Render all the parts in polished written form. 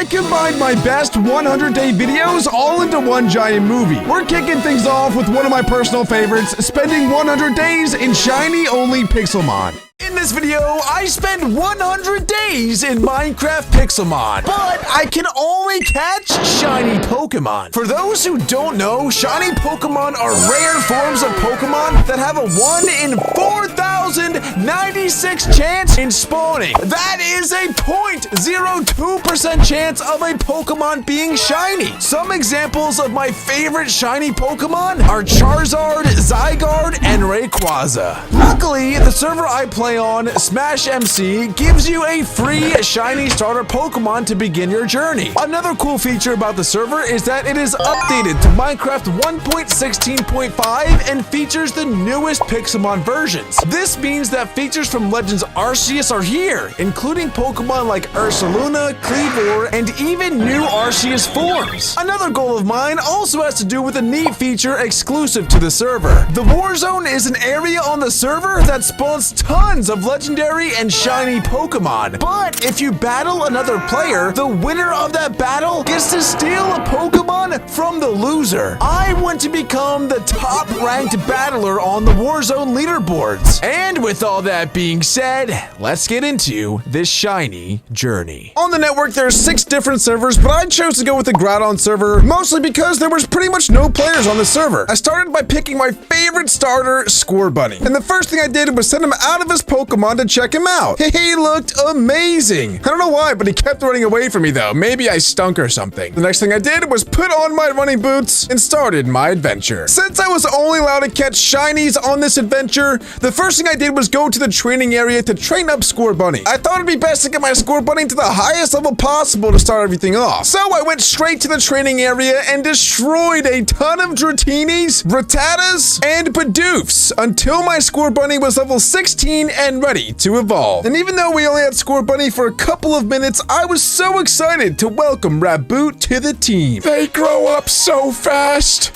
I combined my best 100-day videos all into one giant movie. We're kicking things off with one of my personal favorites, spending 100 days in shiny-only Pixelmon. In this video, I spend 100 days in Minecraft Pixelmon, but I can only catch shiny Pokemon. For those who don't know, shiny Pokemon are rare forms of Pokemon that have a 1 in 4,096 chance in spawning. That is a 0.02% chance of a Pokemon being shiny. Some examples of my favorite shiny Pokemon are Charizard, Zygarde, and Rayquaza. Luckily, the server I play on, Smash MC, gives you a free shiny starter Pokemon to begin your journey. Another cool feature about the server is that it is updated to Minecraft 1.16.5 and features the newest Pixelmon versions. This means that features from Legends Arceus are here, including Pokemon like Ursaluna, Kleavor, and even new Arceus forms. Another goal of mine also has to do with a neat feature exclusive to the server. The War Zone is an area on the server that spawns tons of legendary and shiny Pokemon. But if you battle another player, the winner of that battle gets to steal a Pokemon from the loser. I want to become the top-ranked battler on the Warzone leaderboards. And with all that being said, let's get into this shiny journey. On the network, there are 6 different servers, but I chose to go with the Groudon server, mostly because there was pretty much no players on the server. I started by picking my favorite starter, Scorbunny. And the first thing I did was send him out of his Pokemon to check him out. He looked amazing. I don't know why, but he kept running away from me though. Maybe I stunk or something. The next thing I did was put on my running boots and started my adventure. Since I was only allowed to catch shinies on this adventure, the first thing I did was go to the training area to train up Scorbunny. I thought it'd be best to get my Scorbunny to the highest level possible to start everything off. So I went straight to the training area and destroyed a ton of Dratinis, Rattatas, and Bidoofs until my Scorbunny was level 16 and ready to evolve. And even though we only had Scorbunny for a couple of minutes, I was so excited to welcome Raboot to the team. They grow up so fast.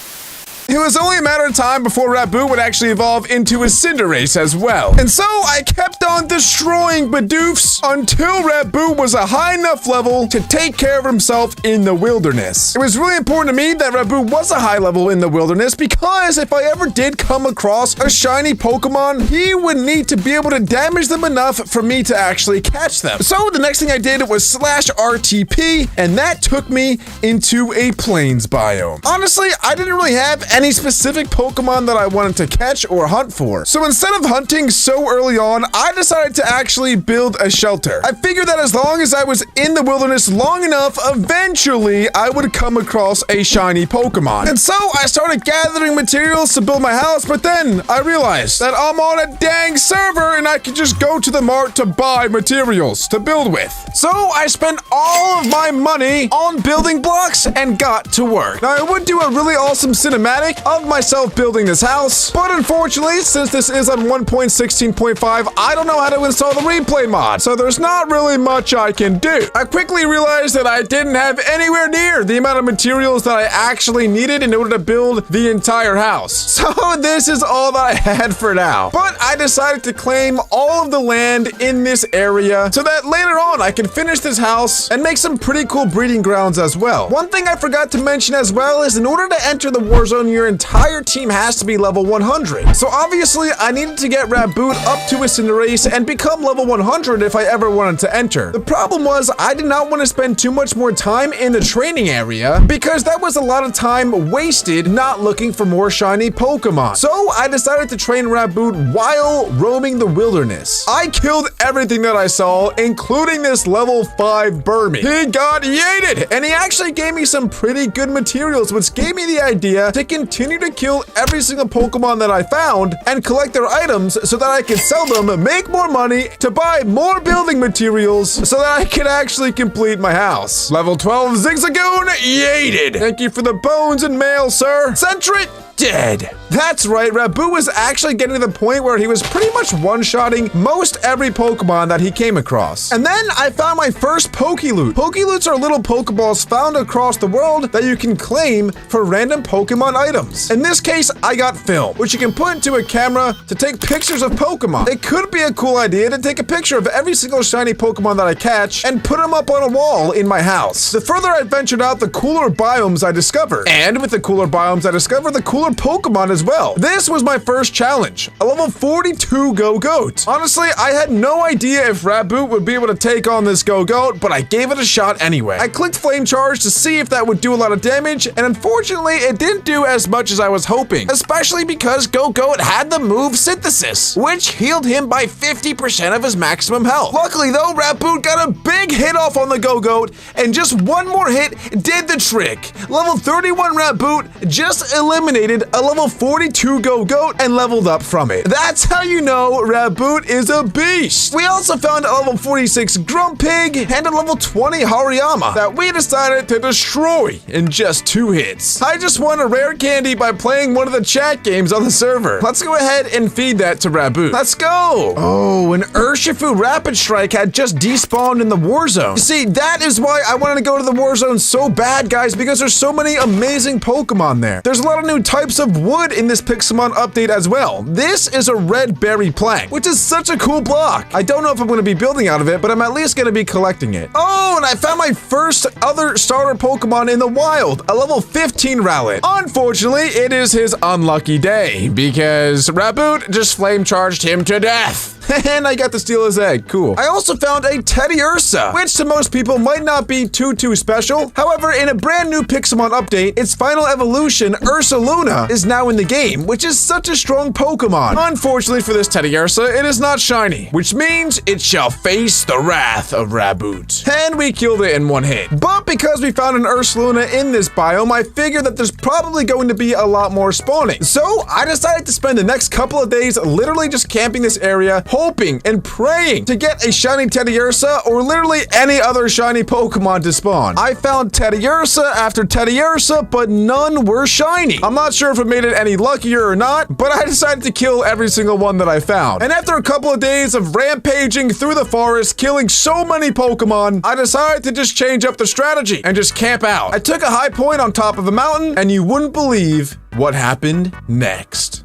It was only a matter of time before Raboot would actually evolve into a Cinderace as well. And so I kept on destroying Bidoofs until Raboot was a high enough level to take care of himself in the wilderness. It was really important to me that Raboot was a high level in the wilderness because if I ever did come across a shiny Pokemon, he would need to be able to damage them enough for me to actually catch them. So the next thing I did was slash RTP, and that took me into a plains biome. Honestly, I didn't really have any specific Pokemon that I wanted to catch or hunt for. So instead of hunting so early on, I decided to actually build a shelter. I figured that as long as I was in the wilderness long enough, eventually I would come across a shiny Pokemon. And so I started gathering materials to build my house, but then I realized that I'm on a dang server and I can just go to the mart to buy materials to build with. So I spent all of my money on building blocks and got to work. Now I would do a really awesome cinematic of myself building this house, but unfortunately, since this is on 1.16.5, I don't know how to install the replay mod, so there's not really much I can do. I quickly realized that I didn't have anywhere near the amount of materials that I actually needed in order to build the entire house. So this is all that I had for now. But I decided to claim all of the land in this area so that later on I can finish this house and make some pretty cool breeding grounds as well. One thing I forgot to mention as well is in order to enter the Warzone, your entire team has to be level 100. So obviously, I needed to get Raboot up to a Cinderace and become level 100 if I ever wanted to enter. The problem was, I did not want to spend too much more time in the training area because that was a lot of time wasted not looking for more shiny Pokemon. So I decided to train Raboot while roaming the wilderness. I killed everything that I saw, including this level 5 Burmy. He got yeeted, and he actually gave me some pretty good materials, which gave me the idea to continue to kill every single Pokemon that I found and collect their items so that I could sell them, make more money to buy more building materials so that I could actually complete my house. Level 12 Zigzagoon yeeted. Thank you for the bones and mail, sir. Sentry dead. That's right, Raboot was actually getting to the point where he was pretty much one-shotting most every Pokemon that he came across. And then I found my first Pokeloot. Pokeloots are little Pokeballs found across the world that you can claim for random Pokemon items. In this case, I got film, which you can put into a camera to take pictures of Pokemon. It could be a cool idea to take a picture of every single shiny Pokemon that I catch and put them up on a wall in my house. The further I ventured out, the cooler biomes I discovered. And with the cooler biomes I discovered, the cooler Pokemon as well. This was my first challenge, a level 42 Go-Goat. Honestly, I had no idea if Raboot would be able to take on this Go-Goat, but I gave it a shot anyway. I clicked Flame Charge to see if that would do a lot of damage, and unfortunately, it didn't do as much as I was hoping, especially because Go-Goat had the move Synthesis, which healed him by 50% of his maximum health. Luckily though, Raboot got a big hit off on the Go-Goat, and just one more hit did the trick. Level 31 Raboot just eliminated a level 42 Go-Goat and leveled up from it. That's how you know Raboot is a beast. We also found a level 46 Grumpig and a level 20 Hariyama that we decided to destroy in just 2 hits. I just won a rare candy by playing one of the chat games on the server. Let's go ahead and feed that to Raboot. Let's go. Oh, an Urshifu Rapid Strike had just despawned in the war zone. You see, that is why I wanted to go to the war zone so bad, guys, because there's so many amazing Pokemon there. There's a lot of new types of wood in this Pixelmon update as well. This is a red berry plank, which is such a cool block. I don't know if I'm going to be building out of it, but I'm at least going to be collecting it. Oh, and I found my first other starter Pokemon in the wild, a level 15 Rowlet. Unfortunately, it is his unlucky day because Raboot just flame charged him to death. And I got to steal his egg. Cool. I also found a Teddiursa, which to most people might not be too special. However, in a brand new Pixelmon update, its final evolution, Ursaluna, is now in the game, which is such a strong Pokemon. Unfortunately for this Teddiursa, it is not shiny, which means it shall face the wrath of Raboot. And we killed it in 1 hit. But because we found an Ursaluna in this biome, I figured that there's probably going to be a lot more spawning. So I decided to spend the next couple of days literally just camping this area, hoping and praying to get a shiny Teddiursa or literally any other shiny Pokemon to spawn. I found Teddiursa after Teddiursa, but none were shiny. I'm not sure if it made it any luckier or not, but I decided to kill every single one that I found. And after a couple of days of rampaging through the forest, killing so many Pokemon, I decided to just change up the strategy and just camp out. I took a high point on top of a mountain, and you wouldn't believe what happened next.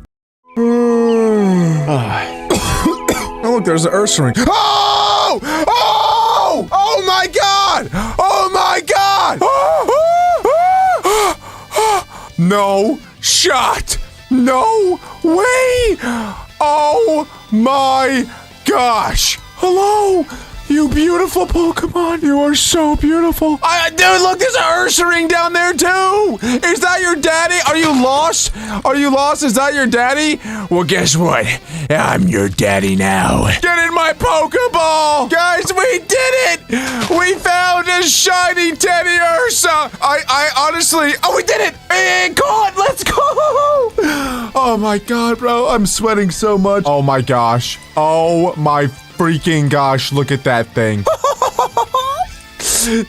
Oh, look, there's an Ursaring. Oh! Oh! Oh my god! Oh my god! No shot! No way! Oh my gosh! Hello? You beautiful Pokemon. You are so beautiful. Dude, look, there's an Ursaring down there too. Is that your daddy? Are you lost? Are you lost? Is that your daddy? Well, guess what? I'm your daddy now. Get in my Pokeball. Guys, we did it. We found a shiny Teddiursa. I honestly, oh, we did it. Hey, caught. Let's go. Oh my God, bro. I'm sweating so much. Oh my gosh. Oh my freaking gosh, look at that thing.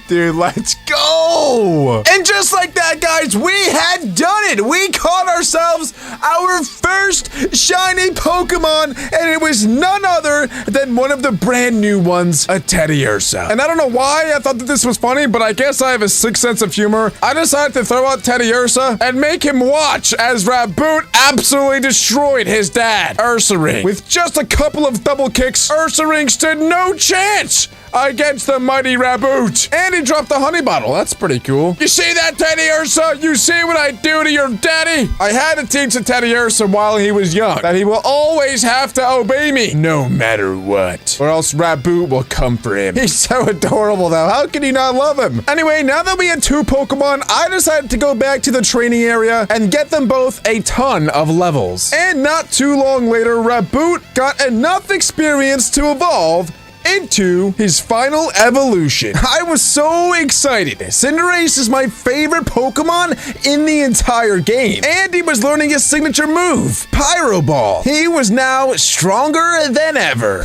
Dude, let's go! And just like that, guys, we had done it! We caught ourselves our first shiny Pokemon, and it was none other than one of the brand new ones, a Teddiursa. And I don't know why I thought that this was funny, but I guess I have a sick sense of humor. I decided to throw out Teddiursa and make him watch as Raboot absolutely destroyed his dad, Ursaring. With just a couple of double kicks, Ursaring stood no chance against the mighty Raboot. And he dropped the honey bottle. That's pretty cool. You see that, Teddiursa? You see what I do to your daddy? I had to teach the Teddiursa while he was young that he will always have to obey me, no matter what, or else Raboot will come for him. He's so adorable, though. How can you not love him? Anyway, now that we had 2 Pokemon, I decided to go back to the training area and get them both a ton of levels. And not too long later, Raboot got enough experience to evolve into his final evolution. I was so excited. Cinderace is my favorite Pokemon in the entire game. And he was learning his signature move, Pyro Ball. He was now stronger than ever.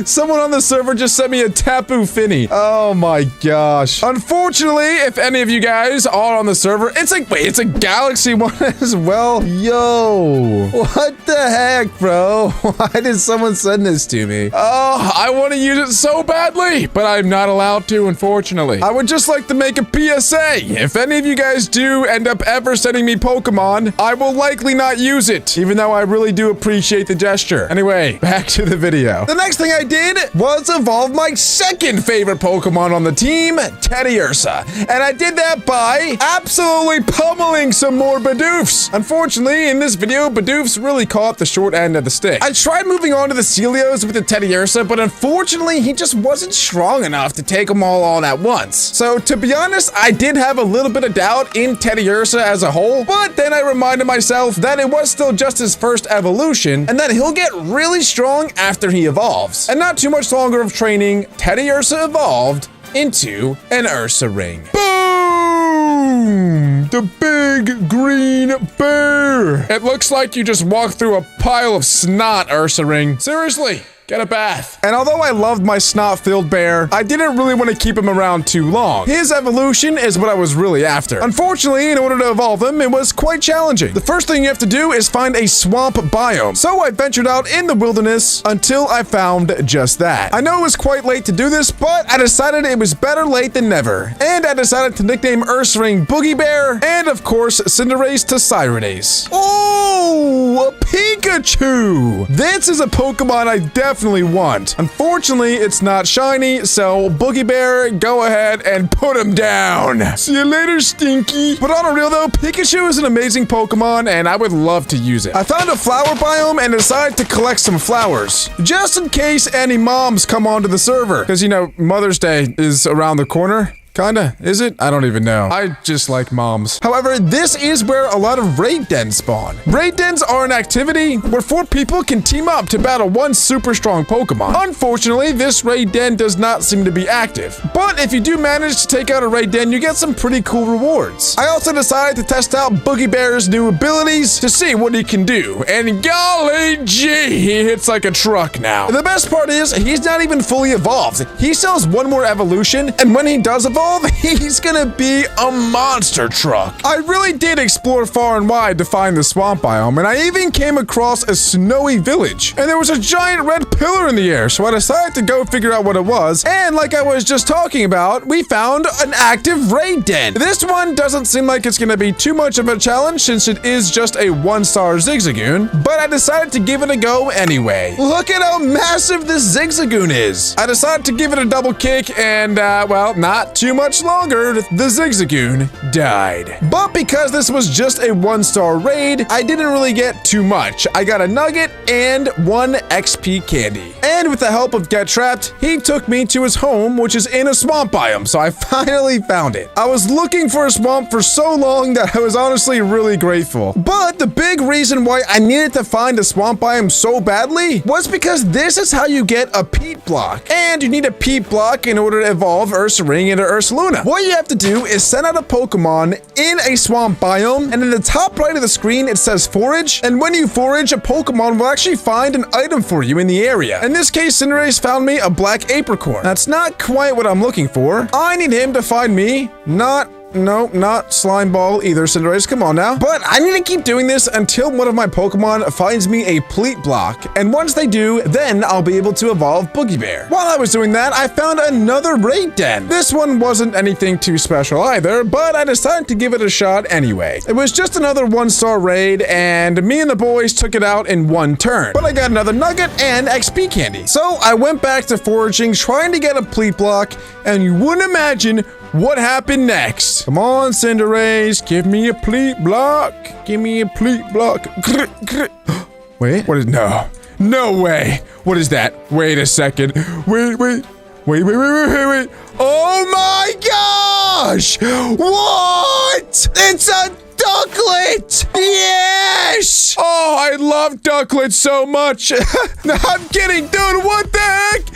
Someone on the server just sent me a Tapu Fini. Oh my gosh. Unfortunately, if any of you guys are on the server, it's like, wait, it's a Galaxy one as well? Yo, what the heck, bro? Why did someone send this to me? Oh, I want to use it so badly, but I'm not allowed to, unfortunately. I would just like to make a PSA. If any of you guys do end up ever sending me Pokemon, I will likely not use it, even though I really do appreciate the gesture. Anyway, back to the video. The next thing I did was evolve my second favorite Pokemon on the team, Teddiursa. And I did that by absolutely pummeling some more Bidoofs. Unfortunately, in this video, Bidoofs really caught the short end of the stick. I tried moving on to the Celios with the Teddiursa, but unfortunately, he just wasn't strong enough to take them all on at once. So to be honest, I did have a little bit of doubt in Teddiursa as a whole, but then I reminded myself that it was still just his first evolution, and that he'll get really strong after he evolves. And not too much longer of training, Teddiursa evolved into an Ursa Ring. Boom! The big green bear! It looks like you just walked through a pile of snot, Ursa Ring. Seriously. Get a bath. And although I loved my snot-filled bear, I didn't really want to keep him around too long. His evolution is what I was really after. Unfortunately, in order to evolve him, it was quite challenging. The first thing you have to do is find a swamp biome. So I ventured out in the wilderness until I found just that. I know it was quite late to do this, but I decided it was better late than never. And I decided to nickname Ursaring Boogie Bear, and of course, Cinderace to Cyrinace. Oh, a Pikachu! This is a Pokemon I definitely want. Unfortunately, it's not shiny, so Boogie Bear, go ahead and put him down. See you later, Stinky. But on a real though, Pikachu is an amazing Pokemon, and I would love to use it. I found a flower biome and decided to collect some flowers, just in case any moms come onto the server. Because, you know, Mother's Day is around the corner. Kinda, is it? I don't even know. I just like moms. However, this is where a lot of raid dens spawn. Raid dens are an activity where 4 people can team up to battle one super strong Pokemon. Unfortunately, this raid den does not seem to be active. But if you do manage to take out a raid den, you get some pretty cool rewards. I also decided to test out Boogie Bear's new abilities to see what he can do. And golly gee, he hits like a truck now. And the best part is, he's not even fully evolved. He still has one more evolution, and when he does evolve, he's gonna be a monster truck. I really did explore far and wide to find the swamp biome, and I even came across a snowy village. And there was a giant red pillar in the air, so I decided to go figure out what it was. And like I was just talking about, we found an active raid den. This one doesn't seem like it's gonna be too much of a challenge since it is just a 1-star Zigzagoon, but I decided to give it a go anyway. Look at how massive this Zigzagoon is. I decided to give it a double kick, and well, not too much longer, the Zigzagoon died. But because this was just a 1-star raid, I didn't really get too much. I got a nugget and 1 XP candy. And with the help of Get Trapped, he took me to his home, which is in a swamp biome, so I finally found it. I was looking for a swamp for so long that I was honestly really grateful. But the big reason why I needed to find a swamp biome so badly was because this is how you get a peat block. And you need a peat block in order to evolve Ursaring into Ursaluna. What you have to do is send out a Pokemon in a swamp biome, and in the top right of the screen, it says forage. And when you forage, a Pokemon will actually find an item for you in the area. In this case, Cinderace found me a black apricorn. That's not quite what I'm looking for. I need him to find me, not Slime Ball either, Cinderace, come on now. But I need to keep doing this until one of my Pokemon finds me a Pleat Block, and once they do, then I'll be able to evolve Boogie Bear. While I was doing that, I found another raid den. This one wasn't anything too special either, but I decided to give it a shot anyway. It was just another 1-star raid, and me and the boys took it out in 1 turn. But I got another nugget and XP candy. So I went back to foraging, trying to get a Pleat Block, and you wouldn't imagine what happened next. Come on, Cinderace, give me a Pleat Block. Give me a Pleat Block. Wait, what is, no way. What is that? Wait a second. Wait. Oh my gosh! What? It's a Ducklet! Yes! Oh, I love Ducklet so much. I'm kidding, dude. What the heck?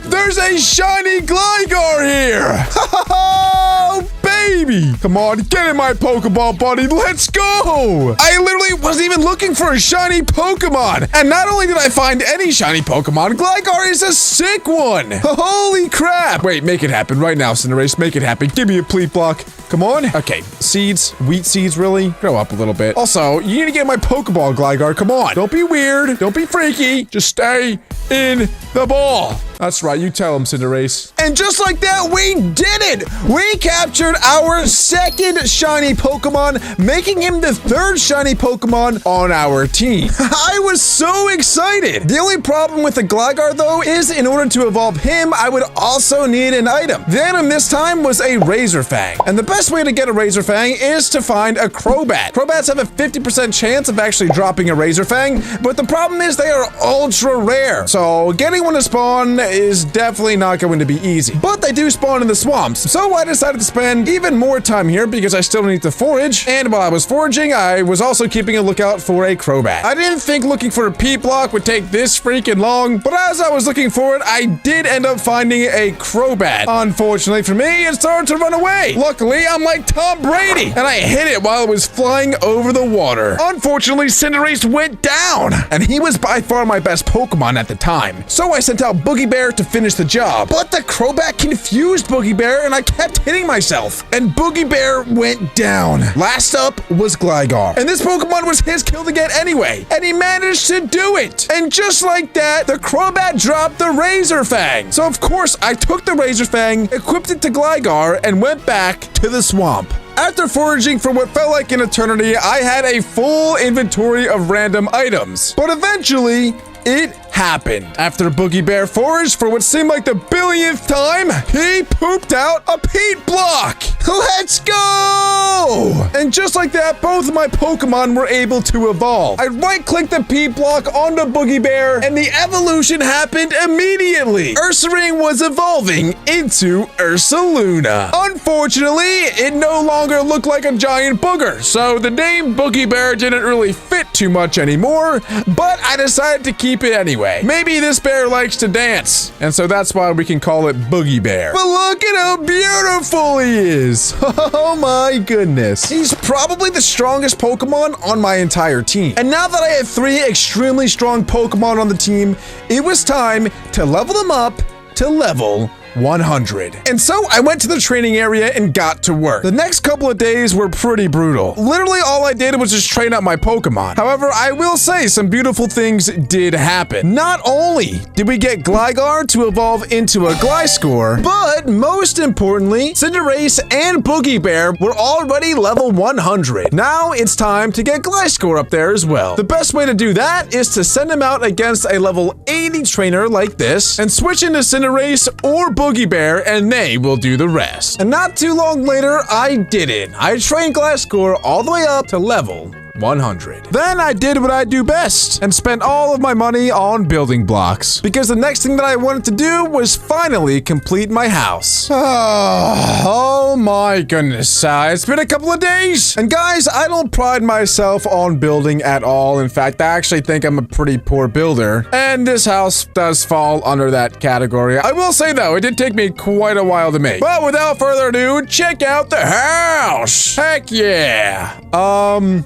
There's a shiny Gligar here. Oh, baby. Come on, get in my Pokeball, buddy. Let's go. I literally wasn't even looking for a shiny Pokemon. And not only did I find any shiny Pokemon, Gligar is a sick one. Holy crap. Wait, make it happen right now, Cinderace. Make it happen. Give me a Pleat Block. Come on. Okay, seeds. Wheat seeds, really? Grow up a little bit. Also, you need to get my Pokeball, Gligar. Come on. Don't be weird. Don't be freaky. Just stay in the ball. That's right. You tell him, Cinderace. And just like that, we did it. We captured our second shiny Pokemon, making him the third shiny Pokemon on our team. I was so excited. The only problem with the Gligar, though, is in order to evolve him, I would also need an item. The item this time was a Razor Fang. And the best way to get a Razor Fang is to find a Crobat. Crobats have a 50% chance of actually dropping a Razor Fang, but the problem is they are ultra rare. So getting one to spawn is definitely not going to be easy. But they do spawn in the swamps. So I decided to spend even more time here because I still need to forage. And while I was foraging, I was also keeping a lookout for a Crobat. I didn't think looking for a Pleat Block would take this freaking long, but as I was looking for it, I did end up finding a Crobat. Unfortunately for me, it started to run away. Luckily, I'm like Tom Brady, and I hit it while it was flying over the water. Unfortunately, Cinderace went down, and he was by far my best Pokemon at the time. So I sent out Boogie Bear to finish the job, but the Crobat confused Boogie Bear, and I kept hitting myself, and Boogie Bear went down. Last up was Gligar, and this Pokemon was his kill to get anyway, and he managed to do it. And just like that, the Crobat dropped the Razor Fang. So of course, I took the Razor Fang, equipped it to Gligar, and went back to the swamp. After foraging for what felt like an eternity, I had a full inventory of random items. But eventually, it happened. After Boogie Bear foraged for what seemed like the billionth time, he pooped out a Pleat Block. Let's go! And just like that, both of my Pokemon were able to evolve. I right-clicked the Pleat Block onto Boogie Bear, and the evolution happened immediately. Ursaring was evolving into Ursaluna. Unfortunately, it no longer looked like a giant booger, so the name Boogie Bear didn't really fit too much anymore, but I decided to keep it anyway. Maybe this bear likes to dance, and so that's why we can call it Boogie Bear. But look at how beautiful he is. Oh my goodness. He's probably the strongest Pokemon on my entire team. And now that I have 3 extremely strong Pokemon on the team, it was time to level them up to level 100. And so I went to the training area and got to work. The next couple of days were pretty brutal. Literally all I did was just train up my Pokemon. However, I will say some beautiful things did happen. Not only did we get Gligar to evolve into a Gliscor, but most importantly, Cinderace and Boogie Bear were already level 100. Now it's time to get Gliscor up there as well. The best way to do that is to send him out against a level 80 trainer like this and switch into Cinderace or Boogie Bear, and they will do the rest. And not too long later, I did it. I trained Gliscor all the way up to level 100. Then I did what I do best and spent all of my money on building blocks because the next thing that I wanted to do was finally complete my house. Oh my goodness. It's been a couple of days. And guys, I don't pride myself on building at all. In fact, I actually think I'm a pretty poor builder. And this house does fall under that category. I will say though, it did take me quite a while to make. But without further ado, check out the house. Heck yeah.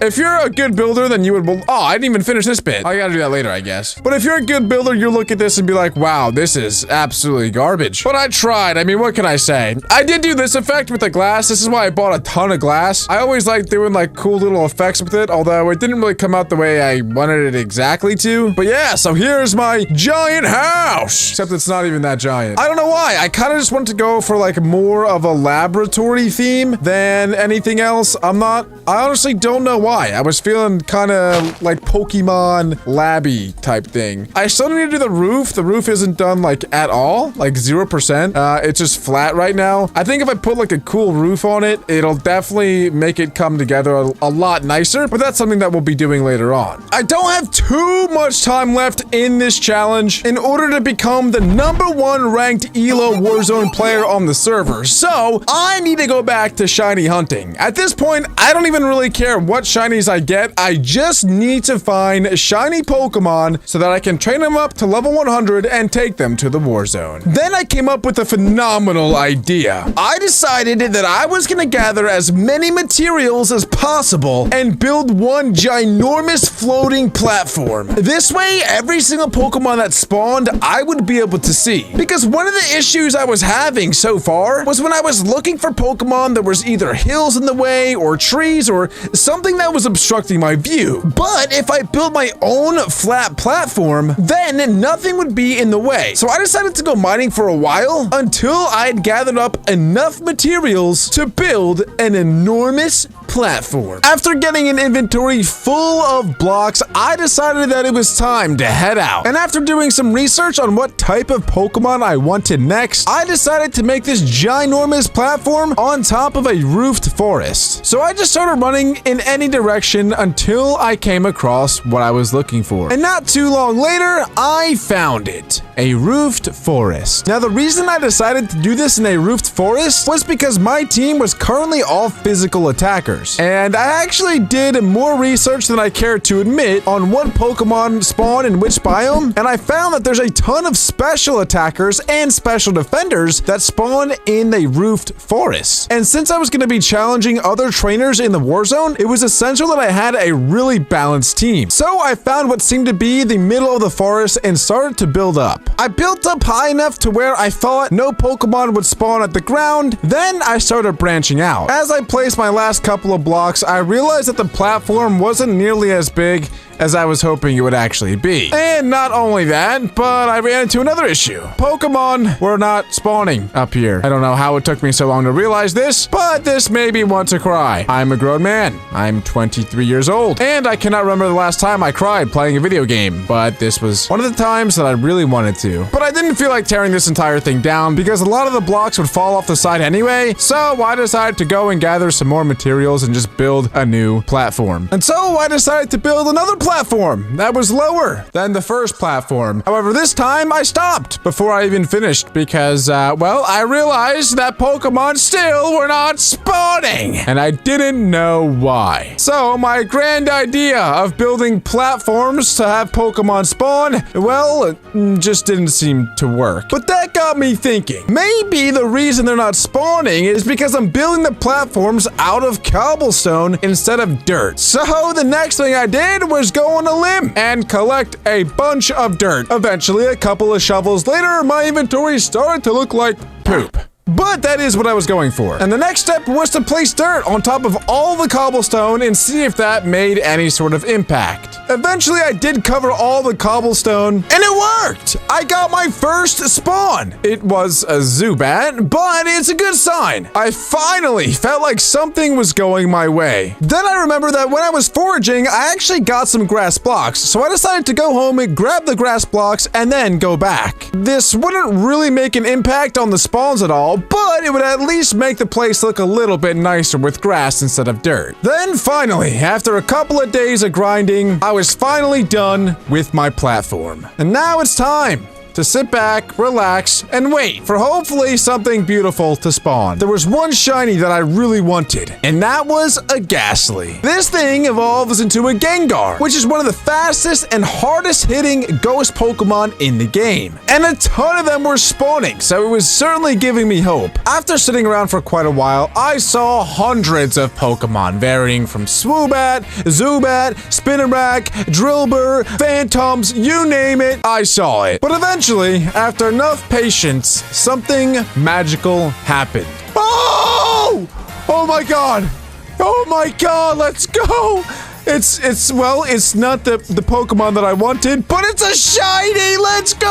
If you're a good builder, then you would... Oh, I didn't even finish this bit. I gotta do that later, I guess. But if you're a good builder, you'll look at this and be like, wow, this is absolutely garbage. But I tried. I mean, what can I say? I did do this effect with the glass. This is why I bought a ton of glass. I always like doing like cool little effects with it, although it didn't really come out the way I wanted it exactly to. But yeah, so here's my giant house. Except it's not even that giant. I don't know why. I kind of just wanted to go for like more of a laboratory theme than anything else. I honestly don't know why. I was feeling kind of like Pokemon Labby type thing. I still need to do the roof. The roof isn't done like at all, like 0%. It's just flat right now. I think if I put like a cool roof on it, it'll definitely make it come together a lot nicer, but that's something that we'll be doing later on. I don't have too much time left in this challenge in order to become the #1 ranked ELO Warzone player on the server, so I need to go back to shiny hunting. At this point, I don't even really care what shinies I get. I just need to find shiny Pokemon so that I can train them up to level 100 and take them to the Warzone. Then I came up with a phenomenal idea. I decided that I was gonna gather as many materials as possible and build one ginormous floating platform. This way, every single Pokemon that spawned, I would be able to see. Because one of the issues I was having so far was when I was looking for Pokemon, there was either hills in the way or trees or something that was obstructing my view. But if I built my own flat platform, then nothing would be in the way. So I decided to go mining for a while until I had gathered up enough materials to build an enormous platform. After getting an inventory full of blocks, I decided that it was time to head out. And after doing some research on what type of Pokemon I wanted next, I decided to make this ginormous platform on top of a roofed forest. So I just started running in any direction until I came across what I was looking for. And not too long later, I found it. A roofed forest. Now, the reason I decided to do this in a roofed forest was because my team was currently all physical attackers. And I actually did more research than I care to admit on what Pokemon spawn in which biome, and I found that there's a ton of special attackers and special defenders that spawn in a roofed forest. And since I was going to be challenging other trainers in the Warzone, it was essential that I had a really balanced team. So I found what seemed to be the middle of the forest and started to build up. I built up high enough to where I thought no Pokemon would spawn at the ground. Then I started branching out. As I placed my last couple of blocks, I realized that the platform wasn't nearly as big as I was hoping it would actually be. And not only that, but I ran into another issue. Pokemon were not spawning up here. I don't know how it took me so long to realize this, but this made me want to cry. I'm a grown man. I'm 23 years old, and I cannot remember the last time I cried playing a video game, but this was one of the times that I really wanted to. But I didn't feel like tearing this entire thing down because a lot of the blocks would fall off the side anyway, so I decided to go and gather some more materials and just build a new platform. And so I decided to build another platform that was lower than the first platform. However, this time I stopped before I even finished because, well, I realized that Pokemon still were not spawning, and I didn't know why. So my grand idea of building platforms to have Pokemon spawn, well, it just didn't seem to work. But that got me thinking, maybe the reason they're not spawning is because I'm building the platforms out of cobblestone instead of dirt. So the next thing I did was go on a limb and collect a bunch of dirt. Eventually, a couple of shovels later, my inventory started to look like poop. But that is what I was going for. And the next step was to place dirt on top of all the cobblestone and see if that made any sort of impact. Eventually, I did cover all the cobblestone, and it worked! I got my first spawn! It was a Zubat, but it's a good sign. I finally felt like something was going my way. Then I remember that when I was foraging, I actually got some grass blocks, so I decided to go home and grab the grass blocks and then go back. This wouldn't really make an impact on the spawns at all, but it would at least make the place look a little bit nicer with grass instead of dirt. Then finally, after a couple of days of grinding, I was finally done with my platform. And now it's time to sit back, relax, and wait for hopefully something beautiful to spawn. There was one shiny that I really wanted, and that was a Ghastly. This thing evolves into a Gengar, which is one of the fastest and hardest hitting ghost Pokemon in the game. And a ton of them were spawning, so it was certainly giving me hope. After sitting around for quite a while, I saw hundreds of Pokemon varying from Swoobat, Zubat, Spinarak, Drillbur, Phantoms, you name it, I saw it. But eventually, after enough patience, something magical happened. Oh! Oh my god! Oh my god, let's go! Well, it's not the Pokemon that I wanted, but it's a shiny! Let's go!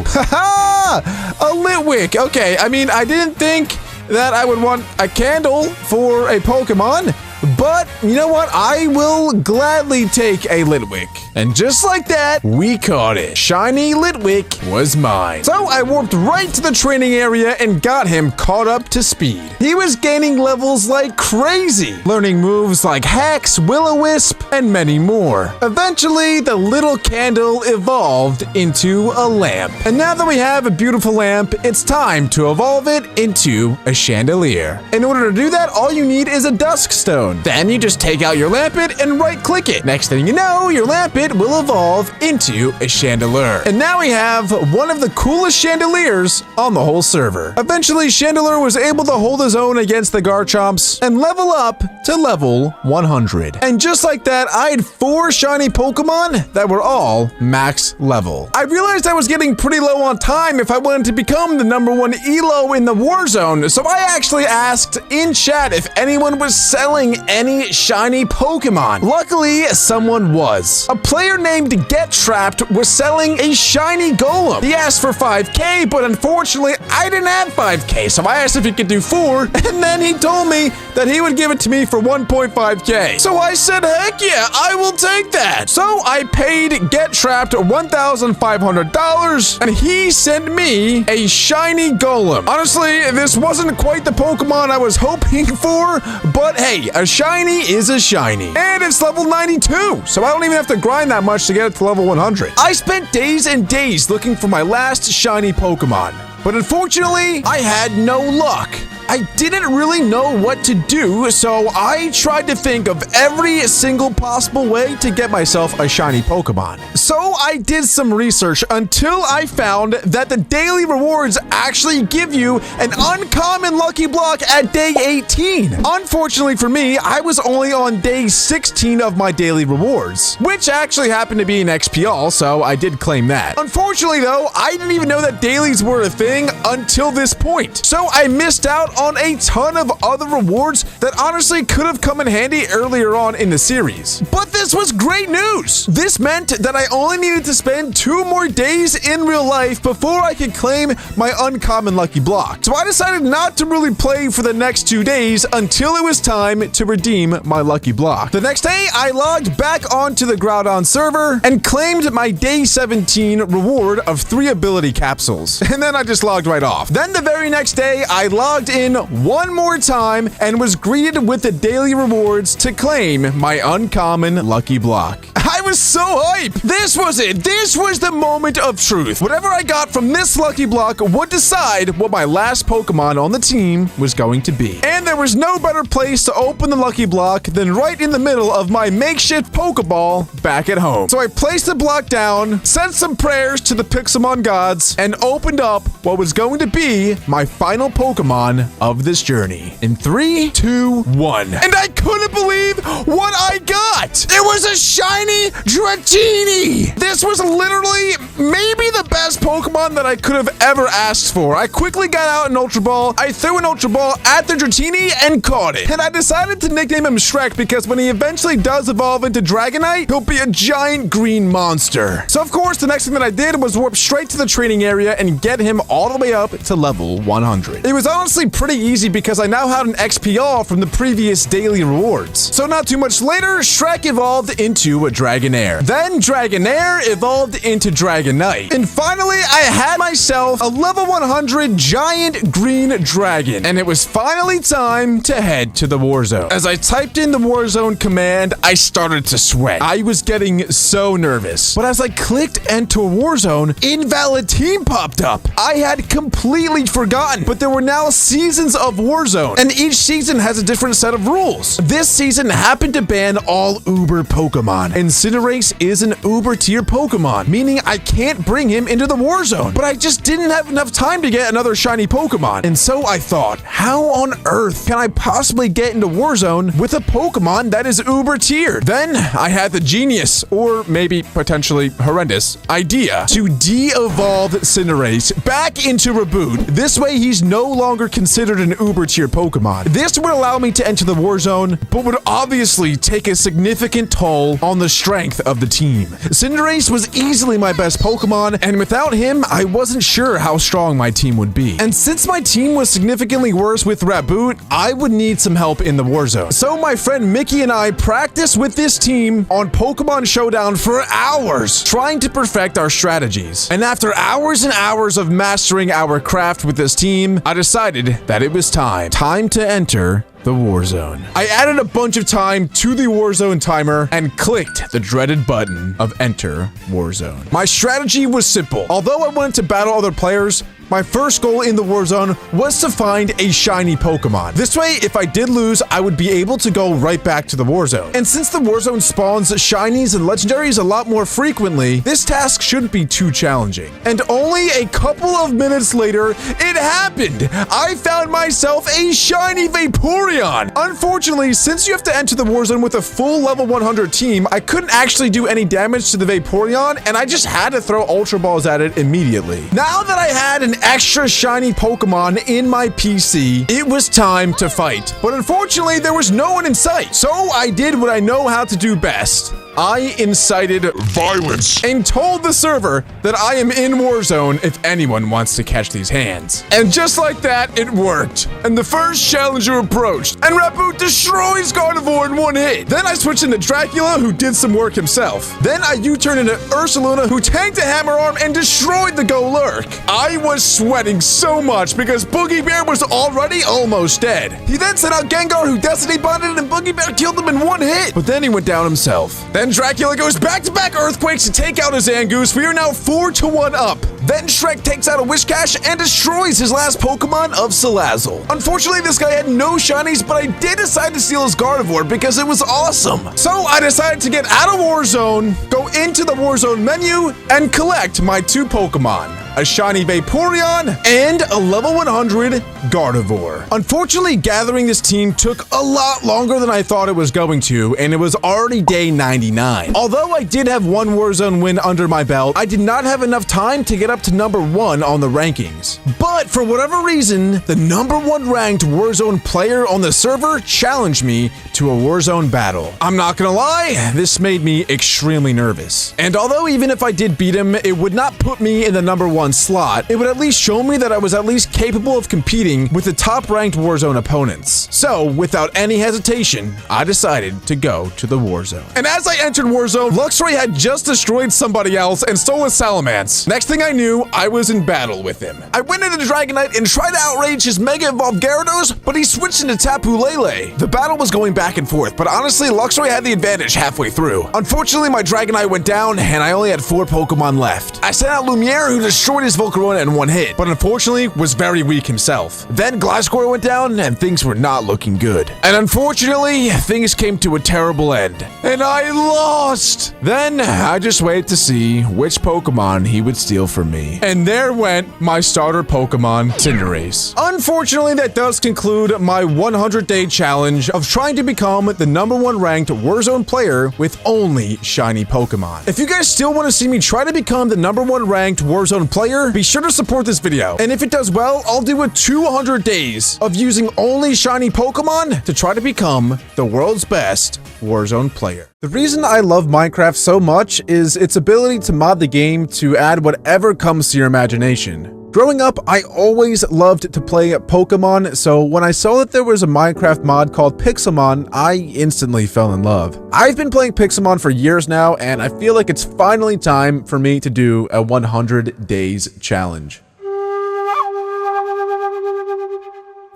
Haha! A Litwick. Okay, I mean, I didn't think that I would want a candle for a Pokemon, But you know what? I will gladly take a Litwick. And just like that, we caught it. Shiny Litwick was mine. So I warped right to the training area and got him caught up to speed. He was gaining levels like crazy, learning moves like Hex, Will-O-Wisp, and many more. Eventually, the little candle evolved into a lamp. And now that we have a beautiful lamp, it's time to evolve it into a chandelier. In order to do that, all you need is a dusk stone. Then you just take out your lampet and right-click it. Next thing you know, your lampet will evolve into a chandelier. And now we have one of the coolest chandeliers on the whole server. Eventually, Chandelier was able to hold his own against the Garchomps and level up to level 100. And just like that, I had 4 shiny Pokemon that were all max level. I realized I was getting pretty low on time if I wanted to become the #1 ELO in the Warzone, so I actually asked in chat if anyone was selling any shiny Pokemon. Luckily, someone was. A player named Get Trapped was selling a shiny Golem. He asked for 5k, but unfortunately, I didn't have 5k, so I asked if he could do 4, and then he told me that he would give it to me for 1.5k. So I said, heck yeah, I will take that. So I paid Get Trapped $1,500, and he sent me a shiny Golem. Honestly, this wasn't quite the Pokemon I was hoping for, but hey, a shiny is a shiny. And it's level 92, so I don't even have to grind that much to get it to level 100. I spent days and days looking for my last shiny Pokemon, but unfortunately, I had no luck. I didn't really know what to do, so I tried to think of every single possible way to get myself a shiny Pokemon. So I did some research until I found that the daily rewards actually give you an uncommon lucky block at day 18. Unfortunately for me, I was only on day 16 of my daily rewards, which actually happened to be an XPL, so I did claim that. Unfortunately though, I didn't even know that dailies were a thing until this point. So I missed out on a ton of other rewards that honestly could have come in handy earlier on in the series. But this was great news! This meant that I only needed to spend 2 more days in real life before I could claim my uncommon lucky block. So I decided not to really play for the next 2 days until it was time to redeem my lucky block. The next day, I logged back onto the Groudon server and claimed my day 17 reward of 3 ability capsules. And then I just logged right off. Then the very next day, I logged in one more time and was greeted with the daily rewards to claim my uncommon lucky block. I was so hyped! This was it! This was the moment of truth. Whatever I got from this lucky block would decide what my last Pokemon on the team was going to be. And there was no better place to open the lucky block than right in the middle of my makeshift Pokeball back at home. So I placed the block down, said some prayers to the Pixelmon gods, and opened up what was going to be my final Pokemon of this journey. In 3, 2, 1. And I couldn't believe what I got! It was a shiny Dratini! This was literally maybe the best Pokemon that I could have ever asked for. I quickly got out an Ultra Ball, I threw an Ultra Ball at the Dratini and caught it. And I decided to nickname him Shrek because when he eventually does evolve into Dragonite, he'll be a giant green monster. So of course, the next thing that I did was warp straight to the training area and get him all the way up to level 100. It was honestly pretty easy because I now had an XPR from the previous daily rewards. So not too much later, Shrek evolved into a Dragonair. Then Dragonair evolved into Dragonite. And finally, I had myself a level 100 giant green dragon. And it was finally time to head to the Warzone. As I typed in the Warzone command, I started to sweat. I was getting so nervous. But as I clicked enter Warzone, invalid team popped up. I had completely forgotten, but there were now seasons of Warzone, and each season has a different set of rules. This season happened to ban all Uber Pokemon, and Cinderace is an Uber tier Pokemon, meaning I can't bring him into the Warzone. But I just didn't have enough time to get another shiny Pokemon, and so I thought, how on earth can I possibly get into Warzone with a Pokemon that is Uber tier? Then I had the genius, or maybe potentially horrendous, idea to de-evolve Cinderace back into Reboot. This way he's no longer considered an Uber tier Pokemon. This would allow me to enter the Warzone, but would obviously take a significant toll on the strength of the team. Cinderace was easily my best Pokemon, and without him, I wasn't sure how strong my team would be. And since my team was significantly worse with Reboot, I would need some help in the Warzone. So my friend Mickey and I practiced with this team on Pokemon Showdown for hours, trying to perfect our strategies. And after hours and hours of mastering our craft with this team, I decided that it was time to enter the Warzone. I added a bunch of time to the Warzone timer and clicked the dreaded button of Enter Warzone. My strategy was simple. Although I wanted to battle other players, my first goal in the Warzone was to find a shiny Pokemon. This way, if I did lose, I would be able to go right back to the Warzone. And since the Warzone spawns shinies and legendaries a lot more frequently, this task shouldn't be too challenging. And only a couple of minutes later, it happened! I found myself a shiny Vaporeon! Unfortunately, since you have to enter the Warzone with a full level 100 team, I couldn't actually do any damage to the Vaporeon, and I just had to throw Ultra Balls at it immediately. Now that I had an extra shiny Pokemon in my PC, it was time to fight. But unfortunately, there was no one in sight. So I did what I know how to do best. I incited violence and told the server that I am in Warzone if anyone wants to catch these hands. And just like that, it worked. And the first challenger approached, and Raboot destroys Gardevoir in one hit. Then I switched into Dracula, who did some work himself. Then I U-turned into Ursaluna, who tanked a Hammer Arm and destroyed the Golurk. I was sweating so much because Boogie Bear was already almost dead. He then sent out Gengar, who Destiny bonded, and Boogie Bear killed him in one hit. But then he went down himself. Then Dracula goes back-to-back Earthquakes to take out his Zangoose. We are now 4-1 up. Then Shrek takes out a Whiscash and destroys his last Pokemon of Salazzle. Unfortunately, this guy had no shinies, but I did decide to steal his Gardevoir because it was awesome. So I decided to get out of Warzone, go into the Warzone menu, and collect my 2 Pokemon. A shiny Vaporeon, and a level 100 Gardevoir. Unfortunately, gathering this team took a lot longer than I thought it was going to, and it was already day 99. Although I did have one Warzone win under my belt, I did not have enough time to get up to number 1 on the rankings. But for whatever reason, the number 1 ranked Warzone player on the server challenged me to a Warzone battle. I'm not gonna lie, this made me extremely nervous. And although even if I did beat him, it would not put me in the number 1 slot, it would at least show me that I was at least capable of competing with the top-ranked Warzone opponents. So, without any hesitation, I decided to go to the Warzone. And as I entered Warzone, Luxray had just destroyed somebody else and stole a Salamence. Next thing I knew, I was in battle with him. I went into Dragonite and tried to outrage his Mega Evolved Gyarados, but he switched into Tapu Lele. The battle was going back and forth, but honestly, Luxray had the advantage halfway through. Unfortunately, my Dragonite went down, and I only had 4 Pokemon left. I sent out Lumiere, who destroyed his Volcarona in one hit, but unfortunately was very weak himself. Then Gliscor went down, and things were not looking good. And unfortunately, things came to a terrible end, and I lost! Then I just waited to see which Pokemon he would steal from me. And there went my starter Pokemon, Cinderace. Unfortunately, that does conclude my 100-day challenge of trying to become the number 1 ranked Warzone player with only shiny Pokemon. If you guys still want to see me try to become the number 1 ranked Warzone player, be sure to support this video. And if it does well, I'll do a 200 days of using only shiny Pokemon to try to become the world's best Warzone player. The reason I love Minecraft so much is its ability to mod the game to add whatever comes to your imagination. Growing up, I always loved to play Pokemon, so when I saw that there was a Minecraft mod called Pixelmon, I instantly fell in love. I've been playing Pixelmon for years now, and I feel like it's finally time for me to do a 100 days challenge.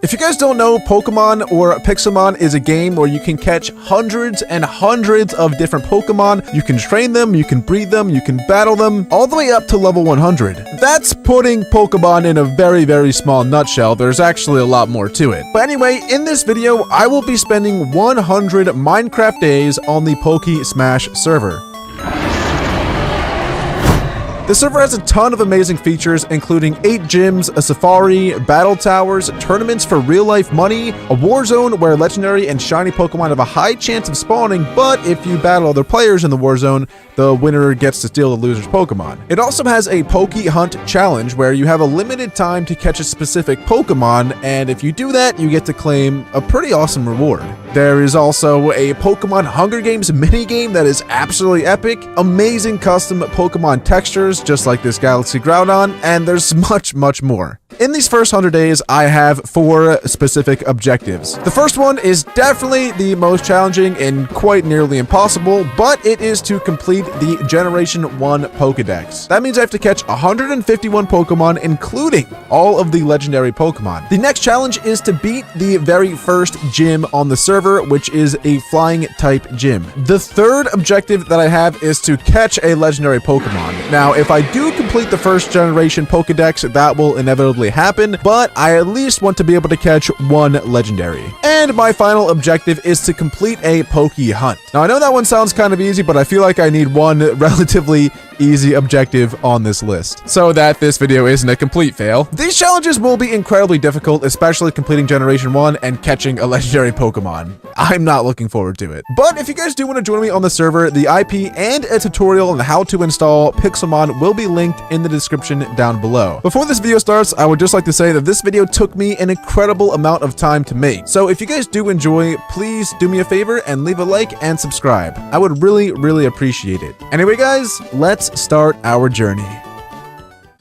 If you guys don't know, Pokemon or Pixelmon is a game where you can catch hundreds and hundreds of different Pokemon. You can train them, you can breed them, you can battle them, all the way up to level 100. That's putting Pokemon in a very, very small nutshell. There's actually a lot more to it. But anyway, in this video, I will be spending 100 Minecraft days on the PokeSmash server. The server has a ton of amazing features, including 8 gyms, a safari, battle towers, tournaments for real-life money, a war zone where legendary and shiny Pokemon have a high chance of spawning, but if you battle other players in the war zone, the winner gets to steal the loser's Pokemon. It also has a Poke Hunt challenge where you have a limited time to catch a specific Pokemon, and if you do that, you get to claim a pretty awesome reward. There is also a Pokemon Hunger Games minigame that is absolutely epic. Amazing custom Pokemon textures, just like this Galaxy Groudon, and there's much, much more. In these first 100 days, I have 4 specific objectives. The first one is definitely the most challenging and quite nearly impossible, but it is to complete the Generation 1 Pokedex. That means I have to catch 151 Pokemon, including all of the legendary Pokemon. The next challenge is to beat the very first gym on the server, which is a flying type gym. The third objective that I have is to catch a legendary Pokemon. Now, if I do complete the first generation Pokedex, that will inevitably happen, but I at least want to be able to catch 1 legendary. And my final objective is to complete a Poke Hunt. Now, I know that one sounds kind of easy, but I feel like I need one relatively easy objective on this list, so that this video isn't a complete fail. These challenges will be incredibly difficult, especially completing Generation 1 and catching a legendary Pokemon. I'm not looking forward to it. But if you guys do want to join me on the server, the IP and a tutorial on how to install Pixelmon will be linked in the description down below. Before this video starts, I would just like to say that this video took me an incredible amount of time to make. So if you guys do enjoy, please do me a favor and leave a like and subscribe. I would really, really appreciate it. Anyway, guys, let's start our journey.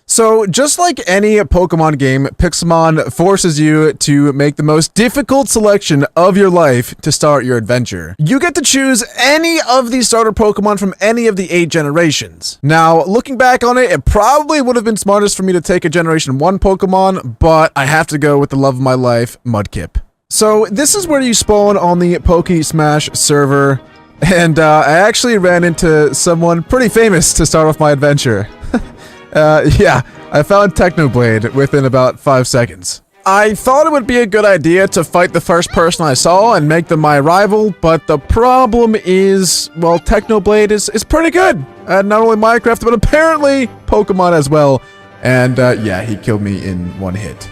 So, just like any Pokemon game, Pixelmon forces you to make the most difficult selection of your life to start your adventure. You get to choose any of the starter Pokemon from any of the 8 generations. Now, looking back on it, it probably would have been smartest for me to take a Generation 1 Pokemon, but I have to go with the love of my life, Mudkip. So, this is where you spawn on the Poke Smash server. And I actually ran into someone pretty famous to start off my adventure. Yeah, I found Technoblade within about 5 seconds. I thought it would be a good idea to fight the first person I saw and make them my rival, but the problem is, well, Technoblade is pretty good at not only Minecraft, but apparently Pokemon as well. And yeah, he killed me in 1 hit.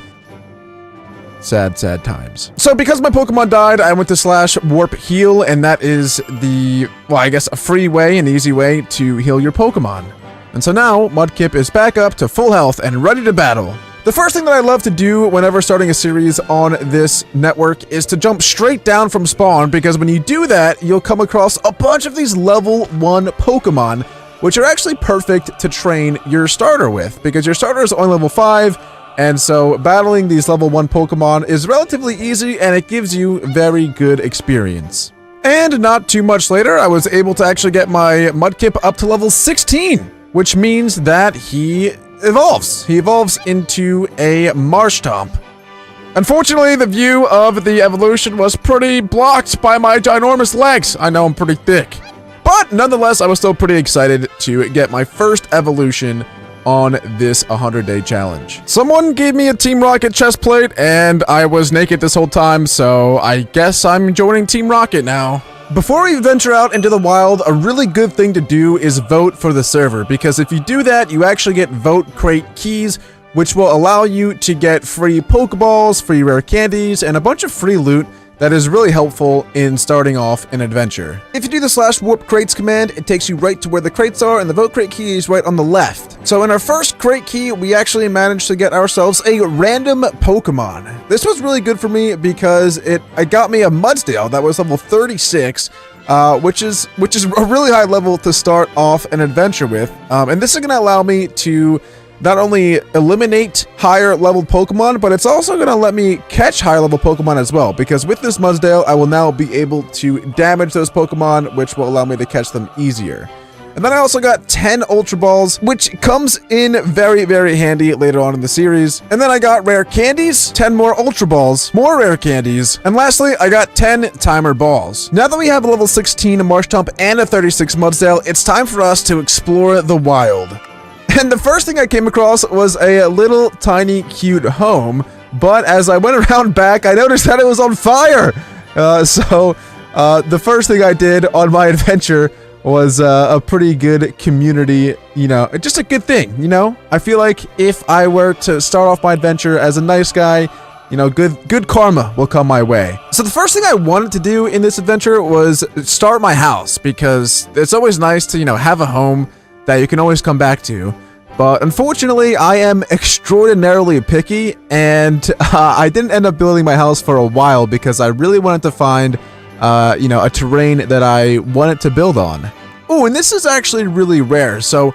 Sad, sad times. So because my Pokemon died, I went to /warp heal, and that is the, well, I guess a free way, an easy way to heal your Pokemon. And so now, Mudkip is back up to full health and ready to battle. The first thing that I love to do whenever starting a series on this network is to jump straight down from spawn, because when you do that, you'll come across a bunch of these level 1 Pokemon, which are actually perfect to train your starter with, because your starter is only level 5, and so battling these level 1 Pokemon is relatively easy, and it gives you very good experience. And not too much later, I was able to actually get my Mudkip up to level 16, which means that he evolves. He evolves into a Marshtomp. Unfortunately, the view of the evolution was pretty blocked by my ginormous legs. I know I'm pretty thick. But nonetheless, I was still pretty excited to get my first evolution on this 100-day challenge. Someone gave me a Team Rocket chest plate, and I was naked this whole time, so I guess I'm joining Team Rocket now. Before we venture out into the wild, a really good thing to do is vote for the server, because if you do that, you actually get vote crate keys, which will allow you to get free Pokeballs, free rare candies, and a bunch of free loot that is really helpful in starting off an adventure. If you do the /warp crates command, it takes you right to where the crates are, and the vote crate key is right on the left. So in our first crate key, we actually managed to get ourselves a random Pokemon. This was really good for me because it got me a Mudsdale that was level 36, which is a really high level to start off an adventure with. And this is going to allow me to not only eliminate higher leveled Pokemon, but it's also going to let me catch higher level Pokemon as well, because with this Mudsdale, I will now be able to damage those Pokemon, which will allow me to catch them easier. And then I also got 10 Ultra Balls, which comes in very, very handy later on in the series. And then I got rare candies, 10 more Ultra Balls, more rare candies, and lastly, I got 10 Timer Balls. Now that we have a level 16 Marshtomp and a 36 Mudsdale, it's time for us to explore the wild. And the first thing I came across was a little tiny cute home, but as I went around back, I noticed that it was on fire. So the first thing I did on my adventure was a pretty good community, you know, just a good thing, you know? I feel like if I were to start off my adventure as a nice guy, you know, good karma will come my way. So the first thing I wanted to do in this adventure was start my house, because it's always nice to, you know, have a home that you can always come back to. But unfortunately, I am extraordinarily picky, and I didn't end up building my house for a while because I really wanted to find you know, a terrain that I wanted to build on. Oh, and this is actually really rare. So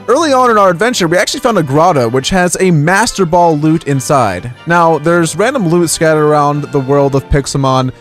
early on in our adventure, we actually found a grotto which has a Master Ball loot inside. Now, there's random loot scattered around the world of Pixelmon.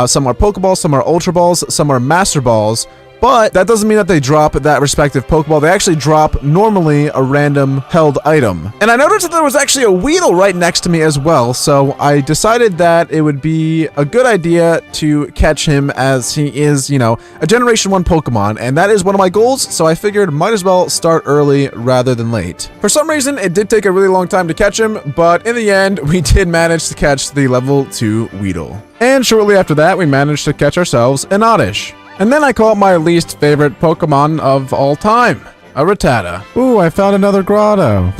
Some are Pokeballs, some are Ultra Balls, some are Master Balls. But that doesn't mean that they drop that respective Pokeball. They actually drop normally a random held item. And I noticed that there was actually a Weedle right next to me as well, so I decided that it would be a good idea to catch him, as he is, you know, a Generation 1 Pokemon, and that is one of my goals, so I figured might as well start early rather than late. For some reason, it did take a really long time to catch him, but in the end, we did manage to catch the level 2 Weedle. And shortly after that, we managed to catch ourselves an Oddish. And then I caught my least favorite Pokemon of all time, a Rattata. Ooh, I found another grotto.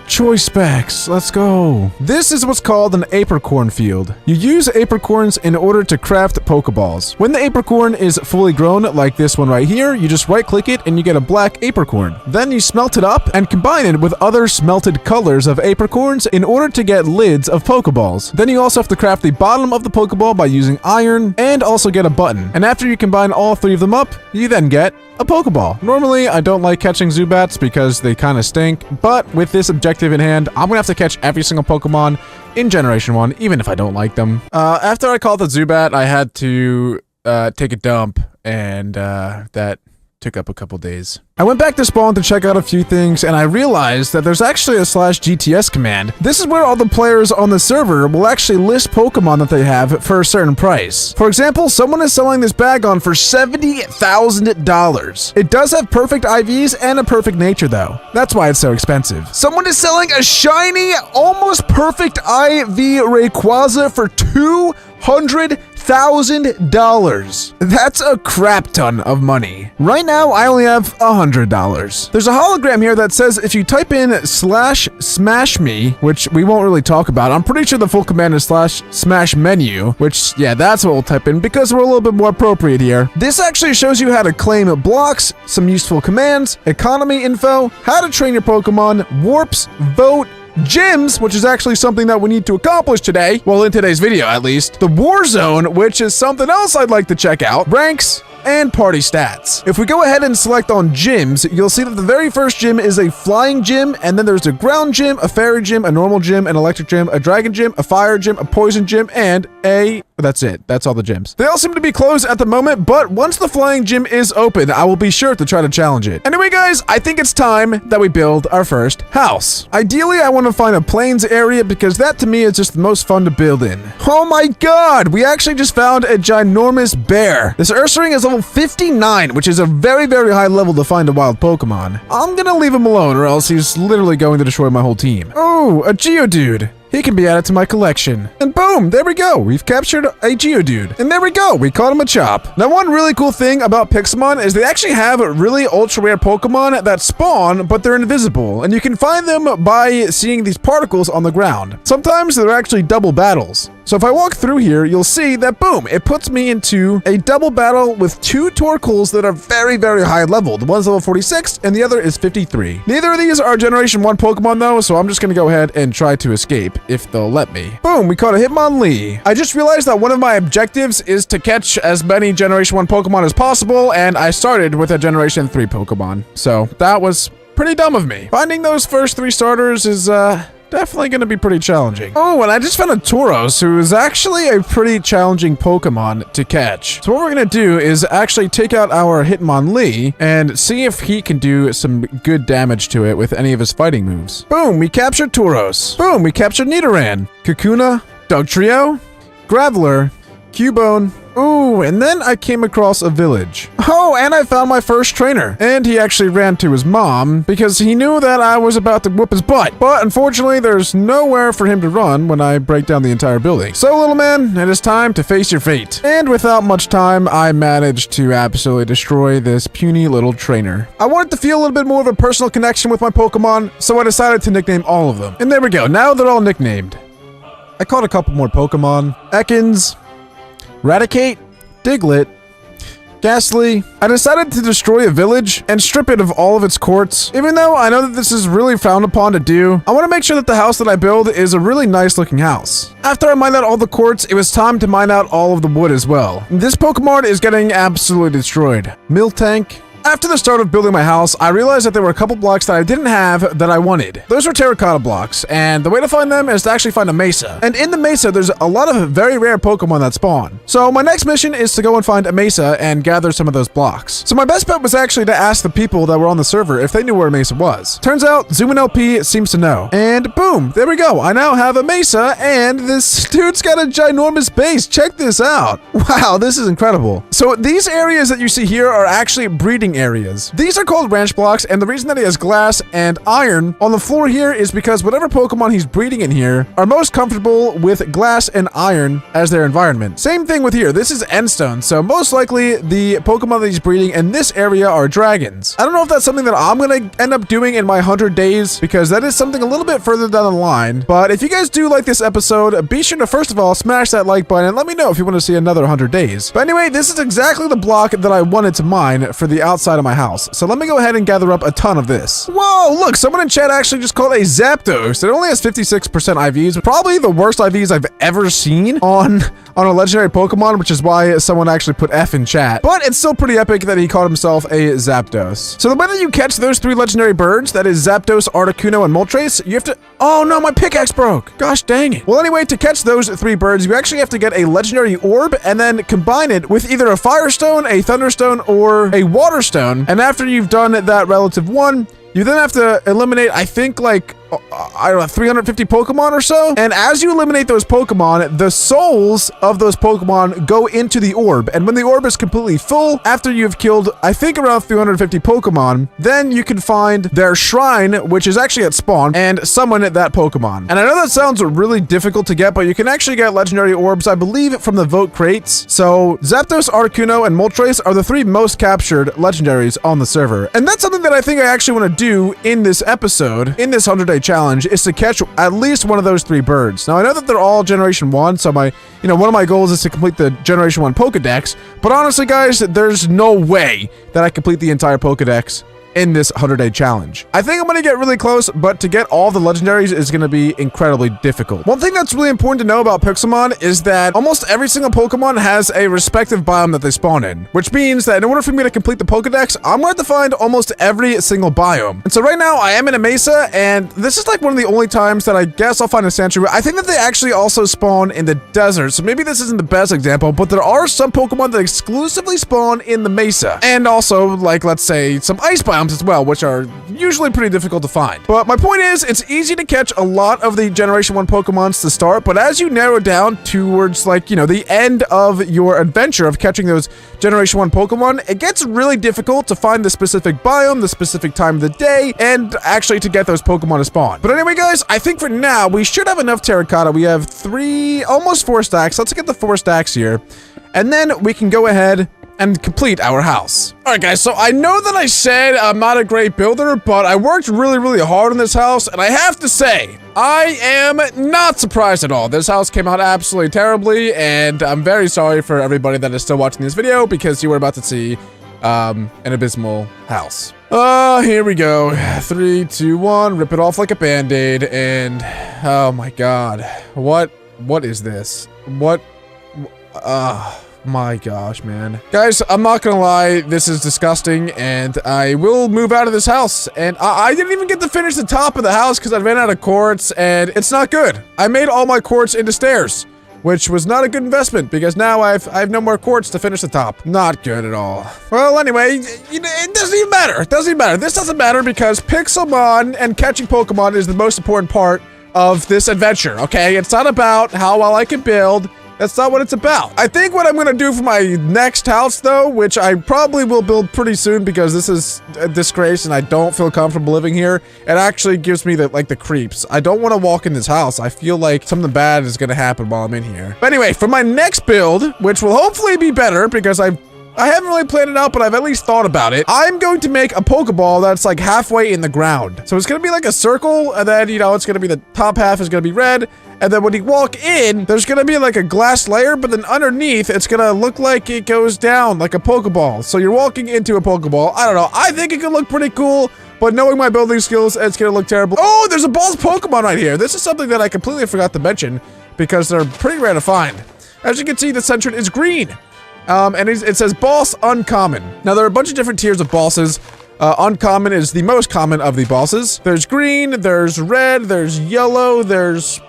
Choice specs, let's go. This is what's called an apricorn field. You use apricorns in order to craft Pokeballs. When the apricorn is fully grown, like this one right here, you just right click it and you get a black apricorn. Then you smelt it up and combine it with other smelted colors of apricorns in order to get lids of Pokeballs. Then you also have to craft the bottom of the Pokeball by using iron and also get a button. And after you combine all 3 of them up, you then get a Pokeball. Normally, I don't like catching Zubats because they kind of stink, but with this objective in hand, I'm gonna have to catch every single Pokemon in Generation 1, even if I don't like them. After I caught the Zubat, I had to take a dump, and that took up a couple days. I went back to spawn to check out a few things, and I realized that there's actually a /GTS command. This is where all the players on the server will actually list Pokemon that they have for a certain price. For example, someone is selling this Bagon for $70,000. It does have perfect IVs and a perfect nature though. That's why it's so expensive. Someone is selling a shiny, almost perfect IV Rayquaza for $200,000. That's a crap ton of money. Right now, I only have $100. There's a hologram here that says if you type in /smashme, which we won't really talk about, I'm pretty sure the full command is /smashmenu, which, yeah, that's what we'll type in because we're a little bit more appropriate here. This actually shows you how to claim blocks, some useful commands, economy info, how to train your Pokemon, warps, vote, gyms, which is actually something that we need to accomplish today, well, in today's video at least, the War Zone, which is something else I'd like to check out, ranks, and party stats. If we go ahead and select on gyms, you'll see that the very first gym is a flying gym, and then there's a ground gym, a fairy gym, a normal gym, an electric gym, a dragon gym, a fire gym, a poison gym, and that's it. That's all the gyms. They all seem to be closed at the moment, but once the flying gym is open, I will be sure to try to challenge it. Anyway, guys, I think it's time that we build our first house. Ideally, I want to find a plains area because that to me is just the most fun to build in. Oh my god, we actually just found a ginormous bear. This Ursaring is level 59, which is a very, very high level to find a wild Pokemon. I'm gonna leave him alone or else he's literally going to destroy my whole team. Oh, a Geodude. He can be added to my collection. And boom, there we go. We've captured a Geodude. And there we go. We caught him a Chop. Now, one really cool thing about Pixelmon is they actually have really ultra rare Pokemon that spawn, but they're invisible. And you can find them by seeing these particles on the ground. Sometimes they're actually double battles. So if I walk through here, you'll see that, boom, it puts me into a double battle with 2 Torkoals that are very, very high level. The one's level 46 and the other is 53. Neither of these are Generation 1 Pokemon though, so I'm just gonna go ahead and try to escape if they'll let me. Boom, we caught a Hitmonlee. I just realized that one of my objectives is to catch as many Generation 1 Pokemon as possible, and I started with a Generation 3 Pokemon. So that was pretty dumb of me. Finding those first 3 starters is, definitely going to be pretty challenging. Oh, and I just found a Tauros, who is actually a pretty challenging Pokemon to catch. So what we're going to do is actually take out our Hitmonlee and see if he can do some good damage to it with any of his fighting moves. Boom, we captured Tauros. Boom, we captured Nidoran, Kakuna, Dugtrio, Graveler, Cubone. Ooh, and then I came across a village. Oh, and I found my first trainer. And he actually ran to his mom because he knew that I was about to whoop his butt. But unfortunately, there's nowhere for him to run when I break down the entire building. So, little man, it is time to face your fate. And without much time, I managed to absolutely destroy this puny little trainer. I wanted to feel a little bit more of a personal connection with my Pokemon, so I decided to nickname all of them. And there we go. Now they're all nicknamed. I caught a couple more Pokemon. Ekans, Raticate, Diglett, Ghastly, I decided to destroy a village and strip it of all of its courts. Even though I know that this is really frowned upon to do, I want to make sure that the house that I build is a really nice looking house. After I mined out all the courts, it was time to mine out all of the wood as well. This Pokemon is getting absolutely destroyed. Milk tank. After the start of building my house, I realized that there were a couple blocks that I didn't have that I wanted. Those were terracotta blocks, and the way to find them is to actually find a mesa. And in the mesa, there's a lot of very rare Pokemon that spawn. So my next mission is to go and find a mesa and gather some of those blocks. So my best bet was actually to ask the people that were on the server if they knew where a mesa was. Turns out, Zoomin LP seems to know. And boom, there we go. I now have a mesa, and this dude's got a ginormous base. Check this out. Wow, this is incredible. So these areas that you see here are actually breeding areas. These are called ranch blocks, and the reason that he has glass and iron on the floor here is because whatever Pokemon he's breeding in here are most comfortable with glass and iron as their environment. Same thing with here. This is Endstone, so most likely the Pokemon that he's breeding in this area are dragons. I don't know if that's something that I'm gonna end up doing in my 100 days, because that is something a little bit further down the line. But if you guys do like this episode, be sure to first of all smash that like button and let me know if you want to see another 100 days. But anyway, this is exactly the block that I wanted to mine for the outside of my house. So let me go ahead and gather up a ton of this. Whoa, look, someone in chat actually just called a Zapdos. It only has 56% IVs, probably the worst IVs I've ever seen on a legendary Pokemon, which is why someone actually put F in chat. But it's still pretty epic that he called himself a Zapdos. So the way that you catch those 3 legendary birds, that is Zapdos, Articuno, and Moltres, you have to... Oh no, my pickaxe broke. Gosh dang it. Well, anyway, to catch those 3 birds, you actually have to get a legendary orb and then combine it with either a Firestone, a Thunderstone, or a Waterstone. And after you've done that relative one, you then have to eliminate, I think, like, I don't know, 350 Pokemon or so. And as you eliminate those Pokemon, the souls of those Pokemon go into the orb. And when the orb is completely full, after you've killed, I think, around 350 Pokemon, then you can find their shrine, which is actually at spawn, and summon that Pokemon. And I know that sounds really difficult to get, but you can actually get legendary orbs, I believe, from the vote crates. So Zapdos, Articuno, and Moltres are the 3 most captured legendaries on the server. And that's something that I think I actually want to do in this episode, in this 100-day challenge, is to catch at least one of those 3 birds. Now, I know that they're all Generation 1, so one of my goals is to complete the Generation 1 Pokedex, but honestly, guys, there's no way that I complete the entire Pokedex in this 100-day challenge. I think I'm going to get really close, but to get all the legendaries is going to be incredibly difficult. One thing that's really important to know about Pixelmon is that almost every single Pokemon has a respective biome that they spawn in, which means that in order for me to complete the Pokedex, I'm going to have to find almost every single biome. And so right now I am in a mesa, and this is like one of the only times that I guess I'll find a sanctuary. I think that they actually also spawn in the desert, so maybe this isn't the best example, but there are some Pokemon that exclusively spawn in the mesa. And also, like, let's say some ice biomes as well, which are usually pretty difficult to find. But my point is, it's easy to catch a lot of the Generation 1 Pokemons to start, but as you narrow down towards, like, the end of your adventure of catching those Generation 1 Pokemon, it gets really difficult to find the specific biome, the specific time of the day, and actually to get those Pokemon to spawn. But anyway, guys, I think for now, we should have enough terracotta. We have 3, almost 4 stacks. Let's get the 4 stacks here, and then we can go ahead and complete our house. All right, guys, so I know that I said I'm not a great builder, but I worked really, really hard on this house, and I have to say, I am not surprised at all. This house came out absolutely terribly, and I'm very sorry for everybody that is still watching this video, because you were about to see an abysmal house. Here we go. 3, 2, 1, rip it off like a band-aid, and oh my god. What is this? My gosh, man. Guys, I'm not gonna lie, this is disgusting, and I will move out of this house. And I didn't even get to finish the top of the house because I ran out of quartz, and it's not good. I made all my quartz into stairs, which was not a good investment because now I have no more quartz to finish the top. Not good at all. Well, anyway, it doesn't even matter. It doesn't even matter. This doesn't matter because Pixelmon and catching Pokemon is the most important part of this adventure, okay? It's not about how well I can build. That's not what it's about. I think what I'm gonna do for my next house, though, which I probably will build pretty soon because this is a disgrace and I don't feel comfortable living here. It actually gives me the creeps. I don't want to walk in this house. I feel like something bad is gonna happen while I'm in here. But anyway, for my next build, which will hopefully be better because I haven't really planned it out, but I've at least thought about it. I'm going to make a Pokeball that's like halfway in the ground. So it's gonna be like a circle, and then, it's gonna be the top half is gonna be red, And then when you walk in, there's gonna be like a glass layer, but then underneath, it's gonna look like it goes down like a Pokeball. So you're walking into a Pokeball. I don't know. I think it could look pretty cool, but knowing my building skills, it's gonna look terrible. Oh, there's a Boss Pokemon right here. This is something that I completely forgot to mention because they're pretty rare to find. As you can see, the Sentret is green. And it says Boss Uncommon. Now, there are a bunch of different tiers of bosses. Uncommon is the most common of the bosses. There's green, there's red, there's yellow, there's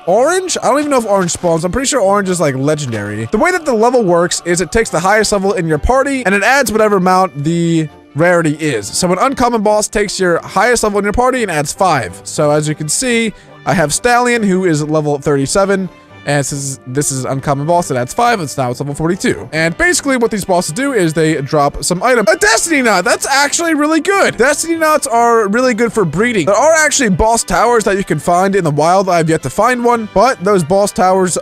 orange? I don't even know if orange spawns. I'm pretty sure orange is like legendary. The way that the level works is it takes the highest level in your party and it adds whatever amount the rarity is. So an uncommon boss takes your highest level in your party and adds 5. So as you can see, I have Stallion, who is level 37. And since this is an uncommon boss, it adds 5, and now it's level 42. And basically what these bosses do is they drop some item. A Destiny Nut! That's actually really good! Destiny Nuts are really good for breeding. There are actually boss towers that you can find in the wild. I've yet to find one, but those boss towers,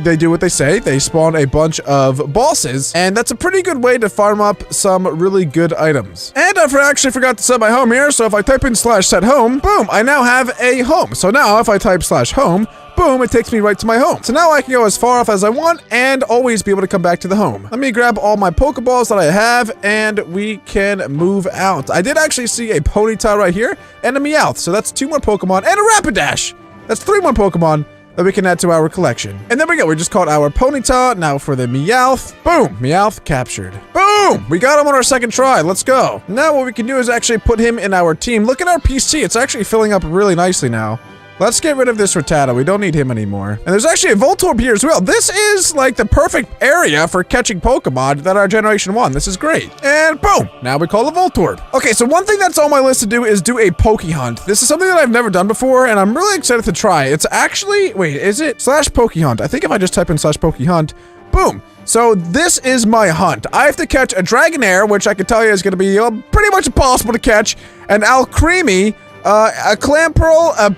they do what they say. They spawn a bunch of bosses, and that's a pretty good way to farm up some really good items. And I actually forgot to set my home here, so if I type in /set home, boom, I now have a home. So now if I type /home, boom, it takes me right to my home. So now I can go as far off as I want and always be able to come back to the home. Let me grab all my Pokeballs that I have and we can move out. I did actually see a Ponyta right here and a Meowth. So that's 2 more Pokemon and a Rapidash. That's 3 more Pokemon that we can add to our collection. And there we go. We just caught our Ponyta. Now for the Meowth. Boom. Meowth captured. Boom. We got him on our second try. Let's go. Now what we can do is actually put him in our team. Look at our PC. It's actually filling up really nicely now. Let's get rid of this Rattata. We don't need him anymore. And there's actually a Voltorb here as well. This is like the perfect area for catching Pokemon that are Generation 1. This is great. And boom, now we call a Voltorb. Okay, so one thing that's on my list to do is do a Poke Hunt. This is something that I've never done before, and I'm really excited to try. It's actually, wait, is it /Poke Hunt? I think if I just type in /Poke Hunt, boom. So this is my hunt. I have to catch a Dragonair, which I can tell you is going to be pretty much impossible to catch, an Alcremie, a Clamperl, a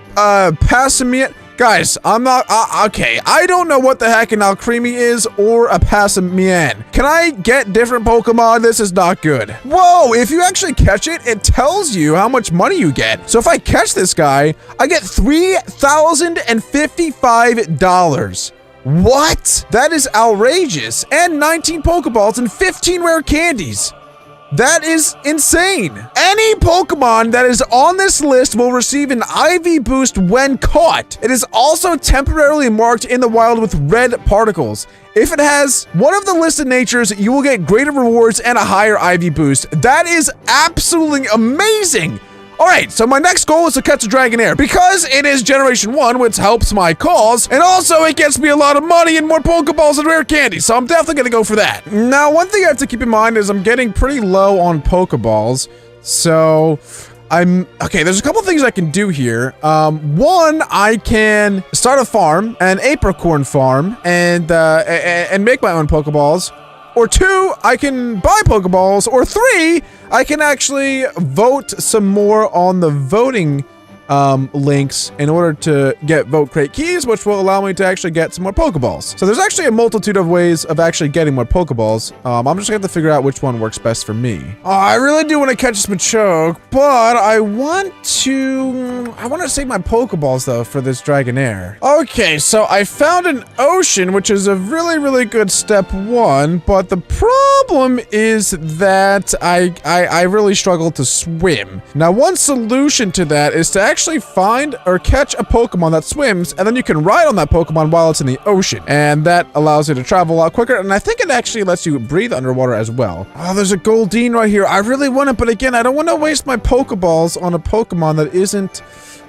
Passimian. Guys, I'm not, okay, I don't know what the heck an Alcremie is or a Passimian. Can I get different Pokemon? This is not good. Whoa, if you actually catch it, it tells you how much money you get. So if I catch this guy, I get $3,055. What? That is outrageous. And 19 Pokeballs and 15 rare candies. That is insane. Any Pokemon that is on this list will receive an IV boost when caught. It is also temporarily marked in the wild with red particles. If it has one of the listed natures, you will get greater rewards and a higher IV boost. That is absolutely amazing. All right, so my next goal is to catch a Dragonair because it is Generation 1, which helps my cause, and also it gets me a lot of money and more Pokeballs and rare candy, so I'm definitely gonna go for that. Now, one thing I have to keep in mind is I'm getting pretty low on Pokeballs, so okay, there's a couple things I can do here. One, I can start a farm, an apricorn farm, and make my own Pokeballs. Or 2, I can buy Pokeballs. Or 3, I can actually vote some more on the voting links in order to get vote crate keys, which will allow me to actually get some more Pokeballs. So there's actually a multitude of ways of actually getting more Pokeballs. I'm just gonna have to figure out which one works best for me. I really do want to catch this Machoke, but I want to save my Pokeballs though for this Dragonair. Okay, so I found an ocean, which is a really, really good step 1, but the problem is that I really struggle to swim. Now, one solution to that is to actually find or catch a Pokemon that swims, and then you can ride on that Pokemon while it's in the ocean. And that allows you to travel a lot quicker, and I think it actually lets you breathe underwater as well. Oh, there's a Goldeen right here. I really want it, but again, I don't want to waste my Pokeballs on a Pokemon that isn't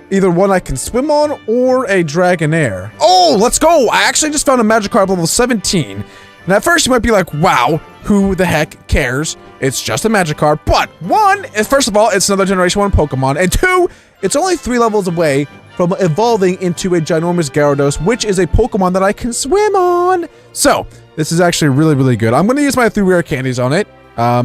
either one I can swim on or a Dragonair. Oh, let's go! I actually just found a Magikarp level 17. And at first you might be like, wow, who the heck cares? It's just a Magikarp. But 1, first of all, it's another Generation 1 Pokemon. And 2, it's only 3 levels away from evolving into a ginormous Gyarados, which is a Pokemon that I can swim on. So, this is actually really, really good. I'm going to use my 3 rare candies on it,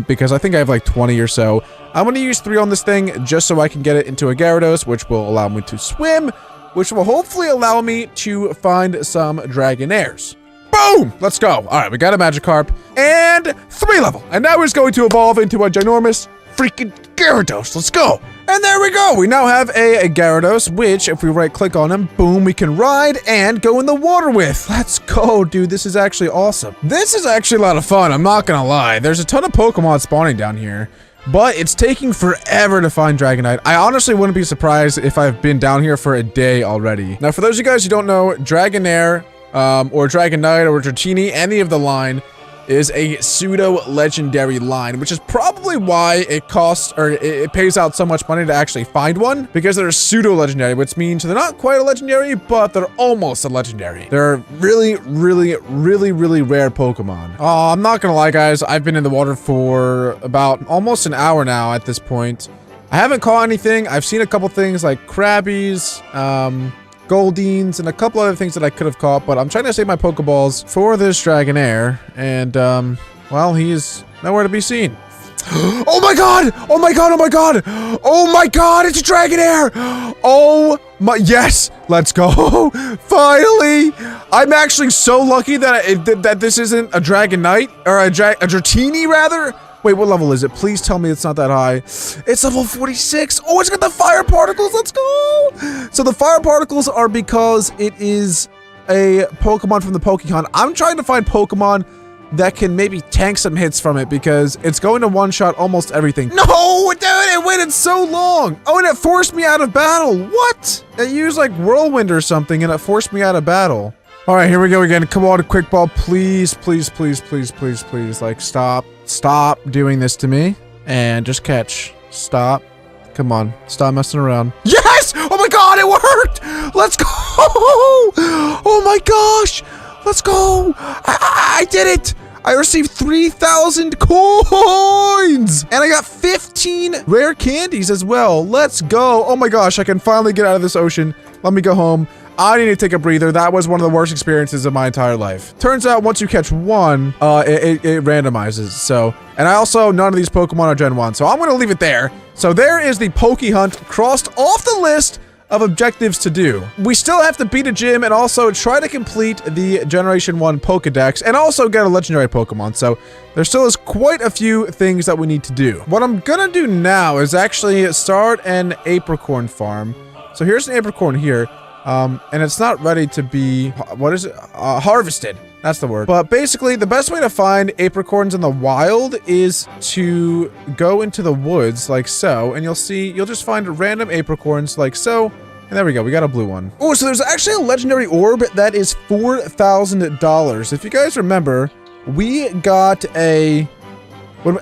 because I think I have like 20 or so. I'm going to use 3 on this thing just so I can get it into a Gyarados, which will allow me to swim, which will hopefully allow me to find some Dragonairs. Boom! Let's go. All right, we got a Magikarp and 3 level. And now it's going to evolve into a ginormous freaking Gyarados. Let's go. And there we go. We now have a Gyarados, which if we right click on him, boom, we can ride and go in the water with. Let's go, dude. This is actually awesome. This is actually a lot of fun. I'm not gonna lie. There's a ton of Pokemon spawning down here, but it's taking forever to find Dragonite. I honestly wouldn't be surprised if I've been down here for a day already. Now, for those of you guys who don't know, Dragonair, or Dragonite, or Dratini, any of the line, is a pseudo-legendary line, which is probably why it costs, or it pays out so much money to actually find one, because they're pseudo-legendary, which means they're not quite a legendary, but they're almost a legendary. They're really, really, really, really rare Pokemon. Oh, I'm not gonna lie, guys. I've been in the water for about almost an hour now at this point. I haven't caught anything. I've seen a couple things like Krabbies, Goldines, and a couple other things that I could have caught, but I'm trying to save my Pokeballs for this Dragonair, and, well, he's nowhere to be seen. Oh my god! Oh my god, oh my god! Oh my god, it's a Dragonair! Oh my, yes! Let's go! Finally! I'm actually so lucky that this isn't a Dragonite, or a Dratini, rather. Wait, what level is it? Please tell me it's not that high. It's level 46. Oh, it's got the fire particles. Let's go. So the fire particles are because it is a Pokemon from the Pokehunt. I'm trying to find Pokemon that can maybe tank some hits from it because it's going to one-shot almost everything. No, dude, it waited so long. Oh, and it forced me out of battle. What? It used like Whirlwind or something and it forced me out of battle. All right, here we go again. Come on, Quick Ball, please, please, please, please, please, please. Like, stop doing this to me, and just catch. Stop. Come on, stop messing around. Yes! Oh my god, it worked! Let's go! Oh my gosh! Let's go! I did it! I received 3,000 coins! And I got 15 rare candies as well. Let's go! Oh my gosh, I can finally get out of this ocean. Let me go home. I need to take a breather. That was one of the worst experiences of my entire life. Turns out once you catch one, it randomizes. So, and I also, none of these Pokemon are Gen 1. So I'm going to leave it there. So there is the Pokehunt crossed off the list of objectives to do. We still have to beat a gym and also try to complete the Generation 1 Pokedex and also get a legendary Pokemon. So there still is quite a few things that we need to do. What I'm going to do now is actually start an apricorn farm. So here's an apricorn here. And it's not ready to be, what is it? Harvested. That's the word. But basically, the best way to find apricorns in the wild is to go into the woods like so, and you'll just find random apricorns like so. And there we go, we got a blue one. Oh, so there's actually a legendary orb that is $4,000. If you guys remember, we got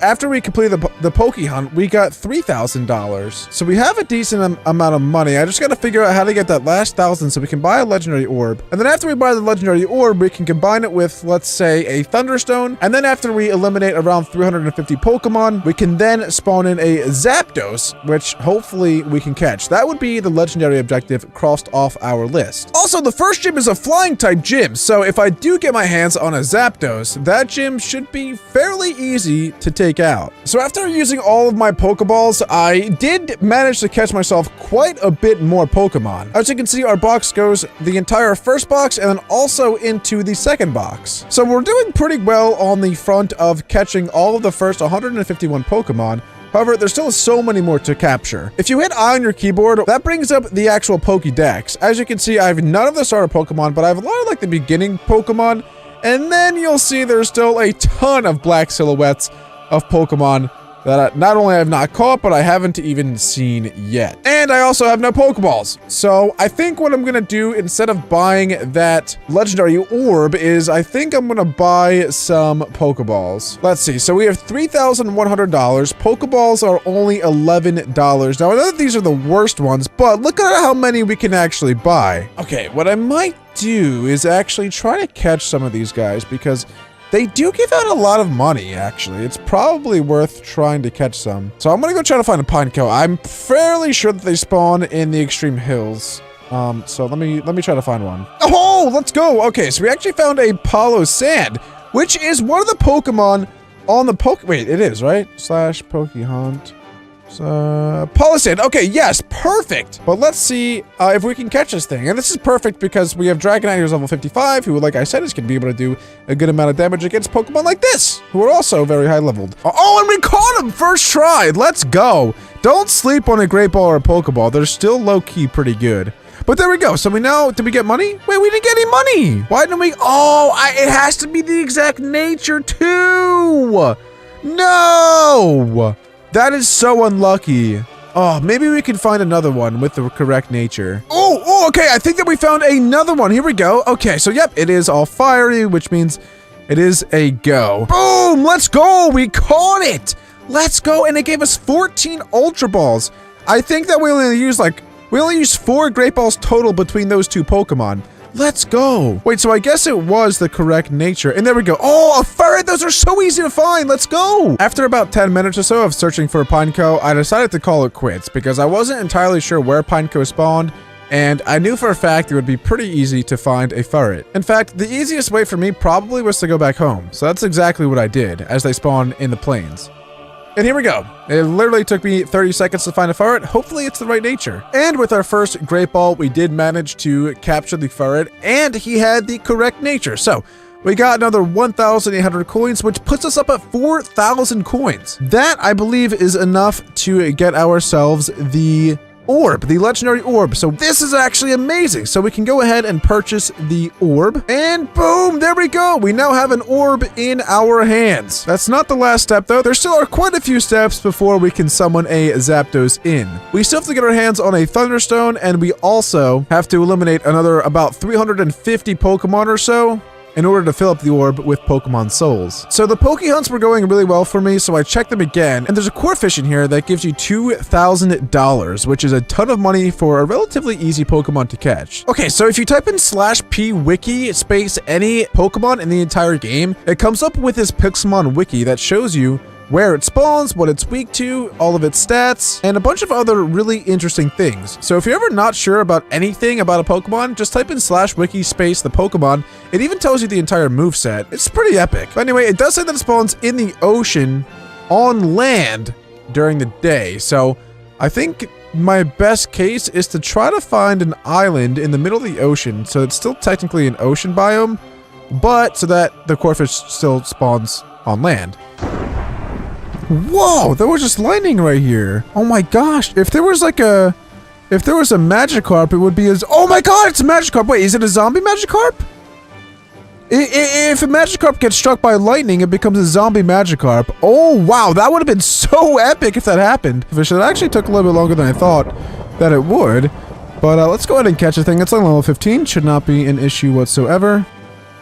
after we completed the Pokehunt, we got $3,000. So we have a decent amount of money. I just got to figure out how to get that last 1,000 so we can buy a legendary orb. And then after we buy the legendary orb, we can combine it with, let's say, a Thunderstone. And then after we eliminate around 350 Pokemon, we can then spawn in a Zapdos, which hopefully we can catch. That would be the legendary objective crossed off our list. Also, the first gym is a flying type gym. So if I do get my hands on a Zapdos, that gym should be fairly easy to take out. So after using all of my Pokeballs, I did manage to catch myself quite a bit more Pokemon. As you can see, our box goes the entire first box and then also into the second box. So we're doing pretty well on the front of catching all of the first 151 Pokemon. However, there's still so many more to capture. If you hit I on your keyboard, that brings up the actual Pokédex. As you can see, I have none of the starter Pokemon, but I have a lot of like the beginning Pokemon. And then you'll see there's still a ton of black silhouettes of Pokemon that not only I have not caught, but I haven't even seen yet. And I also have no Pokeballs. So I think what I'm gonna do instead of buying that legendary orb is I think I'm gonna buy some Pokeballs. Let's see. So we have $3,100. Pokeballs are only $11. Now I know that these are the worst ones, but look at how many we can actually buy. Okay, what I might do is actually try to catch some of these guys because they do give out a lot of money, actually. It's probably worth trying to catch some. So I'm gonna go try to find a Pineco. I'm fairly sure that they spawn in the extreme hills. So let me try to find one. Oh, let's go. Okay, so we actually found a Palo Sand, which is one of the Pokemon on the wait, it is, right? / Pokehunt. Polisand. Okay, yes, perfect. But let's see if we can catch this thing. And this is perfect because we have Dragonite who's level 55, who, like I said, is going to be able to do a good amount of damage against Pokemon like this, who are also very high leveled. Oh, and we caught him first try. Let's go. Don't sleep on a Great Ball or a Pokeball. They're still low-key pretty good. But there we go. So we know, did we get money? Wait, we didn't get any money. Why didn't we? Oh, it has to be the exact nature too. No. That is so unlucky. Oh, maybe we can find another one with the correct nature. Oh, okay. I think that we found another one. Here we go. Okay, so yep, it is all fiery, which means it is a go. Boom, let's go. We caught it. Let's go. And it gave us 14 Ultra Balls. I think that we only used 4 Great Balls total between those 2 Pokemon. Let's go. Wait, so I guess it was the correct nature. And there we go. Oh, a ferret. Those are so easy to find. Let's go. After about 10 minutes or so of searching for a Pineco, I decided to call it quits because I wasn't entirely sure where Pineco spawned, and I knew for a fact it would be pretty easy to find a ferret. In fact, the easiest way for me probably was to go back home. So that's exactly what I did as they spawn in the plains. And here we go. It literally took me 30 seconds to find a ferret. Hopefully it's the right nature. And with our first Great Ball, we did manage to capture the ferret, and he had the correct nature. So we got another 1,800 coins, which puts us up at 4,000 coins. That, I believe, is enough to get ourselves the orb, the legendary orb. So this is actually amazing. So we can go ahead and purchase the orb, and boom, there we go. We now have an orb in our hands. That's not the last step though. There still are quite a few steps before we can summon a Zapdos in. We still have to get our hands on a Thunderstone, and we also have to eliminate another about 350 Pokemon or so in order to fill up the orb with Pokemon souls. So the Poke Hunts were going really well for me, so I checked them again, and there's a core fish in here that gives you $2,000, which is a ton of money for a relatively easy Pokemon to catch. Okay, so if you type in /p-wiki space any Pokemon in the entire game, it comes up with this Pixelmon wiki that shows you where it spawns, what it's weak to, all of its stats, and a bunch of other really interesting things. So if you're ever not sure about anything about a Pokemon, just type in /wiki space the Pokemon. It even tells you the entire moveset. It's pretty epic. But anyway, it does say that it spawns in the ocean on land during the day. So I think my best case is to try to find an island in the middle of the ocean. So it's still technically an ocean biome, but so that the Corphish still spawns on land. Whoa, there was just lightning right here. Oh my gosh. If there was a Magikarp, it would be as... Oh my god, it's a Magikarp. Wait, is it a zombie Magikarp? If a Magikarp gets struck by lightning, it becomes a zombie Magikarp. Oh wow, that would have been so epic if that happened. It actually took a little bit longer than I thought that it would. But let's go ahead and catch the thing. It's on level 15. Should not be an issue whatsoever.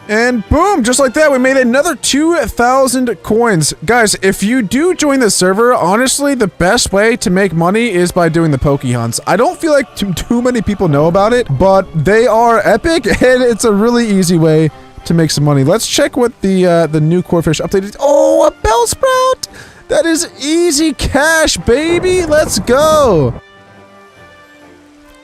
And boom, just like that, we made another 2,000 coins. Guys, if you do join the server, honestly, the best way to make money is by doing the Poke Hunts. I don't feel like too many people know about it, but they are epic, and it's a really easy way to make some money. Let's check what the new Corphish update is. Oh, a Bellsprout! That is easy cash, baby! Let's go!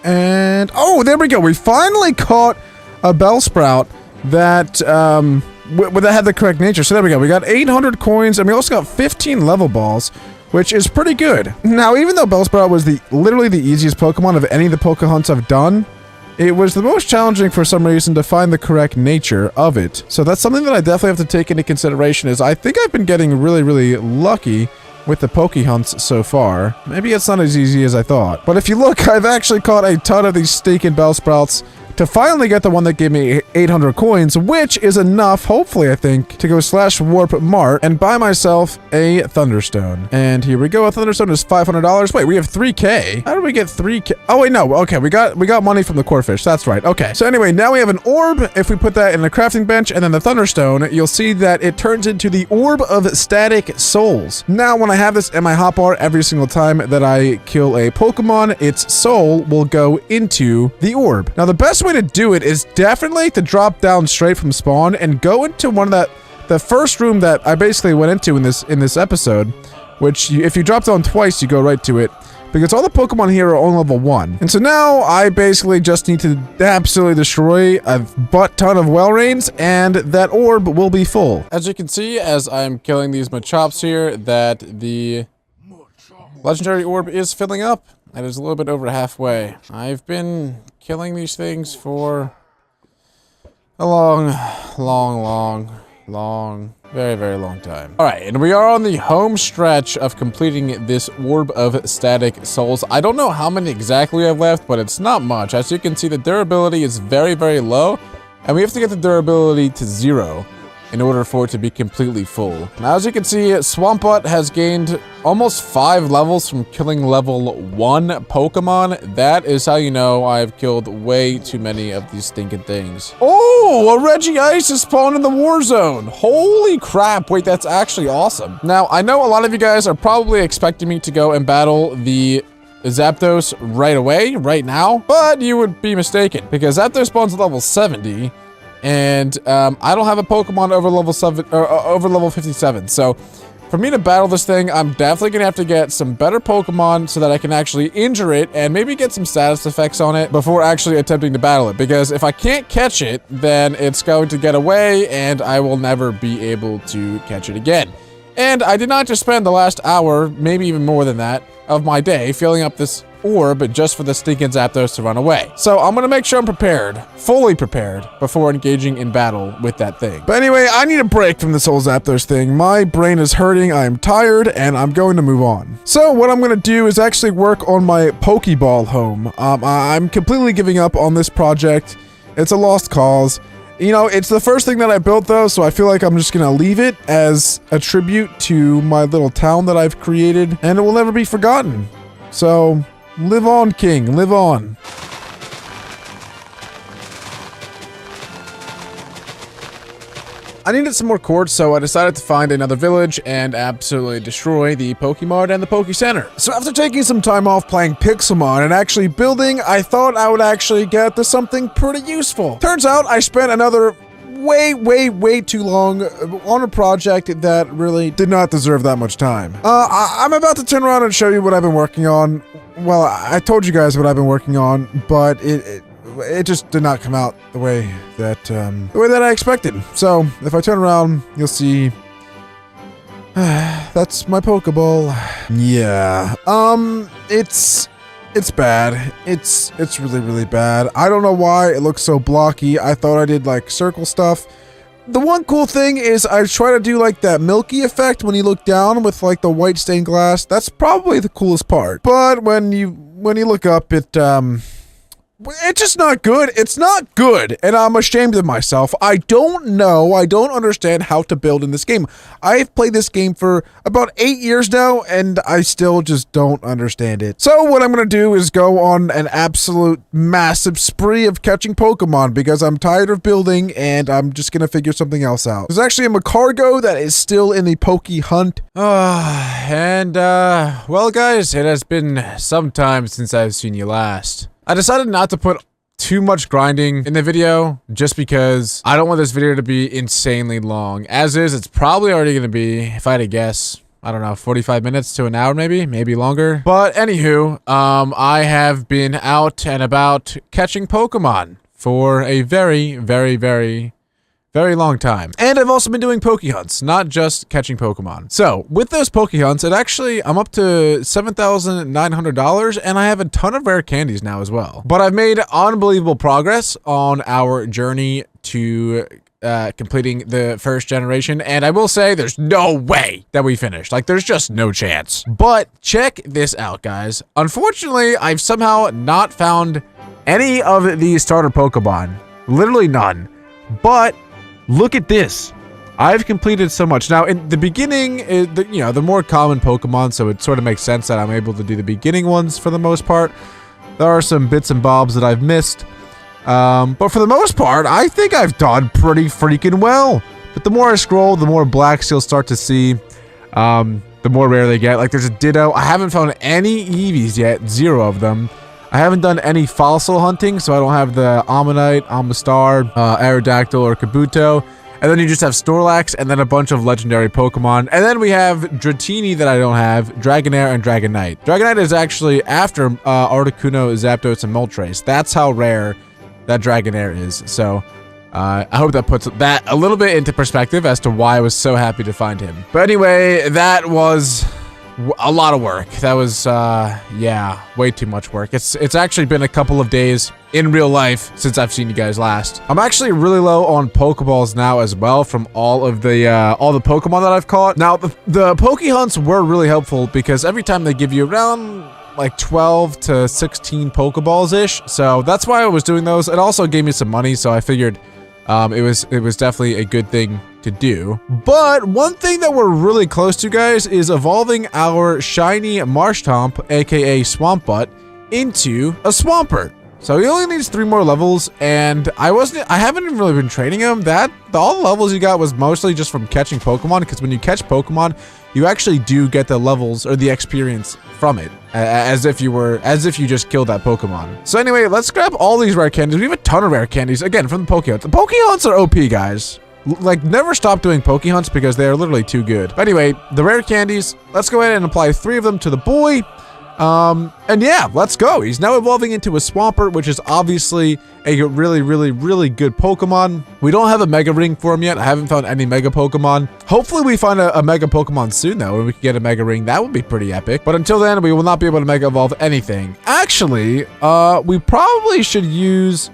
And, oh, there we go. We finally caught a Bellsprout that that had the correct nature. So there we go. We got 800 coins, and we also got 15 level balls, which is pretty good. Now, even though Bellsprout was literally the easiest Pokemon of any of the Poke Hunts I've done, it was the most challenging for some reason to find the correct nature of it. So that's something that I definitely have to take into consideration. Is I think I've been getting really, really lucky with the Poke Hunts so far. Maybe it's not as easy as I thought. But if you look, I've actually caught a ton of these stinking Bellsprouts to finally get the one that gave me 800 coins, which is enough, hopefully, I think, to go /warp mart and buy myself a Thunderstone. And here we go. A Thunderstone is $500. Wait, we have 3K. How did we get 3K? Oh, wait, no. Okay, we got money from the Corphish. That's right. Okay. So anyway, now we have an orb. If we put that in a crafting bench and then the Thunderstone, you'll see that it turns into the Orb of Static Souls. Now, when I have this in my hotbar, every single time that I kill a Pokemon, its soul will go into the orb. Now, the best way to do it is definitely to drop down straight from spawn and go into one of the first room that I basically went into in this episode, which if you drop down twice, you go right to it, because all the Pokemon here are on level 1. And so now I basically just need to absolutely destroy a butt ton of Wellrains, and that orb will be full. As you can see, as I'm killing these Machops here, that the legendary orb is filling up. It is a little bit over halfway. I've been killing these things for a long very, very long time. All right, and we are on the home stretch of completing this Orb of Static Souls. I don't know how many exactly I've left, but it's not much. As you can see, the durability is very, very low, and we have to get the durability to 0 in order for it to be completely full. Now, as you can see, Swampbutt has gained almost 5 levels from killing level 1 Pokemon. That is how you know I've killed way too many of these stinking things. Oh, a Regice is spawned in the war zone. Holy crap, wait, that's actually awesome. Now, I know a lot of you guys are probably expecting me to go and battle the Zapdos right away, right now, but you would be mistaken, because Zapdos spawns at level 70, and I don't have a Pokemon over level 7 or over level 57. So for me to battle this thing, I'm definitely gonna have to get some better Pokemon so that I can actually injure it and maybe get some status effects on it before actually attempting to battle it. Because if I can't catch it, then it's going to get away and I will never be able to catch it again. And I did not just spend the last hour, maybe even more than that, of my day filling up this orb just for the stinking Zapdos to run away. So I'm gonna make sure I'm prepared, fully prepared, before engaging in battle with that thing. But anyway, I need a break from this whole Zapdos thing. My brain is hurting, I'm tired, and I'm going to move on. So what I'm gonna do is actually work on my Pokeball home. I'm completely giving up on this project. It's a lost cause. You know, it's the first thing that I built though, so I feel like I'm just gonna leave it as a tribute to my little town that I've created, and it will never be forgotten. So, live on, King, live on. I needed some more quartz, so I decided to find another village and absolutely destroy the Pokemart and the Poke Center. So after taking some time off playing Pixelmon and actually building, I thought I would actually get to something pretty useful. Turns out I spent another way too long on a project that really did not deserve that much time. I'm about to turn around and show you what I've been working on. Well, I told you guys what I've been working on, but it just did not come out the way that I expected. So if I turn around, you'll see that's my Pokeball. Yeah. It's bad. It's really bad. I don't know why it looks so blocky. I thought I did like circle stuff. The one cool thing is I try to do like that milky effect when you look down with like the white stained glass. That's probably the coolest part. But when you look up, it's just not good. It's not good, and I'm ashamed of myself. I don't know. I don't understand how to build in this game. I've played this game for about 8 years now, and I still just don't understand it. So what I'm going to do is go on an absolute massive spree of catching Pokemon because I'm tired of building, and I'm just going to figure something else out. There's actually a Macargo that is still in the Poke Hunt. Well, guys, it has been some time since I've seen you last. I decided not to put too much grinding in the video just because I don't want this video to be insanely long. As is, it's probably already going to be, if I had to guess, I don't know, 45 minutes to an hour maybe longer. But anywho, I have been out and about catching Pokemon for a very long time. And I've also been doing Poke Hunts, not just catching Pokemon. So, with those Poke Hunts, I'm up to $7,900, and I have a ton of rare candies now as well. But I've made unbelievable progress on our journey to completing the first generation, and I will say there's no way that we finished. Like, there's just no chance. But check this out, guys. Unfortunately, I've somehow not found any of these starter Pokemon. Literally none. But look at this. I've completed so much. Now, in the beginning, the more common Pokemon, so it sort of makes sense that I'm able to do the beginning ones for the most part. There are some bits and bobs that I've missed. But for the most part, I think I've done pretty freaking well. But the more I scroll, the more blacks you'll start to see. The more rare they get. Like, there's a Ditto. I haven't found any Eevees yet. 0 of them. I haven't done any fossil hunting, so I don't have the Ammonite, Amistar, Aerodactyl, or Kabuto. And then you just have Snorlax, and then a bunch of legendary Pokemon. And then we have Dratini that I don't have, Dragonair, and Dragonite. Dragonite is actually after Articuno, Zapdos, and Moltres. That's how rare that Dragonair is. So, I hope that puts that a little bit into perspective as to why I was so happy to find him. But anyway, that was a lot of work. That was, yeah, way too much work. It's actually been a couple of days in real life since I've seen you guys last. I'm actually really low on Pokeballs now as well from all the Pokemon that I've caught. Now, the Poke Hunts were really helpful because every time they give you around like 12 to 16 Pokeballs-ish. So that's why I was doing those. It also gave me some money, so I figured it was definitely a good thing to do. But one thing that we're really close to, guys, is evolving our shiny Marshtomp, aka Swampbutt, into a Swampert. So he only needs 3 more levels, and I haven't even really been training him. All the levels you got was mostly just from catching Pokemon, because when you catch Pokemon, you actually do get the levels or the experience from it, as if you just killed that Pokemon. So anyway, let's grab all these rare candies. We have a ton of rare candies, again, from the Poke Hunts. The Poke Hunts are OP, guys. Like, never stop doing Poke Hunts because they are literally too good. But anyway, the rare candies, let's go ahead and apply 3 of them to the boy. And yeah, let's go. He's now evolving into a Swampert, which is obviously a really, really, really good Pokemon. We don't have a Mega Ring for him yet. I haven't found any Mega Pokemon. Hopefully we find a Mega Pokemon soon, though, and we can get a Mega Ring. That would be pretty epic. But until then, we will not be able to Mega Evolve anything. Actually, we probably should use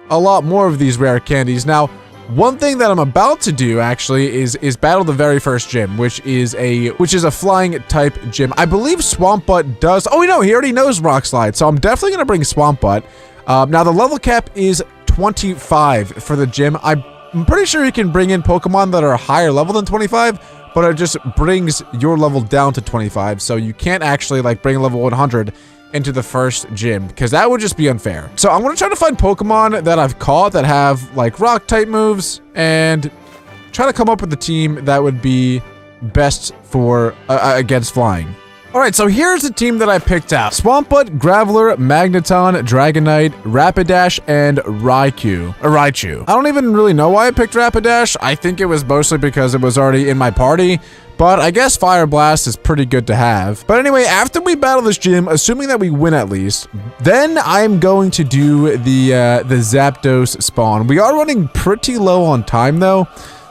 a lot more of these rare candies. Now, one thing that I'm about to do actually is battle the very first gym, which is a flying type gym. I believe Swampbutt does. Oh, no, he already knows Rock Slide, so I'm definitely gonna bring Swampbutt. Now the level cap is 25 for the gym. I'm pretty sure you can bring in Pokemon that are higher level than 25, but it just brings your level down to 25, so you can't actually like bring level 100 into the first gym, because that would just be unfair. So I'm gonna try to find Pokemon that I've caught that have like rock type moves and try to come up with a team that would be best for against flying. All right, so here's the team that I picked out: Swampbutt, Graveler, Magneton, Dragonite, Rapidash, and Raichu. I don't even really know why I picked Rapidash. I think it was mostly because it was already in my party, but I guess Fire Blast is pretty good to have. But anyway, after we battle this gym, assuming that we win at least, then I'm going to do the Zapdos spawn. We are running pretty low on time though,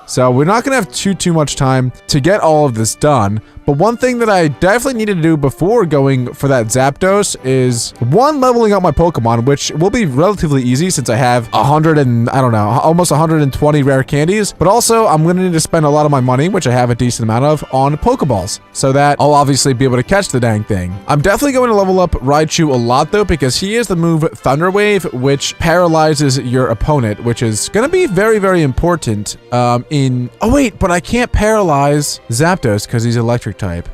so we're not gonna have too much time to get all of this done. But one thing that I definitely needed to do before going for that Zapdos is, one, leveling up my Pokemon, which will be relatively easy since I have almost 120 rare candies. But also, I'm going to need to spend a lot of my money, which I have a decent amount of, on Pokeballs, so that I'll obviously be able to catch the dang thing. I'm definitely going to level up Raichu a lot, though, because he has the move Thunder Wave, which paralyzes your opponent, which is going to be very, very important oh wait, but I can't paralyze Zapdos because he's electric type.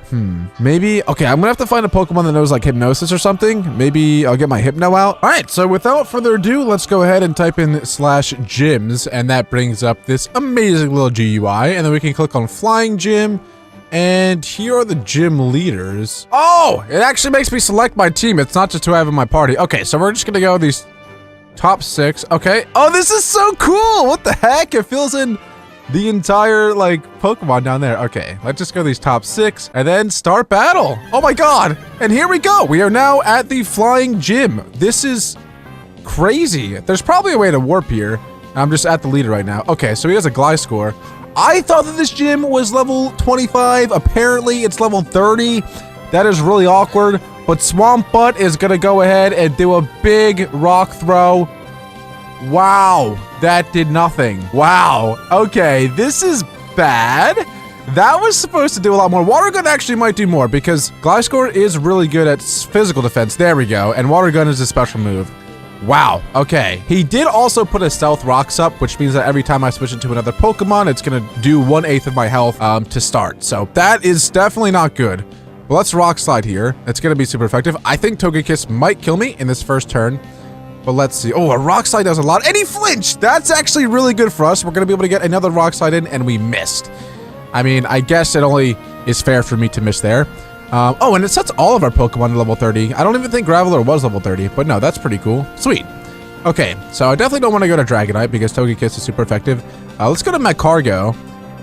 Maybe, okay, I'm gonna have to find a Pokemon that knows like Hypnosis or something. Maybe I'll get my Hypno out. All right, so without further ado, let's go ahead and type in /gyms, and that brings up this amazing little GUI, and then we can click on Flying Gym, and here are the gym leaders. Oh, it actually makes me select my team. It's not just who I have in my party. Okay, so we're just gonna go these top 6. Okay. Oh, this is so cool. What the heck? It fills in the entire like Pokemon down there. Okay, let's just go these top 6 and then start battle. Oh my god, and here we go. We are now at the Flying Gym. This is crazy. There's probably a way to warp here. I'm just at the leader right now. Okay, so he has a Gliscor. I thought that this gym was level 25. Apparently it's level 30. That is really awkward, but Swampbutt is gonna go ahead and do a big rock throw. Wow, that did nothing. Wow, okay, this is bad. That was supposed to do a lot more. Water Gun actually might do more because Gliscor is really good at physical defense. There we go, and Water Gun is a special move. Wow, okay. He did also put a Stealth Rocks up, which means that every time I switch into another Pokemon, it's gonna do 1/8 of my health to start. So that is definitely not good. Well, let's Rock Slide here. It's gonna be super effective. I think Togekiss might kill me in this first turn. But let's see. Oh, a Rock Slide does a lot. And he flinched! That's actually really good for us. We're going to be able to get another Rock Slide in, and we missed. I mean, I guess it only is fair for me to miss there. Oh, and it sets all of our Pokemon to level 30. I don't even think Graveler was level 30, but no, that's pretty cool. Sweet. Okay, so I definitely don't want to go to Dragonite because Togekiss is super effective. Let's go to Magcargo,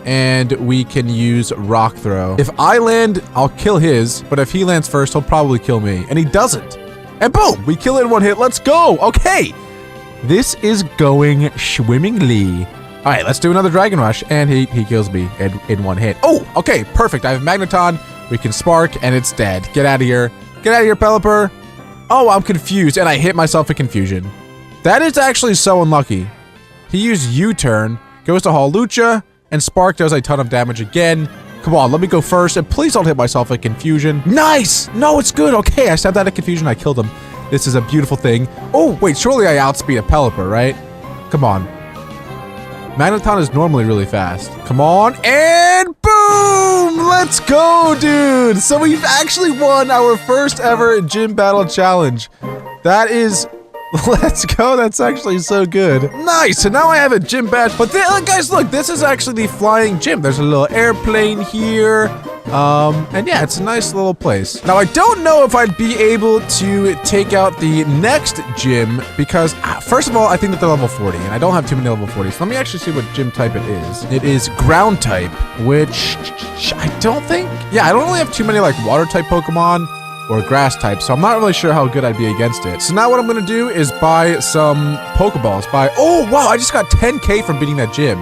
and we can use Rock Throw. If I land, I'll kill his, but if he lands first, he'll probably kill me. And he doesn't. And boom, we kill it in one hit. Let's go. Okay. This is going swimmingly. All right, let's do another Dragon Rush. And he kills me in one hit. Oh, okay, perfect. I have Magneton, We can spark, and it's dead. Get out of here. Get out of here, Pelipper. Oh, I'm confused, and I hit myself in confusion. That is actually so unlucky. He used U-turn, goes to Hawlucha, and Spark does a ton of damage again. Come on, let me go first, and please don't hit myself in confusion. Nice! No, it's good. Okay, I stabbed out of confusion. I killed him. This is a beautiful thing. Oh, wait, surely I outspeed a Pelipper, right? Come on. Magneton is normally really fast. Come on, and boom! Let's go, dude! So we've actually won our first ever gym battle challenge. That is... Let's go, that's actually so good. Nice, so now I have a gym badge. But guys, look, this is actually the flying gym. There's a little airplane here. And yeah, it's a nice little place. Now, I don't know if I'd be able to take out the next gym because, first of all, I think that they're level 40, and I don't have too many level 40s. So let me actually see what gym type it is. It is ground type, which I don't think... Yeah, I don't really have too many, like, water type Pokemon or grass type, so I'm not really sure how good I'd be against it. So now what I'm gonna do is buy some Pokeballs. Oh, wow, I just got 10K from beating that gym.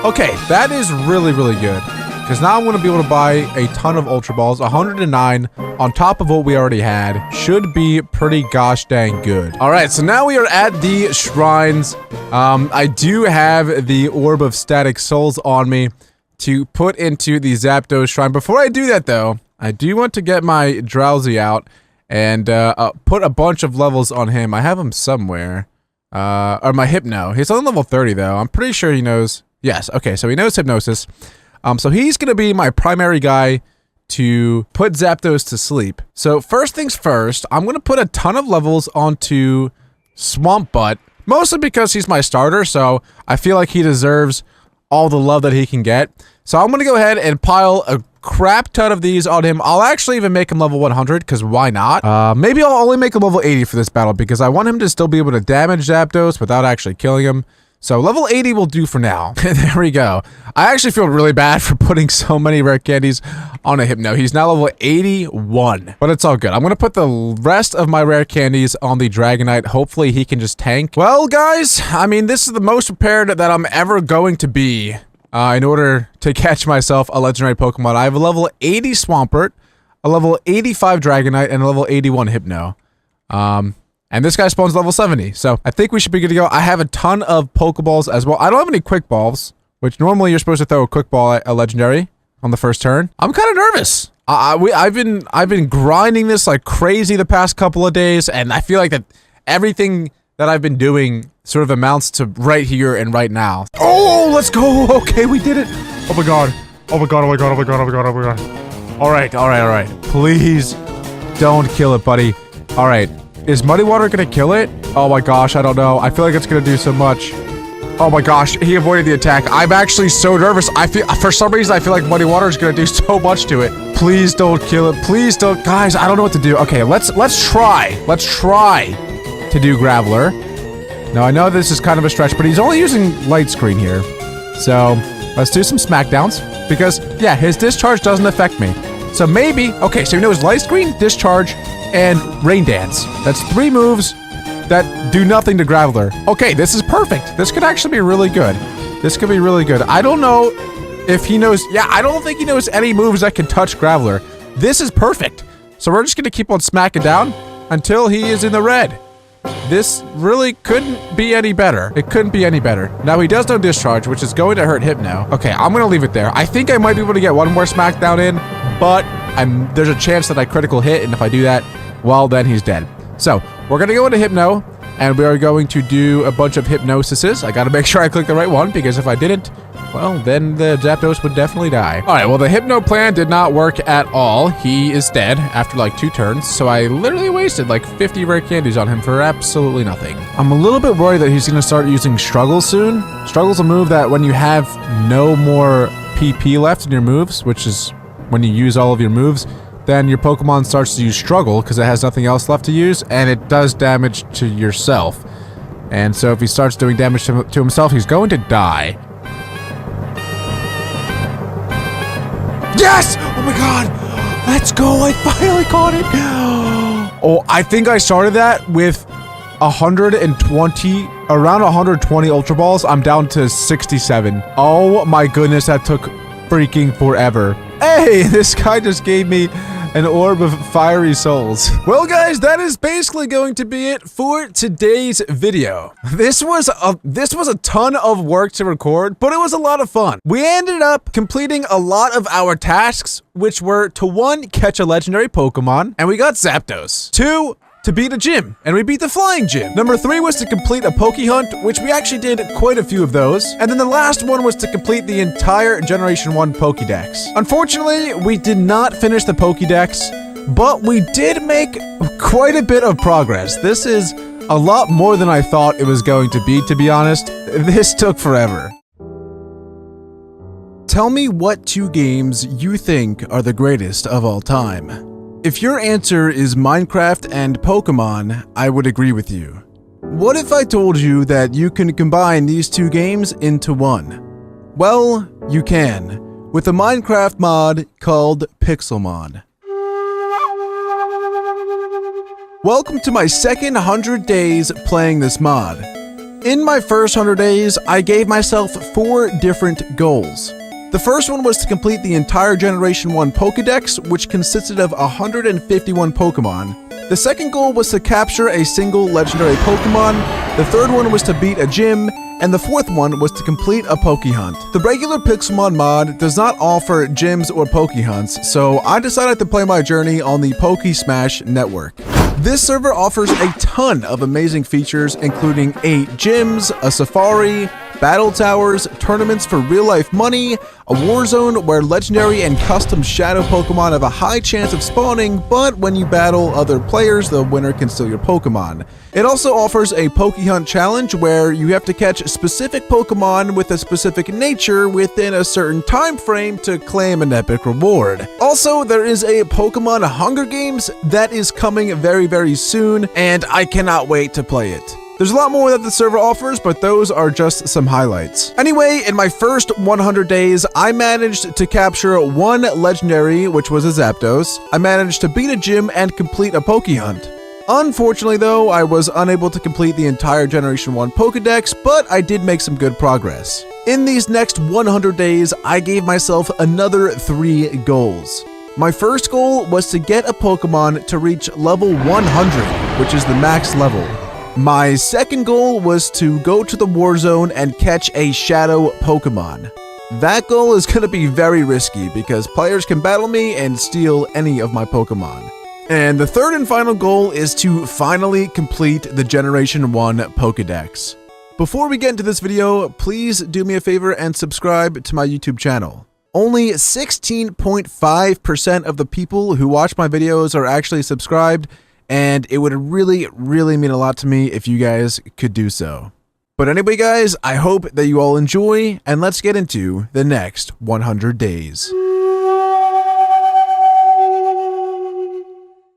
Okay, that is really, really good. Because now I'm going to be able to buy a ton of Ultra Balls, 109, on top of what we already had. Should be pretty gosh dang good. Alright, so now we are at the shrines. I do have the Orb of Static Souls on me to put into the Zapdos shrine. Before I do that, though, I do want to get my Drowsy out and put a bunch of levels on him. I have him somewhere. Or my Hypno. He's on level 30, though. I'm pretty sure he knows... Yes, okay, so he knows Hypnosis. So he's going to be my primary guy to put Zapdos to sleep. So first things first, I'm going to put a ton of levels onto Swamp Butt, mostly because he's my starter, so I feel like he deserves all the love that he can get. So I'm going to go ahead and pile a crap ton of these on him. I'll actually even make him level 100, because why not? Maybe I'll only make him level 80 for this battle, because I want him to still be able to damage Zapdos without actually killing him. So level 80 will do for now. There we go. I actually feel really bad for putting so many rare candies on a Hypno. He's now level 81, but it's all good. I'm going to put the rest of my rare candies on the Dragonite. Hopefully he can just tank. Well, guys, I mean, this is the most prepared that I'm ever going to be in order to catch myself a legendary Pokemon. I have a level 80 Swampert, a level 85 Dragonite, and a level 81 Hypno. And this guy spawns level 70, so I think we should be good to go. I have a ton of Pokeballs as well. I don't have any Quick Balls, which normally you're supposed to throw a Quick Ball at a Legendary on the first turn. I'm kind of nervous. I've been grinding this like crazy the past couple of days, and I feel like that everything that I've been doing sort of amounts to right here and right now. Oh, let's go! Okay, we did it! Oh my god! Oh my god! Oh my god! Oh my god! Oh my god! Oh my god! All right, all right, all right. Please don't kill it, buddy. All right. Is Muddy Water gonna kill it? Oh my gosh, I don't know. I feel like it's gonna do so much. Oh my gosh, he avoided the attack. I'm actually so nervous. For some reason, I feel like Muddy Water is gonna do so much to it. Please don't kill it. Please don't. Guys, I don't know what to do. Okay, let's try. Let's try to do Graveler. Now, I know this is kind of a stretch, but he's only using Light Screen here. So, let's do some Smackdowns. Because, yeah, his Discharge doesn't affect me. So maybe... Okay, so he knows Light Screen, Discharge, and Rain Dance. That's 3 moves that do nothing to Graveler. Okay, this is perfect. This could actually be really good. This could be really good. I don't know if he knows... Yeah, I don't think he knows any moves that can touch Graveler. This is perfect. So we're just going to keep on smacking down until he is in the red. This really couldn't be any better. It couldn't be any better. Now, he does know Discharge, which is going to hurt Hypno. Okay, I'm going to leave it there. I think I might be able to get one more Smackdown in, but there's a chance that I critical hit, and if I do that, well, then he's dead. So, we're going to go into Hypno, and we are going to do a bunch of Hypnosises. I got to make sure I click the right one, because if I didn't, well, then the Zapdos would definitely die. Alright, well, the Hypno plan did not work at all. He is dead after like 2 turns, so I literally wasted like 50 rare candies on him for absolutely nothing. I'm a little bit worried that he's going to start using Struggle soon. Struggle's a move that when you have no more PP left in your moves, which is when you use all of your moves, then your Pokemon starts to use Struggle because it has nothing else left to use, and it does damage to yourself. And so if he starts doing damage to himself, he's going to die. Yes! Oh my god! Let's go! I finally caught it! Oh, I think I started that with 120, around 120 Ultra Balls. I'm down to 67. Oh my goodness, that took freaking forever. Hey, this guy just gave me an orb of fiery souls. Well, guys, that is basically going to be it for today's video. This was a ton of work to record, but it was a lot of fun. We ended up completing a lot of our tasks, which were to 1, catch a legendary Pokemon, and we got Zapdos. 2, to beat a gym, and we beat the flying gym. Number 3 was to complete a Poke Hunt, which we actually did quite a few of those. And then the last one was to complete the entire Generation 1 Pokédex. Unfortunately, we did not finish the Pokédex, but we did make quite a bit of progress. This is a lot more than I thought it was going to be honest. This took forever. Tell me what 2 games you think are the greatest of all time. If your answer is Minecraft and Pokemon, I would agree with you. What if I told you that you can combine these 2 games into one? Well, you can, with a Minecraft mod called Pixelmon. Welcome to my second 100 days playing this mod. In my first 100 days, I gave myself 4 different goals. The first one was to complete the entire Generation 1 Pokédex, which consisted of 151 Pokemon. The second goal was to capture a single legendary Pokemon. The third one was to beat a gym. And the fourth one was to complete a Poke Hunt. The regular Pixelmon mod does not offer gyms or Poke Hunts, so I decided to play my journey on the Poke Smash network. This server offers a ton of amazing features, including 8 gyms, a safari, battle towers, tournaments for real-life money, a war zone where legendary and custom shadow Pokemon have a high chance of spawning, but when you battle other players, the winner can steal your Pokemon. It also offers a Poke Hunt challenge where you have to catch specific Pokemon with a specific nature within a certain time frame to claim an epic reward. Also, there is a Pokemon Hunger Games that is coming very soon, and I cannot wait to play it. There's a lot more that the server offers, but those are just some highlights. Anyway, in my first 100 days, I managed to capture 1 legendary, which was a Zapdos. I managed to beat a gym and complete a Poke Hunt. Unfortunately though, I was unable to complete the entire Generation 1 Pokédex, but I did make some good progress. In these next 100 days, I gave myself another 3 goals. My first goal was to get a Pokemon to reach level 100, which is the max level. My second goal was to go to the war zone and catch a shadow Pokemon. That goal is going to be very risky because players can battle me and steal any of my Pokemon. And the third and final goal is to finally complete the Generation 1 Pokédex. Before we get into this video, please do me a favor and subscribe to my YouTube channel. Only 16.5% of the people who watch my videos are actually subscribed, and it would really mean a lot to me if you guys could do so. But anyway, guys, I hope that you all enjoy, and let's get into the next 100 days.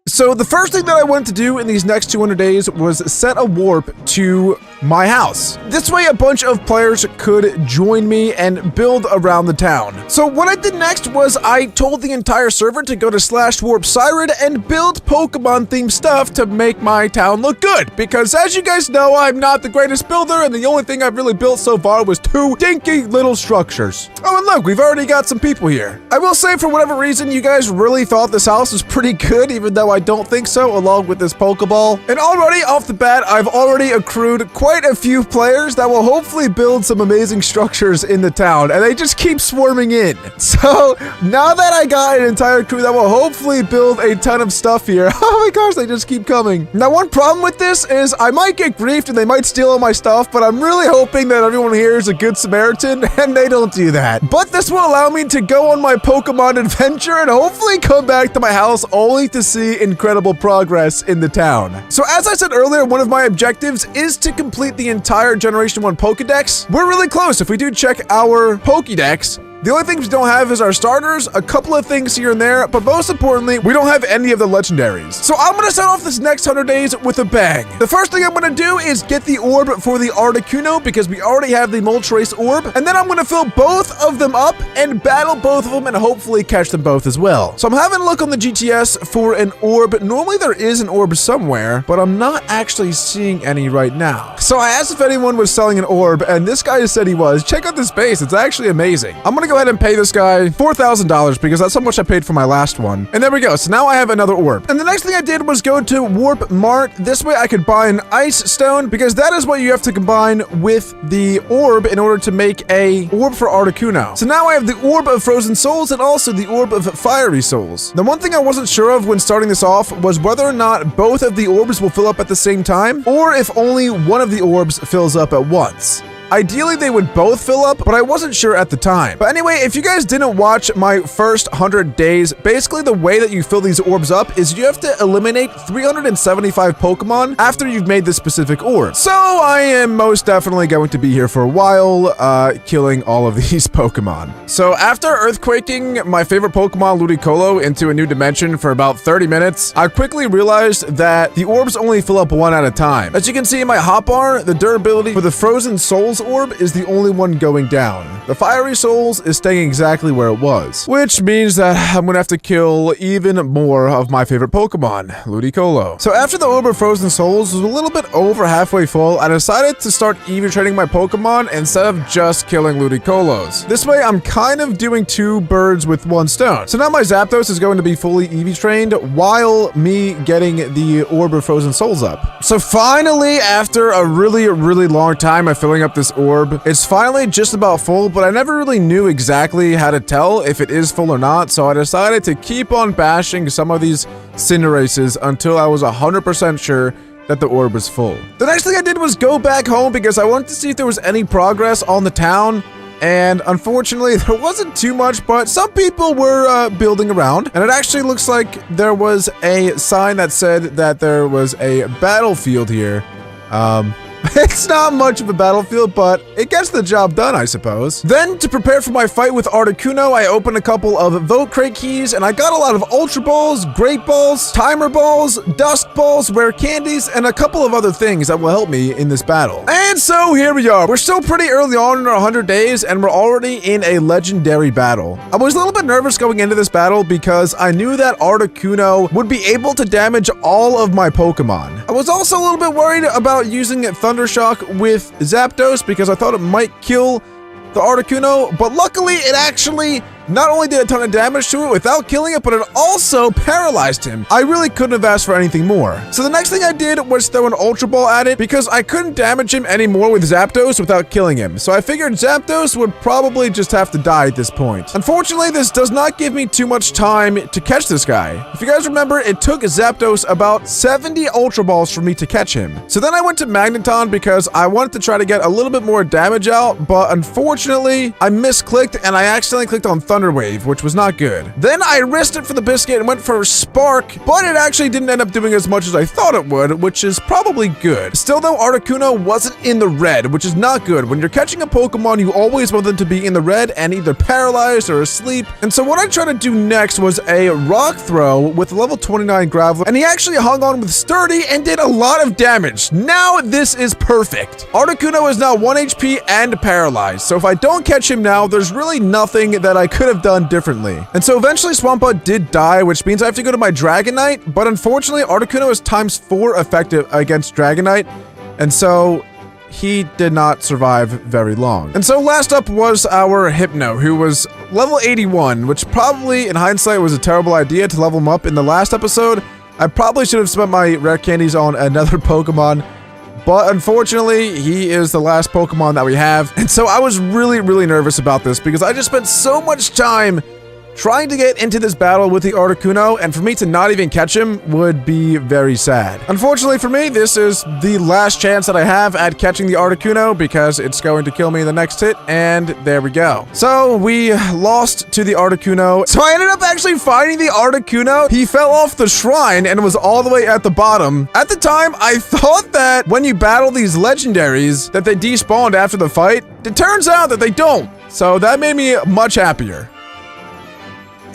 So the first thing that I wanted to do in these next 200 days was set a warp to my house. This way a bunch of players could join me and build around the town. So what I did next was I told the entire server to go to /warp Sirud and build Pokemon themed stuff to make my town look good. Because as you guys know, I'm not the greatest builder, and the only thing I've really built so far was 2 dinky little structures. Oh, and look, we've already got some people here. I will say, for whatever reason, you guys really thought this house was pretty good, even though I don't think so, along with this Pokeball. And already off the bat, I've already accrued quite a few players that will hopefully build some amazing structures in the town, and they just keep swarming in. So now that I got an entire crew that will hopefully build a ton of stuff here, oh my gosh, they just keep coming. Now, one problem with this is I might get griefed and they might steal all my stuff, but I'm really hoping that everyone here is a good Samaritan and they don't do that. But this will allow me to go on my Pokemon adventure and hopefully come back to my house only to see incredible progress in the town. So as I said earlier, one of my objectives is to complete the entire Generation 1 Pokédex. We're really close. If we do check our Pokédex, the only things we don't have is our starters, a couple of things here and there, but most importantly, we don't have any of the legendaries. So I'm gonna start off this next 100 days with a bang. The first thing I'm gonna do is get the orb for the Articuno because we already have the Moltres orb, and then I'm gonna fill both of them up and battle both of them and hopefully catch them both as well. So I'm having a look on the GTS for an orb. Normally there is an orb somewhere, but I'm not actually seeing any right now. So I asked if anyone was selling an orb, and this guy said he was. Check out this base, it's actually amazing. I'm gonna go ahead and pay this guy $4,000 because that's how much I paid for my last one. And there we go. So now I have another orb. And the next thing I did was go to Warp Mart. This way I could buy an ice stone because that is what you have to combine with the orb in order to make a orb for Articuno. So now I have the orb of frozen souls and also the orb of fiery souls. The one thing I wasn't sure of when starting this off was whether or not both of the orbs will fill up at the same time or if only one of the orbs fills up at once. Ideally, they would both fill up, but I wasn't sure at the time. But anyway, if you guys didn't watch my first 100 days, basically the way that you fill these orbs up is you have to eliminate 375 Pokemon after you've made this specific orb. So I am most definitely going to be here for a while, killing all of these Pokemon. So after earthquaking my favorite Pokemon, Ludicolo, into a new dimension for about 30 minutes, I quickly realized that the orbs only fill up one at a time. As you can see in my hotbar, the durability for the Frozen Souls orb is the only one going down. The Fiery Souls is staying exactly where it was, which means that I'm gonna have to kill even more of my favorite Pokemon, Ludicolo. So after the orb of Frozen Souls was a little bit over halfway full, I decided to start EV training my Pokemon instead of just killing Ludicolos. This way, I'm kind of doing two birds with one stone. So now my Zapdos is going to be fully EV trained while me getting the orb of Frozen Souls up. So finally, after a really long time of filling up this orb, it's finally just about full, but I never really knew exactly how to tell if it is full or not, so I decided to keep on bashing some of these Cinderaces until I was 100% sure that the orb was full. The next thing I did was go back home because I wanted to see if there was any progress on the town. And unfortunately, there wasn't too much, but some people were building around. And it actually looks like there was a sign that said that there was a battlefield here. It's not much of a battlefield, but it gets the job done, I suppose. Then, to prepare for my fight with Articuno, I opened a couple of Vote Crate keys, and I got a lot of Ultra Balls, Great Balls, Timer Balls, Dusk Balls, Rare Candies, and a couple of other things that will help me in this battle. And so, here we are. We're still pretty early on in our 100 days, and we're already in a legendary battle. I was a little bit nervous going into this battle because I knew that Articuno would be able to damage all of my Pokemon. I was also a little bit worried about using Thunder Shock with Zapdos because I thought it might kill the Articuno, but luckily it actually not only did a ton of damage to it without killing it, but it also paralyzed him. I really couldn't have asked for anything more. So the next thing I did was throw an Ultra Ball at it because I couldn't damage him anymore with Zapdos without killing him. So I figured Zapdos would probably just have to die at this point. Unfortunately, this does not give me too much time to catch this guy. If you guys remember, it took Zapdos about 70 Ultra Balls for me to catch him. So then I went to Magneton because I wanted to try to get a little bit more damage out, but unfortunately, I misclicked and I accidentally clicked on Thunder Wave, which was not good. Then I risked it for the biscuit and went for Spark, but it actually didn't end up doing as much as I thought it would, which is probably good. Still though, Articuno wasn't in the red, which is not good. When you're catching a Pokemon, you always want them to be in the red and either paralyzed or asleep. And so what I tried to do next was a Rock Throw with level 29 Graveler, and he actually hung on with Sturdy and did a lot of damage. Now this is perfect. Articuno is now 1 HP and paralyzed, so if I don't catch him now, there's really nothing that I could have done differently. And so eventually Swampert did die, which means I have to go to my Dragonite, but unfortunately Articuno is ×4 effective against Dragonite, and so he did not survive very long. And so last up was our Hypno, who was level 81, which probably in hindsight was a terrible idea to level him up in the last episode. I probably should have spent my rare candies on another Pokemon, but unfortunately, he is the last Pokemon that we have. And so I was really nervous about this because I just spent so much time trying to get into this battle with the Articuno, and for me to not even catch him would be very sad. Unfortunately for me, this is the last chance that I have at catching the Articuno because it's going to kill me in the next hit, and there we go. So we lost to the Articuno. So I ended up actually fighting the Articuno. He fell off the shrine and was all the way at the bottom. At the time, I thought that when you battle these legendaries that they despawned after the fight. It turns out that they don't. So that made me much happier.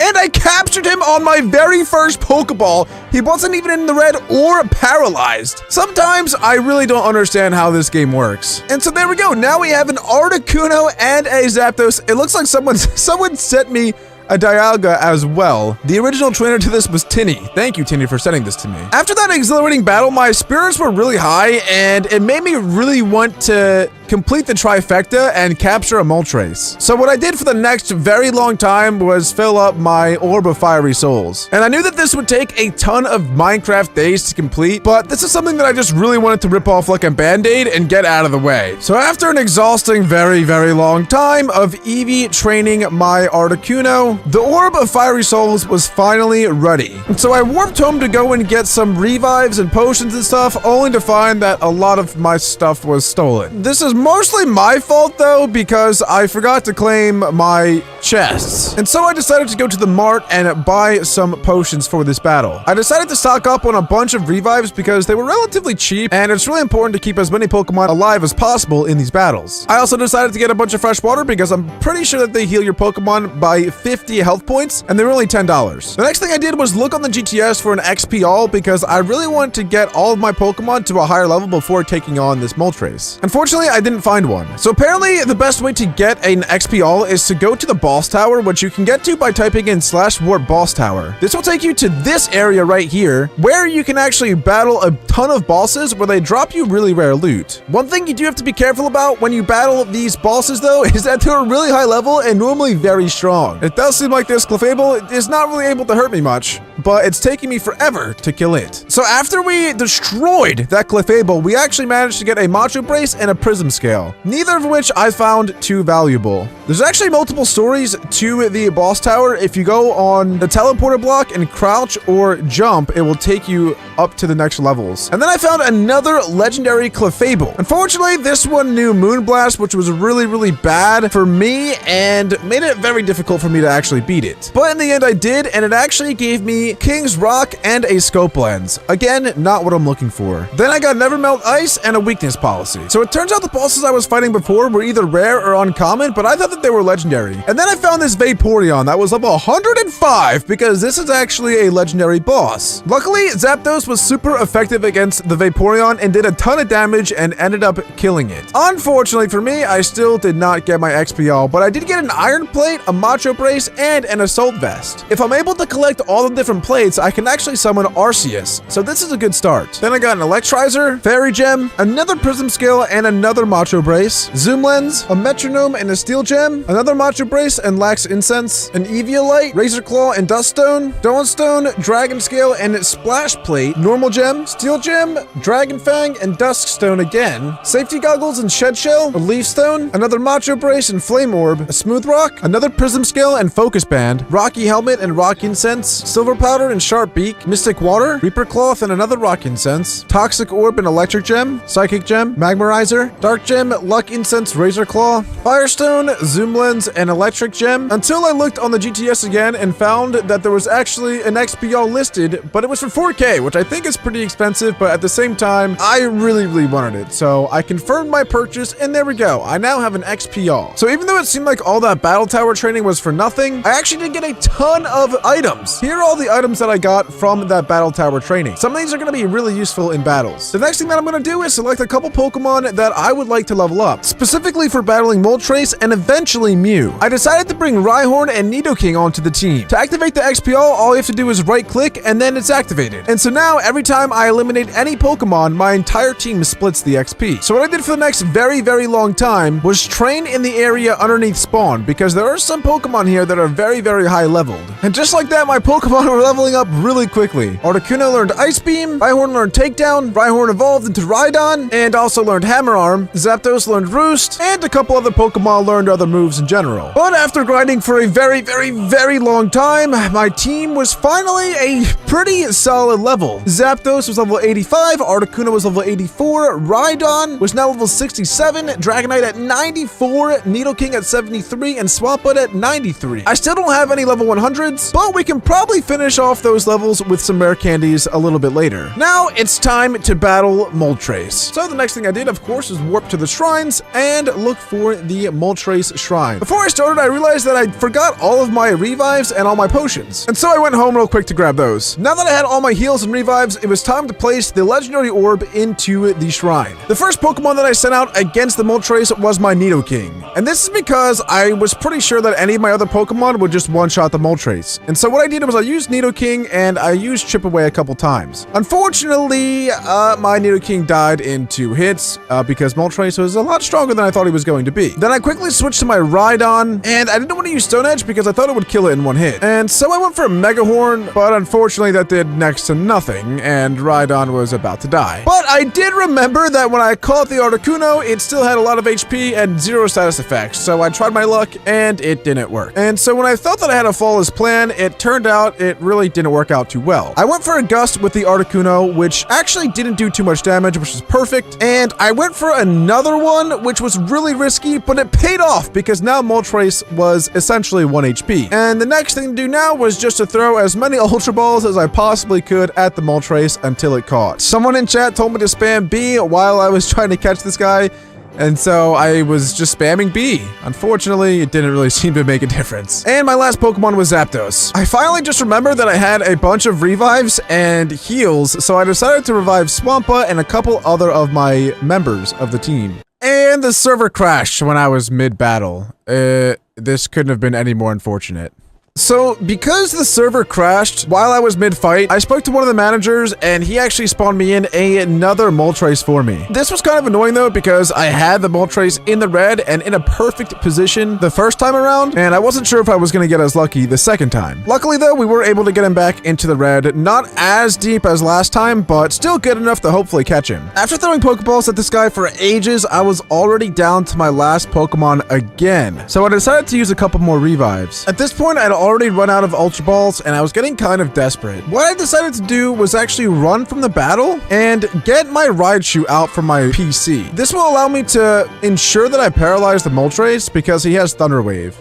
And I captured him on my very first Pokeball. He wasn't even in the red or paralyzed. Sometimes I really don't understand how this game works. And so there we go. Now we have an Articuno and a Zapdos. It looks like someone sent me a Dialga as well. The original trainer to this was Tinny. Thank you, Tinny, for sending this to me. After that exhilarating battle, my spirits were really high, and it made me really want to complete the trifecta and capture a Moltres. So what I did for the next very long time was fill up my Orb of Fiery Souls. And I knew that this would take a ton of Minecraft days to complete, but this is something that I just really wanted to rip off like a band-aid and get out of the way. So after an exhausting very long time of Eevee training my Articuno, the Orb of Fiery Souls was finally ready. And so I warped home to go and get some revives and potions and stuff, only to find that a lot of my stuff was stolen. This is mostly my fault though, because I forgot to claim my chests. And so I decided to go to the mart and buy some potions for this battle. I decided to stock up on a bunch of revives because they were relatively cheap, and it's really important to keep as many Pokemon alive as possible in these battles. I also decided to get a bunch of fresh water because I'm pretty sure that they heal your Pokemon by 50 health points, and they were only $10. The next thing I did was look on the GTS for an XP all because I really wanted to get all of my Pokemon to a higher level before taking on this Moltres. Unfortunately, I didn't find one. So apparently the best way to get an XP all is to go to the boss tower, which you can get to by typing in /warp boss tower. This will take you to this area right here, where you can actually battle a ton of bosses where they drop you really rare loot. One thing you do have to be careful about when you battle these bosses though is that they're really high level and normally very strong. It does seem like this Clefable is not really able to hurt me much, but it's taking me forever to kill it. So after we destroyed that Clefable, we actually managed to get a Macho Brace and a Prism Scale, neither of which I found too valuable. There's actually multiple stories to the boss tower. If you go on the teleporter block and crouch or jump, it will take you up to the next levels. And then I found another legendary Clefable. Unfortunately, this one knew Moonblast, which was really bad for me and made it very difficult for me to actually beat it. But in the end, I did, and it actually gave me King's Rock and a Scope Lens. Again, not what I'm looking for. Then I got Never Melt Ice and a Weakness Policy. So it turns out the bosses I was fighting before were either rare or uncommon, but I thought that they were legendary. And then I found this Vaporeon that was level 105 because this is actually a legendary boss. Luckily, Zapdos was super effective against the Vaporeon and did a ton of damage and ended up killing it. Unfortunately for me, I still did not get my XP, but I did get an Iron Plate, a Macho Brace, and an Assault Vest. If I'm able to collect all the different plates, I can actually summon Arceus, so this is a good start. Then I got an Electrizer, Fairy Gem, another Prism Scale, and another Macho Brace, Zoom Lens, a Metronome, and a Steel Gem, another Macho Brace and Lax Incense, an Eviolite, Razor Claw, and Dust Stone, Dawnstone, Dragon Scale, and Splash Plate, Normal Gem, Steel Gem, Dragon Fang, and Dusk Stone again, Safety Goggles and Shed Shell, a Leaf Stone, another Macho Brace and Flame Orb, a Smooth Rock, another Prism Scale and Focus Band, Rocky Helmet and Rock Incense, Silver Powder and Sharp Beak, Mystic Water, Reaper Cloth and another Rock Incense, Toxic Orb and Electric Gem, Psychic Gem, Magmarizer, Dark Gem, Luck Incense, Razor Claw, Firestone, Zoom Lens, and Electric Gem, until I looked on the GTS again and found that there was actually an XP all listed, but it was for 4K, which I think is pretty expensive, but at the same time, I really wanted it. So I confirmed my purchase, and there we go. I now have an XP all. So even though it seemed like all that Battle Tower training was for nothing, I actually did get a ton of items. Here are all the items that I got from that Battle Tower training. Some of these are going to be really useful in battles. The next thing that I'm going to do is select a couple Pokemon that I would like to level up, specifically for battling Moltres and eventually Mew. I decided to bring Rhyhorn and Nidoking onto the team. To activate the XP all you have to do is right click and then it's activated. And so now every time I eliminate any Pokemon, my entire team splits the XP. So what I did for the next very long time was train in the area underneath spawn, because there are some Pokemon here that are very high leveled. And just like that, my Pokemon were leveling up really quickly. Articuno learned Ice Beam, Rhyhorn learned Takedown, Rhyhorn evolved into Rhydon, and also learned Hammer Arm, Zapdos learned Roost, and a couple other Pokemon learned other moves in general. But after grinding for a very long time, my team was finally a pretty solid level. Zapdos was level 85, Articuno was level 84, Rhydon was now level 67, Dragonite at 94, Nidoking at 73, and Swampert at 93. I still don't have any level 100s, but we can probably finish off those levels with some rare candies a little bit later. Now it's time to battle Moltres. So the next thing I did, of course, is warp to the shrines and look for the Moltres shrine. Before I started, I realized that I forgot all of my revives and all my potions, and so I went home real quick to grab those. Now that I had all my heals and revives, it was time to place the legendary orb into the shrine. The first Pokemon that I sent out against the Moltres was my Nidoking, and this is because I was pretty sure that any of my other Pokemon would just one-shot the Moltres. And so what I did was I used Nidoking and I used Chip Away a couple times. Unfortunately, my Nidoking died in 2 hits because Moltres Moltres was a lot stronger than I thought he was going to be. Then I quickly switched to my Rhydon, and I didn't want to use Stone Edge because I thought it would kill it in one hit. And so I went for a Mega Horn, but unfortunately that did next to nothing, and Rhydon was about to die. But I did remember that when I caught the Articuno, it still had a lot of HP and 0 status effects, so I tried my luck, and it didn't work. And so when I felt that I had a flawless plan, it turned out it really didn't work out too well. I went for a Gust with the Articuno, which actually didn't do too much damage, which was perfect, and I went for another one, which was really risky, but it paid off because now Moltres was essentially 1 HP. And the next thing to do now was just to throw as many Ultra Balls as I possibly could at the Moltres until it caught. Someone in chat told me to spam B while I was trying to catch this guy, and so I was just spamming B. Unfortunately, it didn't really seem to make a difference. And my last Pokemon was Zapdos. I finally just remembered that I had a bunch of revives and heals, so I decided to revive Swampa and a couple other of my members of the team. And the server crashed when I was mid-battle. This couldn't have been any more unfortunate. So, because the server crashed while I was mid-fight, I spoke to one of the managers, and he actually spawned me in another Moltres for me. This was kind of annoying, though, because I had the Moltres in the red and in a perfect position the first time around, and I wasn't sure if I was going to get as lucky the second time. Luckily, though, we were able to get him back into the red. Not as deep as last time, but still good enough to hopefully catch him. After throwing Pokeballs at this guy for ages, I was already down to my last Pokemon again. So I decided to use a couple more revives. At this point, I'd already run out of Ultra Balls, and I was getting kind of desperate. What I decided to do was actually run from the battle and get my Raichu out from my PC. This will allow me to ensure that I paralyze the Moltres because he has Thunder Wave.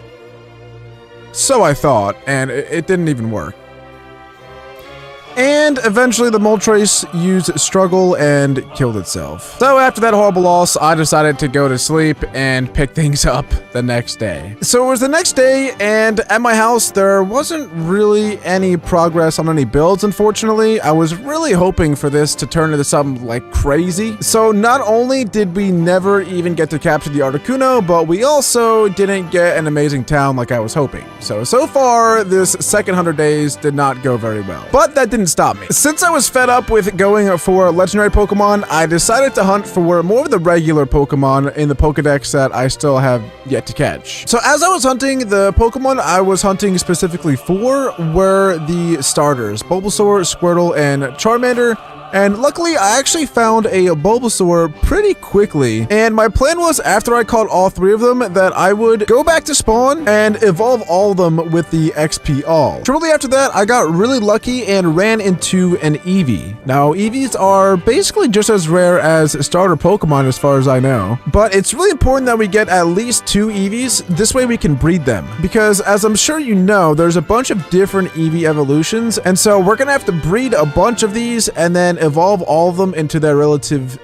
So I thought, and it didn't even work. And eventually the Moltres used Struggle and killed itself. So after that horrible loss, I decided to go to sleep and pick things up the next day. So it was the next day, and at my house, there wasn't really any progress on any builds, unfortunately. I was really hoping for this to turn into something like crazy. So not only did we never even get to capture the Articuno, but we also didn't get an amazing town like I was hoping. So far, this second 100 days did not go very well. But that didn't stop me. Since I was fed up with going for legendary Pokemon, I decided to hunt for more of the regular Pokemon in the Pokedex that I still have yet to catch. So as I was hunting, the Pokemon I was hunting specifically for were the starters, Bulbasaur, Squirtle, and Charmander. And luckily, I actually found a Bulbasaur pretty quickly. And my plan was, after I caught all 3 of them, that I would go back to spawn and evolve all of them with the XP All. Shortly after that, I got really lucky and ran into an Eevee. Now, Eevees are basically just as rare as starter Pokemon as far as I know. But it's really important that we get at least 2 Eevees. This way we can breed them. Because as I'm sure you know, there's a bunch of different Eevee evolutions. And so we're going to have to breed a bunch of these and then evolve all of them into their relative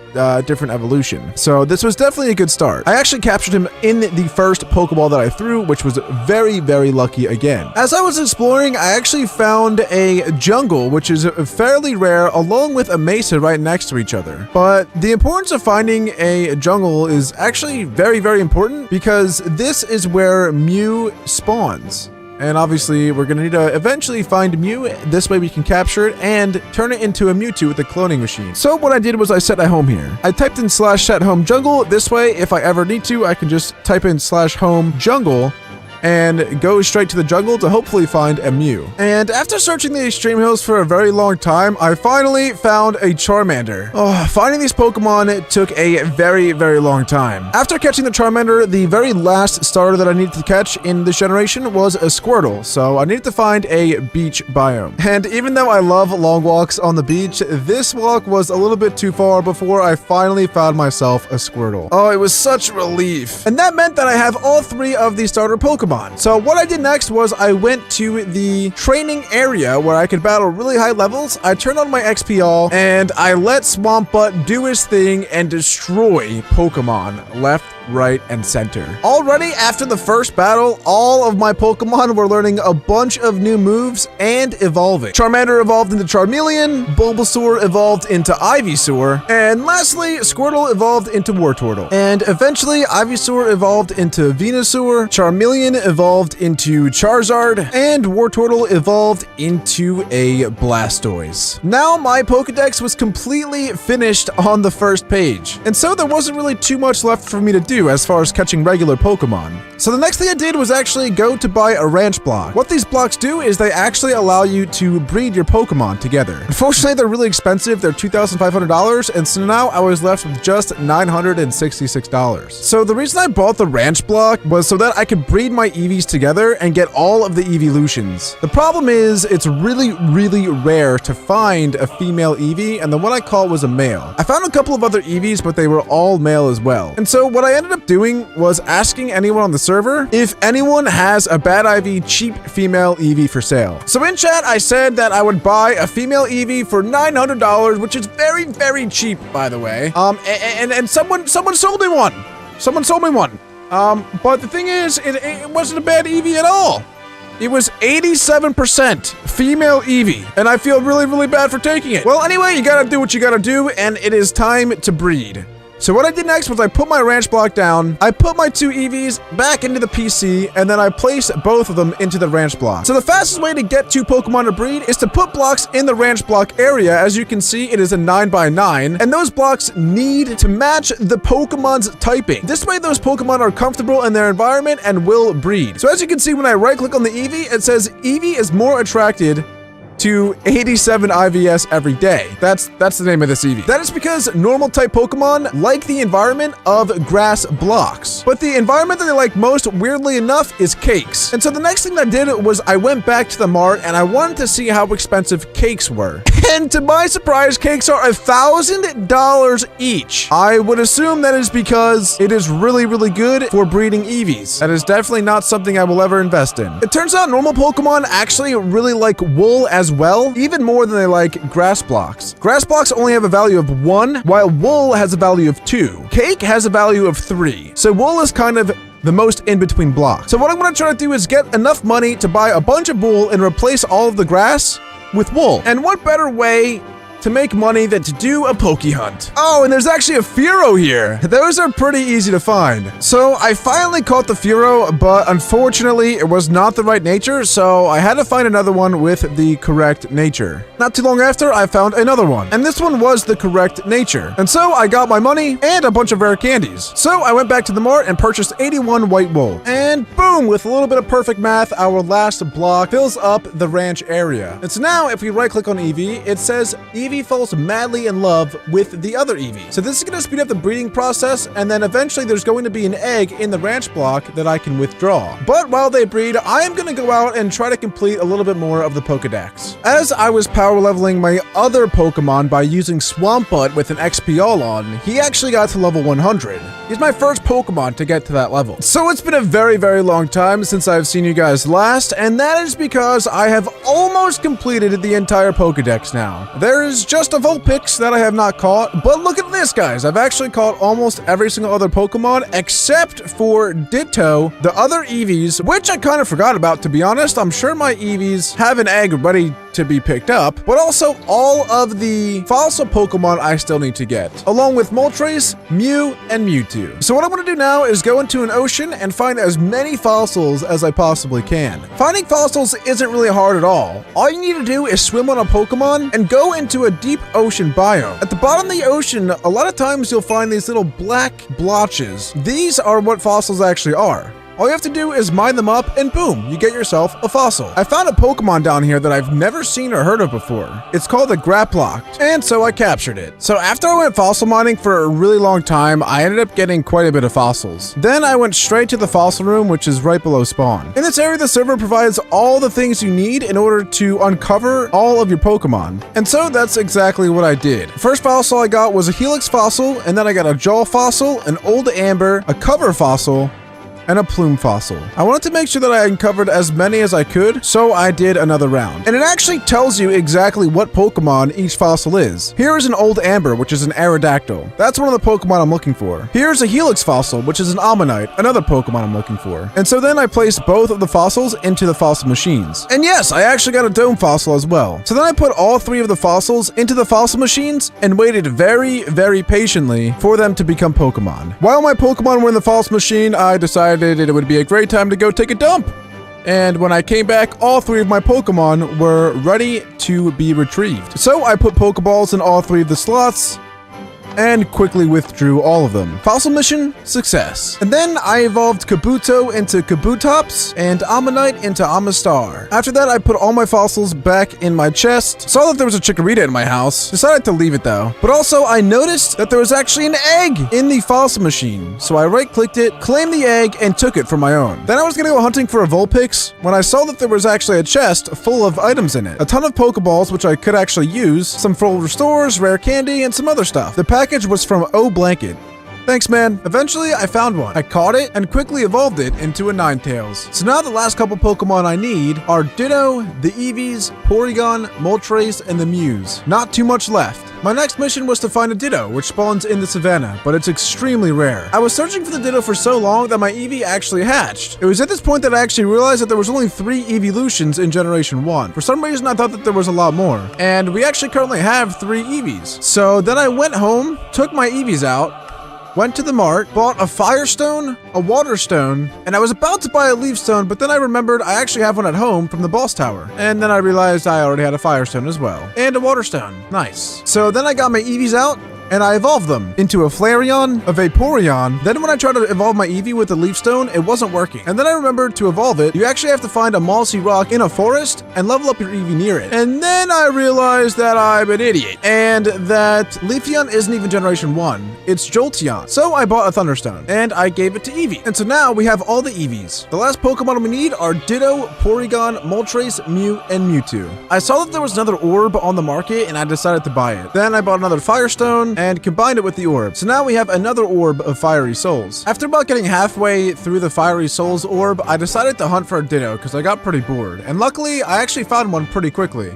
different evolution. So this was definitely a good start. I actually captured him in the first Pokeball that I threw, which was very, very lucky again. As I was exploring, I actually found a jungle, which is fairly rare, along with a mesa right next to each other. But the importance of finding a jungle is actually very, very important because this is where Mew spawns. And obviously, we're going to need to eventually find Mew. This way we can capture it and turn it into a Mewtwo with the cloning machine. So what I did was I set a home here. I typed in /set home jungle. This way, if I ever need to, I can just type in /home jungle and go straight to the jungle to hopefully find a Mew. And after searching the Extreme Hills for a very long time, I finally found a Charmander. Oh, finding these Pokemon took a very, very long time. After catching the Charmander, the very last starter that I needed to catch in this generation was a Squirtle, so I needed to find a beach biome. And even though I love long walks on the beach, this walk was a little bit too far before I finally found myself a Squirtle. Oh, it was such relief. And that meant that I have all 3 of the starter Pokemon. So what I did next was I went to the training area where I could battle really high levels. I turned on my XP All and I let Swampbutt do his thing and destroy Pokemon left, right, and center. Already after the first battle, all of my Pokemon were learning a bunch of new moves and evolving. Charmander evolved into Charmeleon, Bulbasaur evolved into Ivysaur, and lastly, Squirtle evolved into Wartortle. And eventually, Ivysaur evolved into Venusaur, Charmeleon evolved into Charizard, and Wartortle evolved into a Blastoise. Now my Pokedex was completely finished on the first page, and so there wasn't really too much left for me to do as far as catching regular Pokemon. So the next thing I did was actually go to buy a ranch block. What these blocks do is they actually allow you to breed your Pokemon together. Unfortunately, they're really expensive. They're $2,500, and so now I was left with just $966. So the reason I bought the ranch block was so that I could breed my Eevees together and get all of the Eeveelutions. The problem is it's really, really rare to find a female Eevee, and the one I caught was a male. I found a couple of other Eevees, but they were all male as well. And so what I ended up doing was asking anyone on the server if anyone has a Bad Ivy cheap female Eevee for sale. So in chat, I said that I would buy a female Eevee for $900, which is very, very cheap, by the way. And someone sold me one. Someone sold me one. But the thing is, it wasn't a bad Eevee at all. It was 87% female Eevee, and I feel really, really bad for taking it. Well, anyway, you gotta do what you gotta do, and it is time to breed. So what I did next was I put my ranch block down, I put my two Eevees back into the PC, and then I placed both of them into the ranch block. So the fastest way to get two Pokemon to breed is to put blocks in the ranch block area. As you can see, it is a 9x9, and those blocks need to match the Pokemon's typing. This way, those Pokemon are comfortable in their environment and will breed. So as you can see, when I right-click on the Eevee, it says Eevee is more attracted to 87 IVS every day. That's the name of this Eevee. That is because normal type Pokemon like the environment of grass blocks. But the environment that they like most, weirdly enough, is cakes. And so the next thing I did was I went back to the mart and I wanted to see how expensive cakes were. And to my surprise, cakes are $1,000 each. I would assume that is because it is really, really good for breeding Eevees. That is definitely not something I will ever invest in. It turns out normal Pokemon actually really like wool as well, even more than they like grass blocks. Grass blocks only have a value of 1, while wool has a value of 2. Cake has a value of 3. So wool is kind of the most in-between block. So what I'm gonna try to do is get enough money to buy a bunch of wool and replace all of the grass with wool. And what better way to make money than to do a Poke Hunt? Oh, and there's actually a Fearow here. Those are pretty easy to find. So I finally caught the Fearow, but unfortunately it was not the right nature, so I had to find another one with the correct nature. Not too long after, I found another one, and this one was the correct nature. And so I got my money and a bunch of rare candies. So I went back to the mart and purchased 81 white wool. And boom, with a little bit of perfect math, our last block fills up the ranch area. And so now if we right click on Eevee, it says Eevee falls madly in love with the other Eevee. So this is going to speed up the breeding process, and then eventually there's going to be an egg in the ranch block that I can withdraw. But while they breed, I am going to go out and try to complete a little bit more of the Pokedex. As I was power leveling my other Pokemon by using Swampert with an XP all on, he actually got to level 100. He's my first Pokemon to get to that level. So it's been a very, very long time since I've seen you guys last, and that is because I have almost completed the entire Pokedex now. There is just a Vulpix that I have not caught, but look at this, guys. I've actually caught almost every single other Pokemon except for Ditto, the other Eevees, which I kind of forgot about, to be honest. I'm sure my Eevees have an egg ready to be picked up, but also all of the fossil Pokemon I still need to get, along with Moltres, Mew, and Mewtwo. So what I'm going to do now is go into an ocean and find as many fossils as I possibly can. Finding fossils isn't really hard at all. All you need to do is swim on a Pokemon and go into a deep ocean biome. At the bottom of the ocean, a lot of times you'll find these little black blotches. These are what fossils actually are. All you have to do is mine them up and boom, you get yourself a fossil. I found a Pokemon down here that I've never seen or heard of before. It's called a Graploct, and so I captured it. So after I went fossil mining for a really long time, I ended up getting quite a bit of fossils. Then I went straight to the fossil room, which is right below spawn. In this area, the server provides all the things you need in order to uncover all of your Pokemon. And so that's exactly what I did. First fossil I got was a Helix fossil, and then I got a Jaw fossil, an Old Amber, a Cover fossil, and a plume fossil. I wanted to make sure that I uncovered as many as I could, so I did another round. And it actually tells you exactly what Pokemon each fossil is. Here is an old Amber, which is an Aerodactyl. That's one of the Pokemon I'm looking for. Here's a Helix fossil, which is an Ammonite, another Pokemon I'm looking for. And so then I placed both of the fossils into the fossil machines. And yes, I actually got a Dome fossil as well. So then I put all 3 of the fossils into the fossil machines and waited very, very patiently for them to become Pokemon. While my Pokemon were in the fossil machine, I decided it would be a great time to go take a dump. And when I came back, all 3 of my Pokemon were ready to be retrieved. So I put Pokeballs in all 3 of the slots and quickly withdrew all of them. Fossil mission, success. And then I evolved Kabuto into Kabutops and Ammonite into Amistar. After that, I put all my fossils back in my chest, saw that there was a Chikorita in my house, decided to leave it though. But also I noticed that there was actually an egg in the fossil machine. So I right-clicked it, claimed the egg, and took it for my own. Then I was gonna go hunting for a Vulpix when I saw that there was actually a chest full of items in it. A ton of Pokeballs, which I could actually use, some full restores, rare candy, and some other stuff. The package was from O Blanket. Thanks, man. Eventually, I found one. I caught it and quickly evolved it into a Ninetales. So now the last couple Pokemon I need are Ditto, the Eevees, Porygon, Moltres, and the Mews. Not too much left. My next mission was to find a Ditto, which spawns in the savannah, but it's extremely rare. I was searching for the Ditto for so long that my Eevee actually hatched. It was at this point that I actually realized that there was only 3 Eeveelutions in Generation 1. For some reason, I thought that there was a lot more. And we actually currently have 3 Eevees. So then I went home, took my Eevees out, went to the mart, bought a Firestone, a Water Stone, and I was about to buy a Leaf Stone, but then I remembered I actually have one at home from the Boss Tower. And then I realized I already had a Firestone as well. And a Water Stone. Nice. So then I got my Eevees out, and I evolved them into a Flareon, a Vaporeon. Then when I tried to evolve my Eevee with the Leaf Stone, it wasn't working. And then I remembered to evolve it, you actually have to find a mossy rock in a forest and level up your Eevee near it. And then I realized that I'm an idiot and that Leafeon isn't even Generation 1. It's Jolteon. So I bought a Thunderstone and I gave it to Eevee. And so now we have all the Eevees. The last Pokemon we need are Ditto, Porygon, Moltres, Mew, and Mewtwo. I saw that there was another orb on the market and I decided to buy it. Then I bought another Firestone and combined it with the orb. So now we have another orb of Fiery Souls. After about getting halfway through the Fiery Souls orb, I decided to hunt for a Ditto because I got pretty bored. And luckily, I actually found one pretty quickly.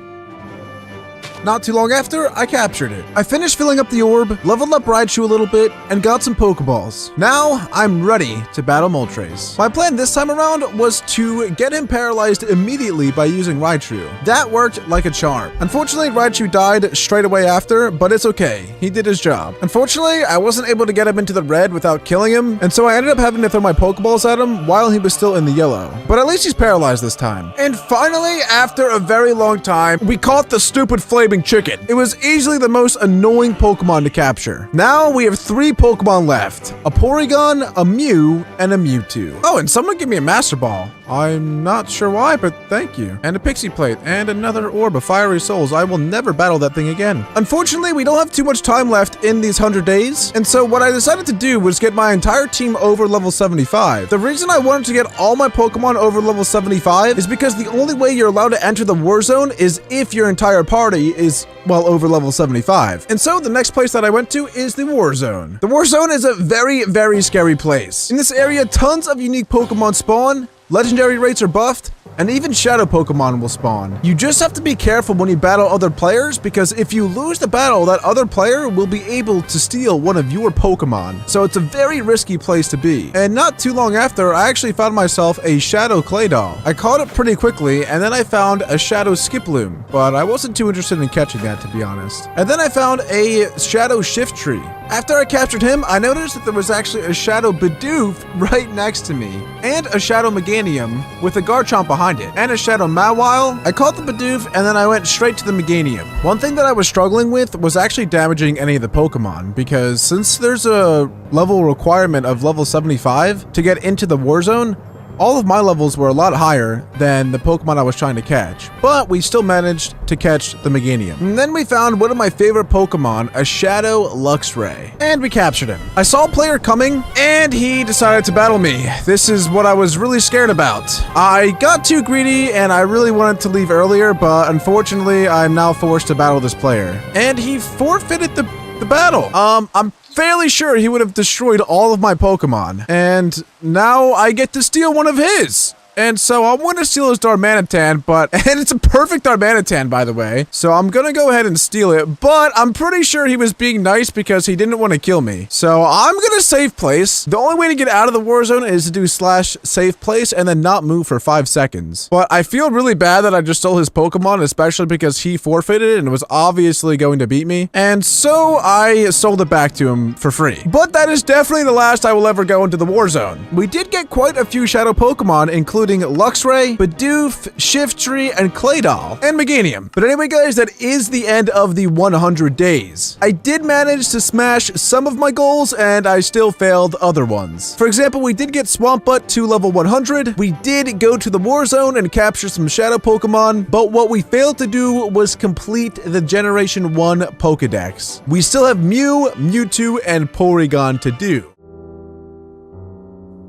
Not too long after, I captured it. I finished filling up the orb, leveled up Raichu a little bit, and got some Pokeballs. Now, I'm ready to battle Moltres. My plan this time around was to get him paralyzed immediately by using Raichu. That worked like a charm. Unfortunately, Raichu died straight away after, but it's okay. He did his job. Unfortunately, I wasn't able to get him into the red without killing him, and so I ended up having to throw my Pokeballs at him while he was still in the yellow. But at least he's paralyzed this time. And finally, after a very long time, we caught the stupid flaming chicken. It was easily the most annoying Pokemon to capture. Now we have 3 Pokemon left. A Porygon, a Mew, and a Mewtwo. Oh, and someone give me a Master Ball. I'm not sure why, but thank you. And a Pixie Plate, and another Orb of Fiery Souls. I will never battle that thing again. Unfortunately, we don't have too much time left in these 100 days, and so what I decided to do was get my entire team over level 75. The reason I wanted to get all my Pokemon over level 75 is because the only way you're allowed to enter the war zone is if your entire party is, well, over level 75. And so the next place that I went to is the war zone. The war zone is a very, very scary place. In this area, tons of unique Pokemon spawn, legendary rates are buffed, and even shadow Pokemon will spawn. You just have to be careful when you battle other players, because if you lose the battle, that other player will be able to steal one of your Pokemon. So it's a very risky place to be. And not too long after, I actually found myself a Shadow Claydol. I caught it pretty quickly, and then I found a Shadow Skiploom, but I wasn't too interested in catching that, to be honest. And then I found a Shadow Shiftry. After I captured him, I noticed that there was actually a Shadow Bidoof right next to me, and a Shadow Meganium with a Garchomp behind it, and a Shadow Mawile. I caught the Bidoof, and then I went straight to the Meganium. One thing that I was struggling with was actually damaging any of the Pokemon, because since there's a level requirement of level 75 to get into the war zone, all of my levels were a lot higher than the Pokemon I was trying to catch, but we still managed to catch the Meganium. And then we found one of my favorite Pokemon, a Shadow Luxray, and we captured him. I saw a player coming, and he decided to battle me. This is what I was really scared about. I got too greedy, and I really wanted to leave earlier, but unfortunately, I'm now forced to battle this player. And he forfeited the battle. I'm fairly sure he would have destroyed all of my Pokemon. And now I get to steal one of his. And so I'm going to steal his Darmanitan, and it's a perfect Darmanitan, by the way. So I'm going to go ahead and steal it, but I'm pretty sure he was being nice because he didn't want to kill me. So I'm going to save place. The only way to get out of the war zone is to do /save place and then not move for 5 seconds. But I feel really bad that I just stole his Pokemon, especially because he forfeited and was obviously going to beat me. And so I sold it back to him for free. But that is definitely the last I will ever go into the war zone. We did get quite a few Shadow Pokemon, including Luxray, Bidoof, Shiftry, and Claydol, and Meganium. But anyway, guys, that is the end of the 100 days. I did manage to smash some of my goals, and I still failed other ones. For example, we did get Swampbutt to level 100. We did go to the war zone and capture some Shadow Pokemon, but what we failed to do was complete the Generation 1 Pokedex. We still have Mew, Mewtwo, and Porygon to do.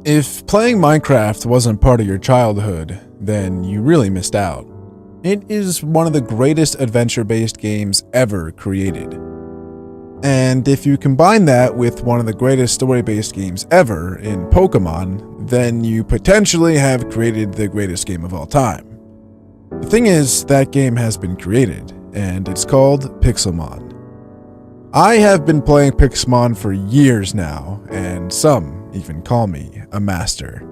If playing Minecraft wasn't part of your childhood, then you really missed out. It is one of the greatest adventure-based games ever created. And if you combine that with one of the greatest story-based games ever in Pokemon, then you potentially have created the greatest game of all time. The thing is, that game has been created, and it's called Pixelmon. I have been playing Pixelmon for years now, and some even call me a master.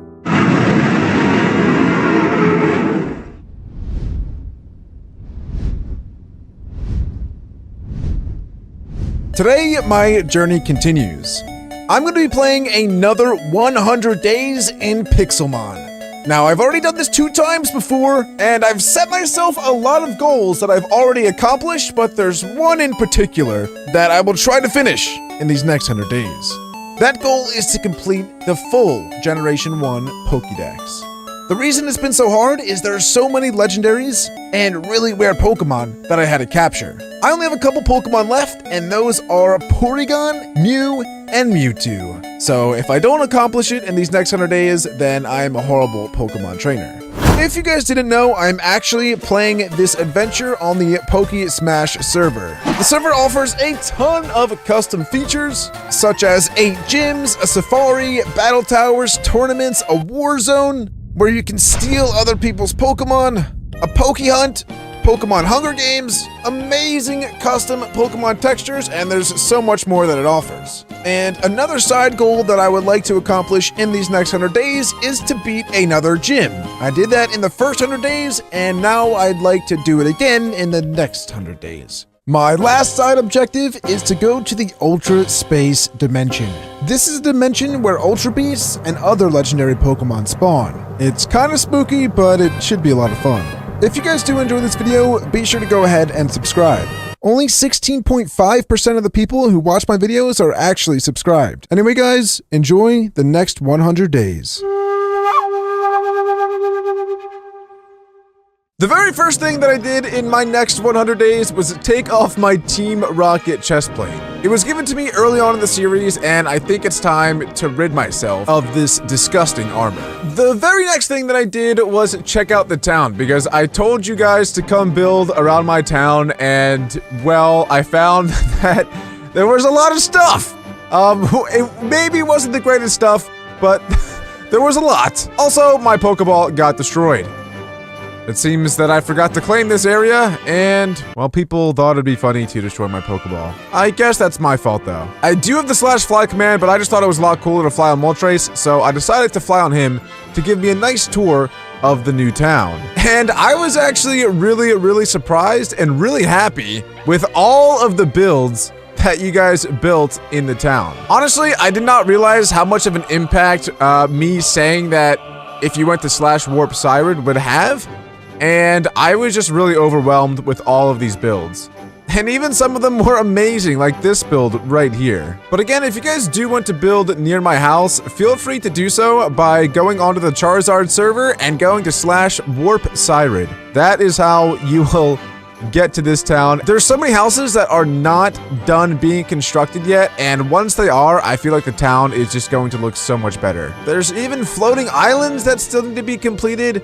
Today, my journey continues. I'm going to be playing another 100 days in Pixelmon. Now, I've already done this 2 times before, and I've set myself a lot of goals that I've already accomplished, but there's one in particular that I will try to finish in these next 100 days. That goal is to complete the full Generation 1 Pokédex. The reason it's been so hard is there are so many legendaries and really rare Pokemon that I had to capture. I only have a couple Pokemon left, and those are Porygon, Mew, and Mewtwo. So if I don't accomplish it in these next 100 days, then I'm a horrible Pokemon trainer. If you guys didn't know, I'm actually playing this adventure on the Pokesmash server. The server offers a ton of custom features, such as 8 gyms, a safari, battle towers, tournaments, a war zone, where you can steal other people's Pokemon, a Poke Hunt, Pokemon Hunger Games, amazing custom Pokemon textures, and there's so much more that it offers. And another side goal that I would like to accomplish in these next 100 days is to beat another gym. I did that in the first 100 days, and now I'd like to do it again in the next 100 days. My last side objective is to go to the Ultra Space Dimension. This is a dimension where Ultra Beasts and other legendary Pokemon spawn. It's kind of spooky, but it should be a lot of fun. If you guys do enjoy this video, be sure to go ahead and subscribe. Only 16.5% of the people who watch my videos are actually subscribed. Anyway guys, enjoy the next 100 days. The very first thing that I did in my next 100 days was take off my Team Rocket chestplate. It was given to me early on in the series, and I think it's time to rid myself of this disgusting armor. The very next thing that I did was check out the town, because I told you guys to come build around my town, and, well, I found that there was a lot of stuff. It maybe wasn't the greatest stuff, but there was a lot. Also, my Pokeball got destroyed. It seems that I forgot to claim this area, and, well, people thought it'd be funny to destroy my Pokeball. I guess that's my fault, though. I do have the /fly command, but I just thought it was a lot cooler to fly on Moltres, so I decided to fly on him to give me a nice tour of the new town. And I was actually really surprised and really happy with all of the builds that you guys built in the town. Honestly, I did not realize how much of an impact me saying that if you went to /warp Sirud would have. And I was just really overwhelmed with all of these builds. And even some of them were amazing, like this build right here. But again, if you guys do want to build near my house, feel free to do so by going onto the Charizard server and going to /warp Sirud. That is how you will get to this town. There's so many houses that are not done being constructed yet, and once they are, I feel like the town is just going to look so much better. There's even floating islands that still need to be completed.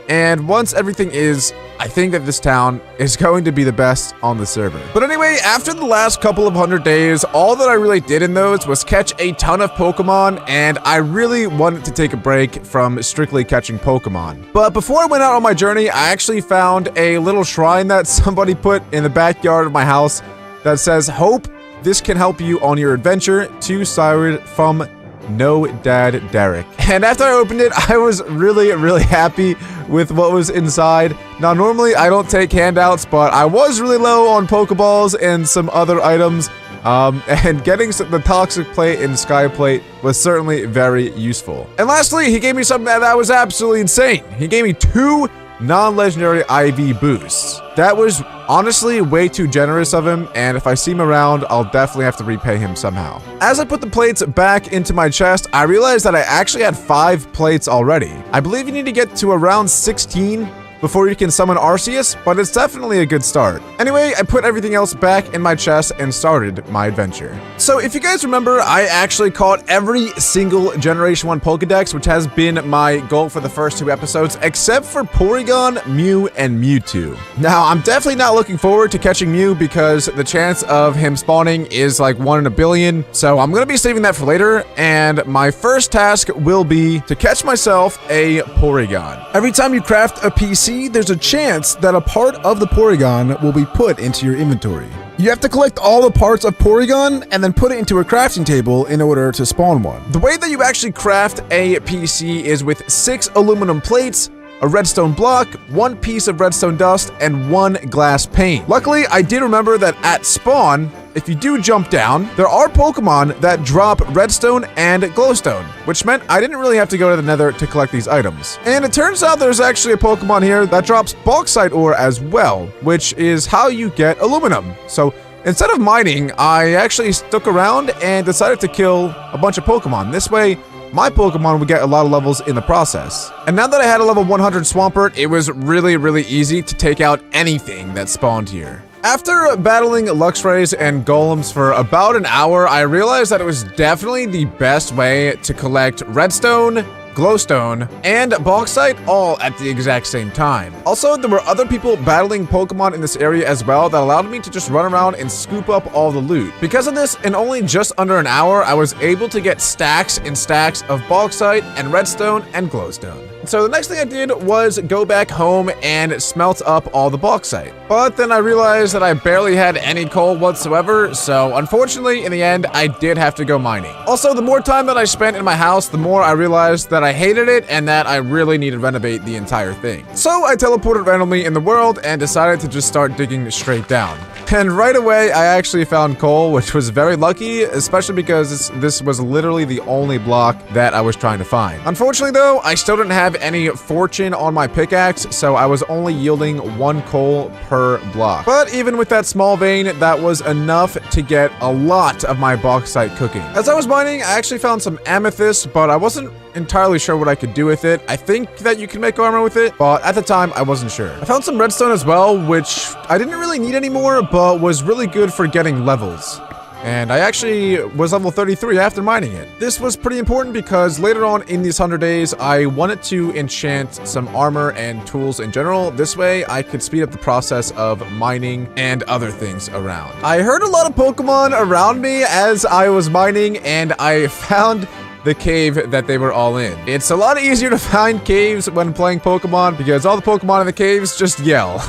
and once everything is, I think that this town is going to be the best on the server. But anyway, after the last couple of 100 days, all that I really did in those was catch a ton of Pokemon, and I really wanted to take a break from strictly catching Pokemon. But before I went out on my journey, I actually found a little shrine that somebody put in the backyard of my house that says, "Hope this can help you on your adventure to Sirud from No Dad Derek." And after I opened it, I was really happy with what was inside. Now, normally I don't take handouts, but I was really low on Pokeballs and some other items. And getting the Toxic Plate and Sky Plate was certainly very useful. And lastly, he gave me something that was absolutely insane. He gave me 2 non-legendary IV boosts. That was honestly way too generous of him, and if I see him around, I'll definitely have to repay him somehow. As I put the plates back into my chest, I realized that I actually had 5 plates already. I believe you need to get to around 16 before you can summon Arceus, but it's definitely a good start. Anyway, I put everything else back in my chest and started my adventure. So if you guys remember, I actually caught every single Generation 1 Pokedex, which has been my goal for the first 2 episodes, except for Porygon, Mew, and Mewtwo. Now, I'm definitely not looking forward to catching Mew because the chance of him spawning is like 1 in a billion, so I'm gonna be saving that for later, and my first task will be to catch myself a Porygon. Every time you craft a PC, there's a chance that a part of the Porygon will be put into your inventory. You have to collect all the parts of Porygon and then put it into a crafting table in order to spawn one. The way that you actually craft a PC is with 6 aluminum plates, a redstone block, 1 piece of redstone dust, and 1 glass pane. Luckily, I did remember that at spawn, if you do jump down, there are Pokemon that drop redstone and glowstone, which meant I didn't really have to go to the nether to collect these items. And it turns out there's actually a Pokemon here that drops bauxite ore as well, which is how you get aluminum. So instead of mining, I actually stuck around and decided to kill a bunch of Pokemon. This way, my Pokemon would get a lot of levels in the process. And now that I had a level 100 Swampert, it was really easy to take out anything that spawned here. After battling Luxrays and Golems for about an hour, I realized that it was definitely the best way to collect redstone, glowstone, and bauxite all at the exact same time. Also, there were other people battling Pokemon in this area as well that allowed me to just run around and scoop up all the loot. Because of this, in only just under an hour, I was able to get stacks and stacks of bauxite and redstone and glowstone. So the next thing I did was go back home and smelt up all the bauxite. But then I realized that I barely had any coal whatsoever, so unfortunately, in the end, I did have to go mining. Also, the more time that I spent in my house, the more I realized that I hated it and that I really need to renovate the entire thing. So I teleported randomly in the world and decided to just start digging straight down. And right away, I actually found coal, which was very lucky, especially because this was literally the only block that I was trying to find. Unfortunately, though, I still didn't have any fortune on my pickaxe, so I was only yielding 1 coal per block. But even with that small vein, that was enough to get a lot of my bauxite cooking. As I was mining, I actually found some amethyst, but I wasn't entirely sure what I could do with it. I think that you can make armor with it, but at the time, I wasn't sure. I found some redstone as well, which I didn't really need anymore, but was really good for getting levels. And I actually was level 33 after mining it. This was pretty important because later on in these 100 days, I wanted to enchant some armor and tools in general. This way, I could speed up the process of mining and other things around. I heard a lot of Pokemon around me as I was mining, and I found the cave that they were all in. It's a lot easier to find caves when playing Pokemon because all the Pokemon in the caves just yell.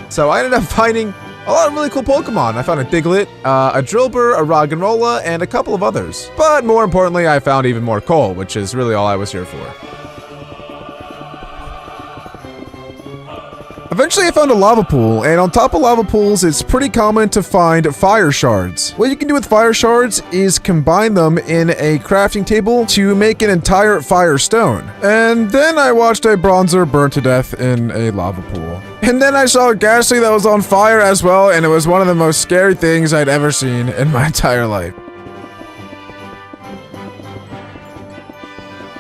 So I ended up finding a lot of really cool Pokemon. I found a Diglett, a Drillbur, a Roggenrola, and a couple of others. But more importantly, I found even more coal, which is really all I was here for. Eventually I found a lava pool, and on top of lava pools, it's pretty common to find fire shards. What you can do with fire shards is combine them in a crafting table to make an entire fire stone. And then I watched a bronzer burn to death in a lava pool. And then I saw a ghastly that was on fire as well, and it was one of the most scary things I'd ever seen in my entire life.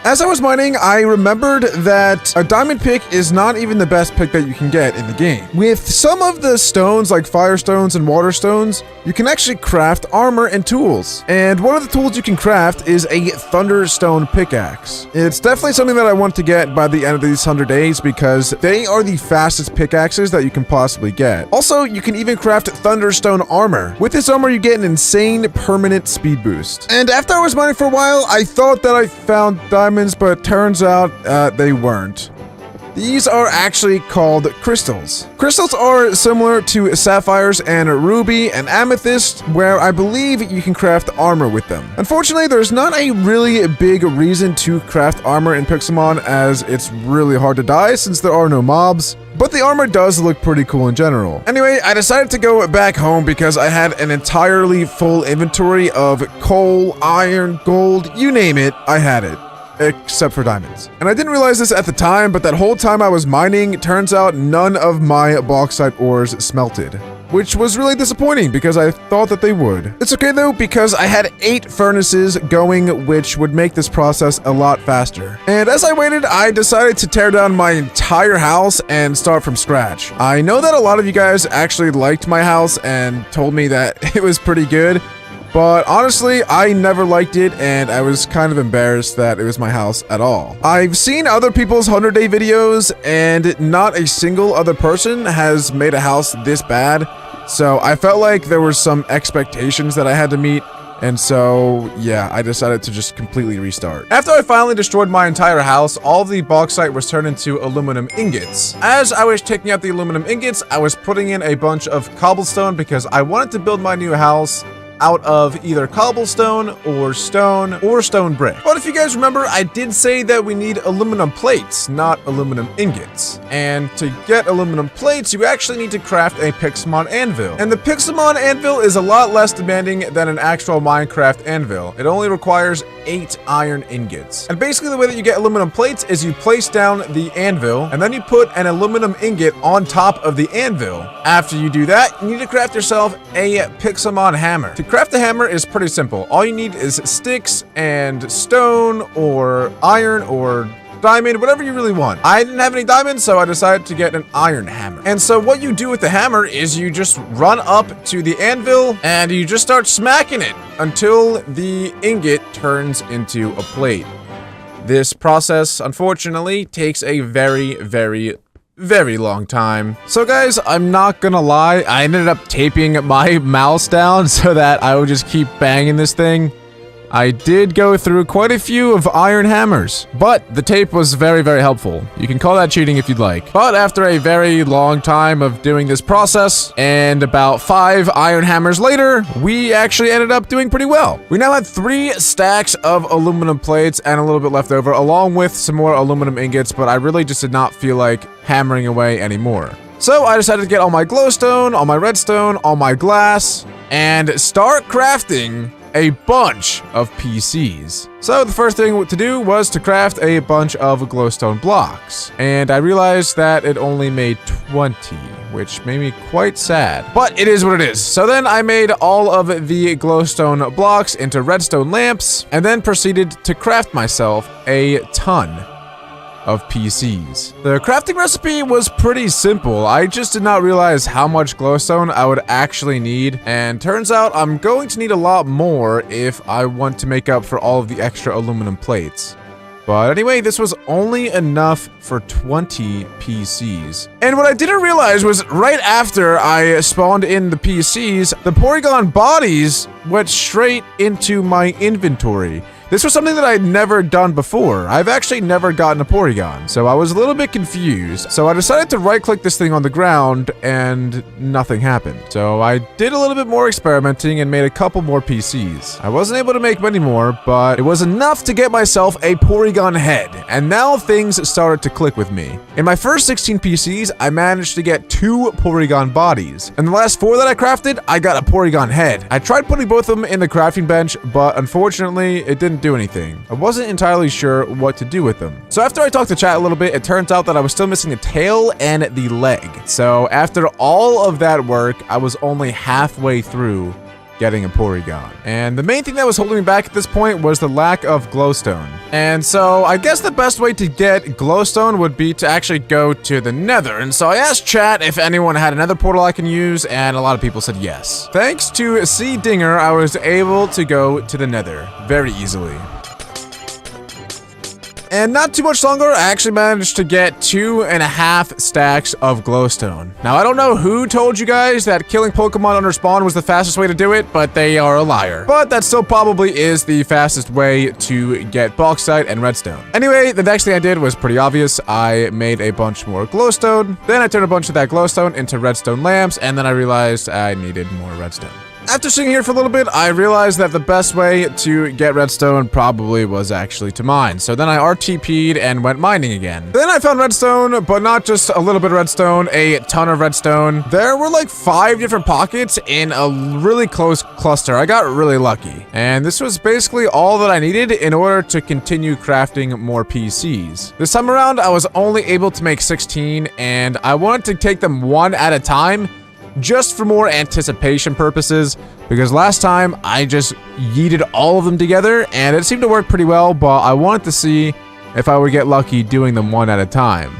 As I was mining, I remembered that a diamond pick is not even the best pick that you can get in the game. With some of the stones like fire stones and water stones, you can actually craft armor and tools. And one of the tools you can craft is a thunderstone pickaxe. It's definitely something that I want to get by the end of these 100 days because they are the fastest pickaxes that you can possibly get. Also, you can even craft thunderstone armor. With this armor, you get an insane permanent speed boost. And after I was mining for a while, I thought that I found diamonds, but turns out they weren't. These are actually called crystals. Crystals are similar to sapphires and ruby and amethyst, where I believe you can craft armor with them. Unfortunately, there's not a really big reason to craft armor in Pixelmon, as it's really hard to die since there are no mobs. But the armor does look pretty cool in general. Anyway, I decided to go back home because I had an entirely full inventory of coal, iron, gold, you name it, I had it. Except for diamonds. And I didn't realize this at the time, but that whole time I was mining, it turns out none of my bauxite ores smelted. Which was really disappointing because I thought that they would. It's okay though, because I had 8 furnaces going, which would make this process a lot faster. And as I waited, I decided to tear down my entire house and start from scratch. I know that a lot of you guys actually liked my house and told me that it was pretty good. But honestly, I never liked it, and I was kind of embarrassed that it was my house at all. I've seen other people's 100-day videos, and not a single other person has made a house this bad. So I felt like there were some expectations that I had to meet. And so, yeah, I decided to just completely restart. After I finally destroyed my entire house, all of the bauxite was turned into aluminum ingots. As I was taking out the aluminum ingots, I was putting in a bunch of cobblestone because I wanted to build my new house out of either cobblestone or stone brick. But if you guys remember, I did say that we need aluminum plates, not aluminum ingots. And to get aluminum plates, you actually need to craft a Pixelmon anvil. And the Pixelmon anvil is a lot less demanding than an actual Minecraft anvil. It only requires 8 iron ingots. And basically the way that you get aluminum plates is you place down the anvil, and then you put an aluminum ingot on top of the anvil. After you do that, you need to craft yourself a Pixelmon hammer. To craft the hammer is pretty simple. All you need is sticks and stone or iron or diamond, whatever you really want. I didn't have any diamonds, so I decided to get an iron hammer. And so what you do with the hammer is you just run up to the anvil and you just start smacking it until the ingot turns into a plate. This process, unfortunately, takes a very long time. So guys, I'm not gonna lie, I ended up taping my mouse down so that I would just keep banging this thing. I did go through quite a few of iron hammers, but the tape was very helpful. You can call that cheating if you'd like. But after a very long time of doing this process, and about 5 iron hammers later, we actually ended up doing pretty well. We now had 3 stacks of aluminum plates and a little bit left over, along with some more aluminum ingots, but I really just did not feel like hammering away anymore. So I decided to get all my glowstone, all my redstone, all my glass, and start crafting a bunch of PCs. So the first thing to do was to craft a bunch of glowstone blocks. And I realized that it only made 20, which made me quite sad. But it is what it is. So then I made all of the glowstone blocks into redstone lamps, and then proceeded to craft myself a ton of PCs. The crafting recipe was pretty simple. I just did not realize how much glowstone I would actually need, and turns out I'm going to need a lot more if I want to make up for all of the extra aluminum plates. But anyway, this was only enough for 20 PCs. And what I didn't realize was right after I spawned in the PCs, the Porygon bodies went straight into my inventory. This was something that I'd never done before. I've actually never gotten a Porygon, so I was a little bit confused. So I decided to right-click this thing on the ground, and nothing happened. So I did a little bit more experimenting and made a couple more PCs. I wasn't able to make many more, but it was enough to get myself a Porygon head, and now things started to click with me. In my first 16 PCs, I managed to get 2 Porygon bodies. And the last 4 that I crafted, I got a Porygon head. I tried putting both of them in the crafting bench, but unfortunately, it didn't do anything. I wasn't entirely sure what to do with them. So after I talked to chat a little bit, it turns out that I was still missing the tail and the leg. So after all of that work, I was only halfway through getting a Porygon. And the main thing that was holding me back at this point was the lack of glowstone. And so I guess the best way to get glowstone would be to actually go to the Nether. And so I asked chat if anyone had another portal I can use, and a lot of people said yes. Thanks to C Dinger, I was able to go to the Nether very easily. And not too much longer, I actually managed to get 2.5 stacks of glowstone. Now, I don't know who told you guys that killing Pokemon under spawn was the fastest way to do it, but they are a liar. But that still probably is the fastest way to get bauxite and redstone. Anyway, the next thing I did was pretty obvious. I made a bunch more glowstone. Then I turned a bunch of that glowstone into redstone lamps, and then I realized I needed more redstone. After sitting here for a little bit, I realized that the best way to get redstone probably was actually to mine. So then I RTP'd and went mining again. Then I found redstone, but not just a little bit of redstone, a ton of redstone. There were like 5 different pockets in a really close cluster. I got really lucky. And this was basically all that I needed in order to continue crafting more PCs. This time around, I was only able to make 16, and I wanted to take them one at a time, just for more anticipation purposes, because last time I just yeeted all of them together and it seemed to work pretty well, but I wanted to see if I would get lucky doing them one at a time.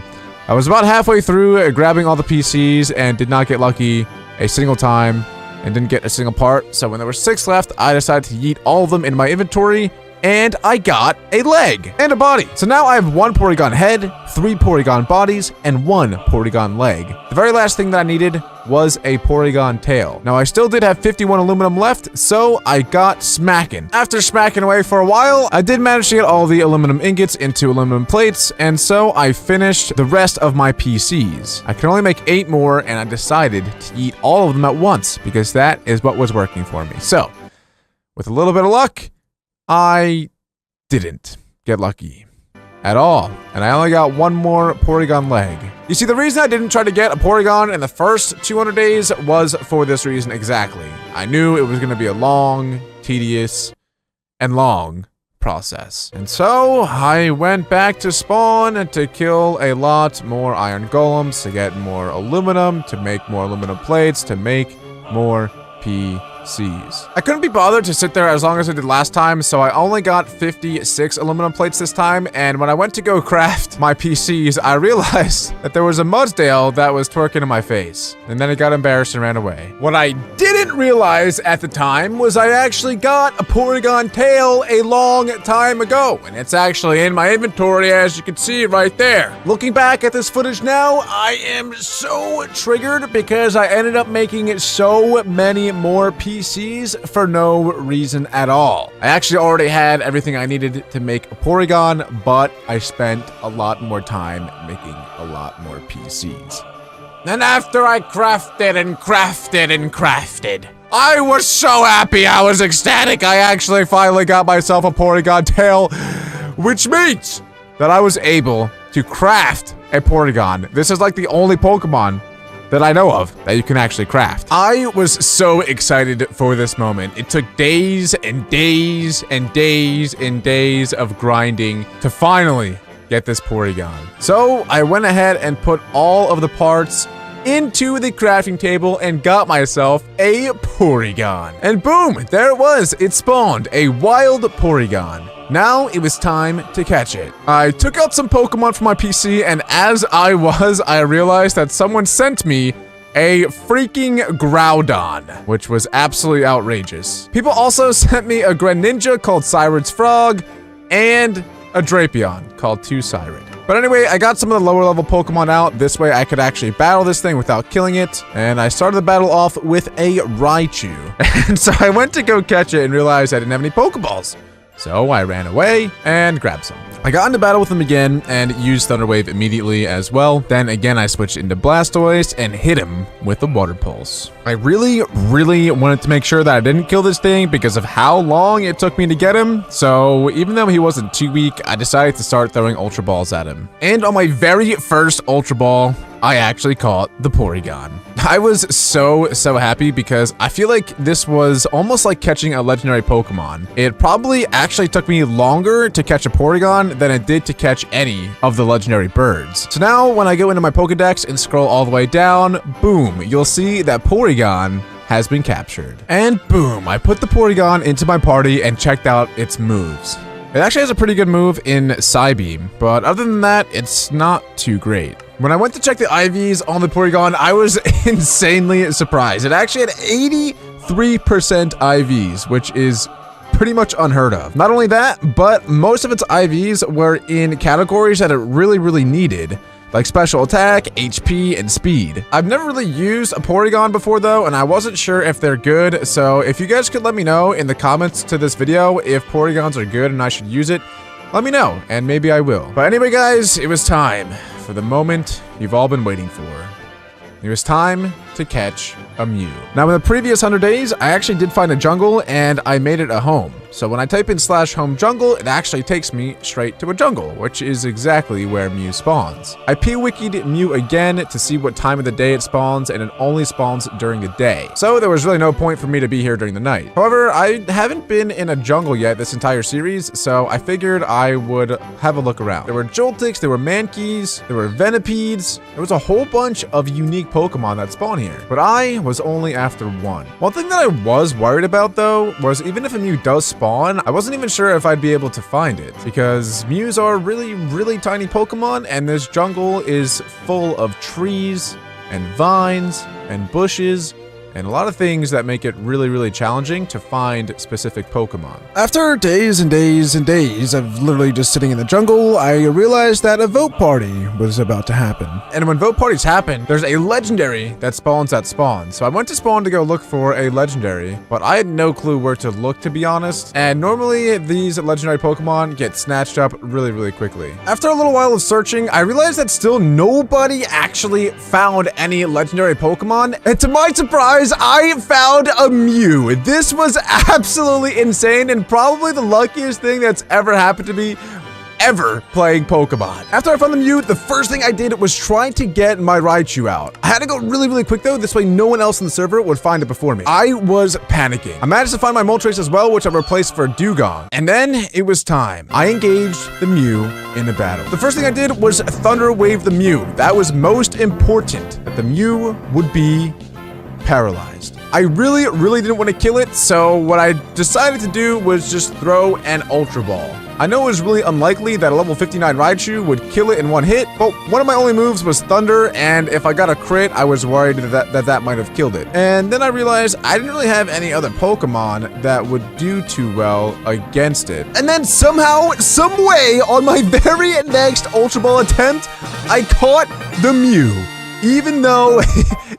I was about halfway through grabbing all the PCs and did not get lucky a single time and didn't get a single part, so when there were 6 left, I decided to yeet all of them in my inventory, and I got a leg and a body. So now I have 1 Porygon head, 3 Porygon bodies, and 1 Porygon leg. The very last thing that I needed was a Porygon tail. Now I still did have 51 aluminum left, so I got smacking. After smacking away for a while, I did manage to get all the aluminum ingots into aluminum plates, and so I finished the rest of my PCs. I can only make 8 more, and I decided to eat all of them at once, because that is what was working for me. So, with a little bit of luck, I didn't get lucky at all, and I only got 1 more Porygon leg. You see, the reason I didn't try to get a Porygon in the first 200 days was for this reason exactly. I knew it was going to be a long, tedious, and long process. And so I went back to spawn to kill a lot more iron golems, to get more aluminum, to make more aluminum plates, to make more PCs. I couldn't be bothered to sit there as long as I did last time, so I only got 56 aluminum plates this time, and when I went to go craft my PCs, I realized that there was a Mudsdale that was twerking in my face, and then it got embarrassed and ran away. What I didn't realize at the time was I actually got a Porygon tail a long time ago, and it's actually in my inventory, as you can see right there. Looking back at this footage now, I am so triggered because I ended up making so many more PCs for no reason at all. I actually already had everything I needed to make a Porygon, but I spent a lot more time making a lot more PCs. And after I crafted and crafted and crafted, I was so happy, I was ecstatic. I actually finally got myself a Porygon tail, which means that I was able to craft a Porygon. This is like the only Pokemon that I know of that you can actually craft. I was so excited for this moment. It took days and days and days and days of grinding to finally get this Porygon. So I went ahead and put all of the parts into the crafting table and got myself a Porygon. And boom, there it was. It spawned a wild Porygon. Now it was time to catch it. I took out some Pokemon from my PC, and as I realized that someone sent me a freaking Groudon, which was absolutely outrageous. People also sent me a Greninja called Sirud's Frog, and a Drapion called 2Sirid. But anyway, I got some of the lower level Pokemon out. This way I could actually battle this thing without killing it. And I started the battle off with a Raichu. And so I went to go catch it and realized I didn't have any Pokeballs. So I ran away and grabbed some. I got into battle with him again and used Thunder Wave immediately as well. Then again, I switched into Blastoise and hit him with the Water Pulse. I really wanted to make sure that I didn't kill this thing because of how long it took me to get him. So even though he wasn't too weak, I decided to start throwing Ultra Balls at him. And on my very first Ultra Ball, I actually caught the Porygon. I was so happy because I feel like this was almost like catching a legendary Pokemon. It probably actually took me longer to catch a Porygon than it did to catch any of the legendary birds. So now when I go into my Pokedex and scroll all the way down, boom, you'll see that Porygon has been captured. And boom, I put the Porygon into my party and checked out its moves. It actually has a pretty good move in Psybeam, but other than that, it's not too great. When I went to check the IVs on the Porygon, I was insanely surprised. It actually had 83% IVs, which is pretty much unheard of. Not only that, but most of its IVs were in categories that it really needed, like special attack, HP, and speed. I've never really used a Porygon before though, and I wasn't sure if they're good, so if you guys could let me know in the comments to this video if Porygons are good and I should use it, let me know, and maybe I will. But anyway guys, it was time for the moment you've all been waiting for. It was time to catch a Mew. Now in the previous 100 days, I actually did find a jungle and I made it a home. So when I type in /home jungle, it actually takes me straight to a jungle, which is exactly where Mew spawns. I p-wikied Mew again to see what time of the day it spawns, and it only spawns during the day. So there was really no point for me to be here during the night. However, I haven't been in a jungle yet this entire series, so I figured I would have a look around. There were Joltics, there were Mankeys, there were Venipedes. There was a whole bunch of unique Pokemon that spawn here, but I was only after one. One thing that I was worried about though was even if a Mew does spawn, I wasn't even sure if I'd be able to find it because Mews are really tiny Pokemon, and this jungle is full of trees and vines and bushes and a lot of things that make it really challenging to find specific Pokemon. After days and days and days of literally just sitting in the jungle, I realized that a vote party was about to happen. And when vote parties happen, there's a legendary that spawns at spawn. So I went to spawn to go look for a legendary, but I had no clue where to look, to be honest. And normally these legendary Pokemon get snatched up really quickly. After a little while of searching, I realized that still nobody actually found any legendary Pokemon. And to my surprise, I found a Mew. This was absolutely insane and probably the luckiest thing that's ever happened to me ever playing Pokemon. After I found the Mew, the first thing I did was try to get my Raichu out. I had to go really quick though, this way no one else in the server would find it before me. I was panicking. I managed to find my Moltres as well, which I replaced for a Dugong. And then it was time. I engaged the Mew in a battle. The first thing I did was Thunder Wave the Mew. That was most important, that the Mew would be paralyzed. I really didn't want to kill it, so what I decided to do was just throw an Ultra Ball. I know it was really unlikely that a level 59 Raichu would kill it in one hit, but one of my only moves was Thunder, and if I got a crit, I was worried that might have killed it. And then I realized I didn't really have any other Pokemon that would do too well against it. And then somehow, some way, on my very next Ultra Ball attempt, I caught the Mew, even though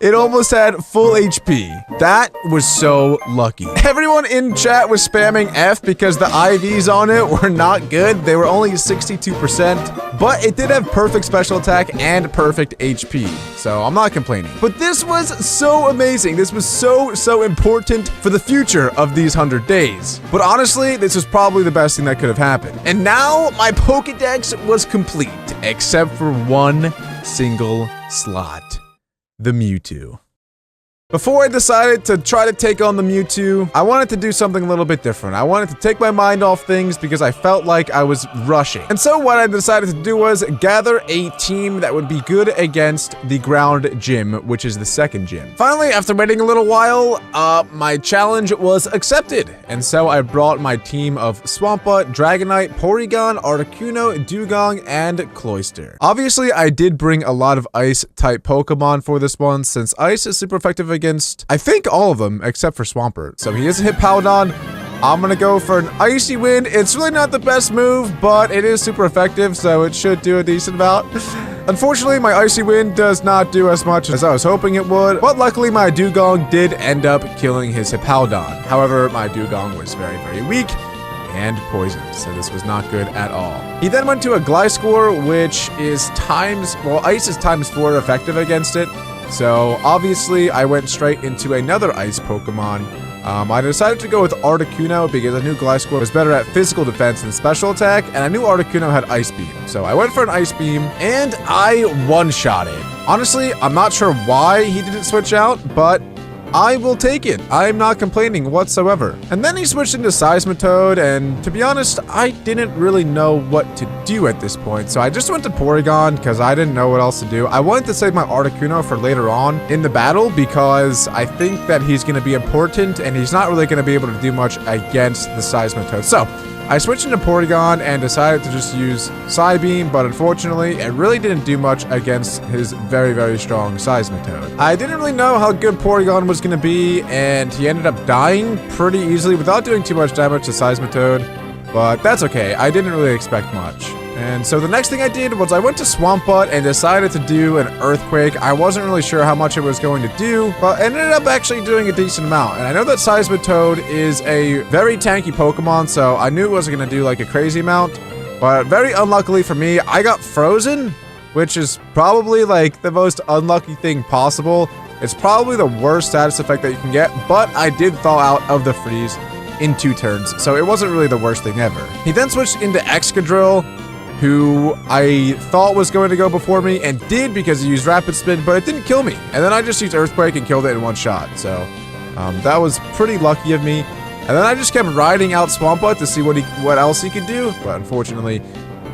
it almost had full HP. That was so lucky. Everyone in chat was spamming F because the IVs on it were not good. They were only 62%, but it did have perfect special attack and perfect HP, so I'm not complaining. But this was so amazing. This was so important for the future of these 100 days. But honestly, this was probably the best thing that could have happened. And now my Pokedex was complete, except for one single slot. The Mewtwo. Before I decided to try to take on the Mewtwo, I wanted to do something a little bit different. I wanted to take my mind off things because I felt like I was rushing. And so what I decided to do was gather a team that would be good against the ground gym, which is the second gym. Finally, after waiting a little while, my challenge was accepted. And so I brought my team of Swampert, Dragonite, Porygon, Articuno, Dugong, and Cloyster. Obviously, I did bring a lot of ice-type Pokemon for this one, since ice is super effective against, I think, all of them except for Swampert. So he isn't hit Hippowdon. I'm gonna go for an Icy Wind. It's really not the best move, but it is super effective, so it should do a decent amount. Unfortunately, my Icy Wind does not do as much as I was hoping it would, but luckily my Dugong did end up killing his Hippowdon. However, my Dugong was very weak and poisoned, so this was not good at all. He then went to a Gliscor, which is ice is ×4 effective against it. So obviously I went straight into another ice Pokemon. I decided to go with Articuno because I knew Gliscor was better at physical defense than special attack, and I knew Articuno had Ice Beam. So I went for an Ice Beam, and I one-shot it. Honestly, I'm not sure why he didn't switch out, but I will take it. I'm not complaining whatsoever. And then he switched into Seismitoad, and to be honest, I didn't really know what to do at this point, so I just went to Porygon because I didn't know what else to do. I wanted to save my Articuno for later on in the battle because I think that he's going to be important, and he's not really going to be able to do much against the Seismitoad. So I switched into Porygon and decided to just use Psybeam, but unfortunately, it really didn't do much against his very, very strong Seismitoad. I didn't really know how good Porygon was going to be, and he ended up dying pretty easily without doing too much damage to Seismitoad, but that's okay. I didn't really expect much. And so the next thing I did was I went to Swampbutt and decided to do an Earthquake. I wasn't really sure how much it was going to do, but ended up actually doing a decent amount. And I know that Seismitoad is a very tanky Pokemon, so I knew it wasn't going to do like a crazy amount. But very unluckily for me, I got frozen, which is probably like the most unlucky thing possible. It's probably the worst status effect that you can get, but I did thaw out of the freeze in 2 turns, so it wasn't really the worst thing ever. He then switched into Excadrill, who I thought was going to go before me, and did because he used Rapid Spin, but it didn't kill me. And then I just used Earthquake and killed it in 1 shot, so that was pretty lucky of me. And then I just kept riding out Swampbutt to see what else he could do, but unfortunately,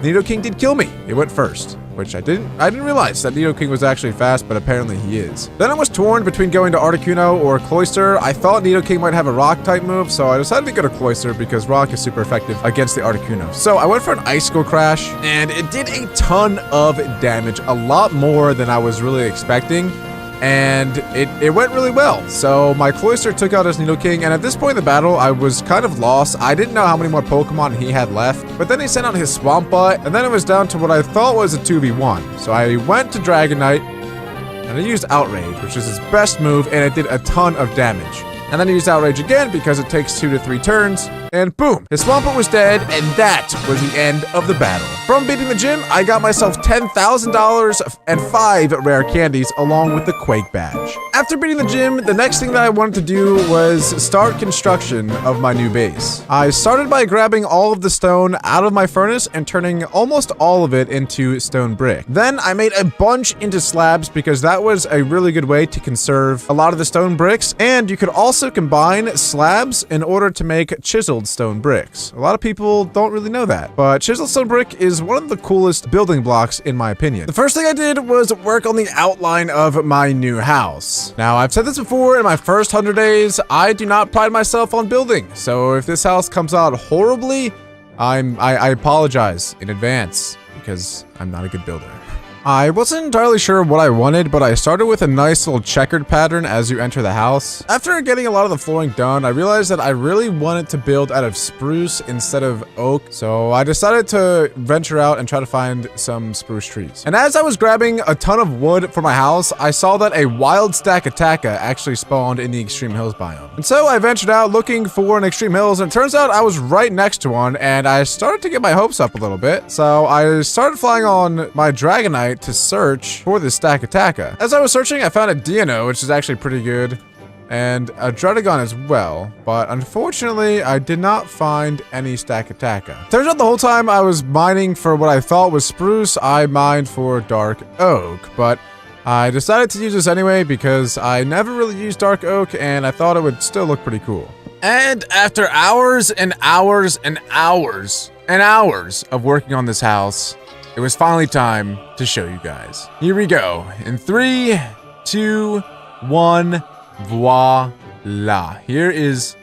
Nidoking did kill me. It went first, which I didn't realize that Nidoking was actually fast, but apparently he is. Then I was torn between going to Articuno or Cloyster. I thought Nidoking might have a Rock type move, so I decided to go to Cloyster because Rock is super effective against the Articuno. So I went for an Icicle Crash, and it did a ton of damage, a lot more than I was really expecting. And it went really well. So my Cloyster took out his Nidoking, and at this point in the battle, I was kind of lost. I didn't know how many more Pokemon he had left, but then he sent out his Swampbutt, and then it was down to what I thought was a 2v1. So I went to Dragonite, and I used Outrage, which is his best move, and it did a ton of damage. And then I used Outrage again because it takes 2 to 3 turns, and boom, his Swampert was dead, and that was the end of the battle. From beating the gym, I got myself $10,000 and 5 rare candies along with the Quake badge. After beating the gym, the next thing that I wanted to do was start construction of my new base. I started by grabbing all of the stone out of my furnace and turning almost all of it into stone brick. Then I made a bunch into slabs because that was a really good way to conserve a lot of the stone bricks, and you could also combine slabs in order to make chiseled stone bricks. A lot of people don't really know that, but chiseled stone brick is one of the coolest building blocks in my opinion. The first thing I did was work on the outline of my new house. Now, I've said this before, in my first 100 days, I do not pride myself on building, so if this house comes out horribly, I apologize in advance because I'm not a good builder. I wasn't entirely sure what I wanted, but I started with a nice little checkered pattern as you enter the house. After getting a lot of the flooring done, I realized that I really wanted to build out of spruce instead of oak, so I decided to venture out and try to find some spruce trees. And as I was grabbing a ton of wood for my house, I saw that a wild Stakataka actually spawned in the Extreme Hills biome. And so I ventured out looking for an Extreme Hills, and it turns out I was right next to one, and I started to get my hopes up a little bit. So I started flying on my Dragonite to search for this Stakataka. As I was searching, I found a Dino, which is actually pretty good, and a Dredagon as well, but unfortunately, I did not find any Stakataka. Turns out the whole time I was mining for what I thought was spruce, I mined for dark oak, but I decided to use this anyway because I never really used dark oak, and I thought it would still look pretty cool. And after hours and hours and hours and hours of working on this house, it was finally time to show you guys. Here we go. In 3, 2, 1, voila. Here is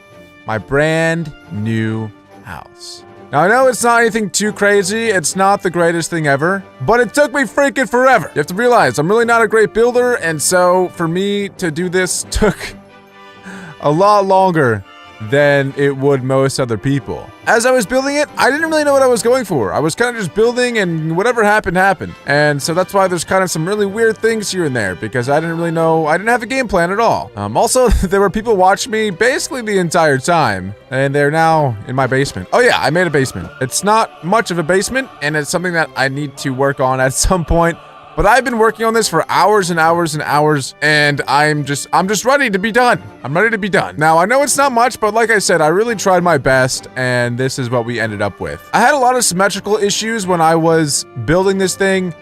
my brand new house. Now, I know it's not anything too crazy. It's not the greatest thing ever, but it took me freaking forever. You have to realize I'm really not a great builder, and so for me to do this took a lot longer than it would most other people. As I was building it, I didn't really know what I was going for. I was kind of just building, and whatever happened, happened. And so that's why there's kind of some really weird things here and there, because I didn't really know, I didn't have a game plan at all. Also, there were people watching me basically the entire time, and they're now in my basement. Oh yeah, I made a basement. It's not much of a basement, and it's something that I need to work on at some point. But I've been working on this for hours and hours and hours, and I'm just ready to be done. I'm ready to be done. Now, I know it's not much, but like I said, I really tried my best, and this is what we ended up with. I had a lot of symmetrical issues when I was building this thing.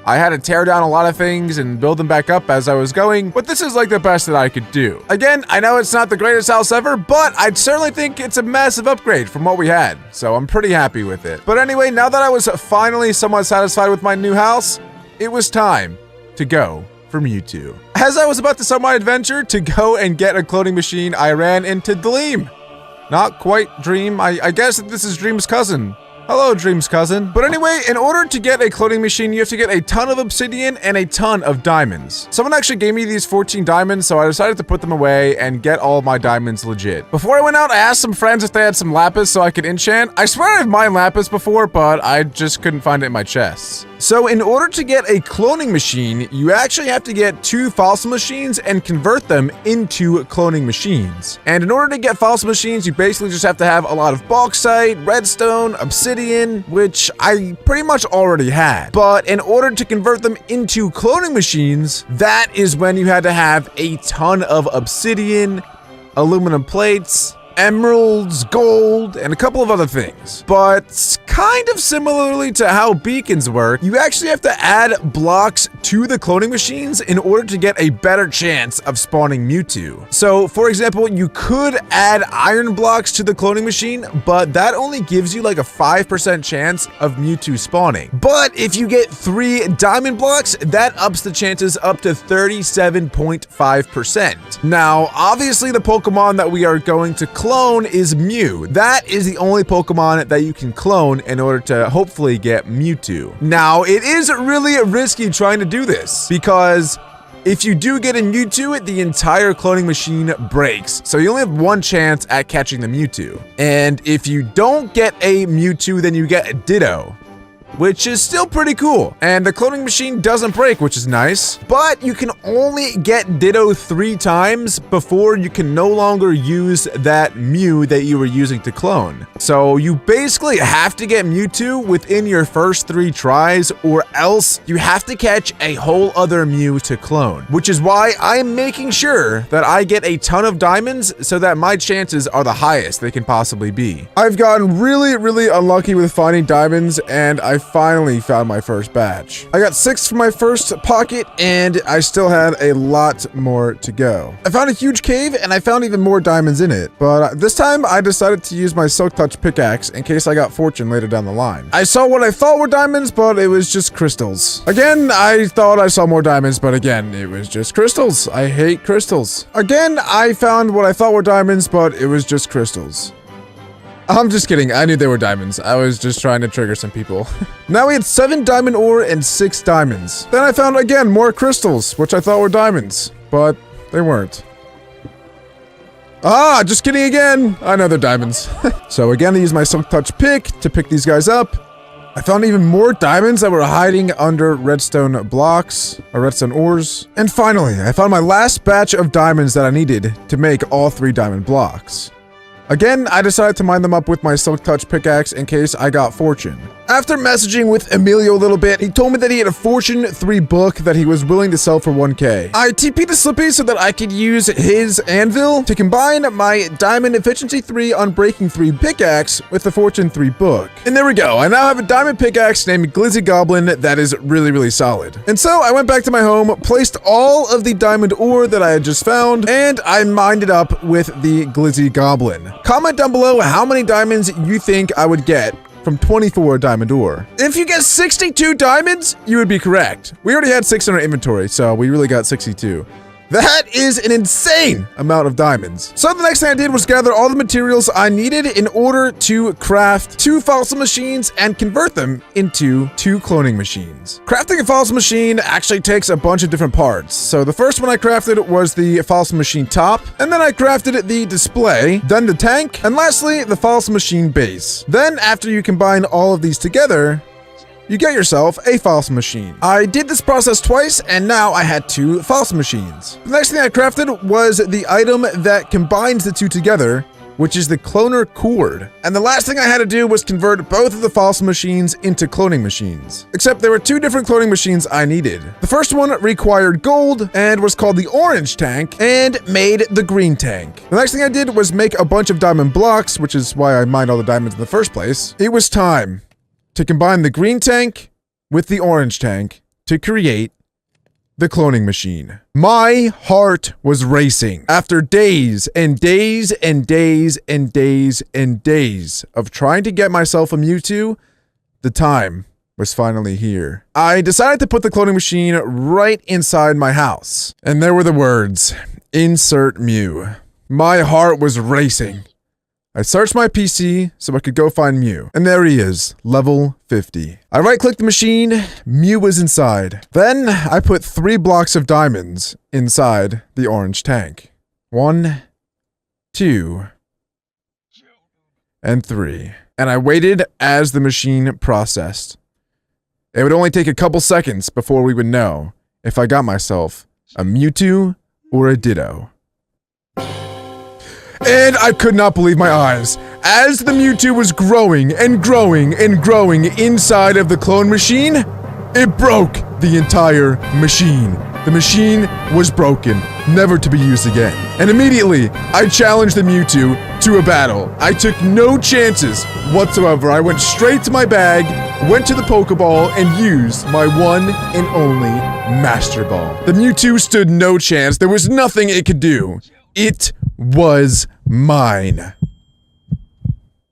I had to tear down a lot of things and build them back up as I was going, but this is like the best that I could do. Again, I know it's not the greatest house ever, but I'd certainly think it's a massive upgrade from what we had, so I'm pretty happy with it. But anyway, now that I was finally somewhat satisfied with my new house, it was time to go for Mewtwo. As I was about to start my adventure to go and get a cloning machine, I ran into Dream. Not quite Dream. I guess this is Dream's cousin. Hello, Dream's cousin. But anyway, in order to get a cloning machine, you have to get a ton of obsidian and a ton of diamonds. Someone actually gave me these 14 diamonds, so I decided to put them away and get all of my diamonds legit. Before I went out, I asked some friends if they had some lapis so I could enchant. I swear I've mined lapis before, but I just couldn't find it in my chests. So in order to get a cloning machine, you actually have to get 2 fossil machines and convert them into cloning machines. And in order to get fossil machines, you basically just have to have a lot of bauxite, redstone, obsidian, which I pretty much already had. But in order to convert them into cloning machines, that is when you had to have a ton of obsidian, aluminum plates, emeralds, gold, and a couple of other things. But kind of similarly to how beacons work, you actually have to add blocks to the cloning machines in order to get a better chance of spawning Mewtwo. So, for example, you could add iron blocks to the cloning machine, but that only gives you like a 5% chance of Mewtwo spawning. But if you get 3 diamond blocks, that ups the chances up to 37.5%. Now, obviously the Pokemon that we are going to clone is Mew. That is the only Pokemon that you can clone in order to hopefully get Mewtwo. Now, it is really risky trying to do this because if you do get a Mewtwo, the entire cloning machine breaks. So you only have 1 chance at catching the Mewtwo. And if you don't get a Mewtwo, then you get a Ditto, which is still pretty cool. And the cloning machine doesn't break, which is nice, but you can only get Ditto 3 times before you can no longer use that Mew that you were using to clone. So you basically have to get Mewtwo within your first 3 tries, or else you have to catch a whole other Mew to clone, which is why I'm making sure that I get a ton of diamonds so that my chances are the highest they can possibly be. I've gotten really unlucky with finding diamonds, and I finally found my first batch. I got 6 from my first pocket, and I still had a lot more to go. I found a huge cave, and I found even more diamonds in it, but this time I decided to use my Silk Touch pickaxe in case I got fortune later down the line. I saw what I thought were diamonds, but it was just crystals. Again, I thought I saw more diamonds, but again, it was just crystals. I hate crystals. Again, I found what I thought were diamonds, but it was just crystals. I'm just kidding. I knew they were diamonds. I was just trying to trigger some people. Now we had 7 diamond ore and 6 diamonds. Then I found again more crystals, which I thought were diamonds, but they weren't. Ah, just kidding again. I know they're diamonds. So again, I used my Silk Touch pick to pick these guys up. I found even more diamonds that were hiding under redstone blocks, or redstone ores. And finally, I found my last batch of diamonds that I needed to make all 3 diamond blocks. Again, I decided to mine them up with my Silk Touch pickaxe in case I got fortune. After messaging with Emilio a little bit, he told me that he had a Fortune 3 book that he was willing to sell for 1K. I TP'd to Slippy so that I could use his anvil to combine my Diamond Efficiency 3 Unbreaking 3 pickaxe with the Fortune 3 book. And there we go. I now have a diamond pickaxe named Glizzy Goblin that is really solid. And so I went back to my home, placed all of the diamond ore that I had just found, and I mined it up with the Glizzy Goblin. Comment down below how many diamonds you think I would get from 24 diamond ore. If you get 62 diamonds, you would be correct. We already had 6 in our inventory, so we really got 62. That is an insane amount of diamonds. So the next thing I did was gather all the materials I needed in order to craft 2 fossil machines and convert them into 2 cloning machines. Crafting a fossil machine actually takes a bunch of different parts. So the first one I crafted was the fossil machine top, and then I crafted the display, then the tank, and lastly, the fossil machine base. Then after you combine all of these together, you get yourself a fossil machine. I did this process twice, and now I had 2 fossil machines. The next thing I crafted was the item that combines the 2 together, which is the cloner cord. And the last thing I had to do was convert both of the fossil machines into cloning machines. Except there were 2 different cloning machines I needed. The first one required gold and was called the orange tank and made the green tank. The next thing I did was make a bunch of diamond blocks, which is why I mined all the diamonds in the first place. It was time to combine the green tank with the orange tank to create the cloning machine. My heart was racing after days and days and days and days and days of trying to get myself a Mewtwo. The time was finally here. I decided to put the cloning machine right inside my house. And there were the words, insert Mew. My heart was racing. I searched my PC so I could go find Mew. And there he is, level 50. I right-clicked the machine, Mew was inside. Then I put 3 blocks of diamonds inside the orange tank. 1, 2, and 3. And I waited as the machine processed. It would only take a couple seconds before we would know if I got myself a Mewtwo or a Ditto. And I could not believe my eyes. As the Mewtwo was growing and growing and growing inside of the clone machine, it broke the entire machine. The machine was broken, never to be used again. And immediately, I challenged the Mewtwo to a battle. I took no chances whatsoever. I went straight to my bag, went to the Pokeball, and used my one and only Master Ball. The Mewtwo stood no chance. There was nothing it could do. It was mine.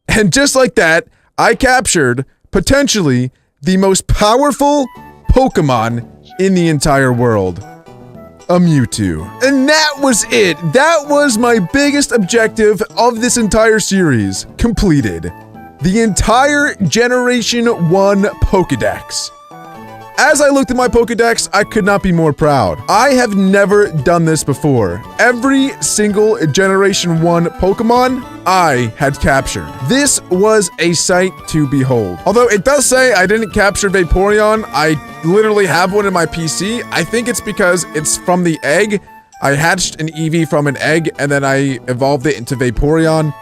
And just like that, I captured, potentially, the most powerful Pokemon in the entire world. A Mewtwo. And that was it. That was my biggest objective of this entire series. Completed. The entire Generation 1 Pokedex. As I looked at my Pokedex, I could not be more proud. I have never done this before. Every single Generation 1 Pokemon I had captured. This was a sight to behold. Although it does say I didn't capture Vaporeon, I literally have one in my PC. I think it's because it's from the egg. I hatched an Eevee from an egg, and then I evolved it into Vaporeon.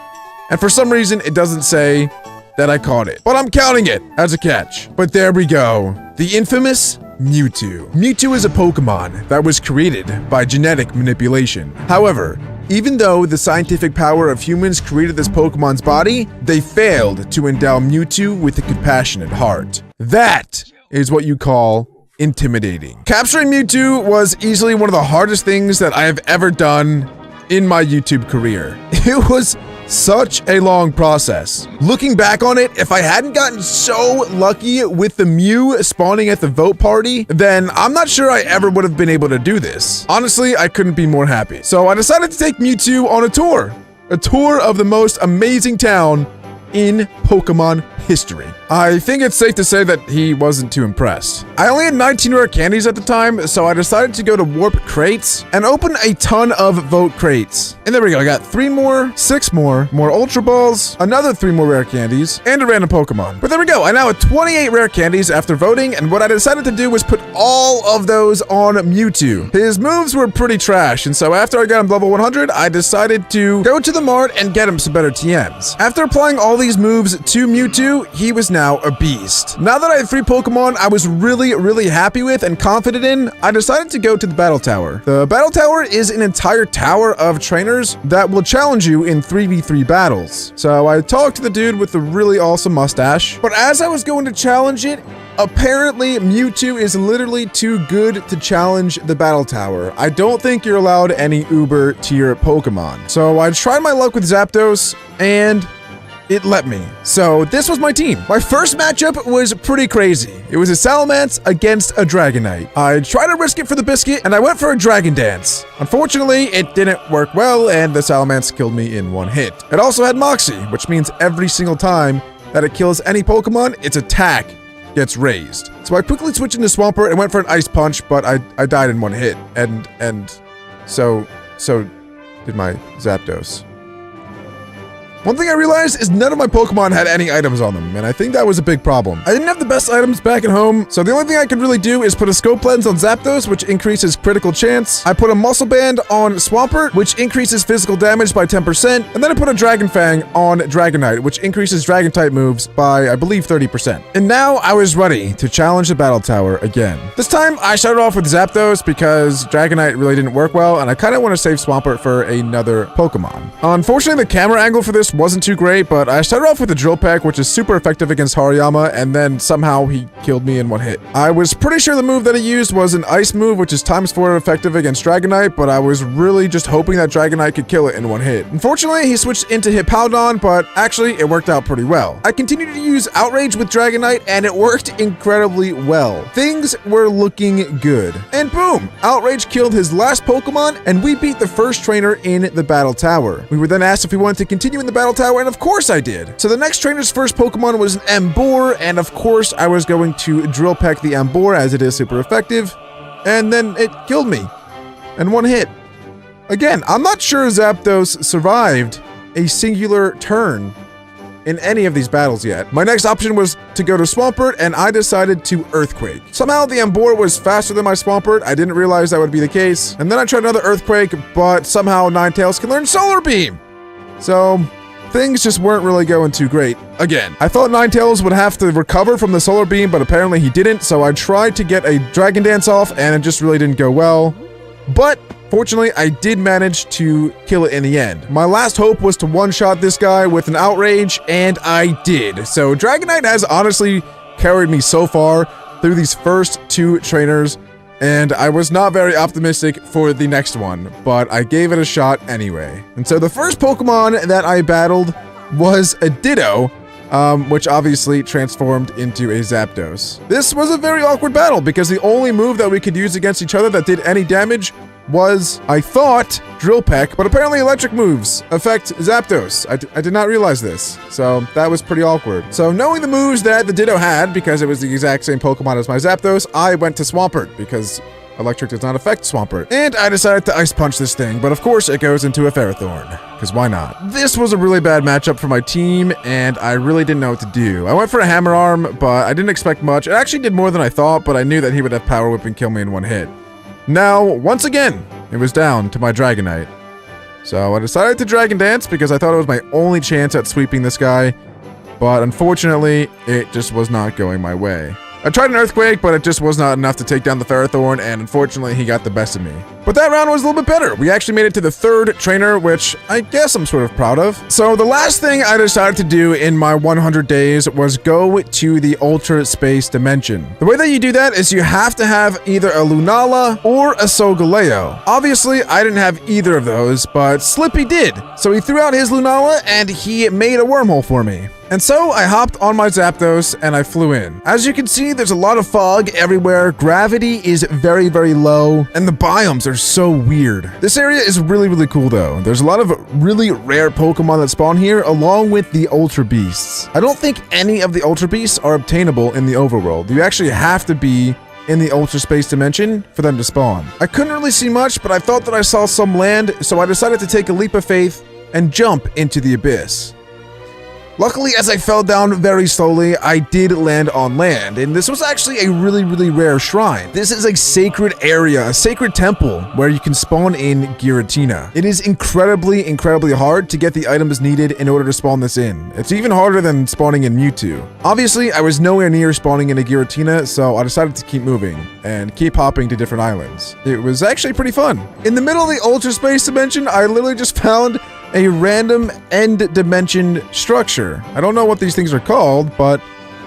And for some reason, it doesn't say that I caught it. But I'm counting it as a catch. But there we go. The infamous Mewtwo. Mewtwo is a Pokemon that was created by genetic manipulation. However, even though the scientific power of humans created this Pokemon's body, they failed to endow Mewtwo with a compassionate heart. That is what you call intimidating. Capturing Mewtwo was easily one of the hardest things that I have ever done in my YouTube career. It was such a long process. Looking back on it, if I hadn't gotten so lucky with the Mew spawning at the vote party, then I'm not sure I ever would have been able to do this. Honestly, I couldn't be more happy. So I decided to take Mewtwo on a tour of the most amazing town in Pokemon history. I think it's safe to say that he wasn't too impressed. I only had 19 rare candies at the time, so I decided to go to Warp Crates and open a ton of Vote Crates. And there we go, I got 3 more, 6 more Ultra Balls, another 3 more rare candies, and a random Pokemon. But there we go, I now have 28 rare candies after voting, and what I decided to do was put all of those on Mewtwo. His moves were pretty trash, and so after I got him level 100, I decided to go to the mart and get him some better TMs. After applying all these moves to Mewtwo, he was now a beast. Now that I had 3 Pokemon I was really happy with and confident in, I decided to go to the Battle Tower. The Battle Tower is an entire tower of trainers that will challenge you in 3v3 battles. So I talked to the dude with the really awesome mustache, but as I was going to challenge it, apparently Mewtwo is literally too good to challenge the Battle Tower. I don't think you're allowed any Uber tier Pokemon. So I tried my luck with Zapdos, and it let me. So this was my team. My first matchup was pretty crazy. It was a Salamence against a Dragonite. I tried to risk it for the biscuit, and I went for a Dragon Dance. Unfortunately, it didn't work well, and the Salamence killed me in 1 hit. It also had Moxie, which means every single time that it kills any Pokemon, its attack gets raised. So I quickly switched into Swampert and went for an Ice Punch, but I died in 1 hit, and so did my Zapdos. One thing I realized is none of my Pokemon had any items on them, and I think that was a big problem. I didn't have the best items back at home, so the only thing I could really do is put a Scope Lens on Zapdos, which increases critical chance. I put a Muscle Band on Swampert, which increases physical damage by 10%, and then I put a Dragon Fang on Dragonite, which increases Dragon-type moves by, I believe, 30%. And now I was ready to challenge the Battle Tower again. This time, I started off with Zapdos because Dragonite really didn't work well, and I kind of want to save Swampert for another Pokemon. Unfortunately, the camera angle for this just wasn't too great, but I started off with the Drill Peck, which is super effective against Hariyama, and then somehow he killed me in one hit. I was pretty sure the move that he used was an Ice move, which is ×4 effective against Dragonite, but I was really just hoping that Dragonite could kill it in one hit. Unfortunately, he switched into Hippowdon, but actually, it worked out pretty well. I continued to use Outrage with Dragonite, and it worked incredibly well. Things were looking good. And boom! Outrage killed his last Pokemon, and we beat the first trainer in the Battle Tower. We were then asked if we wanted to continue in the Battle Tower, and of course I did. So the next trainer's first Pokemon was an Emboar, and of course I was going to Drill Peck the Emboar as it is super effective, and then it killed me in one hit. Again, I'm not sure Zapdos survived a singular turn in any of these battles yet. My next option was to go to Swampert, and I decided to Earthquake. Somehow the Emboar was faster than my Swampert. I didn't realize that would be the case. And then I tried another Earthquake, but somehow Ninetales can learn Solar Beam. So things just weren't really going too great. Again, I thought Ninetales would have to recover from the Solar Beam, but apparently he didn't, so I tried to get a Dragon Dance off, and it just really didn't go well. But fortunately, I did manage to kill it in the end. My last hope was to one-shot this guy with an Outrage, and I did. So Dragonite has honestly carried me so far through these first two trainers, and I was not very optimistic for the next one, but I gave it a shot anyway. And so the first Pokemon that I battled was a Ditto, which obviously transformed into a Zapdos. This was a very awkward battle because the only move that we could use against each other that did any damage was, I thought, Drill Peck, but apparently electric moves affect Zapdos. I did not realize this, so that was pretty awkward. So knowing the moves that the Ditto had, because it was the exact same Pokemon as my Zapdos, I went to Swampert, because electric does not affect Swampert. And I decided to Ice Punch this thing, but of course it goes into a Ferrothorn, because why not? This was a really bad matchup for my team, and I really didn't know what to do. I went for a Hammer Arm, but I didn't expect much. It actually did more than I thought, but I knew that he would have Power Whip and kill me in one hit. Now, once again, it was down to my Dragonite. So I decided to Dragon Dance because I thought it was my only chance at sweeping this guy, but unfortunately, it just was not going my way. I tried an Earthquake, but it just was not enough to take down the Ferrothorn, and unfortunately, he got the best of me. But that round was a little bit better. We actually made it to the third trainer, which I guess I'm sort of proud of. So the last thing I decided to do in my 100 days was go to the Ultra Space Dimension. The way that you do that is you have to have either a Lunala or a Solgaleo. Obviously, I didn't have either of those, but Slippy did. So he threw out his Lunala, and he made a wormhole for me. And so I hopped on my Zapdos and I flew in. As you can see, there's a lot of fog everywhere. Gravity is very, very low, and the biomes are so weird. This area is really, really cool though. There's a lot of really rare Pokemon that spawn here, along with the Ultra Beasts. I don't think any of the Ultra Beasts are obtainable in the overworld. You actually have to be in the Ultra Space Dimension for them to spawn. I couldn't really see much, but I thought that I saw some land, so I decided to take a leap of faith and jump into the abyss. Luckily, as I fell down very slowly, I did land on land, and this was actually a really, really rare shrine. This is a sacred area, a sacred temple, where you can spawn in Giratina. It is incredibly, incredibly hard to get the items needed in order to spawn this in. It's even harder than spawning in Mewtwo. Obviously, I was nowhere near spawning in a Giratina, so I decided to keep moving and keep hopping to different islands. It was actually pretty fun. In the middle of the Ultra Space Dimension, I literally just found a random end dimension structure. I don't know what these things are called, but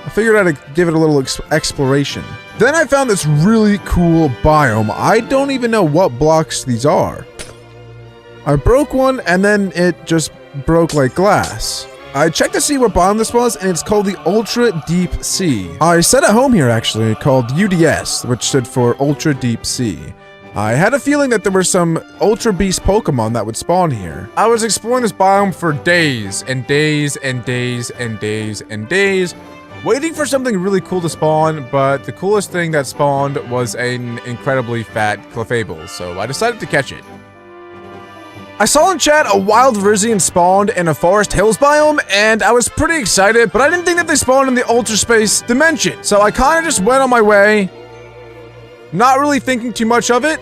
I figured I'd give it a little exploration. Then I found this really cool biome. I don't even know what blocks these are. I broke one and then it just broke like glass. I checked to see what biome this was, and it's called the Ultra Deep Sea. I set a home here actually called UDS, which stood for Ultra Deep Sea. I had a feeling that there were some Ultra Beast Pokemon that would spawn here. I was exploring this biome for days and days and days and days and days, waiting for something really cool to spawn, but the coolest thing that spawned was an incredibly fat Clefable, so I decided to catch it. I saw in chat a wild Virizion spawned in a Forest Hills biome, and I was pretty excited, but I didn't think that they spawned in the Ultra Space Dimension, so I kind of just went on my way, not really thinking too much of it,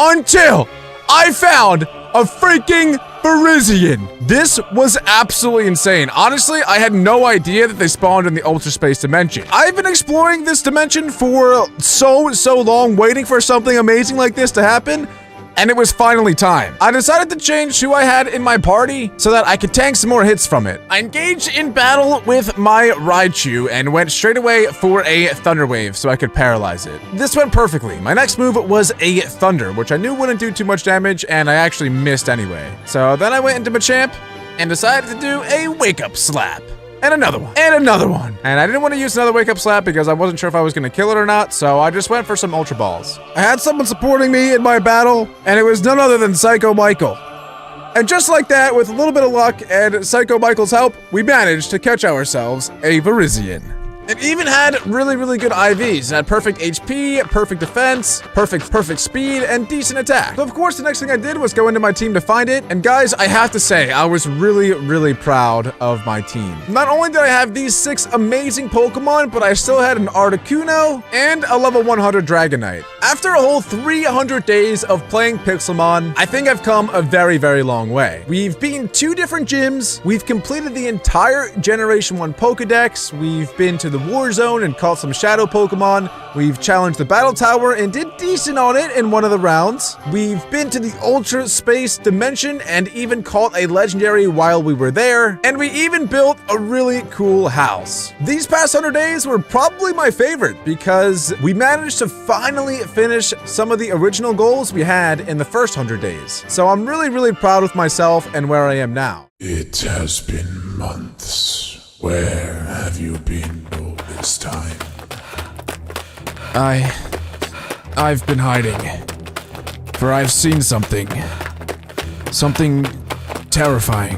until I found a freaking Virizion. This was absolutely insane. Honestly, I had no idea that they spawned in the Ultra Space Dimension. I've been exploring this dimension for so long, waiting for something amazing like this to happen, and it was finally time. I decided to change who I had in my party so that I could tank some more hits from it. I engaged in battle with my Raichu and went straight away for a Thunder Wave so I could paralyze it. This went perfectly. My next move was a Thunder, which I knew wouldn't do too much damage, and I actually missed anyway. So then I went into Machamp and decided to do a Wake Up Slap. And another one. And another one. And I didn't want to use another Wake Up Slap because I wasn't sure if I was going to kill it or not, so I just went for some Ultra Balls. I had someone supporting me in my battle, and it was none other than Psycho Michael. And just like that, with a little bit of luck and Psycho Michael's help, we managed to catch ourselves a Virizion. It even had really good IVs. It had perfect HP, perfect defense, perfect speed, and decent attack. So of course, the next thing I did was go into my team to find it. And guys, I have to say, I was really proud of my team. Not only did I have these 6 amazing Pokemon, but I still had an Articuno and a level 100 Dragonite. After a whole 300 days of playing Pixelmon, I think I've come a very long way. We've beaten 2 different gyms. We've completed the entire Generation 1 Pokedex. We've been to the War Zone and caught some Shadow Pokemon. We've challenged the Battle Tower and did decent on it in one of the rounds. We've been to the Ultra Space Dimension and even caught a Legendary while we were there. And we even built a really cool house. These past 100 days were probably my favorite because we managed to finally finish some of the original goals we had in the first 100 days. So I'm really proud of myself and where I am now. It has been months. Where have you been all this time? I've been hiding. For I've seen something. Something terrifying.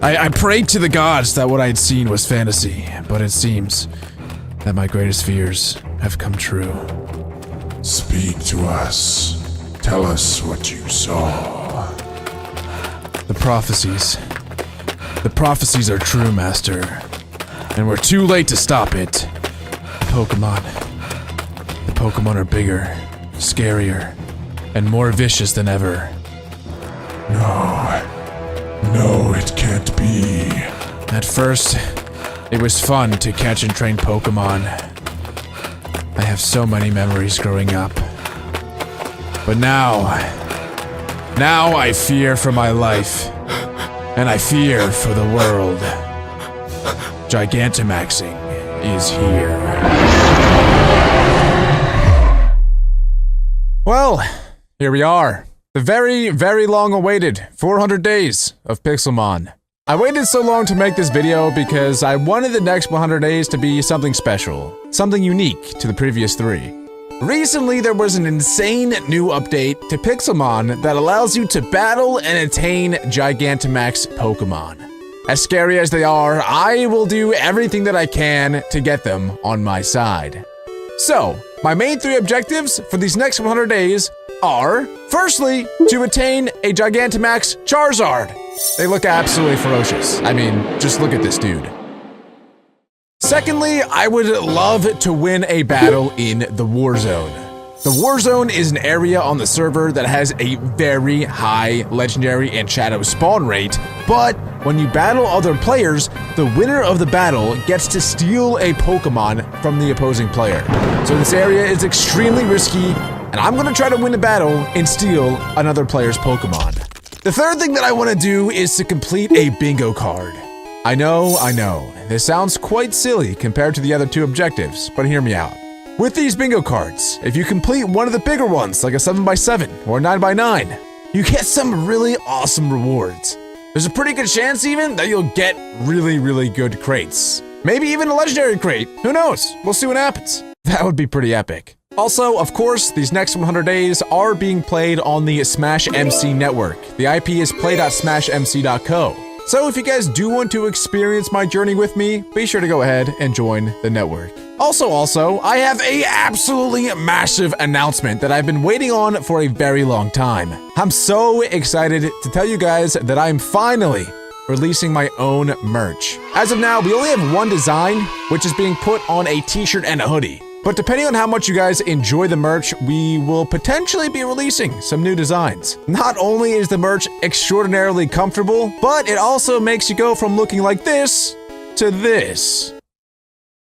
I prayed to the gods that what I'd seen was fantasy, but it seems that my greatest fears have come true. Speak to us. Tell us what you saw. The prophecies. The prophecies are true, Master. And we're too late to stop it. The Pokemon are bigger, scarier, and more vicious than ever. No, it can't be. At first, it was fun to catch and train Pokemon. I have so many memories growing up. But now I fear for my life. And I fear for the world. Gigantamaxing is here. Well, here we are. The very long-awaited 400 days of Pixelmon. I waited so long to make this video because I wanted the next 100 days to be something special. Something unique to the previous 3. Recently, there was an insane new update to Pixelmon that allows you to battle and attain Gigantamax Pokemon. As scary as they are, I will do everything that I can to get them on my side. So, my main 3 objectives for these next 100 days are, firstly, to attain a Gigantamax Charizard. They look absolutely ferocious. I mean, just look at this dude. Secondly, I would love to win a battle in the War Zone. The War Zone is an area on the server that has a very high Legendary and Shadow spawn rate, but when you battle other players, the winner of the battle gets to steal a Pokemon from the opposing player. So this area is extremely risky, and I'm gonna try to win a battle and steal another player's Pokemon. The third thing that I want to do is to complete a bingo card. I know, this sounds quite silly compared to the other 2 objectives, but hear me out. With these bingo cards, if you complete one of the bigger ones, like a 7x7 or 9x9, you get some really awesome rewards. There's a pretty good chance even that you'll get really good crates. Maybe even a legendary crate, who knows? We'll see what happens. That would be pretty epic. Also, of course, these next 100 days are being played on the Smash MC network. The IP is play.smashmc.co. So if you guys do want to experience my journey with me, be sure to go ahead and join the network. Also, I have a absolutely massive announcement that I've been waiting on for a very long time. I'm so excited to tell you guys that I'm finally releasing my own merch. As of now, we only have one design, which is being put on a t-shirt and a hoodie. But depending on how much you guys enjoy the merch, we will potentially be releasing some new designs. Not only is the merch extraordinarily comfortable, but it also makes you go from looking like this to this.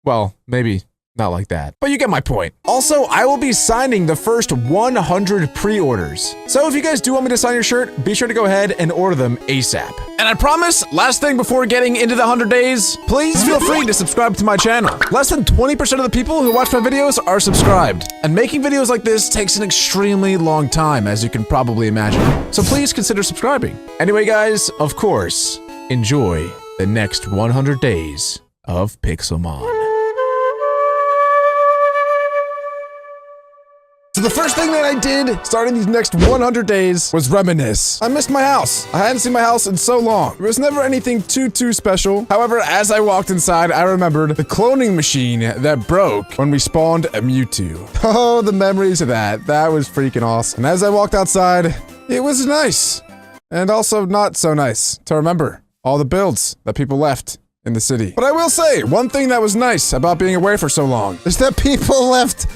Well, maybe Not like that, but you get my point. Also, I will be signing the first 100 pre-orders. So if you guys do want me to sign your shirt, be sure to go ahead and order them ASAP. And I promise, last thing before getting into the 100 days, please feel free to subscribe to my channel. Less than 20% of the people who watch my videos are subscribed. And making videos like this takes an extremely long time, as you can probably imagine. So please consider subscribing. Anyway, guys, of course, enjoy the next 100 days of Pixelmon. So the first thing that I did starting these next 100 days was reminisce. I missed my house. I hadn't seen my house in so long. There was never anything too special. However, as I walked inside, I remembered the cloning machine that broke when we spawned a Mewtwo. Oh, the memories of that. That was freaking awesome. And as I walked outside, it was nice. And also not so nice to remember all the builds that people left in the city. But I will say, one thing that was nice about being away for so long is that people left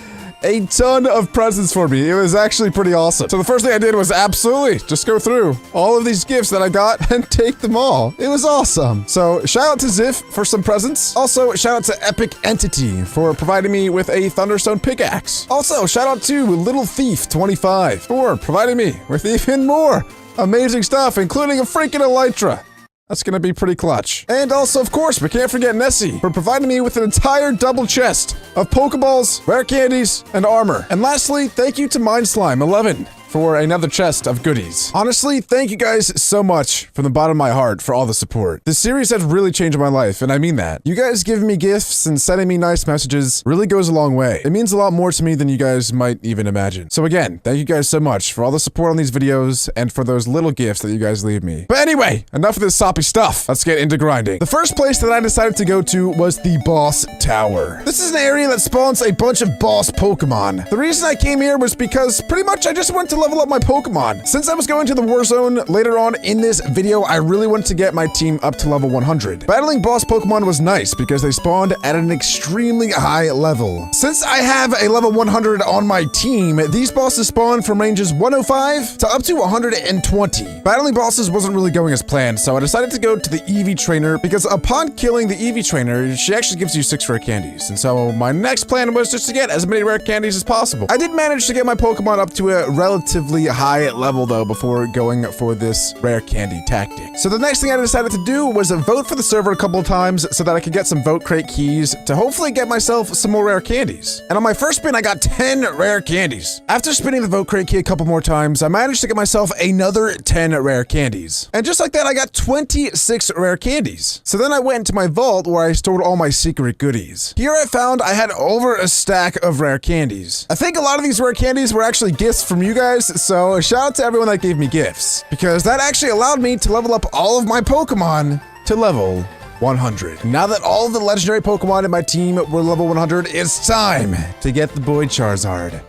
a ton of presents for me. It was actually pretty awesome. So the first thing I did was absolutely just go through all of these gifts that I got and take them all. It was awesome. So shout out to Ziff for some presents. Also, shout out to Epic Entity for providing me with a Thunderstone pickaxe. Also, shout out to Little Thief 25 for providing me with even more amazing stuff, including a freaking Elytra. That's gonna be pretty clutch. And also, of course, we can't forget Nessie for providing me with an entire double chest of Pokeballs, rare candies, and armor. And lastly, thank you to MindSlime11 for another chest of goodies. Honestly, thank you guys so much from the bottom of my heart for all the support. This series has really changed my life, and I mean that. You guys giving me gifts and sending me nice messages really goes a long way. It means a lot more to me than you guys might even imagine. So again, thank you guys so much for all the support on these videos and for those little gifts that you guys leave me. But anyway, enough of this soppy stuff. Let's get into grinding. The first place that I decided to go to was the Boss Tower. This is an area that spawns a bunch of boss Pokemon. The reason I came here was because pretty much I just went to level up my Pokemon. Since I was going to the war zone later on in this video, I really wanted to get my team up to level 100. Battling boss Pokemon was nice because they spawned at an extremely high level. Since I have a level 100 on my team, these bosses spawn from ranges 105 to up to 120. Battling bosses wasn't really going as planned, so I decided to go to the Eevee trainer because upon killing the Eevee trainer, she actually gives you 6 rare candies. And so my next plan was just to get as many rare candies as possible. I did manage to get my Pokemon up to a relatively high level though before going for this rare candy tactic. So the next thing I decided to do was vote for the server a couple of times so that I could get some vote crate keys to hopefully get myself some more rare candies. And on my first spin, I got 10 rare candies. After spinning the vote crate key a couple more times, I managed to get myself another 10 rare candies. And just like that, I got 26 rare candies. So then I went into my vault where I stored all my secret goodies. Here I found I had over a stack of rare candies. I think a lot of these rare candies were actually gifts from you guys, so shout out to everyone that gave me gifts, because that actually allowed me to level up all of my Pokemon to level 100. Now that all of the legendary Pokemon in my team were level 100, it's time to get the boy Charizard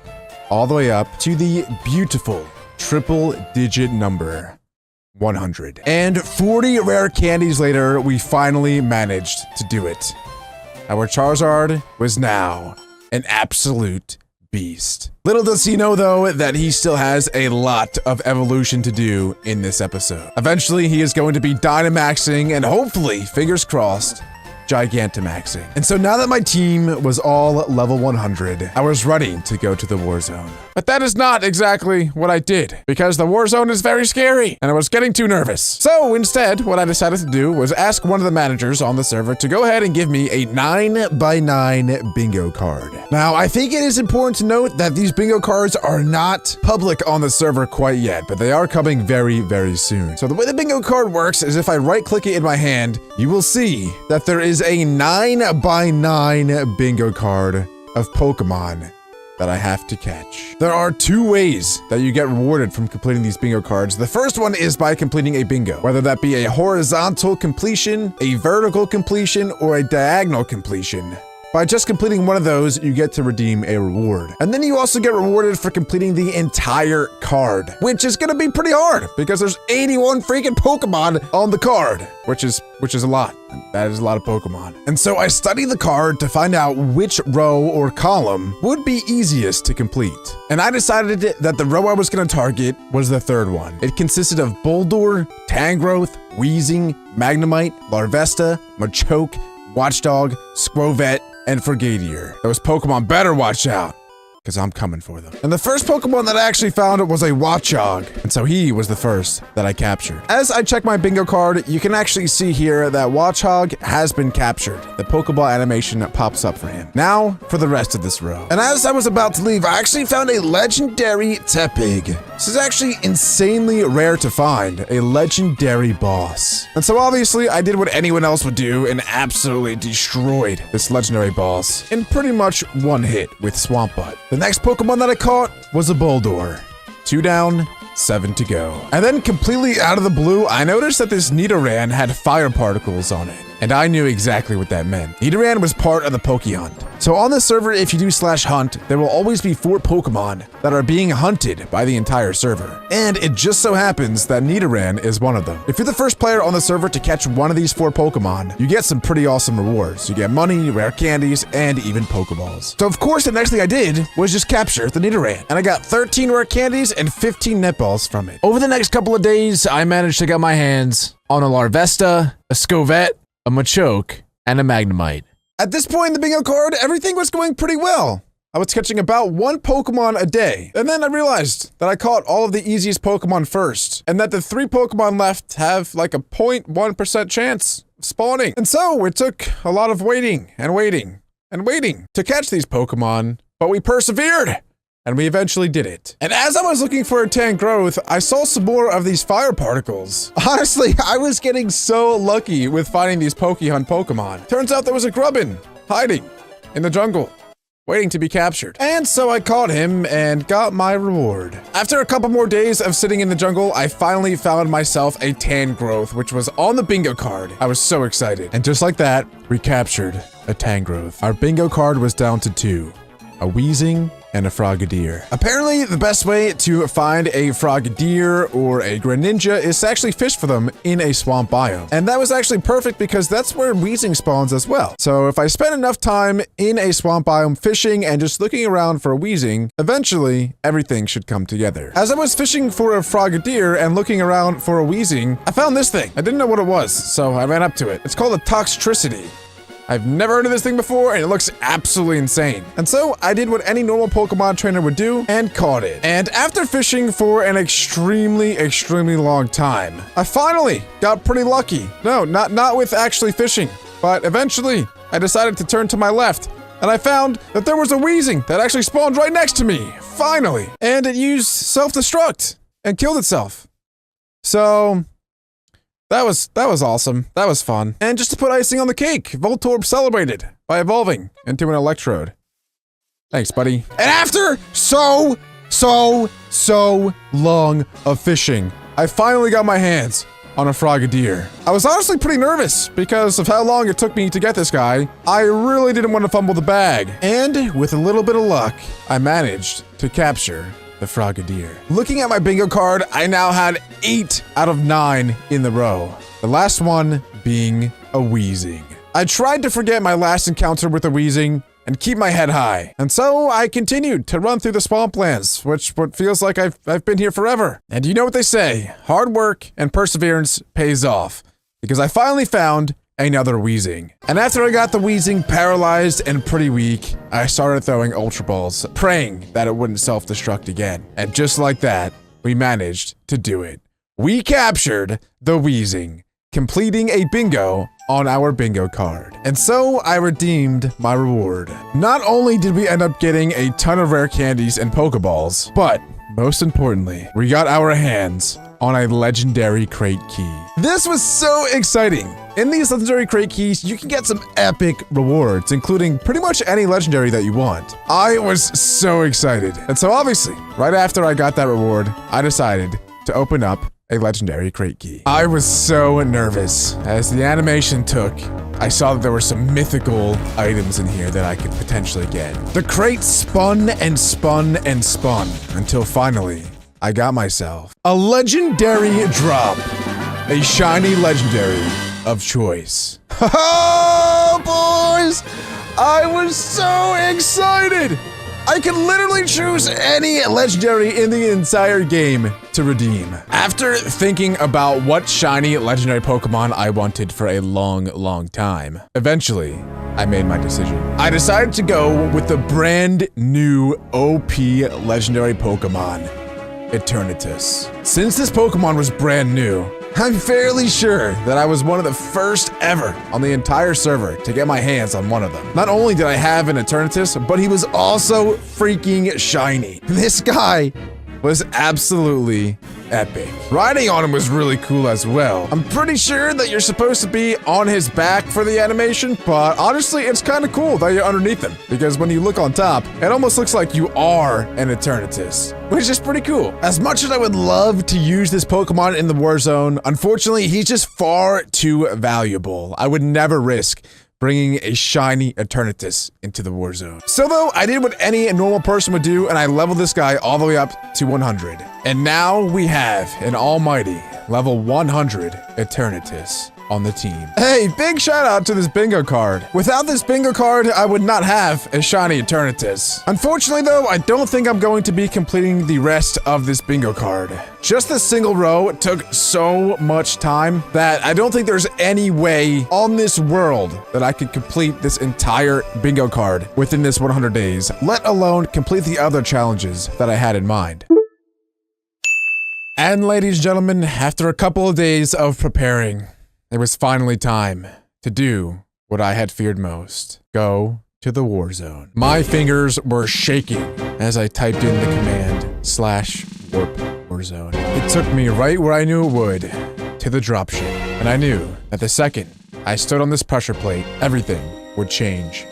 all the way up to the beautiful triple-digit number 100. And 40 rare candies later, we finally managed to do it. Our Charizard was now an absolute beast. Little does he know, though, that he still has a lot of evolution to do in this episode. Eventually, he is going to be Dynamaxing and hopefully, fingers crossed, Gigantamaxing. And so now that my team was all level 100, I was ready to go to the war zone. But that is not exactly what I did, because the war zone is very scary, and I was getting too nervous. So instead, what I decided to do was ask one of the managers on the server to go ahead and give me a 9x9 bingo card. Now, I think it is important to note that these bingo cards are not public on the server quite yet, but they are coming very, very soon. So the way the bingo card works is if I right-click it in my hand, you will see that there is a 9x9 bingo card of Pokemon that I have to catch. There are 2 ways that you get rewarded from completing these bingo cards. The first one is by completing a bingo, whether that be a horizontal completion, a vertical completion, or a diagonal completion. By just completing one of those, you get to redeem a reward. And then you also get rewarded for completing the entire card, which is gonna be pretty hard because there's 81 freaking Pokemon on the card, which is a lot. That is a lot of Pokemon. And so I studied the card to find out which row or column would be easiest to complete. And I decided that the row I was gonna target was the 3rd one. It consisted of Boulder, Tangrowth, Weezing, Magnemite, Larvesta, Machoke, Watchdog, Skwovet, and Frogadier. Those Pokemon better watch out, because I'm coming for them. And the first Pokemon that I actually found was a Watchog, and so he was the first that I captured. As I check my bingo card, you can actually see here that Watchog has been captured. The Pokeball animation pops up for him. Now for the rest of this row. And as I was about to leave, I actually found a legendary Tepig. This is actually insanely rare to find, a legendary boss. And so obviously I did what anyone else would do and absolutely destroyed this legendary boss in pretty much one hit with Swamp Butt. The next Pokemon that I caught was a Boldore. 2 down, 7 to go. And then completely out of the blue, I noticed that this Nidoran had fire particles on it. And I knew exactly what that meant. Nidoran was part of the Pokehunt. So on this server, if you do /hunt, there will always be 4 Pokemon that are being hunted by the entire server. And it just so happens that Nidoran is one of them. If you're the first player on the server to catch one of these 4 Pokemon, you get some pretty awesome rewards. You get money, rare candies, and even Pokeballs. So of course, the next thing I did was just capture the Nidoran. And I got 13 rare candies and 15 netballs from it. Over the next couple of days, I managed to get my hands on a Larvesta, a Scovet, a Machoke, and a Magnemite. At this point in the bingo card, everything was going pretty well. I was catching about 1 Pokemon a day. And then I realized that I caught all of the easiest Pokemon first, and that the 3 Pokemon left have like a 0.1% chance of spawning. And so it took a lot of waiting and waiting and waiting to catch these Pokemon, but we persevered. And we eventually did it. And as I was looking for a Tangrowth, I saw some more of these fire particles. Honestly, I was getting so lucky with finding these Pokehunt Pokemon. Turns out there was a Grubbin hiding in the jungle, waiting to be captured. And so I caught him and got my reward. After a couple more days of sitting in the jungle, I finally found myself a Tangrowth, which was on the bingo card. I was so excited. And just like that, we captured a Tangrowth. Our bingo card was down to 2. A Weezing and a Frogadier. Apparently, the best way to find a Frogadier or a Greninja is to actually fish for them in a swamp biome. And that was actually perfect because that's where Weezing spawns as well. So if I spend enough time in a swamp biome fishing and just looking around for a Weezing, eventually everything should come together. As I was fishing for a Frogadier and looking around for a Weezing, I found this thing. I didn't know what it was, so I ran up to it. It's called a Toxtricity. I've never heard of this thing before, and it looks absolutely insane. And so I did what any normal Pokemon trainer would do and caught it. And after fishing for an extremely long time, I finally got pretty lucky. No, not with actually fishing, but eventually I decided to turn to my left, and I found that there was a Weezing that actually spawned right next to me. Finally. And it used self-destruct and killed itself. So that was awesome. That was fun. And just to put icing on the cake, Voltorb celebrated by evolving into an Electrode. Thanks, buddy. And after so long of fishing, I finally got my hands on a Frogadier. I was honestly pretty nervous because of how long it took me to get this guy. I really didn't want to fumble the bag. And with a little bit of luck, I managed to capture the Frogadier. Looking at my bingo card, I now had 8 out of 9 in the row. The last one being a Weezing. I tried to forget my last encounter with a Weezing and keep my head high. And so I continued to run through the swamplands, which feels like I've been here forever. And you know what they say, hard work and perseverance pays off, because I finally found another Weezing. And after I got the Weezing paralyzed and pretty weak, I started throwing Ultra Balls, praying that it wouldn't self-destruct again. And just like that, we managed to do it. We captured the Weezing, completing a bingo on our bingo card. And so I redeemed my reward. Not only did we end up getting a ton of rare candies and Pokeballs, but most importantly, we got our hands on a legendary crate key. This was so exciting. In these legendary crate keys, you can get some epic rewards, including pretty much any legendary that you want. I was so excited. And so obviously, right after I got that reward, I decided to open up a legendary crate key. I was so nervous. As the animation took, I saw that there were some mythical items in here that I could potentially get. The crate spun and spun and spun until finally, I got myself a legendary drop. A shiny legendary of choice. Oh, boys! I was so excited! I can literally choose any legendary in the entire game to redeem. After thinking about what shiny legendary Pokemon I wanted for a long time, eventually, I made my decision. I decided to go with the brand new OP legendary Pokemon, Eternatus. Since this Pokemon was brand new, I'm fairly sure that I was one of the first ever on the entire server to get my hands on one of them. Not only did I have an Eternatus, but he was also freaking shiny. This guy was absolutely epic. Riding on him was really cool as well. I'm pretty sure that you're supposed to be on his back for the animation, but honestly, it's kind of cool that you're underneath him, because when you look on top, it almost looks like you are an Eternatus, which is pretty cool. As much as I would love to use this Pokemon in the Warzone, unfortunately, he's just far too valuable. I would never risk bringing a shiny Eternatus into the Warzone. So though, I did what any normal person would do, and I leveled this guy all the way up to 100. And now we have an almighty level 100 Eternatus on the team. Hey, big shout out to this bingo card. Without this bingo card, I would not have a shiny Eternatus. Unfortunately though, I don't think I'm going to be completing the rest of this bingo card. Just this single row took so much time that I don't think there's any way on this world that I could complete this entire bingo card within this 100 days, let alone complete the other challenges that I had in mind. And ladies and gentlemen, after a couple of days of preparing, it was finally time to do what I had feared most. Go to the Warzone. My fingers were shaking as I typed in the command /warp Warzone. It took me right where I knew it would, to the dropship. And I knew that the second I stood on this pressure plate, everything would change.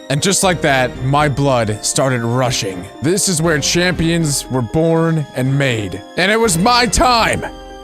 And just like that, my blood started rushing. This is where champions were born and made. And it was my time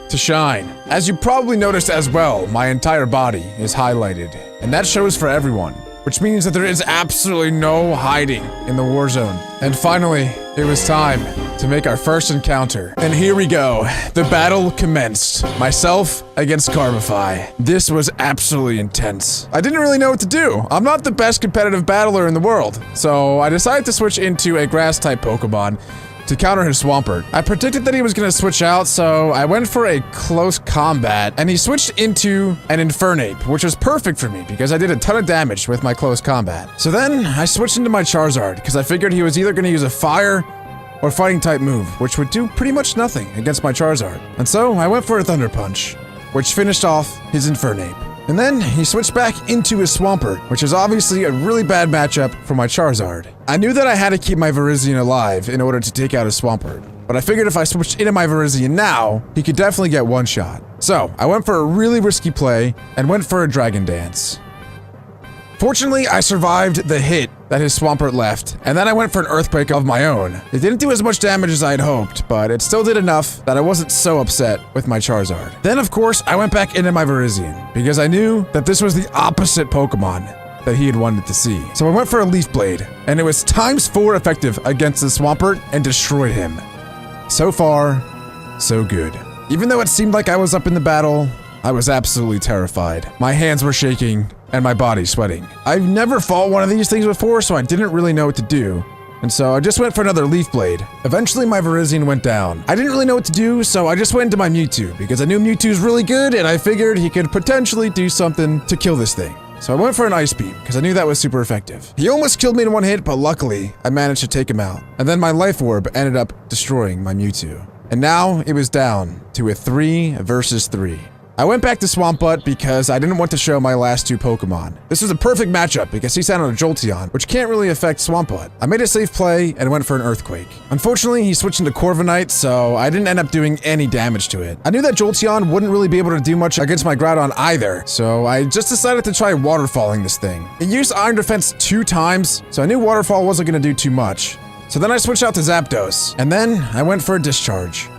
to shine. As you probably noticed as well, my entire body is highlighted, and that shows for everyone, which means that there is absolutely no hiding in the Warzone. And finally, it was time to make our first encounter. And here we go. The battle commenced. Myself against Carbify. This was absolutely intense. I didn't really know what to do. I'm not the best competitive battler in the world, so I decided to switch into a grass-type Pokemon to counter his Swampert. I predicted that he was gonna switch out, so I went for a close combat, and he switched into an Infernape, which was perfect for me because I did a ton of damage with my close combat. So then I switched into my Charizard because I figured he was either gonna use a fire or fighting type move, which would do pretty much nothing against my Charizard. And so I went for a Thunder Punch, which finished off his Infernape. And then he switched back into his Swampert, which is obviously a really bad matchup for my Charizard. I knew that I had to keep my Virizion alive in order to take out his Swampert, but I figured if I switched into my Virizion now, he could definitely get one shot. So I went for a really risky play and went for a Dragon Dance. Fortunately, I survived the hit that his Swampert left, and then I went for an Earthquake of my own. It didn't do as much damage as I had hoped, but it still did enough that I wasn't so upset with my Charizard. Then, of course, I went back into my Virizion, because I knew that this was the opposite Pokemon that he had wanted to see. So I went for a Leaf Blade, and it was ×4 effective against the Swampert and destroyed him. So far, so good. Even though it seemed like I was up in the battle, I was absolutely terrified. My hands were shaking, and my body sweating. I've never fought one of these things before, so I didn't really know what to do. And so I just went for another Leaf Blade. Eventually my Virizion went down. I didn't really know what to do, so I just went into my Mewtwo, because I knew Mewtwo's really good, and I figured he could potentially do something to kill this thing. So I went for an Ice Beam, because I knew that was super effective. He almost killed me in one hit, but luckily, I managed to take him out. And then my Life Orb ended up destroying my Mewtwo. And now it was down to a 3 versus 3. I went back to Swampbutt because I didn't want to show my last two Pokemon. This was a perfect matchup because he sat on a Jolteon, which can't really affect Swampbutt. I made a safe play and went for an Earthquake. Unfortunately, he switched into Corviknight, so I didn't end up doing any damage to it. I knew that Jolteon wouldn't really be able to do much against my Groudon either, so I just decided to try Waterfalling this thing. It used Iron Defense 2 times, so I knew Waterfall wasn't going to do too much. So then I switched out to Zapdos, and then I went for a Discharge.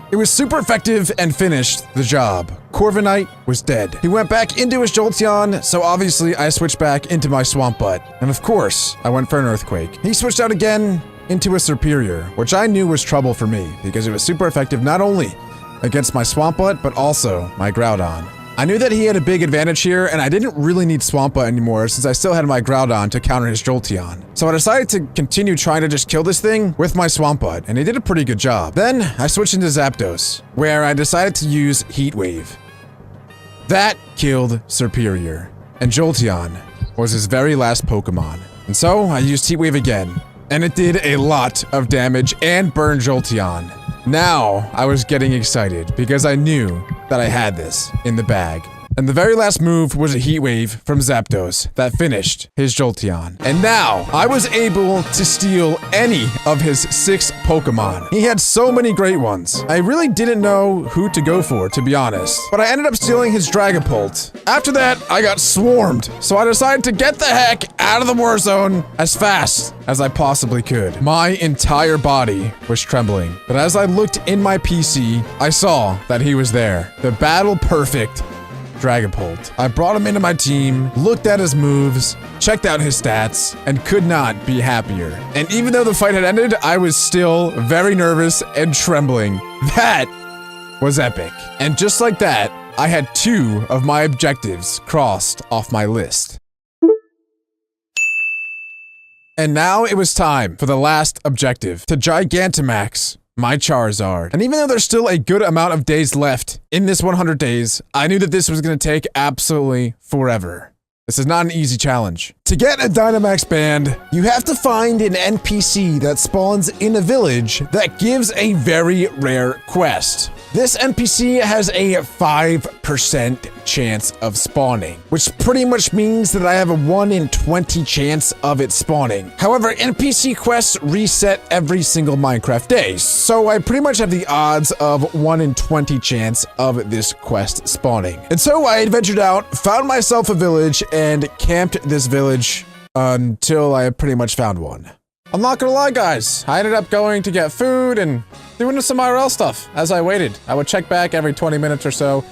It was super effective and finished the job. Corviknight was dead. He went back into his Jolteon, so obviously I switched back into my Swampbutt. And of course, I went for an Earthquake. He switched out again into a Serperior, which I knew was trouble for me because it was super effective not only against my Swampbutt, but also my Groudon. I knew that he had a big advantage here, and I didn't really need Swampa anymore since I still had my Groudon to counter his Jolteon. So I decided to continue trying to just kill this thing with my Swampert, and he did a pretty good job. Then I switched into Zapdos, where I decided to use Heat Wave. That killed Serperior, and Jolteon was his very last Pokemon. And so I used Heat Wave again, and it did a lot of damage and burned Jolteon. Now I was getting excited because I knew that I had this in the bag. And the very last move was a Heat Wave from Zapdos that finished his Jolteon. And now, I was able to steal any of his 6 Pokemon. He had so many great ones. I really didn't know who to go for, to be honest. But I ended up stealing his Dragapult. After that, I got swarmed. So I decided to get the heck out of the war zone as fast as I possibly could. My entire body was trembling. But as I looked in my PC, I saw that he was there. The battle-perfect Dragapult. I brought him into my team, looked at his moves, checked out his stats, and could not be happier. And even though the fight had ended, I was still very nervous and trembling. That was epic. And just like that, I had 2 of my objectives crossed off my list. And now it was time for the last objective, to Gigantamax my Charizard. And even though there's still a good amount of days left in this 100 days, I knew that this was going to take absolutely forever. This is not an easy challenge. To get a Dynamax band, you have to find an NPC that spawns in a village that gives a very rare quest. This NPC has a 5% chance of spawning, which pretty much means that I have a 1 in 20 chance of it spawning. However, NPC quests reset every single Minecraft day, so I pretty much have the odds of 1 in 20 chance of this quest spawning. And so I adventured out, found myself a village, and camped this village until I pretty much found one. I'm not gonna lie, guys. I ended up going to get food and doing some IRL stuff as I waited. I would check back every 20 minutes or so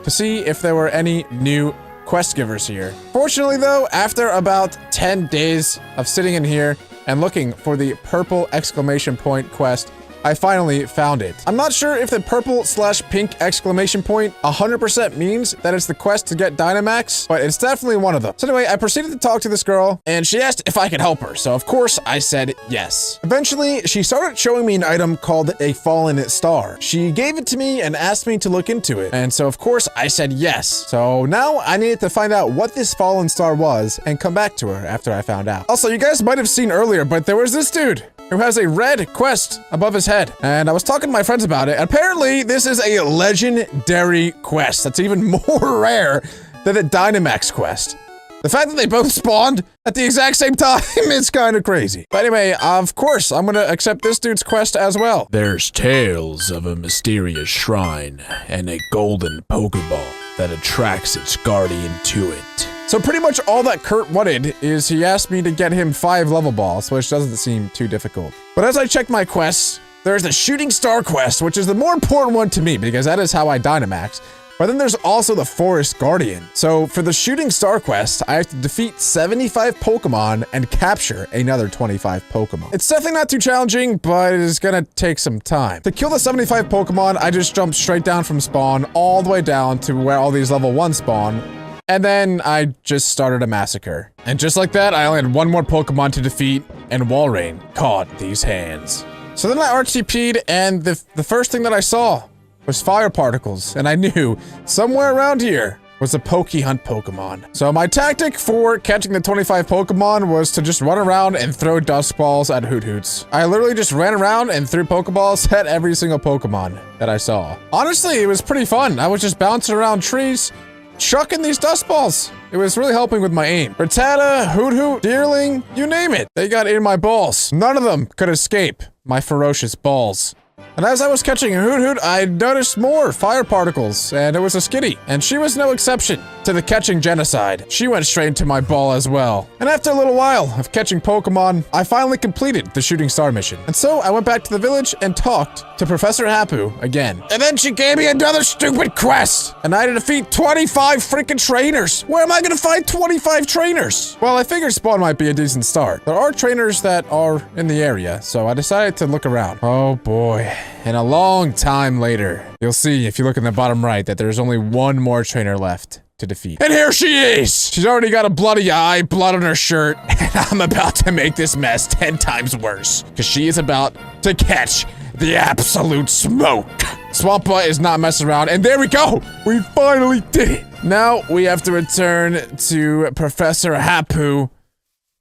to see if there were any new quest givers here. Fortunately, though, after about 10 days of sitting in here and looking for the purple exclamation point quest, I finally found it. I'm not sure if the purple/pink exclamation point 100% means that it's the quest to get Dynamax, but it's definitely one of them. So anyway, I proceeded to talk to this girl, and she asked if I could help her, so of course I said yes. Eventually, she started showing me an item called a fallen star. She gave it to me and asked me to look into it, and so of course I said yes. So now I needed to find out what this fallen star was and come back to her after I found out. Also, you guys might have seen earlier, but there was this dude who has a red quest above his head. And I was talking to my friends about it. Apparently, this is a legendary quest that's even more rare than the Dynamax quest. The fact that they both spawned at the exact same time is kind of crazy. But anyway, of course, I'm gonna accept this dude's quest as well. There's tales of a mysterious shrine and a golden Pokeball that attracts its guardian to it. So pretty much all that Kurt wanted is he asked me to get him 5 level balls, which doesn't seem too difficult. But as I checked my quests, there's the Shooting Star quest, which is the more important one to me because that is how I Dynamax. But then there's also the Forest Guardian. So for the Shooting Star quest, I have to defeat 75 Pokemon and capture another 25 Pokemon. It's definitely not too challenging, but it is gonna take some time. To kill the 75 Pokemon, I just jumped straight down from spawn all the way down to where all these level 1 spawn. And then I just started a massacre. And just like that, I only had 1 more Pokemon to defeat, and Walrein caught these hands. So then I RTP'd, and the first thing that I saw was fire particles, and I knew somewhere around here was a Pokehunt Pokemon. So my tactic for catching the 25 Pokemon was to just run around and throw dust balls at Hoothoots. I literally just ran around and threw Pokeballs at every single Pokemon that I saw. Honestly, it was pretty fun. I was just bouncing around trees, chucking these dust balls. It was really helping with my aim. Rattata, Hoothoot, Deerling, you name it. They got in my balls. None of them could escape my ferocious balls. And as I was catching a Hoothoot, I noticed more fire particles, and it was a Skitty, and she was no exception. to the catching genocide. She went straight into my ball as well. And after a little while of catching Pokemon, I finally completed the shooting star mission. And so I went back to the village and talked to Professor Hapu again. And then she gave me another stupid quest. And I had to defeat 25 freaking trainers. Where am I gonna find 25 trainers? Well, I figured Spawn might be a decent start. There are trainers that are in the area, so I decided to look around. Oh boy. And a long time later, you'll see if you look in the bottom right that there's only one more trainer left to defeat. And here she is! She's already got a bloody eye, blood on her shirt, and I'm about to make this mess 10 times worse. Because she is about to catch the absolute smoke. Swampa is not messing around, and there we go! We finally did it! Now we have to return to Professor Hapu,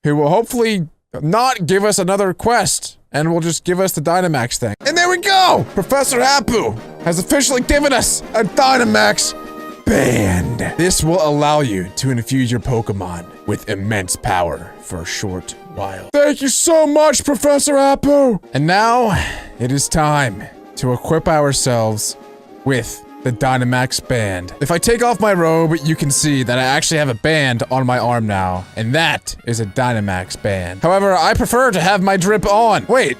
who will hopefully not give us another quest, and will just give us the Dynamax thing. And there we go! Professor Hapu has officially given us a Dynamax band. This will allow you to infuse your Pokemon with immense power for a short while. Thank you so much, Professor Hapu! And now, it is time to equip ourselves with the Dynamax band. If I take off my robe, you can see that I actually have a band on my arm now, and that is a Dynamax band. However, I prefer to have my drip on. Wait,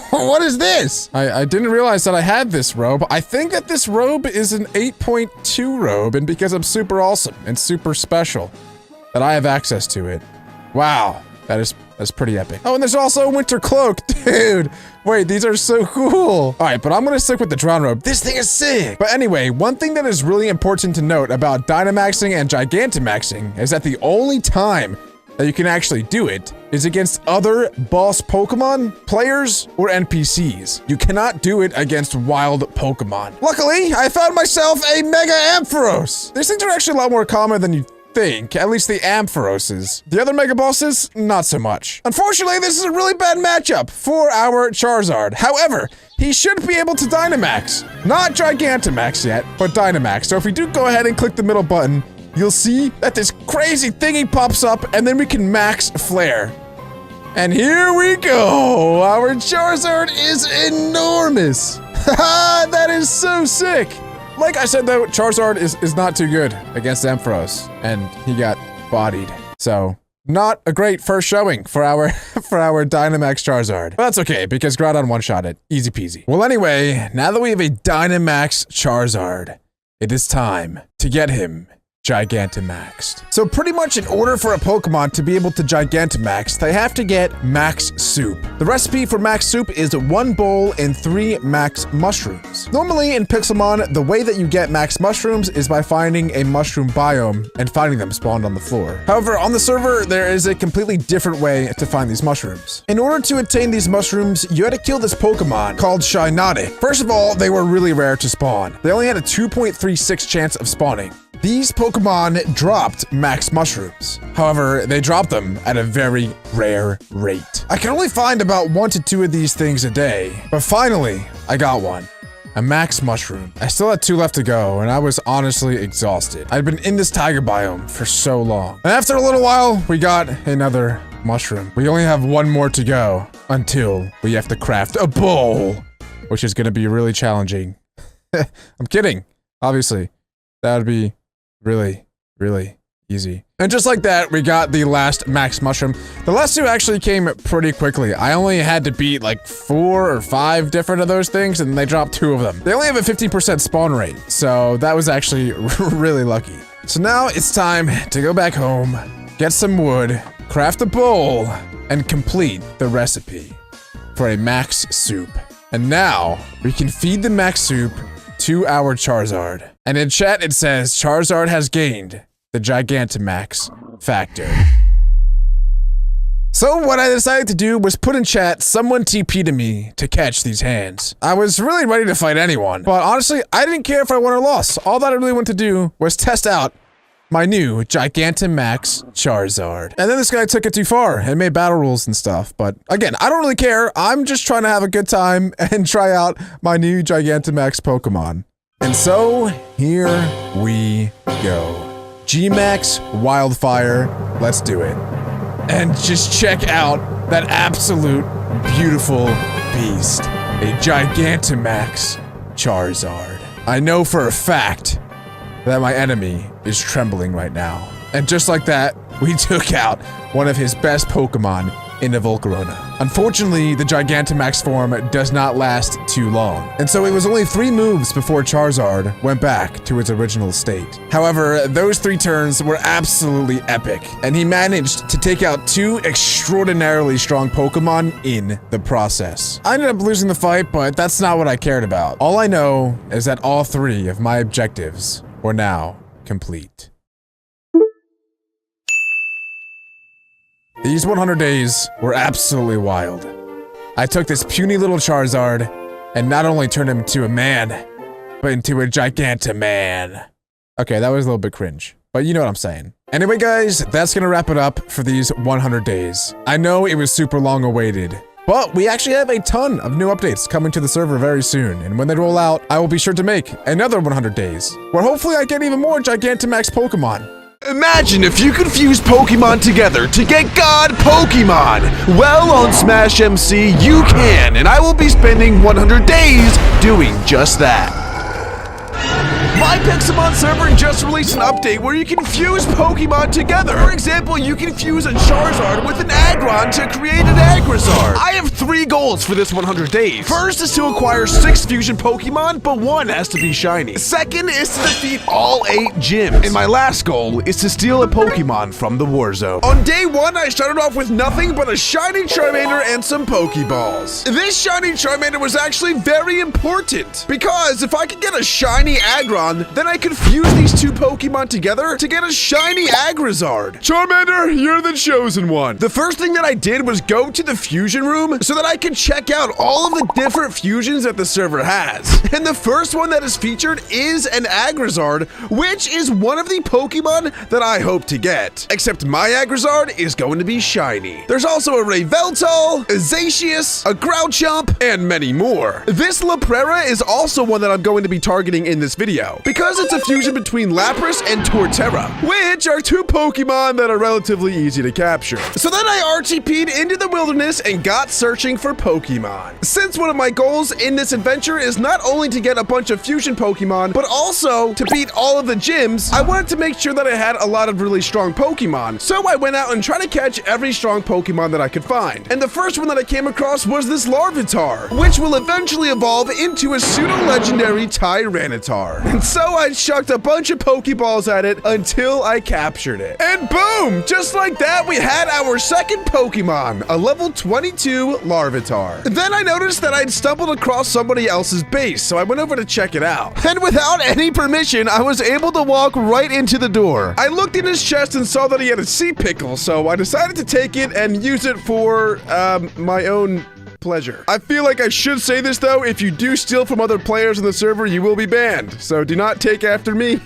what is this? I didn't realize that I had this robe. I think that this robe is an 8.2 robe, and because I'm super awesome and super special, that I have access to it. Wow, that's pretty epic. Oh, and there's also a winter cloak, dude. Wait, these are so cool. All right, but I'm gonna stick with the Drown robe. This thing is sick. But anyway, one thing that is really important to note about Dynamaxing and Gigantamaxing is that the only time that you can actually do it is against other boss Pokemon, players, or NPCs. You cannot do it against wild Pokemon. Luckily, I found myself a Mega Ampharos. These things are actually a lot more common than you think, at least the Amphoroses. The other Mega Bosses, not so much. Unfortunately, this is a really bad matchup for our Charizard. However, he should be able to Dynamax. Not Gigantamax yet, but Dynamax. So if we do go ahead and click the middle button, you'll see that this crazy thingy pops up, and then we can max Flare. And here we go! Our Charizard is enormous! Haha, that is so sick! Like I said though, Charizard is not too good against Ampharos, and he got bodied. So, not a great first showing for our Dynamax Charizard. But that's okay, because Groudon one-shot it. Easy peasy. Well anyway, now that we have a Dynamax Charizard, it is time to get him Gigantamaxed. So pretty much in order for a Pokemon to be able to Gigantamax, they have to get Max Soup. The recipe for Max Soup is 1 bowl and 3 Max Mushrooms. Normally in Pixelmon, the way that you get Max Mushrooms is by finding a mushroom biome and finding them spawned on the floor. However, on the server, there is a completely different way to find these mushrooms. In order to obtain these mushrooms, you had to kill this Pokemon called Shinade. First of all, they were really rare to spawn. They only had a 2.36 chance of spawning. These Pokemon dropped Max Mushrooms. However, they dropped them at a very rare rate. I can only find about 1 to 2 of these things a day, but finally, I got one. A Max Mushroom. I still had 2 left to go, and I was honestly exhausted. I'd been in this tiger biome for so long. And after a little while, we got another mushroom. We only have 1 more to go until we have to craft a bowl, which is gonna be really challenging. I'm kidding, obviously. That would be really, really easy. And just like that, we got the last Max Mushroom. The last 2 actually came pretty quickly. I only had to beat like 4 or 5 different of those things, and they dropped 2 of them. They only have a 15% spawn rate, so that was actually really lucky. So now it's time to go back home, get some wood, craft a bowl, and complete the recipe for a Max Soup. And now, we can feed the Max Soup to our Charizard. And in chat it says, Charizard has gained the Gigantamax factor. So what I decided to do was put in chat, someone TP to me to catch these hands. I was really ready to fight anyone, but honestly, I didn't care if I won or lost. All that I really wanted to do was test out my new Gigantamax Charizard. And then this guy took it too far and made battle rules and stuff. But again, I don't really care. I'm just trying to have a good time and try out my new Gigantamax Pokemon. And so, here we go. G-Max Wildfire, let's do it. And just check out that absolute beautiful beast. A Gigantamax Charizard. I know for a fact that my enemy is trembling right now. And just like that, we took out one of his best Pokemon in a Volcarona. Unfortunately, the Gigantamax form does not last too long, and so it was only 3 moves before Charizard went back to its original state. However, those 3 turns were absolutely epic, and he managed to take out 2 extraordinarily strong Pokemon in the process. I ended up losing the fight, but that's not what I cared about. All I know is that all 3 of my objectives were now complete. These 100 days were absolutely wild. I took this puny little Charizard and not only turned him into a man, but into a Gigantaman. Okay, that was a little bit cringe, but you know what I'm saying. Anyway, guys, that's gonna wrap it up for these 100 days. I know it was super long awaited, but we actually have a ton of new updates coming to the server very soon, and when they roll out, I will be sure to make another 100 days, where hopefully I get even more Gigantamax Pokemon. Imagine if you could fuse Pokemon together to get God Pokemon! Well, on Smash MC, you can, and I will be spending 100 days doing just that. My Pixelmon server just released an update where you can fuse Pokemon together. For example, you can fuse a Charizard with an Aggron to create an Agrizard. I have 3 goals for this 100 days. First is to acquire 6 fusion Pokemon, but 1 has to be shiny. Second is to defeat all 8 gyms. And my last goal is to steal a Pokemon from the war zone. On day 1, I started off with nothing but a shiny Charmander and some Pokeballs. This shiny Charmander was actually very important, because if I could get a shiny Aggron, then I could fuse these 2 Pokemon together to get a shiny Agrizard. Charmander, you're the chosen one. The first thing that I did was go to the fusion room so that I could check out all of the different fusions that the server has. And the first one that is featured is an Agrizard, which is one of the Pokemon that I hope to get. Except my Agrizard is going to be shiny. There's also a Rayveltal, a Zacius, a Grouchump, and many more. This Laprera is also one that I'm going to be targeting in this video, because it's a fusion between Lapras and Torterra, which are 2 Pokemon that are relatively easy to capture. So then I RTP'd into the wilderness and got searching for Pokemon. Since one of my goals in this adventure is not only to get a bunch of fusion Pokemon, but also to beat all of the gyms, I wanted to make sure that I had a lot of really strong Pokemon. So I went out and tried to catch every strong Pokemon that I could find. And the first one that I came across was this Larvitar, which will eventually evolve into a pseudo-legendary Tyranitar. And so I chucked a bunch of Pokeballs at it until I captured it. And boom! Just like that, we had our second Pokemon, a level 22 Larvitar. Then I noticed that I'd stumbled across somebody else's base, so I went over to check it out. And without any permission, I was able to walk right into the door. I looked in his chest and saw that he had a sea pickle, so I decided to take it and use it for, my own pleasure. I feel like I should say this though, if you do steal from other players in the server, you will be banned. So do not take after me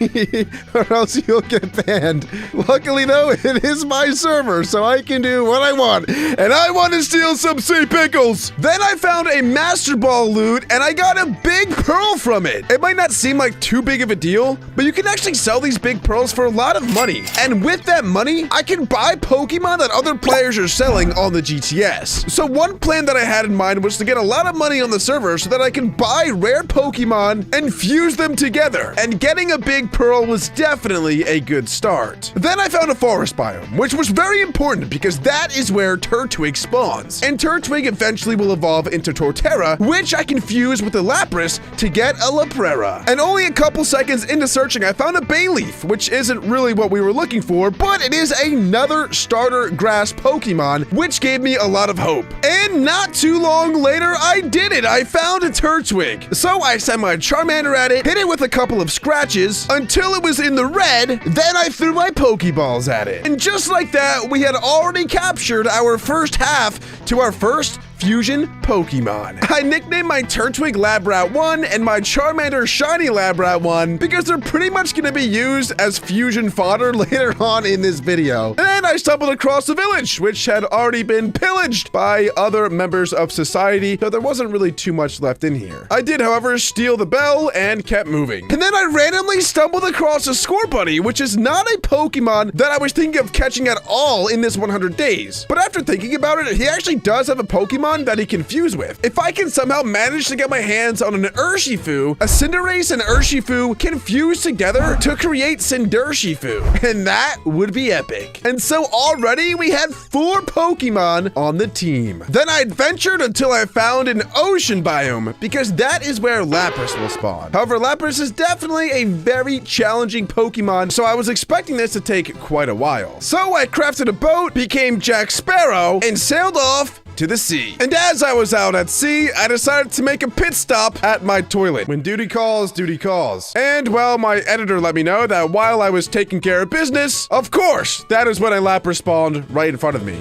or else you'll get banned. Luckily though, it is my server, so I can do what I want. And I want to steal some sea pickles. Then I found a Master Ball loot and I got a big pearl from it. It might not seem like too big of a deal, but you can actually sell these big pearls for a lot of money. And with that money, I can buy Pokemon that other players are selling on the GTS. So one plan that I had in mind was to get a lot of money on the server so that I can buy rare Pokemon and fuse them together. And getting a big pearl was definitely a good start. Then I found a forest biome, which was very important because that is where Turtwig spawns. And Turtwig eventually will evolve into Torterra, which I can fuse with a Lapras to get a Laprera. And only a couple seconds into searching, I found a Bayleaf, which isn't really what we were looking for, but it is another starter grass Pokemon, which gave me a lot of hope. And not too long later, I did it. I found a Turtwig. So I sent my Charmander at it, hit it with a couple of scratches until it was in the red. Then I threw my Pokeballs at it. And just like that, we had already captured our first half to our first fusion Pokemon. I nicknamed my Turtwig Labrat 1 and my Charmander Shiny Labrat 1 because they're pretty much going to be used as fusion fodder later on in this video. And then I stumbled across a village, which had already been pillaged by other members of society, so there wasn't really too much left in here. I did, however, steal the bell and kept moving. And then I randomly stumbled across a Scorbunny, which is not a Pokemon that I was thinking of catching at all in this 100 days. But after thinking about it, he actually does have a Pokemon Pokemon that he can fuse with. If I can somehow manage to get my hands on an Urshifu, a Cinderace and Urshifu can fuse together to create Cindershifu, and that would be epic. And so already we had 4 Pokemon on the team. Then I adventured until I found an ocean biome, because that is where Lapras will spawn. However, Lapras is definitely a very challenging Pokemon, so I was expecting this to take quite a while. So I crafted a boat, became Jack Sparrow, and sailed off to the sea. And as I was out at sea, I decided to make a pit stop at my toilet. When duty calls, duty calls. And well, my editor let me know that while I was taking care of business, of course, that is when a Lapras spawned right in front of me.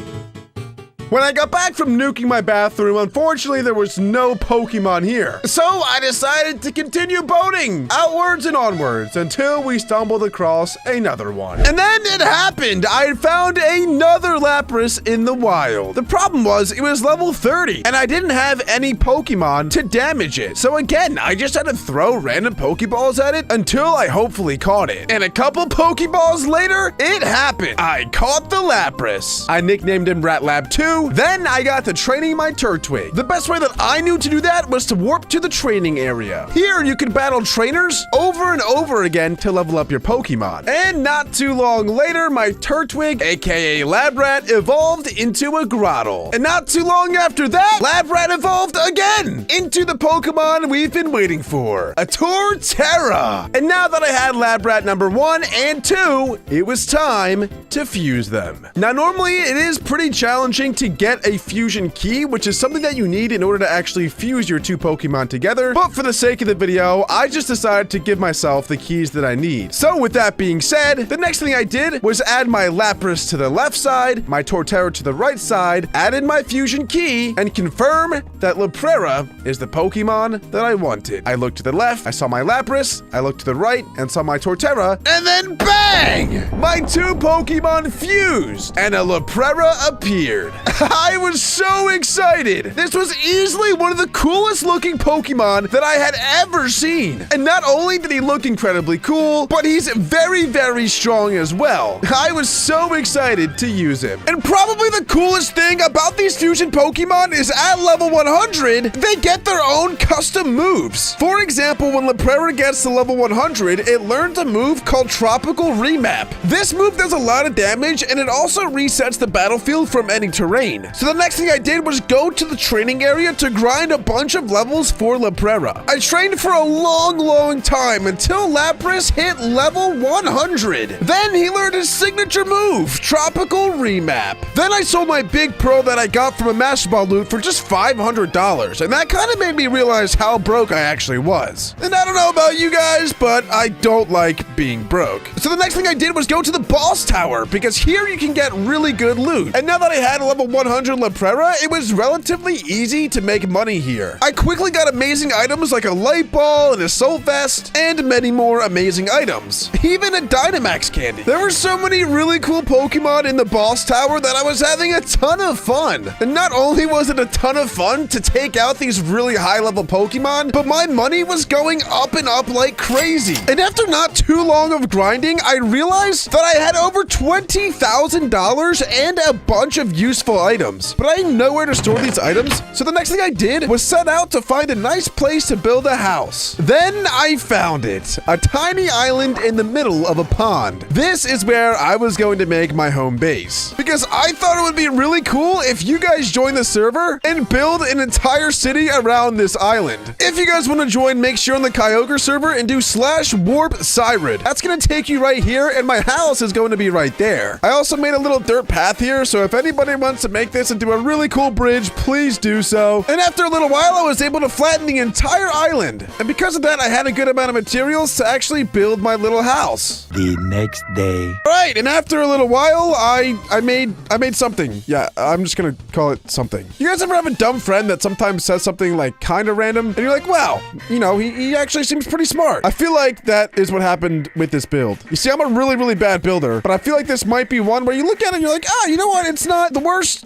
When I got back from nuking my bathroom, unfortunately, there was no Pokemon here. So I decided to continue boating outwards and onwards until we stumbled across another one. And then it happened. I had found another Lapras in the wild. The problem was it was level 30 and I didn't have any Pokemon to damage it. So again, I just had to throw random Pokeballs at it until I hopefully caught it. And a couple Pokeballs later, it happened. I caught the Lapras. I nicknamed him Ratlab 2. Then I got to training my Turtwig. The best way that I knew to do that was to warp to the training area. Here you can battle trainers over and over again to level up your Pokemon. And not too long later, my Turtwig, aka Labrat, evolved into a Grottle. And not too long after that, Labrat evolved again into the Pokemon we've been waiting for, a Torterra. And now that I had Labrat number 1 and 2, it was time to fuse them. Now normally it is pretty challenging to get a fusion key, which is something that you need in order to actually fuse your 2 Pokemon together. But for the sake of the video, I just decided to give myself the keys that I need. So with that being said, the next thing I did was add my Lapras to the left side, my Torterra to the right side, added my fusion key, and confirm that Leprera is the Pokemon that I wanted. I looked to the left, I saw my Lapras, I looked to the right and saw my Torterra, and then bang! My 2 Pokemon fused, and a Leprera appeared. I was so excited. This was easily one of the coolest looking Pokemon that I had ever seen. And not only did he look incredibly cool, but he's very, very strong as well. I was so excited to use him. And probably the coolest thing about these fusion Pokemon is at level 100, they get their own custom moves. For example, when Leprera gets to level 100, it learns a move called Tropical Remap. This move does a lot of damage, and it also resets the battlefield from any terrain. So the next thing I did was go to the training area to grind a bunch of levels for Leprera. I trained for a long time until Lapras hit level 100. Then he learned his signature move, Tropical Remap. Then I sold my big pearl that I got from a Master Ball loot for just $500, and that kind of made me realize how broke I actually was. And I don't know about you guys, but I don't like being broke. So the next thing I did was go to the boss tower, because here you can get really good loot. And now that I had a level 100 Leprera, it was relatively easy to make money here. I quickly got amazing items like a light ball, an assault vest, and many more amazing items. Even a Dynamax candy. There were so many really cool Pokemon in the boss tower that I was having a ton of fun. And not only was it a ton of fun to take out these really high level Pokemon, but my money was going up and up like crazy. And after not too long of grinding, I realized that I had over $20,000 and a bunch of useful items, but I didn't know where to store these items, so the next thing I did was set out to find a nice place to build a house. Then I found it, a tiny island in the middle of a pond. This is where I was going to make my home base, because I thought it would be really cool if you guys join the server and build an entire city around this island. If you guys want to join, make sure on the Kyogre server and do /warp Sirud. That's going to take you right here, and my house is going to be right there. I also made a little dirt path here, so if anybody wants to make this into a really cool bridge, please do so. And after a little while, I was able to flatten the entire island. And because of that, I had a good amount of materials to actually build my little house. The next day. Right, and after a little while, I made something. Yeah, I'm just gonna call it something. You guys ever have a dumb friend that sometimes says something like kind of random, and you're like, wow, you know, he actually seems pretty smart. I feel like that is what happened with this build. You see, I'm a really bad builder, but I feel like this might be one where you look at it and you're like, ah, you know what? It's not the worst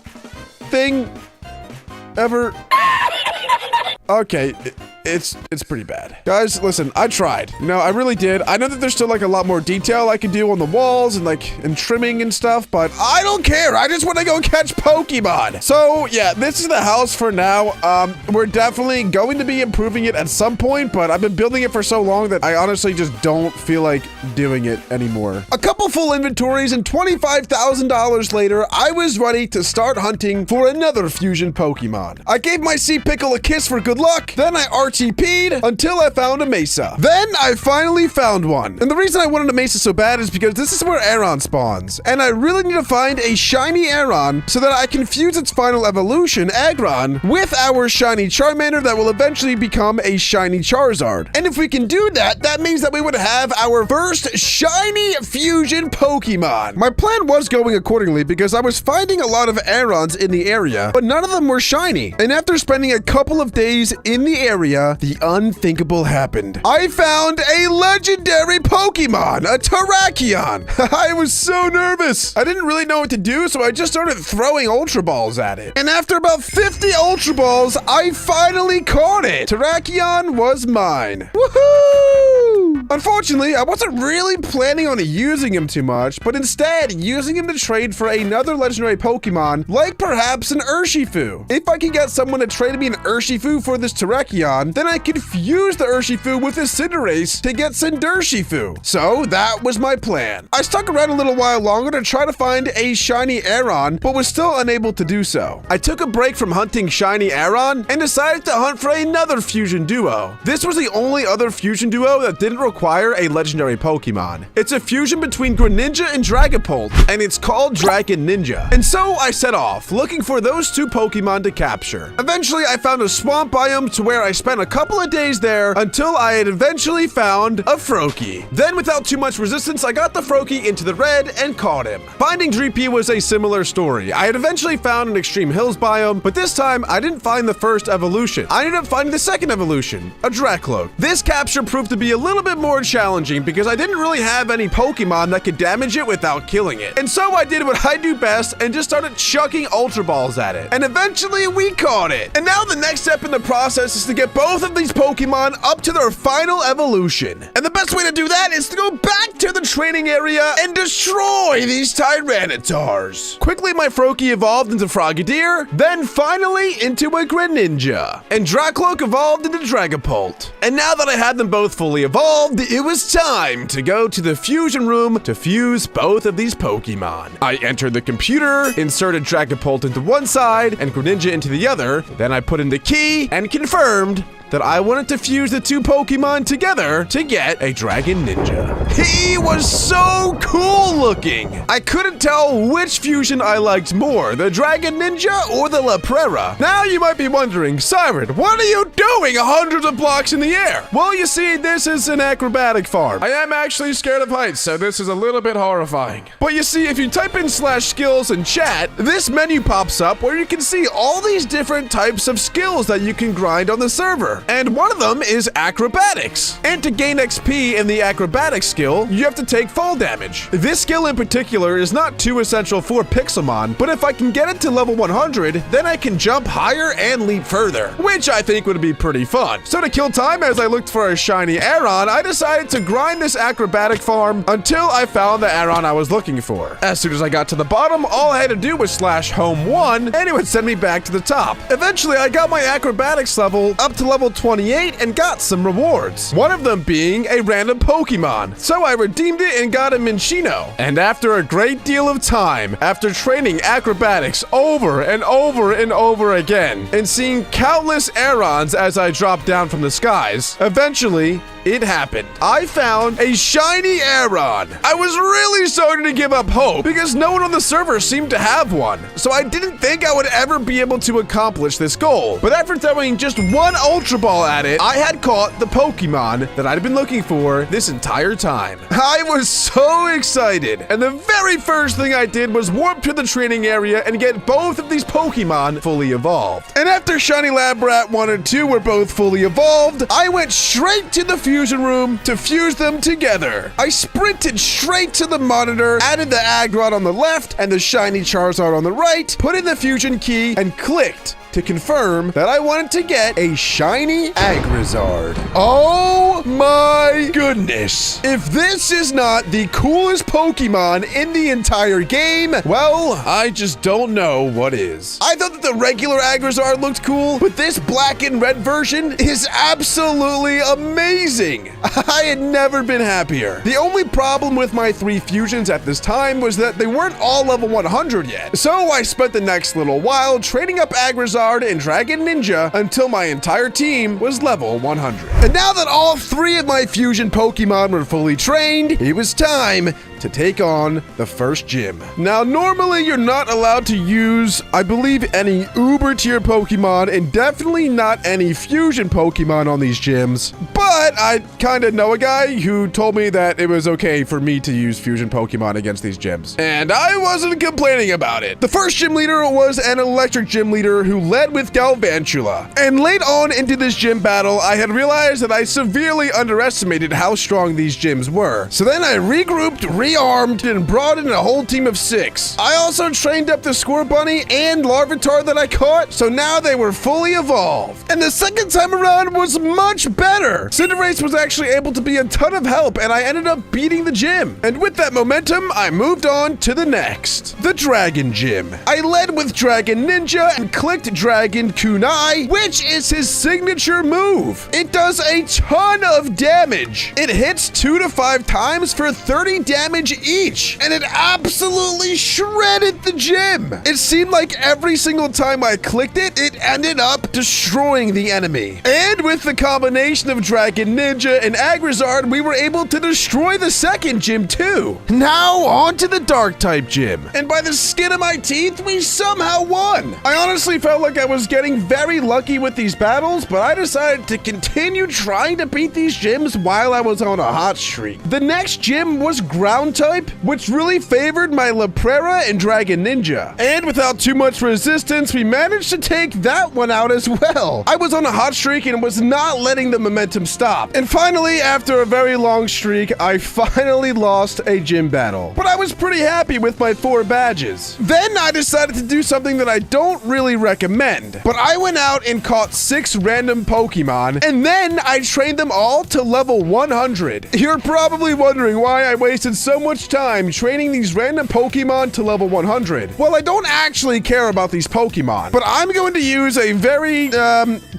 thing ever. Okay, it's pretty bad. Guys, listen, I tried. You know, I really did. I know that there's still like a lot more detail I can do on the walls and trimming and stuff, but I don't care. I just want to go catch Pokemon. So yeah, this is the house for now. We're definitely going to be improving it at some point, but I've been building it for so long that I honestly just don't feel like doing it anymore. A couple full inventories and $25,000 later, I was ready to start hunting for another fusion Pokemon. I gave my sea pickle a kiss for good luck, then I RTP'd until I found a Mesa. Then I finally found one. And the reason I wanted a Mesa so bad is because this is where Aron spawns, and I really need to find a shiny Aron so that I can fuse its final evolution, Aggron, with our shiny Charmander that will eventually become a shiny Charizard. And if we can do that, that means that we would have our first shiny fusion Pokemon. My plan was going accordingly because I was finding a lot of Arons in the area, but none of them were shiny. And after spending a couple of days in the area, the unthinkable happened. I found a legendary Pokemon, a Terrakion. I was so nervous. I didn't really know what to do, so I just started throwing Ultra Balls at it. And after about 50 Ultra Balls, I finally caught it. Terrakion was mine. Woohoo! Unfortunately, I wasn't really planning on using him too much, but instead using him to trade for another legendary Pokemon, like perhaps an Urshifu. If I can get someone to trade me an Urshifu for this Terrakion, then I could fuse the Urshifu with his Cinderace to get Cindershifu. So that was my plan. I stuck around a little while longer to try to find a shiny Aron, but was still unable to do so. I took a break from hunting shiny Aron and decided to hunt for another fusion duo. This was the only other fusion duo that didn't require a legendary Pokemon. It's a fusion between Greninja and Dragapult, and it's called Dragon Ninja. And so I set off, looking for those two Pokemon to capture. Eventually, I found a swamp biome to where I spent a couple of days there until I had eventually found a Froakie. Then, without too much resistance, I got the Froakie into the red and caught him. Finding Dreepy was a similar story. I had eventually found an Extreme Hills biome, but this time I didn't find the first evolution. I ended up finding the second evolution, a Dracloak. This capture proved to be a little bit more challenging because I didn't really have any Pokemon that could damage it without killing it. And so I did what I do best and just started chucking Ultra Balls at it. And eventually we caught it. And now the next step in the process is to get both of these Pokemon up to their final evolution. And the best way to do that is to go back to the training area and destroy these Tyrannitars. Quickly, my Froakie evolved into Frogadier, then finally into a Greninja. And Dracloak evolved into Dragapult. And now that I had them both fully evolved, it was time to go to the fusion room to fuse both of these Pokemon. I entered the computer, inserted Dragapult into one side and Greninja into the other, then I put in the key and confirmed that I wanted to fuse the two Pokemon together to get a Dragon Ninja. He was so cool looking. I couldn't tell which fusion I liked more, the Dragon Ninja or the Leprera. Now you might be wondering, Sirud, what are you doing hundreds of blocks in the air? Well, you see, this is an acrobatic farm. I am actually scared of heights, so this is a little bit horrifying. But you see, if you type in /skills in chat, this menu pops up where you can see all these different types of skills that you can grind on the server. And one of them is acrobatics. And to gain XP in the acrobatics skill, you have to take fall damage. This skill in particular is not too essential for Pixelmon, but if I can get it to level 100, then I can jump higher and leap further, which I think would be pretty fun. So to kill time as I looked for a shiny Aron, I decided to grind this acrobatic farm until I found the Aron I was looking for. As soon as I got to the bottom, all I had to do was /home1 and it would send me back to the top. Eventually, I got my acrobatics level up to level 28 and got some rewards, one of them being a random Pokemon. So I redeemed it and got a Minchino. And after a great deal of time, after training acrobatics over and over and over again, and seeing countless Arons as I dropped down from the skies, eventually, it happened. I found a shiny Aron. I was really starting to give up hope because no one on the server seemed to have one. So I didn't think I would ever be able to accomplish this goal. But after throwing just one Ultra Ball at it, I had caught the Pokemon that I'd been looking for this entire time. I was so excited. And the very first thing I did was warp to the training area and get both of these Pokemon fully evolved. And after Shiny Labrat 1 and 2 were both fully evolved, I went straight to the fusion room to fuse them together. I sprinted straight to the monitor, added the Aggron on the left and the shiny Charizard on the right, put in the fusion key, and clicked to confirm that I wanted to get a shiny Agrizard. Oh my goodness. If this is not the coolest Pokemon in the entire game, well, I just don't know what is. I thought that the regular Agrizard looked cool, but this black and red version is absolutely amazing. I had never been happier. The only problem with my 3 fusions at this time was that they weren't all level 100 yet. So I spent the next little while training up Agrizard and Dragon Ninja until my entire team was level 100. And now that all 3 of my fusion Pokemon were fully trained, it was time to take on the first gym. Now, normally you're not allowed to use, I believe, any Uber tier Pokemon and definitely not any fusion Pokemon on these gyms. But I kind of know a guy who told me that it was okay for me to use fusion Pokemon against these gyms. And I wasn't complaining about it. The first gym leader was an electric gym leader who led with Galvantula. And late on into this gym battle, I had realized that I severely underestimated how strong these gyms were. So then I regrouped, rearmed, and brought in a whole team of 6. I also trained up the Scorbunny and Larvitar that I caught, so now they were fully evolved. And the second time around was much better. Cinderace was actually able to be a ton of help, and I ended up beating the gym. And with that momentum, I moved on to the next, the Dragon Gym. I led with Dragon Ninja and clicked Dragon Kunai, which is his signature move. It does a ton of damage. It hits 2 to 5 times for 30 damage each, and it absolutely shredded the gym. It seemed like every single time I clicked it, it ended up destroying the enemy. And with the combination of Dragon Ninja and Agrizard, we were able to destroy the second gym too. Now on to the Dark type gym. And by the skin of my teeth, we somehow won. I honestly felt like I was getting very lucky with these battles, but I decided to continue trying to beat these gyms while I was on a hot streak. The next gym was Ground type, which really favored my Leprera and Dragon Ninja. And without too much resistance, we managed to take that one out as well. I was on a hot streak and was not letting the momentum stop. And finally, after a very long streak, I finally lost a gym battle. But I was pretty happy with my 4 badges. Then I decided to do something that I don't really recommend. But I went out and caught 6 random Pokemon, and then I trained them all to level 100. You're probably wondering why I wasted so much time training these random Pokemon to level 100. Well, I don't actually care about these Pokemon, but I'm going to use a very,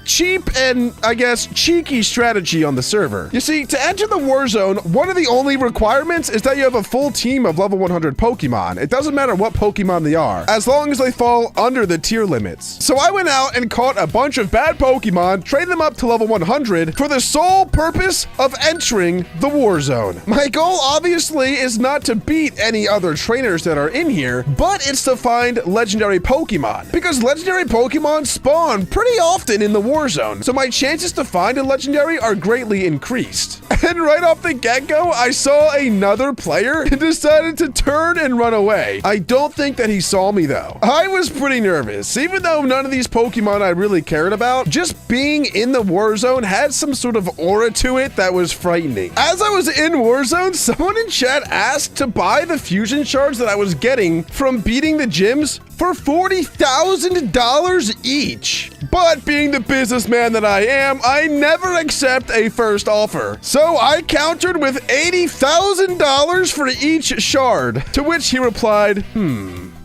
cheap and, I guess, cheeky strategy on the server. You see, to enter the Warzone, one of the only requirements is that you have a full team of level 100 Pokemon. It doesn't matter what Pokemon they are, as long as they fall under the tier limits. So I went out and caught a bunch of bad Pokemon, trained them up to level 100 for the sole purpose of entering the Warzone. My goal, obviously, is not to beat any other trainers that are in here, but it's to find legendary Pokemon, because legendary Pokemon spawn pretty often in the Warzone, so my chances to find a legendary are greatly increased. And right off the get-go, I saw another player and decided to turn and run away. I don't think that he saw me though. I was pretty nervous. Even though none of these Pokemon I really cared about, just being in the Warzone had some sort of aura to it that was frightening. As I was in Warzone, someone in chat asked to buy the fusion shards that I was getting from beating the gyms for $40,000 each. But being the businessman that I am, I never accept a first offer. So I countered with $80,000 for each shard, to which he replied,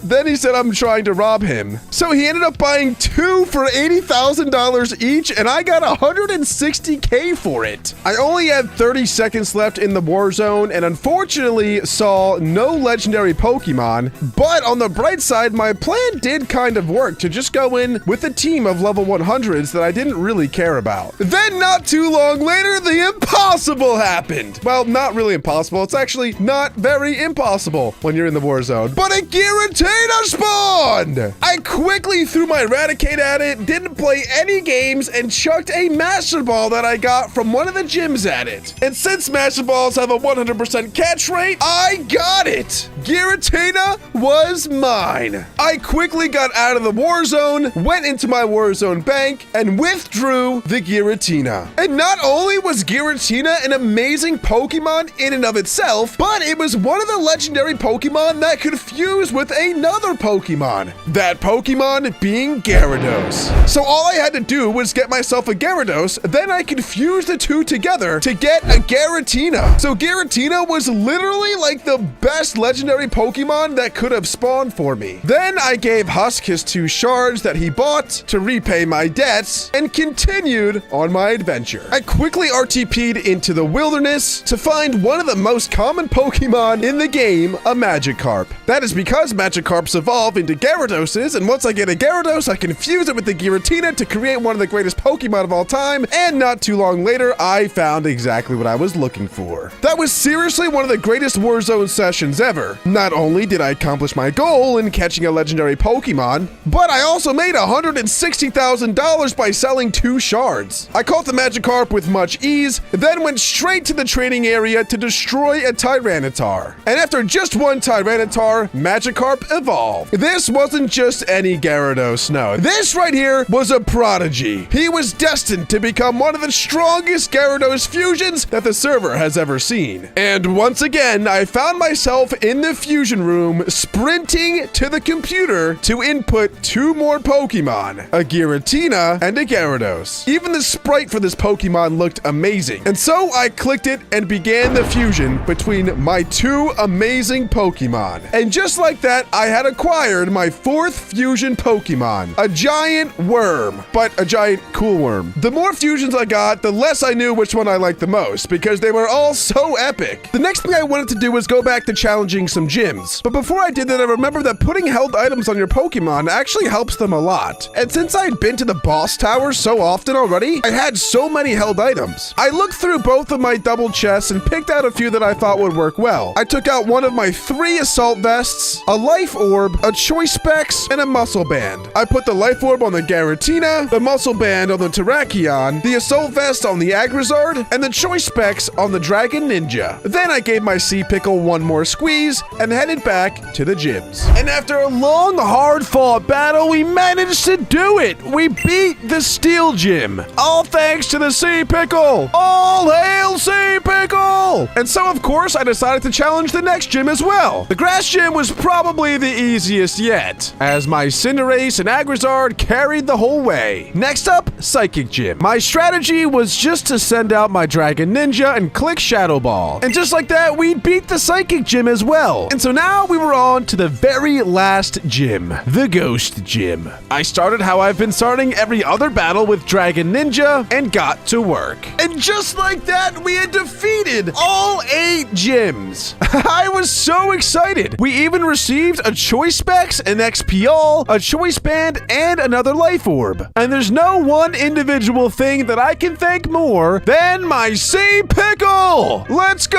Then he said I'm trying to rob him. So he ended up buying 2 for $80,000 each, and I got $160K for it. I only had 30 seconds left in the Warzone, and unfortunately saw no legendary Pokemon. But on the bright side, my plan did kind of work to just go in with a team of level 100s that I didn't really care about. Then not too long later, the impossible happened. Well, not really impossible. It's actually not very impossible when you're in the Warzone, but a guaranteed spawned! I quickly threw my Eradicate at it, didn't play any games, and chucked a Master Ball that I got from one of the gyms at it. And since Master Balls have a 100% catch rate, I got it! Giratina was mine. I quickly got out of the Warzone, went into my Warzone bank, and withdrew the Giratina. And not only was Giratina an amazing Pokemon in and of itself, but it was one of the legendary Pokemon that could fuse with a another Pokemon. That Pokemon being Gyarados. So all I had to do was get myself a Gyarados, then I could fuse the two together to get a Giratina. So Giratina was literally like the best legendary Pokemon that could have spawned for me. Then I gave Husk his 2 shards that he bought to repay my debts and continued on my adventure. I quickly RTP'd into the wilderness to find one of the most common Pokemon in the game, a Magikarp. That is because Magikarps evolve into Gyaradoses, and once I get a Gyarados, I can fuse it with the Giratina to create one of the greatest Pokemon of all time, and not too long later, I found exactly what I was looking for. That was seriously one of the greatest Warzone sessions ever. Not only did I accomplish my goal in catching a legendary Pokemon, but I also made $160,000 by selling 2 shards. I caught the Magikarp with much ease, then went straight to the training area to destroy a Tyranitar. And after just one Tyranitar, Magikarp evolved. This wasn't just any Gyarados, no. This right here was a prodigy. He was destined to become one of the strongest Gyarados fusions that the server has ever seen. And once again, I found myself in the fusion room sprinting to the computer to input 2 more Pokemon, a Giratina and a Gyarados. Even the sprite for this Pokemon looked amazing. And so I clicked it and began the fusion between my 2 amazing Pokemon. And just like that, I had acquired my 4th fusion Pokemon, a giant worm, but a giant cool worm. The more fusions I got, the less I knew which one I liked the most because they were all so epic. The next thing I wanted to do was go back to challenging some gyms. But before I did that, I remembered that putting held items on your Pokemon actually helps them a lot. And since I'd been to the boss tower so often already, I had so many held items. I looked through both of my double chests and picked out a few that I thought would work well. I took out one of my 3 assault vests, a life orb, a choice specs, and a muscle band. I put the life orb on the Giratina, the muscle band on the Terrakion, the assault vest on the Agrizard, and the choice specs on the Dragon Ninja. Then I gave my Sea Pickle one more squeeze and headed back to the gyms. And after a long, hard-fought battle, we managed to do it. We beat the Steel Gym. All thanks to the Sea Pickle. All hail Sea Pickle! And so, of course, I decided to challenge the next gym as well. The Grass Gym was probably the easiest yet, as my Cinderace and Agrizard carried the whole way. Next up, Psychic Gym. My strategy was just to send out my Dragon Ninja and click Shadow Ball. And just like that, we beat the Psychic Gym as well. And so now we were on to the very last gym, the Ghost Gym. I started how I've been starting every other battle with Dragon Ninja and got to work. And just like that, we had defeated all 8 gyms. I was so excited. We even received a choice specs, an XP all, a choice band, and another life orb. And there's no one individual thing that I can thank more than my Sea Pickle. Let's go!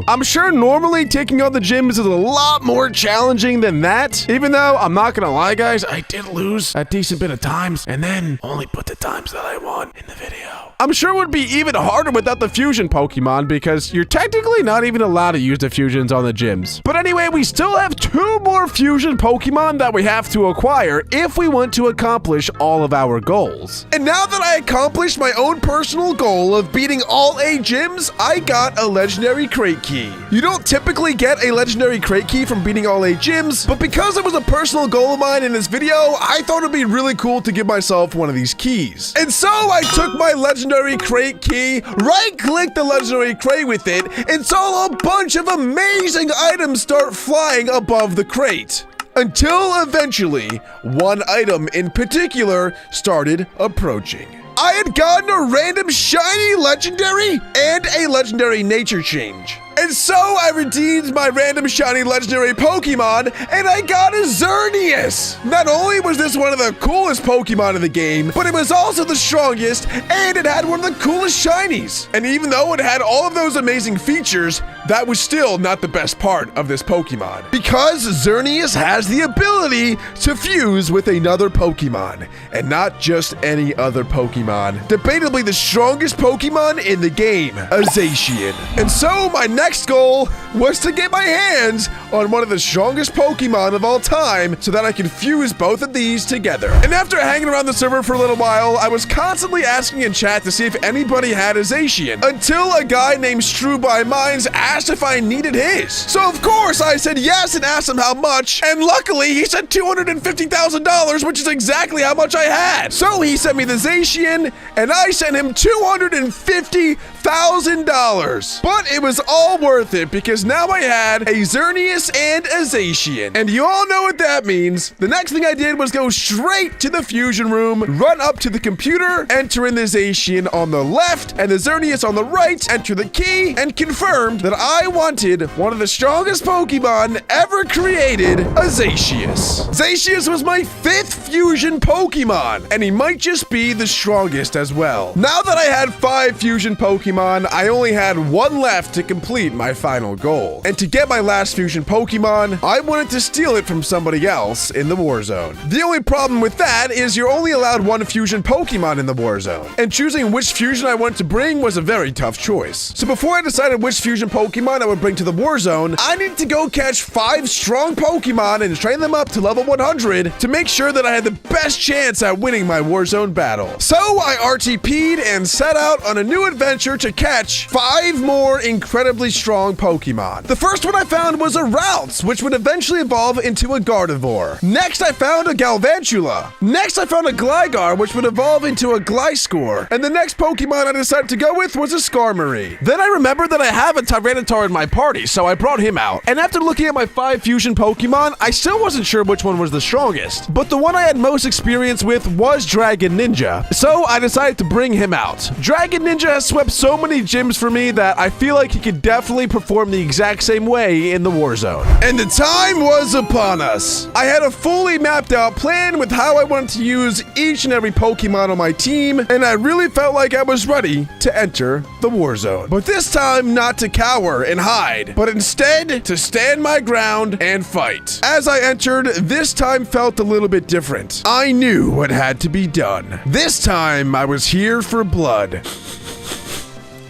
I'm sure normally taking on the gyms is a lot more challenging than that. Even though I'm not gonna lie, guys, I did lose a decent bit of times and then only put the times that I want in the video. I'm sure it would be even harder without the fusion Pokemon because you're technically not even allowed to use the fusions on the gyms. But anyway, we still have 2 more fusion Pokemon that we have to acquire if we want to accomplish all of our goals. And now that I accomplished my own personal goal of beating all 8 gyms, I got a legendary crate key. You don't typically get a legendary crate key from beating all 8 gyms, but because it was a personal goal of mine in this video, I thought it'd be really cool to give myself one of these keys. And so I took my legendary crate key, right-clicked the legendary crate with it, and saw a bunch of amazing items start flying above the crate. Until eventually, one item in particular started approaching. I had gotten a random shiny legendary and a legendary nature change. And so I redeemed my random shiny legendary Pokemon, and I got a Xerneas! Not only was this one of the coolest Pokemon in the game, but it was also the strongest, and it had one of the coolest shinies. And even though it had all of those amazing features, that was still not the best part of this Pokemon. Because Xerneas has the ability to fuse with another Pokemon, and not just any other Pokemon. Debatably the strongest Pokemon in the game, a Zacian. And so my next next goal was to get my hands on one of the strongest Pokemon of all time so that I could fuse both of these together. And after hanging around the server for a little while, I was constantly asking in chat to see if anybody had a Zacian, until a guy named Sirud by Mines asked if I needed his. So of course I said yes and asked him how much, and luckily he said $250,000, which is exactly how much I had. So he sent me the Zacian, and I sent him $250,000. But it was all worth it because now I had a Xerneas and a Zacian. And you all know what that means. The next thing I did was go straight to the fusion room, run up to the computer, enter in the Zacian on the left and the Xerneas on the right, enter the key, and confirmed that I wanted one of the strongest Pokemon ever created, a Zacius. Zacius was my 5th fusion Pokemon, and he might just be the strongest as well. Now that I had 5 fusion Pokemon, I only had 1 left to complete my final goal. And to get my last fusion Pokemon, I wanted to steal it from somebody else in the war zone. The only problem with that is you're only allowed 1 fusion Pokemon in the war zone, and choosing which fusion I wanted to bring was a very tough choice. So before I decided which fusion Pokemon I would bring to the war zone, I needed to go catch 5 strong Pokemon and train them up to level 100 to make sure that I had the best chance at winning my war zone battle. So I RTP'd and set out on a new adventure to catch 5 more incredibly strong Pokemon. The first one I found was a Ralts, which would eventually evolve into a Gardevoir. Next I found a Galvantula. Next I found a Gligar, which would evolve into a Gliscor. And the next Pokemon I decided to go with was a Skarmory. Then I remembered that I have a Tyranitar in my party, so I brought him out. And after looking at my 5 fusion Pokemon, I still wasn't sure which one was the strongest. But the one I had most experience with was Dragon Ninja, so I decided to bring him out. Dragon Ninja has swept so many gyms for me that I feel like he could definitely perform the exact same way in the war zone. And the time was upon us. I had a fully mapped out plan with how I wanted to use each and every Pokemon on my team, and I really felt like I was ready to enter the war zone. But this time, not to cower and hide, but instead to stand my ground and fight. As I entered, this time felt a little bit different. I knew what had to be done. This time, I was here for blood.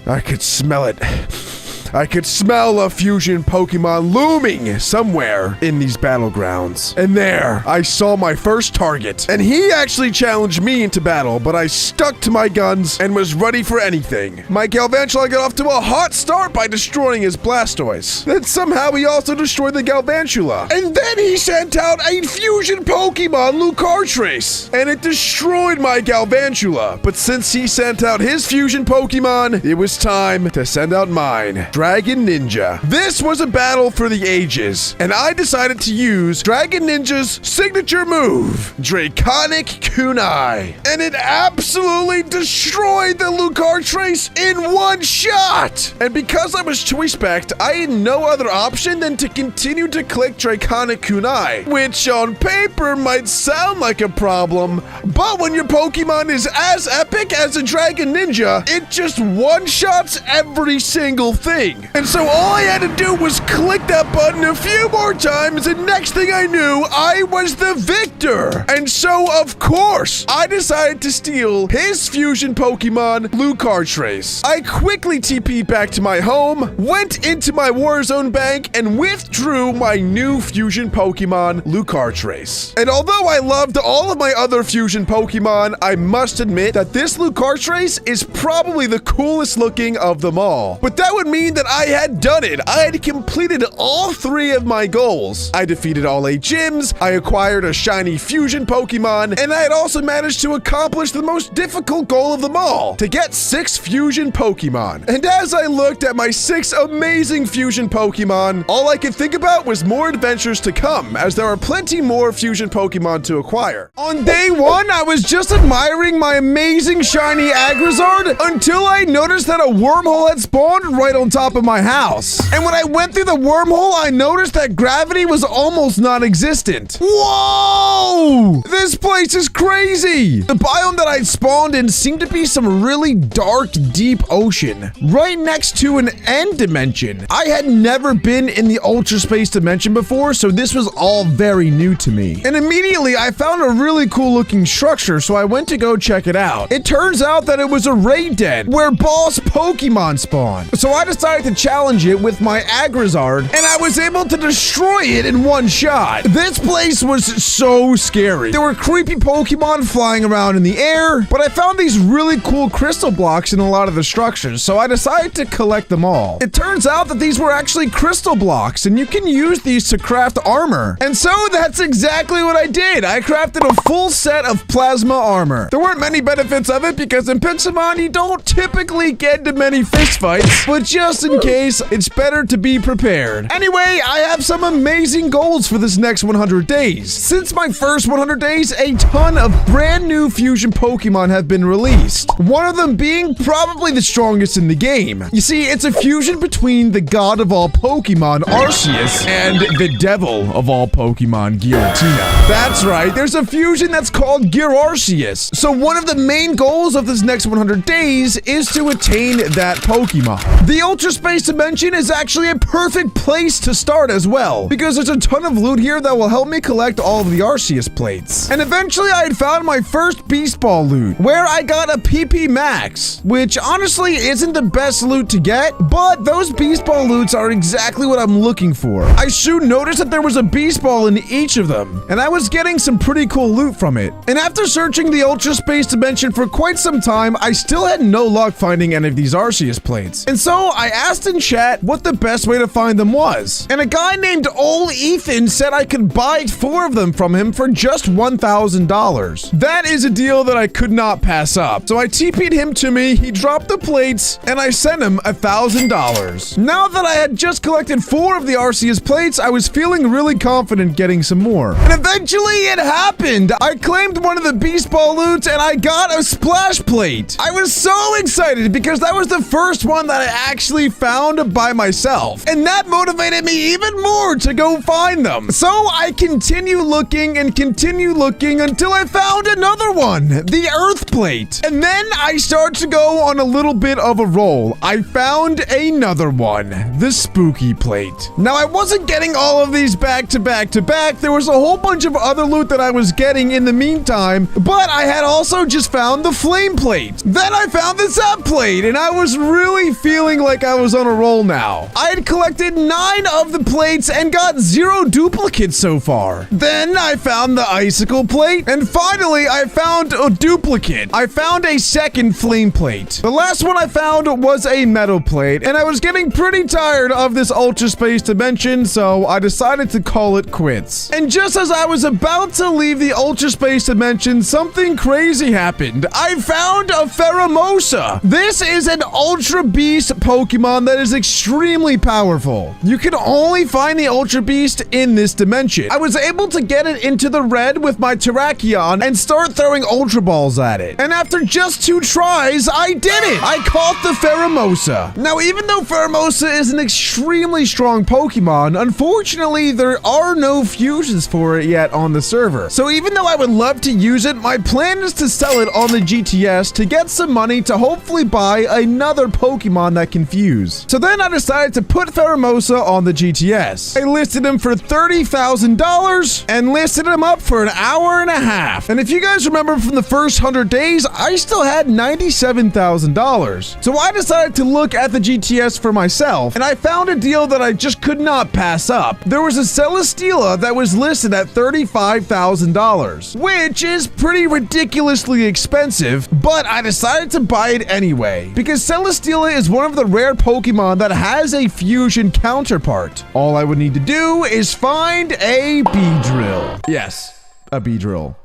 I could smell it. I could smell a fusion Pokemon looming somewhere in these battlegrounds. And there, I saw my first target. And he actually challenged me into battle, but I stuck to my guns and was ready for anything. My Galvantula got off to a hot start by destroying his Blastoise. Then somehow he also destroyed the Galvantula. And then he sent out a fusion Pokemon, Lucartrace, and it destroyed my Galvantula. But since he sent out his fusion Pokemon, it was time to send out mine. Dragon Ninja. This was a battle for the ages, and I decided to use Dragon Ninja's signature move, Draconic Kunai. And it absolutely destroyed the Lucartrace in 1 shot! And because I was choice spec'd, I had no other option than to continue to click Draconic Kunai, which on paper might sound like a problem, but when your Pokemon is as epic as a Dragon Ninja, it just one-shots every single thing. And so all I had to do was click that button a few more times, and next thing I knew, I was the victor. And so, of course, I decided to steal his fusion Pokemon, Lucartrace. I quickly TP'd back to my home, went into my Warzone bank, and withdrew my new fusion Pokemon, Lucartrace. And although I loved all of my other fusion Pokemon, I must admit that this Lucartrace is probably the coolest looking of them all. But that would mean that I had done it. I had completed all 3 of my goals. I defeated all 8 gyms, I acquired a shiny fusion Pokemon, and I had also managed to accomplish the most difficult goal of them all, to get 6 fusion Pokemon. And as I looked at my 6 amazing fusion Pokemon, all I could think about was more adventures to come, as there are plenty more fusion Pokemon to acquire. On day 1, I was just admiring my amazing shiny Agrizard until I noticed that a wormhole had spawned right on top of my house. And when I went through the wormhole, I noticed that gravity was almost non-existent. Whoa! This place is crazy! The biome that I'd spawned in seemed to be some really dark, deep ocean, right next to an end dimension. I had never been in the ultra space dimension before, so this was all very new to me. And immediately, I found a really cool looking structure, so I went to go check it out. It turns out that it was a raid den, where boss Pokemon spawned. So I decided back to challenge it with my Agrizard, and I was able to destroy it in one shot. This place was so scary. There were creepy Pokemon flying around in the air, but I found these really cool crystal blocks in a lot of the structures, so I decided to collect them all. It turns out that these were actually crystal blocks, and you can use these to craft armor. And so that's exactly what I did. I crafted a full set of plasma armor. There weren't many benefits of it because in Pixelmon you don't typically get into many fistfights, but just in case, it's better to be prepared. Anyway, I have some amazing goals for this next 100 days. Since my first 100 days, a ton of brand new fusion Pokemon have been released. One of them being probably the strongest in the game. You see, it's a fusion between the god of all Pokemon, Arceus, and the devil of all Pokemon, Giratina. That's right, there's a fusion that's called Arceus. So one of the main goals of this next 100 days is to attain that Pokemon. The Ultra Space Dimension is actually a perfect place to start as well, because there's a ton of loot here that will help me collect all of the Arceus plates. And eventually I had found my first Beast Ball loot, where I got a PP Max, which honestly isn't the best loot to get, but those Beast Ball loots are exactly what I'm looking for. I soon noticed that there was a Beast Ball in each of them, and I was getting some pretty cool loot from it. And after searching the Ultra Space Dimension for quite some time, I still had no luck finding any of these Arceus plates. And so I asked in chat what the best way to find them was. And a guy named Ol Ethan said I could buy 4 of them from him for just $1,000. That is a deal that I could not pass up. So I TP'd him to me, he dropped the plates, and I sent him $1,000. Now that I had just collected 4 of the Arceus plates, I was feeling really confident getting some more. And eventually it happened! I claimed one of the Beast Ball loots and I got a Splash Plate! I was so excited because that was the first one that I actually found by myself. And that motivated me even more to go find them. So I continue looking and continue looking until I found another one, the Earth Plate. And then I start to go on a little bit of a roll. I found another one, the Spooky Plate. Now I wasn't getting all of these back to back to back. There was a whole bunch of other loot that I was getting in the meantime, but I had also just found the Flame Plate. Then I found the Zap Plate, and I was really feeling like I was on a roll now. I had collected 9 of the plates and got 0 duplicates so far. Then I found the Icicle Plate, and finally I found a duplicate. I found a second Flame Plate. The last one I found was a Metal Plate, and I was getting pretty tired of this Ultra Space Dimension, so I decided to call it quits. And just as I was about to leave the Ultra Space Dimension, something crazy happened. I found a Pheromosa. This is an Ultra Beast Pokemon that is extremely powerful. You can only find the Ultra Beast in this dimension. I was able to get it into the red with my Terrakion and start throwing Ultra Balls at it. And after just 2 tries, I did it! I caught the Pheromosa. Now, even though Pheromosa is an extremely strong Pokemon, unfortunately, there are no fusions for it yet on the server. So even though I would love to use it, my plan is to sell it on the GTS to get some money to hopefully buy another Pokemon that can fuse. So then I decided to put Pheromosa on the GTS. I listed him for $30,000 and listed him up for an hour and a half. And if you guys remember from the first 100 days, I still had $97,000. So I decided to look at the GTS for myself, and I found a deal that I just could not pass up. There was a Celesteela that was listed at $35,000, which is pretty ridiculously expensive, but I decided to buy it anyway, because Celesteela is one of the rare Pokemon that has a fusion counterpart. All I would need to do is find a Beedrill. Yes, a Beedrill.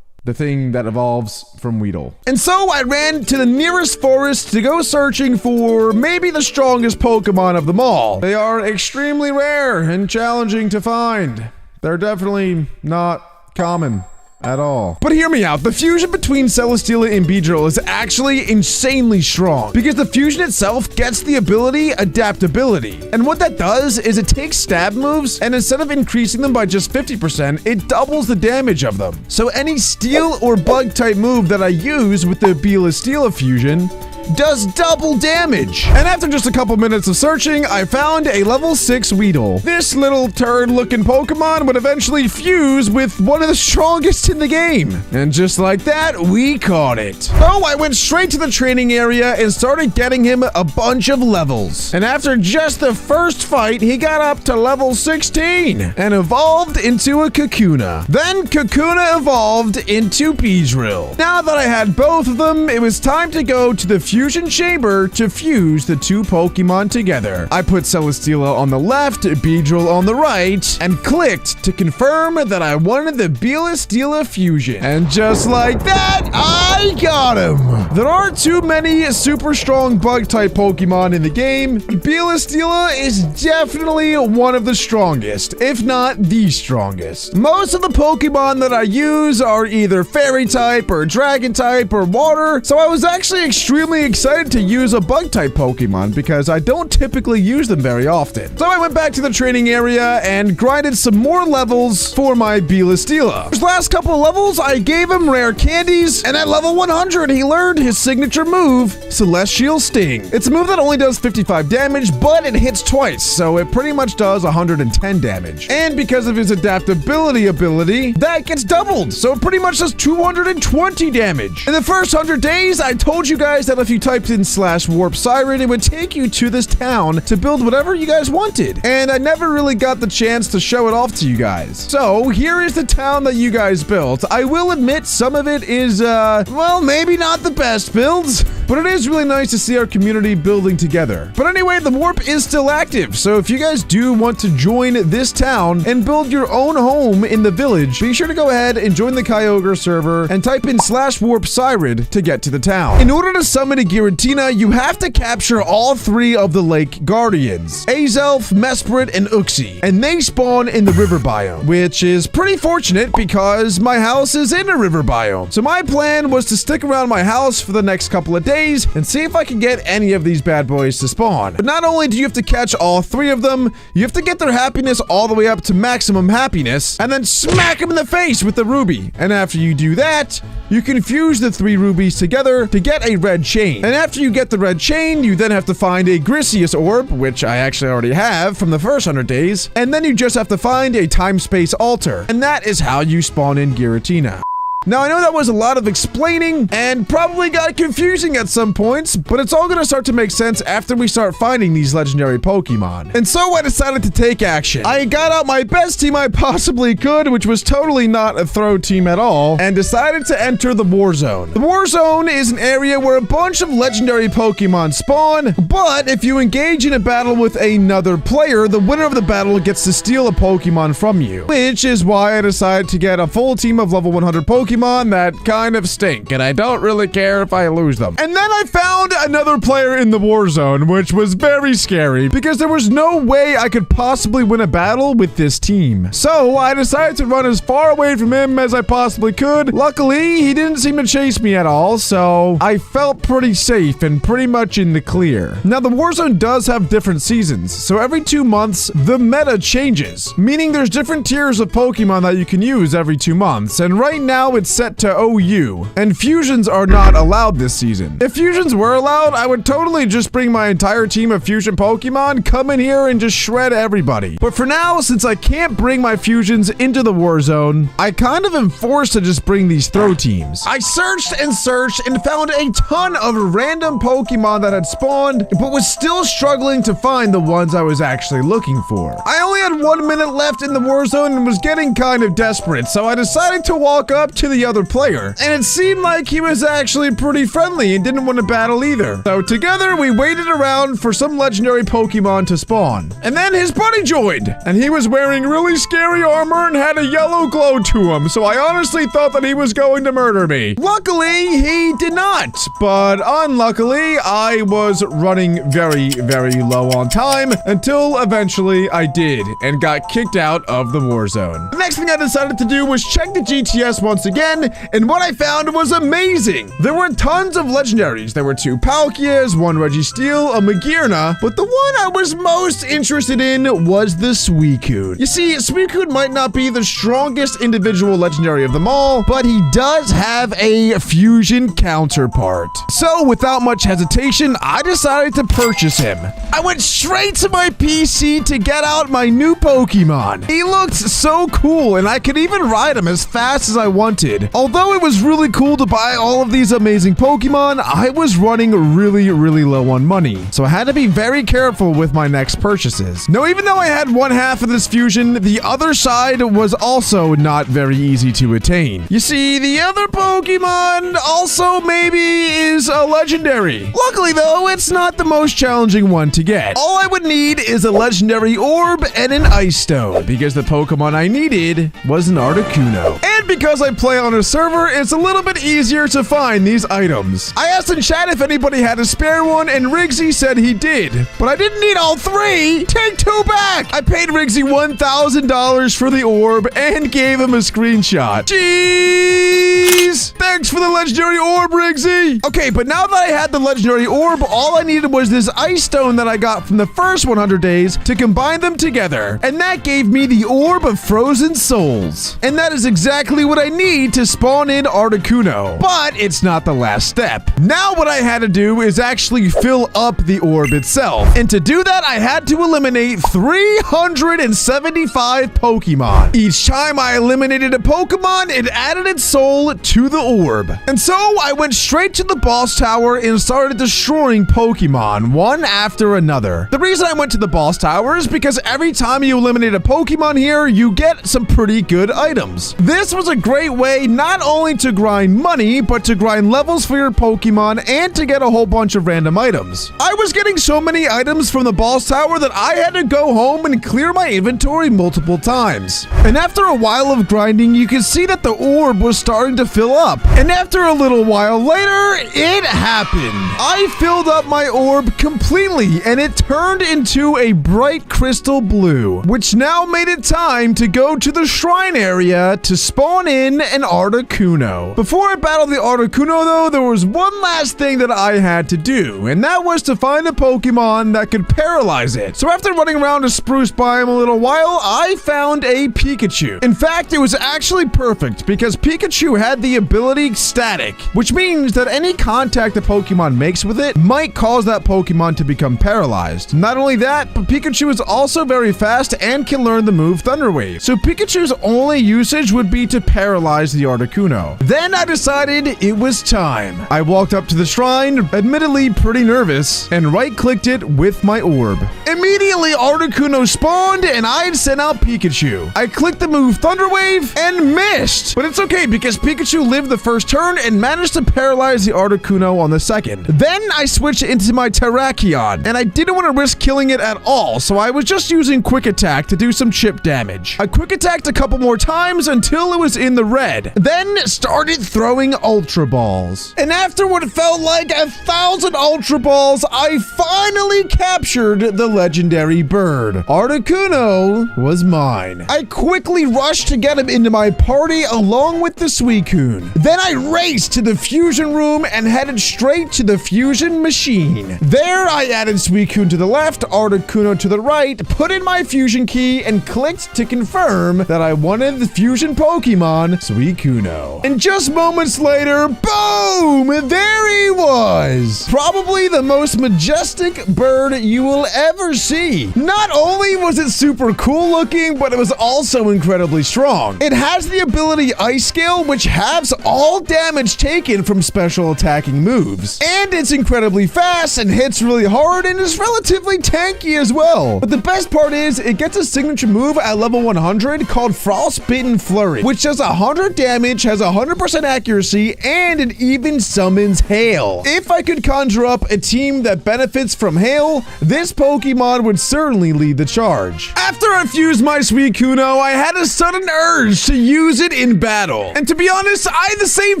The thing that evolves from Weedle. And so I ran to the nearest forest to go searching for maybe the strongest Pokemon of them all. They are extremely rare and challenging to find. They're definitely not common at all. But hear me out, the fusion between Celesteela and Beedrill is actually insanely strong, because the fusion itself gets the ability Adaptability. And what that does is it takes stab moves, and instead of increasing them by just 50%, it doubles the damage of them. So any steel or bug type move that I use with the Beelastila fusion does double damage. And after just a couple minutes of searching, I found a level 6 Weedle. This little turd-looking Pokemon would eventually fuse with one of the strongest in the game. And just like that, we caught it. So I went straight to the training area and started getting him a bunch of levels. And after just the first fight, he got up to level 16 and evolved into a Kakuna. Then Kakuna evolved into Beedrill. Now that I had both of them, it was time to go to the fusion chamber to fuse the two Pokemon together. I put Celesteela on the left, Beedrill on the right, and clicked to confirm that I wanted the Celesteela fusion. And just like that, I got him! There aren't too many super strong bug-type Pokemon in the game. Celesteela is definitely one of the strongest, if not the strongest. Most of the Pokemon that I use are either Fairy-type or Dragon-type or Water, so I was actually extremely excited to use a Bug-type Pokemon because I don't typically use them very often. So I went back to the training area and grinded some more levels for my Celesteela. His last couple of levels, I gave him rare candies, and at level 100, he learned his signature move, Celestial Sting. It's a move that only does 55 damage, but it hits twice, so it pretty much does 110 damage. And because of his adaptability ability, that gets doubled, so it pretty much does 220 damage. In the first 100 days, I told you guys that if you typed in /warp siren, it would take you to this town to build whatever you guys wanted. And I never really got the chance to show it off to you guys. So here is the town that you guys built. I will admit some of it is, well, maybe not the best builds, but it is really nice to see our community building together. But anyway, the warp is still active, so if you guys do want to join this town and build your own home in the village, be sure to go ahead and join the Kyogre server and type in /warp siren to get to the town. In order to summon a Giratina, you have to capture all 3 of the lake guardians, Azelf, Mesprit, and Uxie, and they spawn in the river biome, which is pretty fortunate because my house is in a river biome. So my plan was to stick around my house for the next couple of days and see if I can get any of these bad boys to spawn. But not only do you have to catch all 3 of them, you have to get their happiness all the way up to maximum happiness and then smack them in the face with the ruby. And after you do that, you can fuse the 3 rubies together to get a red chain. And after you get the red chain, you then have to find a Grisius orb, which I actually already have from the first 100 days. And then you just have to find a time-space altar. And that is how you spawn in Giratina. Now, I know that was a lot of explaining and probably got confusing at some points, but it's all going to start to make sense after we start finding these legendary Pokemon. And so I decided to take action. I got out my best team I possibly could, which was totally not a throw team at all, and decided to enter the War Zone. The War Zone is an area where a bunch of legendary Pokemon spawn, but if you engage in a battle with another player, the winner of the battle gets to steal a Pokemon from you, which is why I decided to get a full team of level 100 Pokemon that kind of stink, and I don't really care if I lose them. And then I found another player in the War Zone, which was very scary because there was no way I could possibly win a battle with this team. So I decided to run as far away from him as I possibly could. Luckily, he didn't seem to chase me at all, so I felt pretty safe and pretty much in the clear. Now, the War Zone does have different seasons, so every 2 months, the meta changes, meaning there's different tiers of Pokemon that you can use every 2 months, and right now it's set to OU, and fusions are not allowed this season. If fusions were allowed, I would totally just bring my entire team of fusion Pokemon, come in here and just shred everybody. But for now, since I can't bring my fusions into the War Zone, I kind of am forced to just bring these throw teams. I searched and searched and found a ton of random Pokemon that had spawned, but was still struggling to find the ones I was actually looking for. I only had 1 minute left in the War Zone and was getting kind of desperate, so I decided to walk up to the other player, and it seemed like he was actually pretty friendly and didn't want to battle either. So together we waited around for some legendary Pokemon to spawn. And then his buddy joined, and he was wearing really scary armor and had a yellow glow to him, so I honestly thought that he was going to murder me. Luckily, he did not, but unluckily, I was running very, very low on time until eventually I did and got kicked out of the war zone. The next thing I decided to do was check the GTS once again, and what I found was amazing. There were tons of legendaries. There were 2 Palkias, 1 Registeel, a Magearna, but the one I was most interested in was the Suicune. You see, Suicune might not be the strongest individual legendary of them all, but he does have a fusion counterpart. So without much hesitation, I decided to purchase him. I went straight to my PC to get out my new Pokemon. He looked so cool, and I could even ride him as fast as I wanted. Although it was really cool to buy all of these amazing Pokemon, I was running really low on money. So I had to be very careful with my next purchases. Now, even though I had one half of this fusion, the other side was also not very easy to attain. You see, the other Pokemon also maybe is a legendary. Luckily though, it's not the most challenging one to get. All I would need is a legendary orb and an ice stone, because the Pokemon I needed was an Articuno. And because I play on a server, it's a little bit easier to find these items. I asked in chat if anybody had a spare one, and Rigsy said he did. But I didn't need all 3! Take 2 back! I paid Rigsy $1,000 for the orb and gave him a screenshot. Jeez! Thanks for the legendary orb, Rigsy! Okay, but now that I had the legendary orb, all I needed was this ice stone that I got from the first 100 days to combine them together. And that gave me the Orb of Frozen Souls. And that is exactly what I need to spawn in Articuno. But it's not the last step. Now what I had to do is actually fill up the orb itself. And to do that, I had to eliminate 375 Pokemon. Each time I eliminated a Pokemon, it added its soul to the orb. And so I went straight to the boss tower and started destroying Pokemon one after another. The reason I went to the boss tower is because every time you eliminate a Pokemon here, you get some pretty good items. This was a great way not only to grind money, but to grind levels for your Pokemon and to get a whole bunch of random items. I was getting so many items from the boss tower that I had to go home and clear my inventory multiple times. And after a while of grinding, you could see that the orb was starting to fill up. And after a little while later, it happened. I filled up my orb completely, and it turned into a bright crystal blue, which now made it time to go to the shrine area to spawn in an Articuno. Before I battled the Articuno though, there was one last thing that I had to do, and that was to find a Pokemon that could paralyze it. So after running around a spruce biome a little while, I found a Pikachu. In fact, it was actually perfect because Pikachu had the ability Static, which means that any contact a Pokemon makes with it might cause that Pokemon to become paralyzed. Not only that, but Pikachu is also very fast and can learn the move Thunder Wave. So Pikachu's only usage would be to paralyze the Articuno. Then I decided it was time. I walked up to the shrine, admittedly pretty nervous, and right-clicked it with my orb. Immediately, Articuno spawned, and I had sent out Pikachu. I clicked the move Thunder Wave and missed. But it's okay because Pikachu lived the first turn and managed to paralyze the Articuno on the second. Then I switched into my Terrakion, and I didn't want to risk killing it at all, so I was just using Quick Attack to do some chip damage. I Quick Attacked a couple more times until it was in the red, then started throwing Ultra Balls. And after what felt like 1,000 Ultra Balls, I finally captured the legendary bird. Articuno was mine. I quickly rushed to get him into my party along with the Suicune. Then I raced to the fusion room and headed straight to the fusion machine. There I added Suicune to the left, Articuno to the right, put in my fusion key, and clicked to confirm that I wanted the fusion Pokemon, Suicuno. And just moments later, boom! There he was! Probably the most majestic bird you will ever see. Not only was it super cool looking, but it was also incredibly strong. It has the ability Ice Scale, which halves all damage taken from special attacking moves. And it's incredibly fast and hits really hard and is relatively tanky as well. But the best part is, it gets a signature move at level 100 called Frostbitten Flurry, which does does 100 damage, has 100% accuracy, and it even summons hail. If I could conjure up a team that benefits from hail, this Pokemon would certainly lead the charge. After I fused my Suicune, I had a sudden urge to use it in battle. And to be honest, I had the same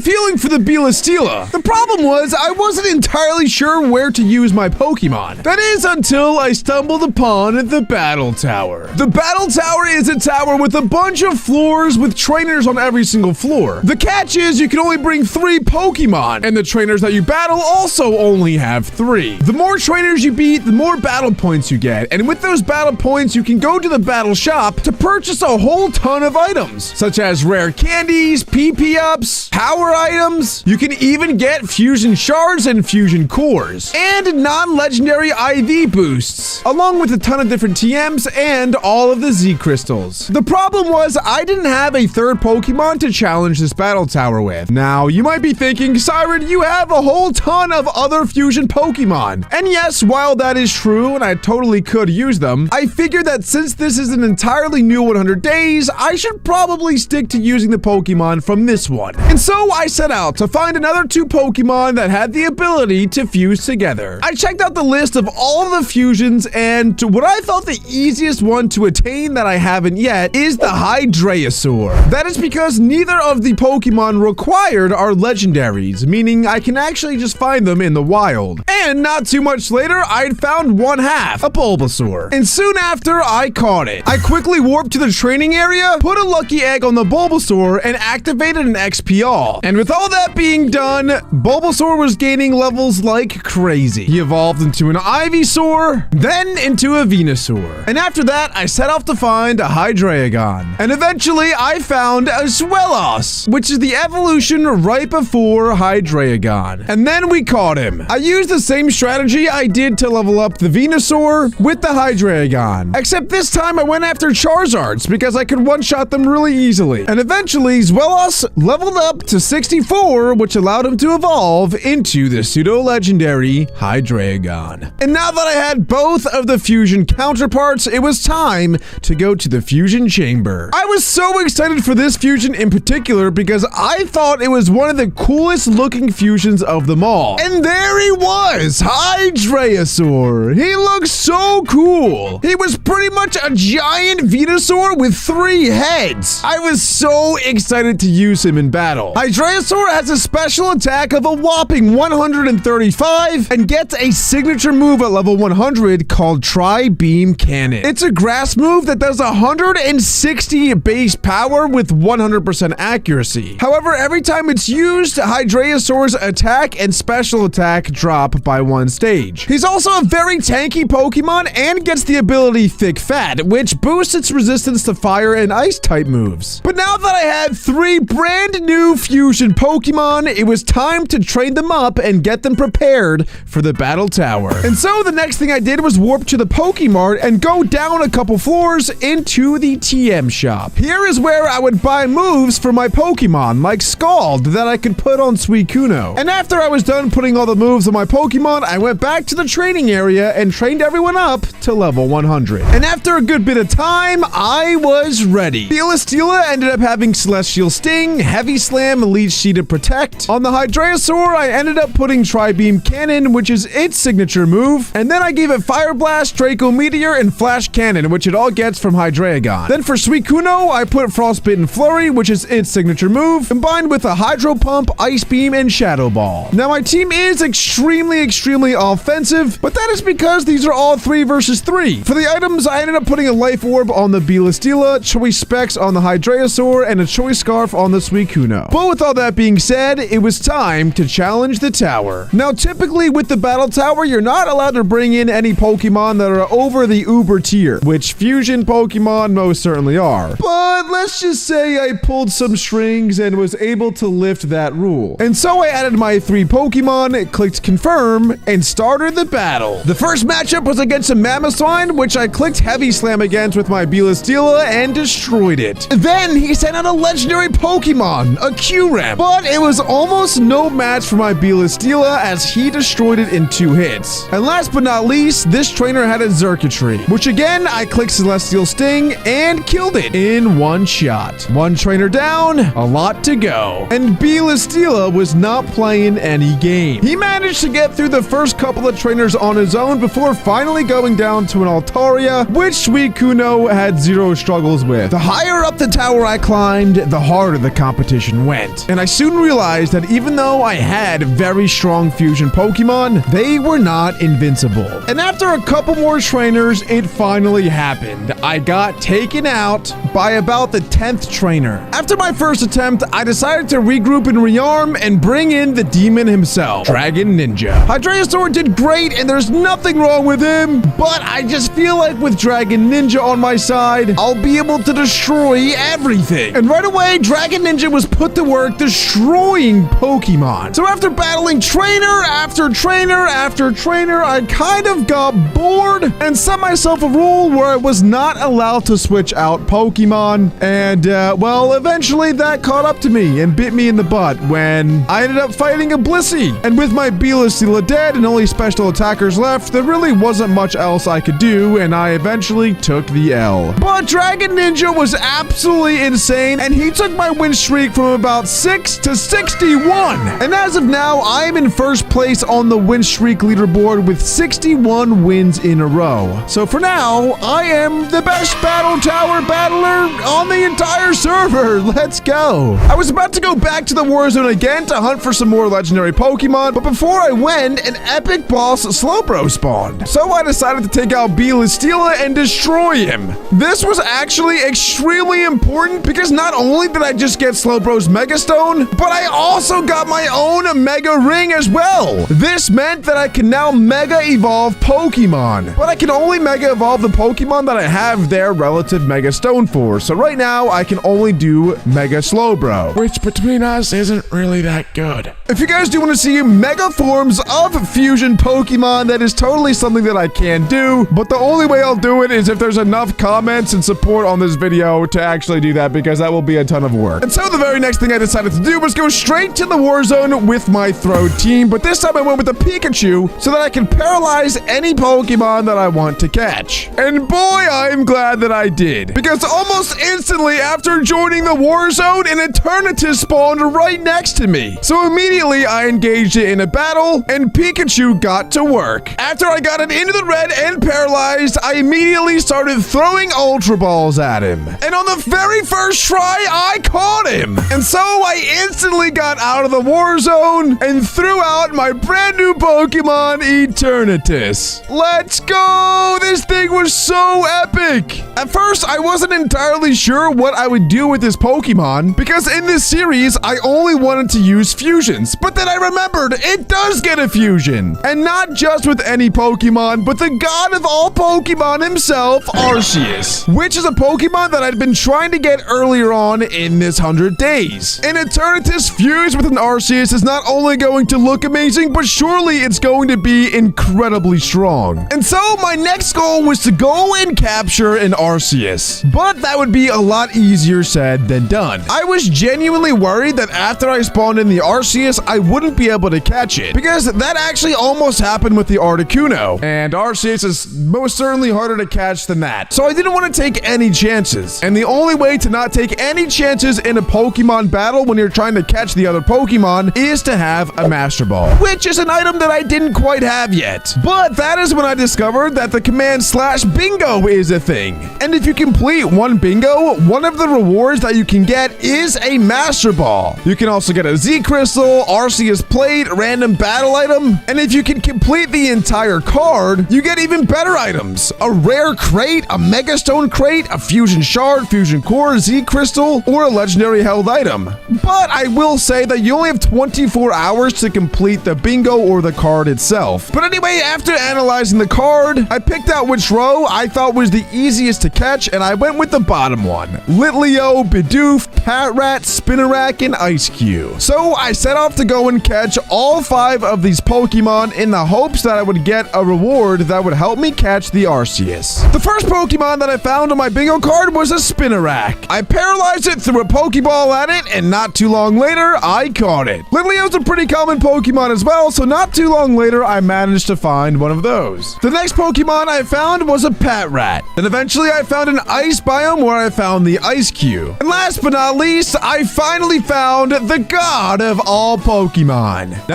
feeling for the Steel. The problem was I wasn't entirely sure where to use my Pokemon. That is until I stumbled upon the Battle Tower. The Battle Tower is a tower with a bunch of floors with trainers on every single floor. The catch is you can only bring 3 Pokemon, and the trainers that you battle also only have 3. The more trainers you beat, the more battle points you get, and with those battle points, you can go to the battle shop to purchase a whole ton of items, such as rare candies, PP ups, power items. You can even get fusion shards and fusion cores, and non-legendary IV boosts, along with a ton of different TMs and all of the Z crystals. The problem was I didn't have a third Pokemon to challenge this battle tower with. Now, you might be thinking, Sirud, you have a whole ton of other fusion Pokemon. And yes, while that is true, and I totally could use them, I figured that since this is an entirely new 100 days, I should probably stick to using the Pokemon from this one. And so I set out to find another 2 Pokemon that had the ability to fuse together. I checked out the list of all of the fusions, and what I thought the easiest one to attain that I haven't yet is the Hydreisaur. That is because neither of the Pokemon required are legendaries, meaning I can actually just find them in the wild. And not too much later, I'd found one half, a Bulbasaur. And soon after, I caught it. I quickly warped to the training area, put a lucky egg on the Bulbasaur, and activated an XP All. And with all that being done, Bulbasaur was gaining levels like crazy. He evolved into an Ivysaur, then into a Venusaur. And after that, I set off to find a Hydreigon. And eventually, I found a Zweilous, which is the evolution right before Hydreigon. And then we caught him. I used the same strategy I did to level up the Venusaur with the Hydreigon. Except this time I went after Charizards because I could one-shot them really easily. And eventually, Zweilous leveled up to 64, which allowed him to evolve into the pseudo-legendary Hydreigon. And now that I had both of the fusion counterparts, it was time to go to the fusion chamber. I was so excited for this fusion in particular because I thought it was one of the coolest looking fusions of them all. And there he was, Hydreisaur. He looked so cool. He was pretty much a giant Venusaur with 3 heads. I was so excited to use him in battle. Hydreisaur has a special attack of a whopping 135 and gets a signature move at level 100 called Tri-Beam Cannon. It's a grass move that does 160 base power with 100% accuracy. However, every time it's used, Hydreisaur's attack and special attack drop by 1 stage. He's also a very tanky Pokemon and gets the ability Thick Fat, which boosts its resistance to fire and ice type moves. But now that I had 3 brand new fusion Pokemon, it was time to train them up and get them prepared for the battle tower. And so the next thing I did was warp to the Pokemart and go down a couple floors into the TM shop. Here is where I would buy moves for my Pokemon, like Scald, that I could put on Suicune. And after I was done putting all the moves on my Pokemon, I went back to the training area and trained everyone up to level 100. And after a good bit of time, I was ready. Steel ended up having Celestial Sting, Heavy Slam, Leech Seed Protect. On the Hydreisaur, I ended up putting Tri-Beam Cannon, which is its signature move, and then I gave it Fire Blast, Draco Meteor, and Flash Cannon, which it all gets from Hydreigon. Then for Suicune, I put Frostbitten Flurry, which is its signature move, combined with a Hydro Pump, Ice Beam, and Shadow Ball. Now my team is extremely offensive, but that is because these are all 3 versus 3. For the items, I ended up putting a Life Orb on the Steel, Choice Specs on the Hydreisaur, and a Choice Scarf on the Suicune. But with all that being said, it was time to challenge the tower. Now typically with the battle tower, you're not allowed to bring in any Pokemon that are over the Uber tier, which fusion Pokemon most certainly are. But let's just say I pulled some strings and was able to lift that rule. And so I added my 3 Pokemon, clicked confirm, and started the battle. The first matchup was against a Mamoswine, which I clicked Heavy Slam against with my Steel and destroyed it. Then he sent out a legendary Pokemon, a Qrem, but it was almost no match for my Steel as he destroyed it in 2 hits. And last but not least, this trainer had a Xurkitree, which again, I clicked Celestial Sting and killed it in 1 shot. One trainer down, a lot to go. And Belistila was not playing any game. He managed to get through the first couple of trainers on his own before finally going down to an Altaria, which Suicune had zero struggles with. The higher up the tower I climbed, the harder the competition went. And I soon realized that even though I had very strong fusion Pokemon, they were not invincible. And after a couple more trainers, it finally happened. I got taken out by about the 10th trainer. After my first attempt, I decided to regroup and rearm and bring in the demon himself, Dragon Ninja. Hydreisaur did great and there's nothing wrong with him, but I just feel like with Dragon Ninja on my side, I'll be able to destroy everything. And right away, Dragon Ninja was put to work destroying Pokemon. So after battling trainer after trainer after trainer, I kind of got bored and set myself a rule where I was not allowed to switch out Pokemon. And, well, eventually that caught up to me and bit me in the butt when I ended up fighting a Blissey. And with my Belistila dead and only special attackers left, there really wasn't much else I could do, and I eventually took the L. But Dragon Ninja was absolutely insane, and he took my win streak from about 6 to 61. And as of now, I am in first place on the win streak leaderboard with 61 wins in a row. So for now, I am the best Battle Tower battler on the entire server. Let's go. I was about to go back to the war zone again to hunt for some more legendary Pokemon, but before I went, an epic boss Slowbro spawned. So I decided to take out Belistila and destroy him. This was actually extremely important because not only did I just get Slowbro's Mega Stone, but I also got my own Mega Ring as well. This meant that I can now Mega Evolve Pokemon, but I can only Mega Evolve the Pokemon that I have their relative Mega Stone for. So right now, I can only do Mega Slowbro, Which between us isn't really that good. If you guys do want to see Mega forms of fusion Pokemon, that is totally something that I can do, but the only way I'll do it is if there's enough comments and support on this video to actually do that, because that will be a ton of work. And so the very next thing I decided to do was go straight to the war zone with my throw team, but this time I went with the Pikachu so that I can paralyze any Pokemon that I want to catch. And boy, I'm glad that I did, because almost instantly after joining the war zone, an Eternatus spawned right next to me. So immediately I engaged it in a battle and Pikachu got to work. After I got it into the red and paralyzed, I immediately started throwing Ultra Balls at him. And on the very first try, I caught him. And so I instantly got out of the war zone and threw out my brand new Pokemon, Eternatus. Let's go! This thing was so epic. At first, I wasn't entirely sure what I would do with this Pokemon, because in this series, I only wanted to use fusions. But then I remembered, it does get a fusion. And not just with any Pokemon, but the god of all Pokemon himself, Arceus, which is a Pokemon that I'd been trying to get earlier on in this 100 days. An Eternatus fused with an Arceus is not only going to look amazing, but surely it's going to be incredibly strong. And so my next goal was to go and capture an Arceus. But that would be a lot easier said than done. I was genuinely worried that after I spawned in the Arceus, I wouldn't be able to catch it, because that actually almost happened with the Articuno, and Arceus is most certainly harder to catch than that. So I didn't want to take any chances, and the only way to not take any chances in a Pokemon battle when you're trying to catch the other Pokemon is to have a Master Ball, which is an item that I didn't quite have yet. But that is when I discovered that the command /bingo is a thing. And if you complete one bingo, one of the rewards that you can get is a Master Ball. You can also get a Z Crystal, Arceus Plate, random battle item, and if you can complete the entire card, you get even better items. A rare crate, a Mega Stone crate, a Fusion Shard, Fusion Core, Z Crystal, or a legendary held item. But I will say that you only have 24 hours to complete the bingo or the card itself. But anyway, after analyzing the card, I picked out which row I thought was the easiest to catch, and I went with the bottom one. Litleo, Bidoof, Patrat, Spinarak, and Ice-Q. So I set off to go and catch all 5 of these Pokemon in the hopes that I would get a reward that would help me catch the Arceus. The first Pokemon that I found on my bingo card was a Spinarak. I paralyzed it, threw a Pokeball at it, and not too long later, I caught it. Litleo's a pretty common Pokemon as well, so not too long later, I managed to find one of those. The next Pokemon I found was a Patrat. Then eventually I found an ice biome where I found the Ice-Q. you. And last but not least, I finally found the god of all Pokemon.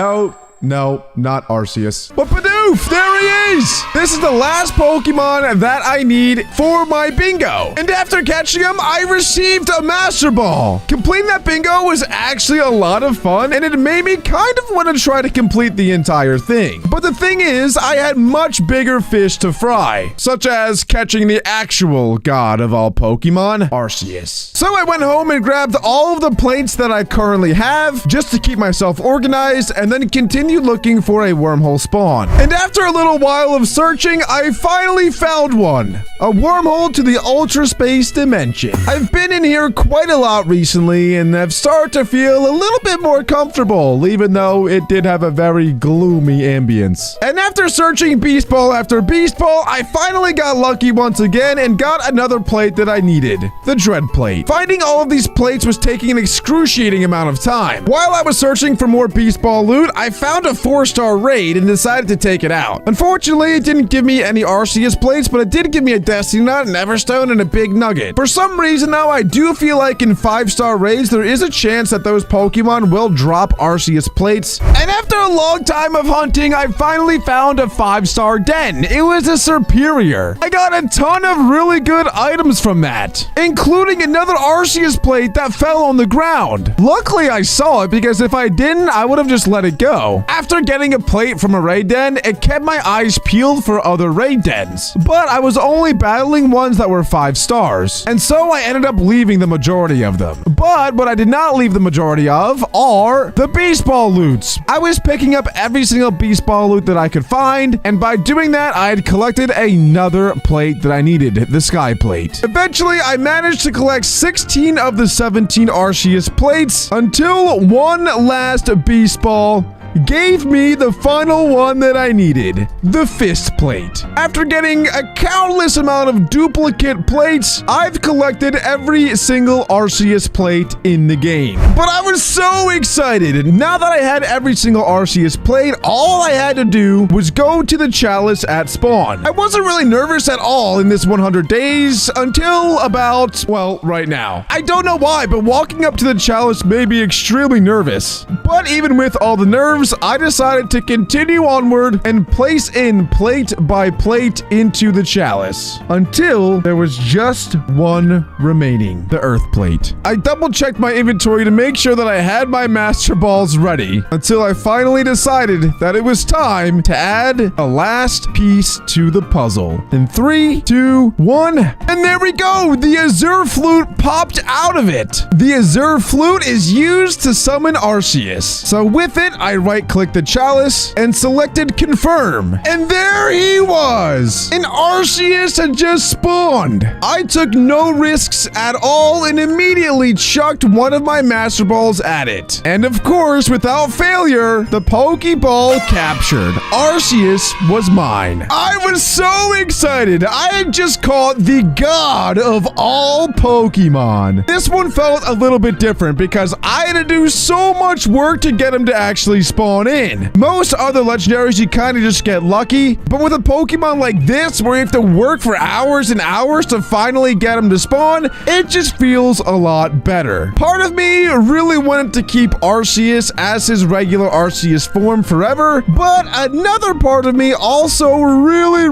No, not Arceus. But Bidoof, there he is! This is the last Pokemon that I need for my bingo. And after catching him, I received a Master Ball. Completing that bingo was actually a lot of fun, and it made me kind of want to try to complete the entire thing. But the thing is, I had much bigger fish to fry, such as catching the actual god of all Pokemon, Arceus. So I went home and grabbed all of the plates that I currently have, just to keep myself organized, and then continue looking for a wormhole spawn. And after a little while of searching, I finally found one. A wormhole to the ultra space dimension. I've been in here quite a lot recently and have started to feel a little bit more comfortable, even though it did have a very gloomy ambience. And after searching Beast Ball after Beast Ball, I finally got lucky once again and got another plate that I needed. The Dread Plate. Finding all of these plates was taking an excruciating amount of time. While I was searching for more Beast Ball loot, I found a 4-star raid and decided to take it out. Unfortunately, it didn't give me any Arceus plates, but it did give me a Destiny Nut, an Everstone, and a Big Nugget. For some reason, though, I do feel like in 5-star raids, there is a chance that those Pokemon will drop Arceus plates. And after a long time of hunting, I finally found a 5-star den. It was a Superior. I got a ton of really good items from that, including another Arceus plate that fell on the ground. Luckily, I saw it because if I didn't, I would have just let it go. After getting a plate from a raid den, it kept my eyes peeled for other raid dens. But I was only battling ones that were 5 stars, and so I ended up leaving the majority of them. But what I did not leave the majority of are the Beast Ball loots. I was picking up every single Beast Ball loot that I could find, and by doing that, I had collected another plate that I needed, the Sky Plate. Eventually, I managed to collect 16 of the 17 Arceus plates until one last Beast Ball gave me the final one that I needed, the Fist Plate. After getting a countless amount of duplicate plates, I've collected every single Arceus plate in the game. But I was so excited. Now that I had every single Arceus plate, all I had to do was go to the Chalice at spawn. I wasn't really nervous at all in this 100 days until about, well, right now. I don't know why, but walking up to the Chalice made me extremely nervous. But even with all the nerves, I decided to continue onward and place in plate by plate into the Chalice until there was just one remaining, the Earth Plate. I double-checked my inventory to make sure that I had my Master Balls ready until I finally decided that it was time to add a last piece to the puzzle. In 3, 2, 1, and there we go! The Azure Flute popped out of it! The Azure Flute is used to summon Arceus. So with it, I right-clicked the Chalice and selected Confirm. And there he was! An Arceus had just spawned! I took no risks at all and immediately chucked one of my Master Balls at it. And of course, without failure, the Pokeball captured. Arceus was mine. I was so excited! I had just caught the god of all Pokemon. This one felt a little bit different because I had to do so much work to get him to actually spawn in. Most other legendaries, you kind of just get lucky, but with a Pokemon like this, where you have to work for hours and hours to finally get him to spawn, it just feels a lot better. Part of me really wanted to keep Arceus as his regular Arceus form forever, but another part of me also really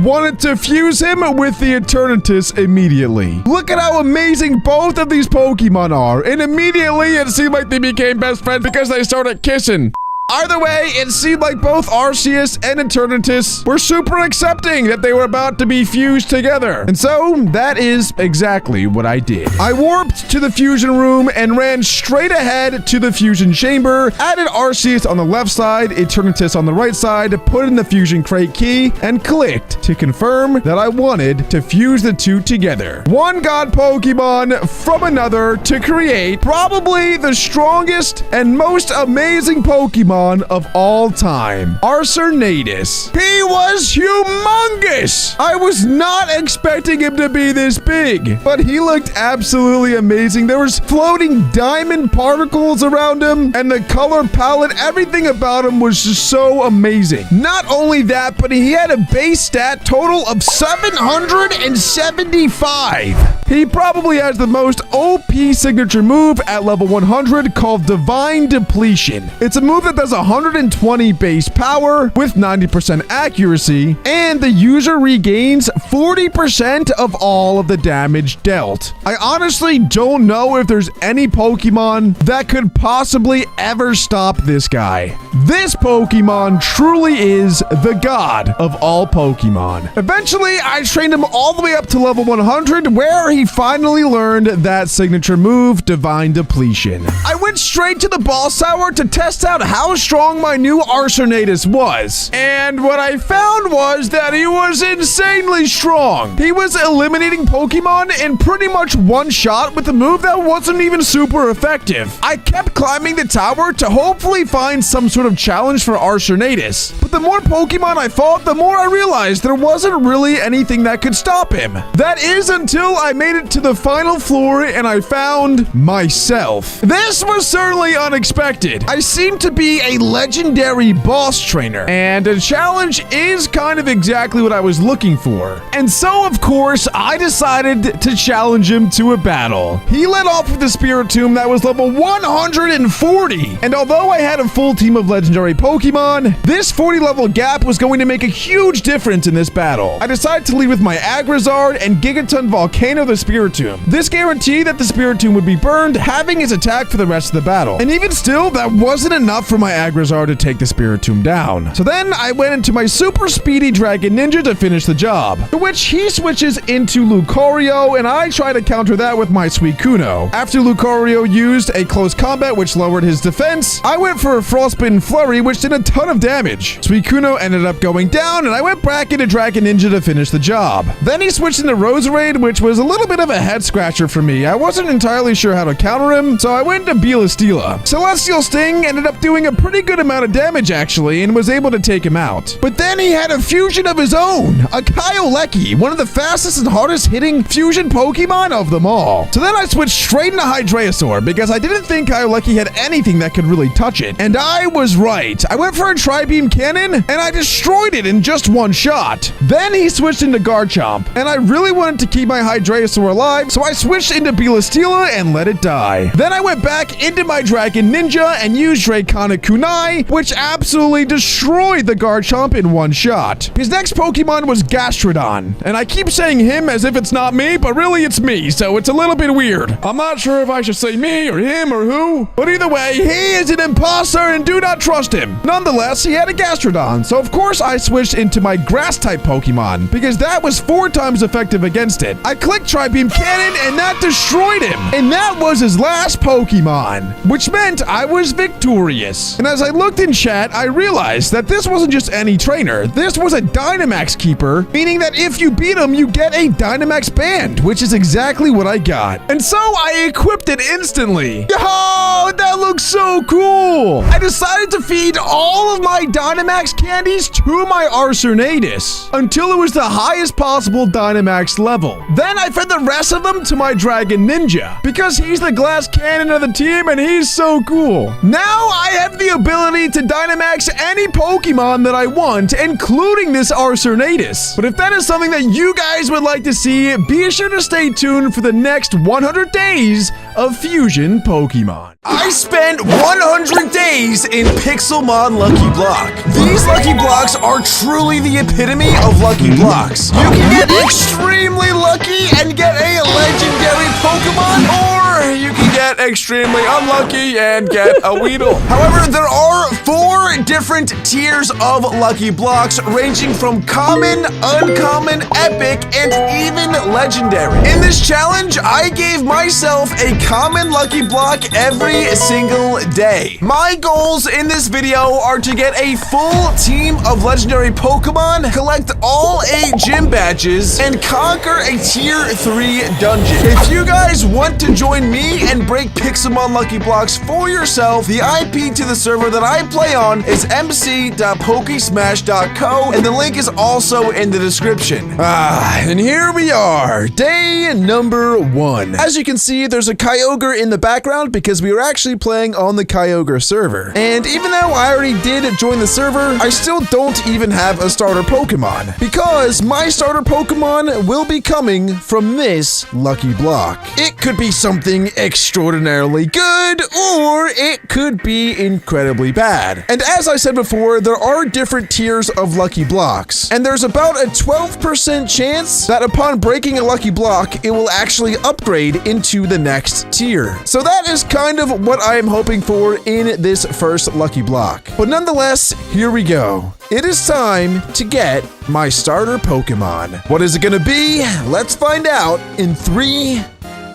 wanted to fuse him with the Eternatus immediately. Look at how amazing both of these Pokemon are, and immediately it seemed like they became best friends because they started kissing. Either way, it seemed like both Arceus and Eternatus were super accepting that they were about to be fused together. And so, that is exactly what I did. I warped to the fusion room and ran straight ahead to the fusion chamber, added Arceus on the left side, Eternatus on the right side, put in the fusion crate key, and clicked to confirm that I wanted to fuse the two together. One god Pokemon from another to create probably the strongest and most amazing Pokemon Pokemon of all time, Arcernatus. He was humongous. I was not expecting him to be this big, but he looked absolutely amazing. There was floating diamond particles around him, and the color palette, everything about him was just so amazing. Not only that, but he had a base stat total of 775. He probably has the most OP signature move at level 100 called Divine Depletion. It's a move that does 120 base power with 90% accuracy, and the user regains 40% of all of the damage dealt. I honestly don't know if there's any Pokemon that could possibly ever stop this guy. This Pokemon truly is the god of all Pokemon. Eventually, I trained him all the way up to level 100, where he finally learned that signature move, Divine Depletion. I went straight to the boss tower to test out how strong my new Arcernatus was. And what I found was that he was insanely strong. He was eliminating Pokemon in pretty much one shot with a move that wasn't even super effective. I kept climbing the tower to hopefully find some sort of challenge for Arcernatus. But the more Pokemon I fought, the more I realized there wasn't really anything that could stop him. That is until I made it to the final floor and I found myself. This was certainly unexpected. I seem to be a legendary boss trainer, and a challenge is kind of exactly what I was looking for. And so, of course, I decided to challenge him to a battle. He led off with the Spiritomb that was level 140, and although I had a full team of legendary Pokemon, this 40 level gap was going to make a huge difference in this battle. I decided to lead with my Agrizard and Gigaton Volcano the Spiritomb. This guaranteed that the Spiritomb would be burned, having his attack for the rest of the battle. And even still, that wasn't enough for my Agrizard to take the Spiritomb down. So then I went into my super speedy Dragon Ninja to finish the job, to which he switches into Lucario, and I try to counter that with my Suicune. After Lucario used a close combat which lowered his defense, I went for a Frostbitten Flurry which did a ton of damage. Suicune ended up going down, and I went back into Dragon Ninja to finish the job. Then he switched into Roserade, which was a little bit of a head scratcher for me. I wasn't entirely sure how to counter him, so I went to Belastila. Celestial Sting ended up doing a pretty good amount of damage actually, and was able to take him out. But then he had a fusion of his own, a Kyoleki, one of the fastest and hardest hitting fusion Pokemon of them all. So then I switched straight into Hydrausaur because I didn't think Kyoleki had anything that could really touch it. And I was right. I went for a Tri-Beam Cannon, and I destroyed it in just one shot. Then he switched into Garchomp, and I really wanted to keep my Hydrausaur alive, so I switched into Belastila and let it die. Then I went back into my Dragon Ninja and used Draconic Kunai, which absolutely destroyed the Garchomp in one shot. His next Pokemon was Gastrodon, and I keep saying him as if it's not me, but really it's me, so it's a little bit weird. I'm not sure if I should say me or him or who, but either way, he is an imposter and do not trust him. Nonetheless, he had a Gastrodon, so of course I switched into my Grass-type Pokemon, because that was 4 times effective against it. I clicked Tri-Beam Cannon, and that destroyed him, and that was his last Pokemon, which meant I was victorious. And as I looked in chat, I realized that this wasn't just any trainer. This was a Dynamax keeper, meaning that if you beat him, you get a Dynamax band, which is exactly what I got. And so I equipped it instantly. Yo, that looks so cool. I decided to feed all of my Dynamax candies to my Arcernatus until it was the highest possible Dynamax level. Then I fed the rest of them to my Dragon Ninja because he's the glass cannon of the team and he's so cool. Now I have the ability to Dynamax any Pokemon that I want, including this Arcernatus. But if that is something that you guys would like to see, be sure to stay tuned for the next 100 days of Fusion Pokemon. I spent 100 days in Pixelmon Lucky Block. These Lucky Blocks are truly the epitome of Lucky Blocks. You can get extremely lucky and get a legendary Pokemon, or you can get extremely unlucky and get a Weedle. However, there are 4 different tiers of Lucky Blocks, ranging from common, uncommon, epic, and even legendary. In this challenge, I gave myself a common Lucky Block every single day. My goals in this video are to get a full team of legendary Pokemon, collect all 8 gym badges, and conquer a tier 3 dungeon. If you guys want to join me and break make Pixelmon Lucky Blocks for yourself. The IP to the server that I play on is mc.pokesmash.co, and the link is also in the description. And here we are, day number 1. As you can see, there's a Kyogre in the background because we were actually playing on the Kyogre server. And even though I already did join the server, I still don't even have a starter Pokemon because my starter Pokemon will be coming from this Lucky Block. It could be something extraordinarily good, or it could be incredibly bad. And as I said before, there are different tiers of Lucky Blocks, and there's about a 12% chance that upon breaking a Lucky Block, it will actually upgrade into the next tier. So that is kind of what I am hoping for in this first Lucky Block. But nonetheless, here we go. It is time to get my starter Pokemon. What is it gonna be? Let's find out in 3,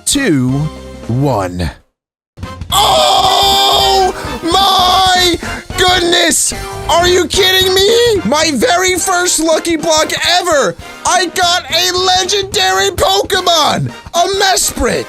2, 1. Oh my goodness! Are you kidding me? My very first Lucky Block ever! I got a legendary Pokemon! A Mesprit!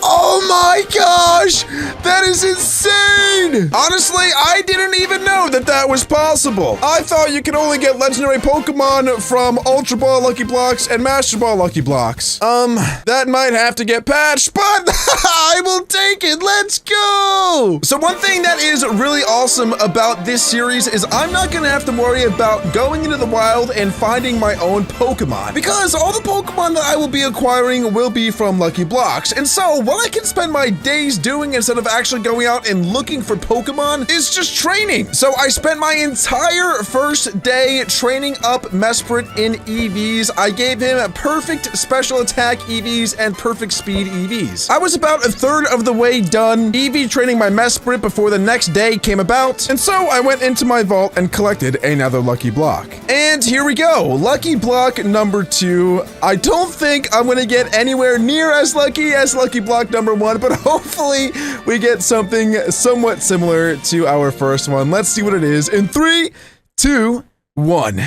Oh my gosh! That is insane! Honestly, I didn't even know that that was possible. I thought you could only get legendary Pokemon from Ultra Ball Lucky Blocks and Master Ball Lucky Blocks. That might have to get patched, but I will take it. Let's go! So one thing that is really awesome about this series is I'm not gonna have to worry about going into the wild and finding my own Pokemon, because all the Pokemon that I will be acquiring will be from Lucky Blocks. And so what I can spend my days doing instead of actually going out and looking for Pokemon is just training. So I spent my entire first day training up Mesprit in EVs. I gave him a perfect special attack EVs and perfect speed EVs. I was about a third of the way done EV training my Mesprit before the next day came about. And so I went into my vault and collected another Lucky Block. And here we go, Lucky Block number 2. I don't think I'm gonna get anywhere near as lucky as Lucky Block number 1, but hopefully we get something somewhat similar to our first one. Let's see what it is in 3, 2, 1.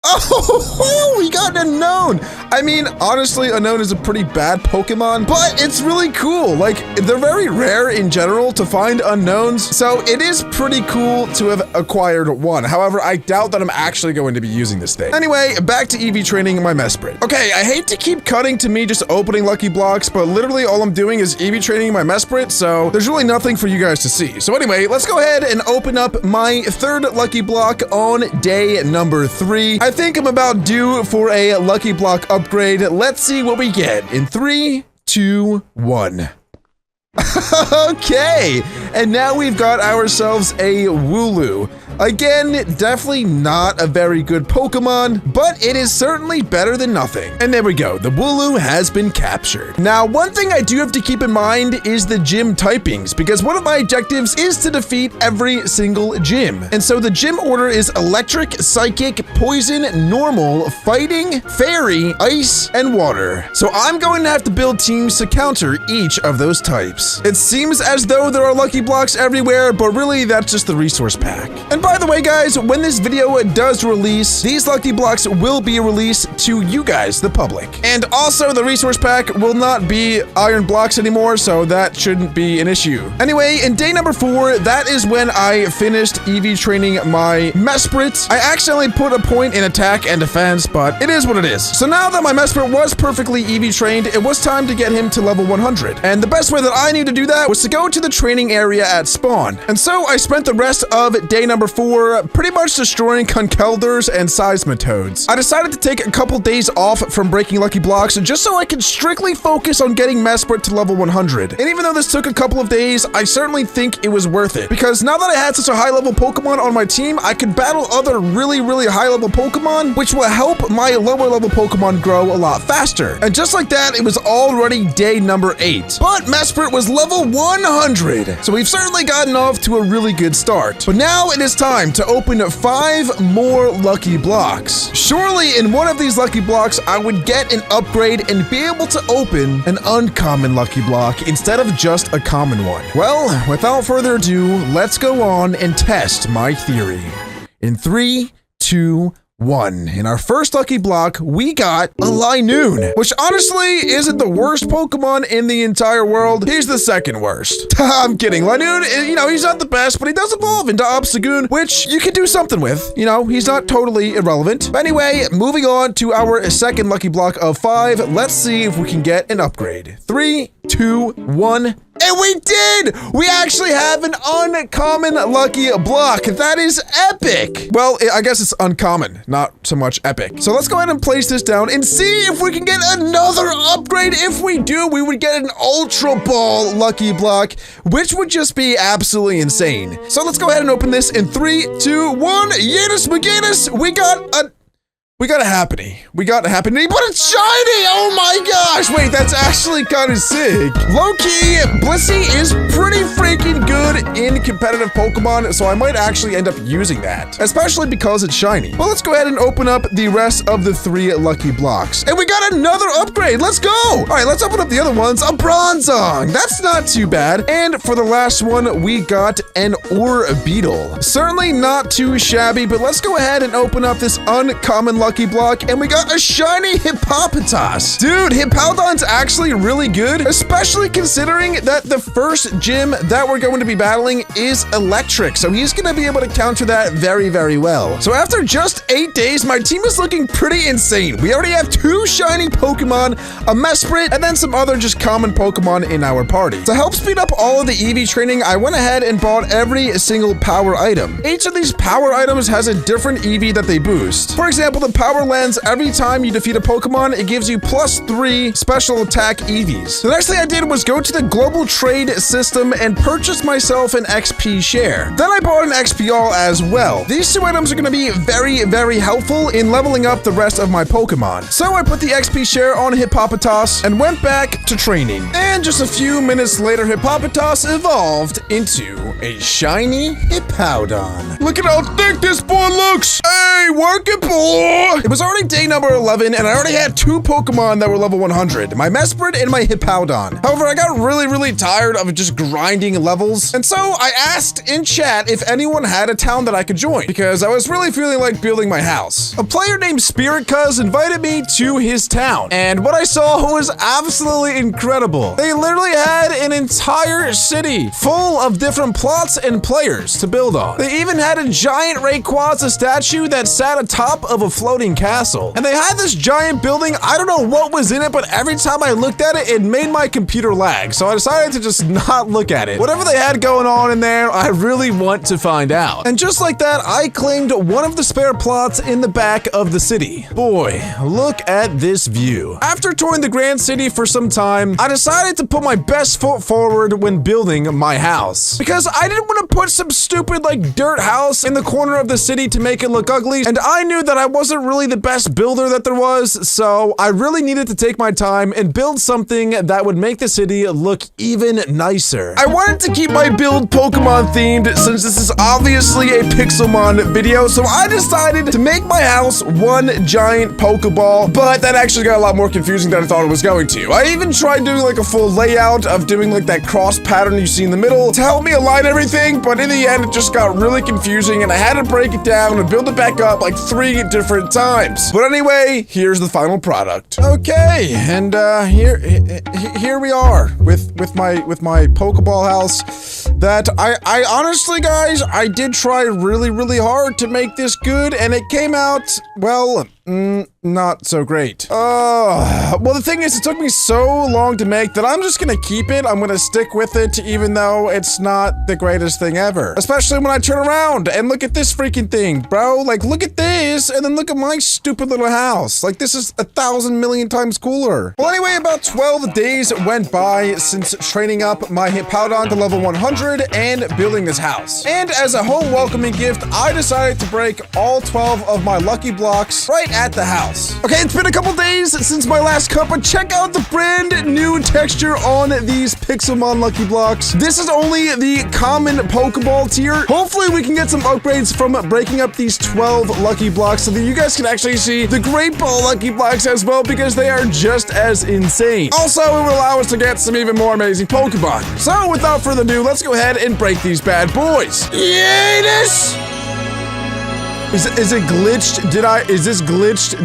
Oh, we got an Unknown. I mean, honestly, Unknown is a pretty bad Pokemon, but it's really cool. Like, they're very rare in general to find Unknowns, so it is pretty cool to have acquired one. However, I doubt that I'm actually going to be using this thing. Anyway, back to EV training my Mesprit. Okay, I hate to keep cutting to me just opening Lucky Blocks, but literally all I'm doing is EV training my Mesprit, so there's really nothing for you guys to see. So anyway, let's go ahead and open up my third Lucky Block on day number 3. I think I'm about due for a Lucky Block upgrade. Let's see what we get in 3, 2, 1. Okay, and now we've got ourselves a Wooloo. Again, definitely not a very good Pokemon, but it is certainly better than nothing. And there we go, the Wooloo has been captured. Now, one thing I do have to keep in mind is the gym typings, because one of my objectives is to defeat every single gym. And so the gym order is Electric, Psychic, Poison, Normal, Fighting, Fairy, Ice, and Water. So I'm going to have to build teams to counter each of those types. It seems as though there are Lucky Blocks everywhere, but really that's just the resource pack. And by the way, guys, when this video does release, these Lucky Blocks will be released to you guys, the public. And also, the resource pack will not be iron blocks anymore, so that shouldn't be an issue. Anyway, in day number 4, that is when I finished EV training my Mesprit. I accidentally put a point in attack and defense, but it is what it is. So now that my Mesprit was perfectly EV trained, it was time to get him to level 100. And the best way that I knew to do that was to go to the training area at spawn. And so I spent the rest of day number 4 pretty much destroying Conkeldurs and Seismitoads. I decided to take a couple days off from breaking Lucky Blocks just so I could strictly focus on getting Mesprit to level 100. And even though this took a couple of days, I certainly think it was worth it, because now that I had such a high level Pokemon on my team, I could battle other really high level Pokemon, which will help my lower level Pokemon grow a lot faster. And just like that, it was already day number 8. But Mesprit was level 100, so we've certainly gotten off to a really good start. But now it is time to open 5 more Lucky Blocks. Surely in one of these Lucky Blocks, I would get an upgrade and be able to open an uncommon Lucky Block instead of just a common one. Well, without further ado, let's go on and test my theory. In 3, 2, 1. In our first lucky block, we got a Linoon, which honestly isn't the worst Pokemon in the entire world. He's the second worst. I'm kidding. Linoon, you know, he's not the best, but he does evolve into Obstagoon, which you can do something with. You know, he's not totally irrelevant. But anyway, moving on to our second lucky block of 5. Let's see if we can get an upgrade. 3, 2, 1. And we did! We actually have an uncommon lucky block. That is epic. Well, I guess it's uncommon, not so much epic. So let's go ahead and place this down and see if we can get another upgrade. If we do, we would get an Ultra Ball lucky block, which would just be absolutely insane. So let's go ahead and open this in 3, 2, 1. Yitis McGinnis, we got a Happiny. We got a Happiny, but it's shiny! Oh my gosh! Wait, that's actually kind of sick. Low-key, Blissey is pretty freaking good in competitive Pokemon, so I might actually end up using that, especially because it's shiny. Well, let's go ahead and open up the rest of the 3 lucky blocks. And we got another upgrade. Let's go! All right, let's open up the other ones. A Bronzong. That's not too bad. And for the last one, we got an Orbeetle. Certainly not too shabby, but let's go ahead and open up this uncommon lucky block, and we got a shiny Hippopotas. Dude, Hippowdon's actually really good, especially considering that the first gym that we're going to be battling is electric, so he's going to be able to counter that very, very well. So after just 8 days, my team is looking pretty insane. We already have 2 shiny Pokemon, a Mesprit, and then some other just common Pokemon in our party. To help speed up all of the EV training, I went ahead and bought every single power item. Each of these power items has a different EV that they boost. For example, the Power Lens, every time you defeat a Pokemon, it gives you +3 special attack EVs. The next thing I did was go to the global trade system and purchase myself an XP share. Then I bought an XP All as well. These 2 items are going to be very, very helpful in leveling up the rest of my Pokemon. So I put the XP share on Hippopotas and went back to training. And just a few minutes later, Hippopotas evolved into a shiny Hippowdon. Look at how thick this boy looks! Hey, work it, boy! It was already day number 11, and I already had 2 Pokemon that were level 100, my Mesprit and my Hippowdon. However, I got really, really tired of just grinding levels, and so I asked in chat if anyone had a town that I could join, because I was really feeling like building my house. A player named Spirit Cuz invited me to his town, and what I saw was absolutely incredible. They literally had an entire city full of different plots and players to build on. They even had a giant Rayquaza statue that sat atop of a floating castle. And they had this giant building. I don't know what was in it, but every time I looked at it, it made my computer lag. So I decided to just not look at it. Whatever they had going on in there, I really want to find out. And just like that, I claimed one of the spare plots in the back of the city. Boy, look at this view. After touring the Grand City for some time, I decided to put my best foot forward when building my house. Because I didn't want to put some stupid like dirt house in the corner of the city to make it look ugly. And I knew that I wasn't really the best builder that there was, so I really needed to take my time and build something that would make the city look even nicer. I wanted to keep my build Pokemon themed since this is obviously a Pixelmon video, so I decided to make my house one giant Pokeball, but that actually got a lot more confusing than I thought it was going to. I even tried doing like a full layout of doing like that cross pattern you see in the middle to help me align everything, but in the end it just got really confusing and I had to break it down and build it back up like 3 different times. But anyway, here's the final product. Okay, and here we are with my Pokeball house. That I honestly, guys, I did try really, really hard to make this good, and it came out, well, not so great. Well, the thing is, it took me so long to make that I'm just gonna keep it. I'm gonna stick with it, even though it's not the greatest thing ever. Especially when I turn around and look at this freaking thing, bro. Like, look at this, and then look at my stupid little house. Like, this is 1,000 million times cooler. Well, anyway, about 12 days went by since training up my Hippowdon to level 100 and building this house. And as a home welcoming gift, I decided to break all 12 of my lucky blocks right at the house. Okay, it's been a couple days since my last cut, but check out the brand new texture on these Pixelmon lucky blocks. This is only the common Pokeball tier. Hopefully we can get some upgrades from breaking up these 12 lucky blocks so that you guys can actually see the Great Ball lucky blocks as well, because they are just as insane. Also, it will allow us to get some even more amazing Pokemon. So without further ado, let's go ahead and break these bad boys. Yitis! Is it glitched? Is this glitched?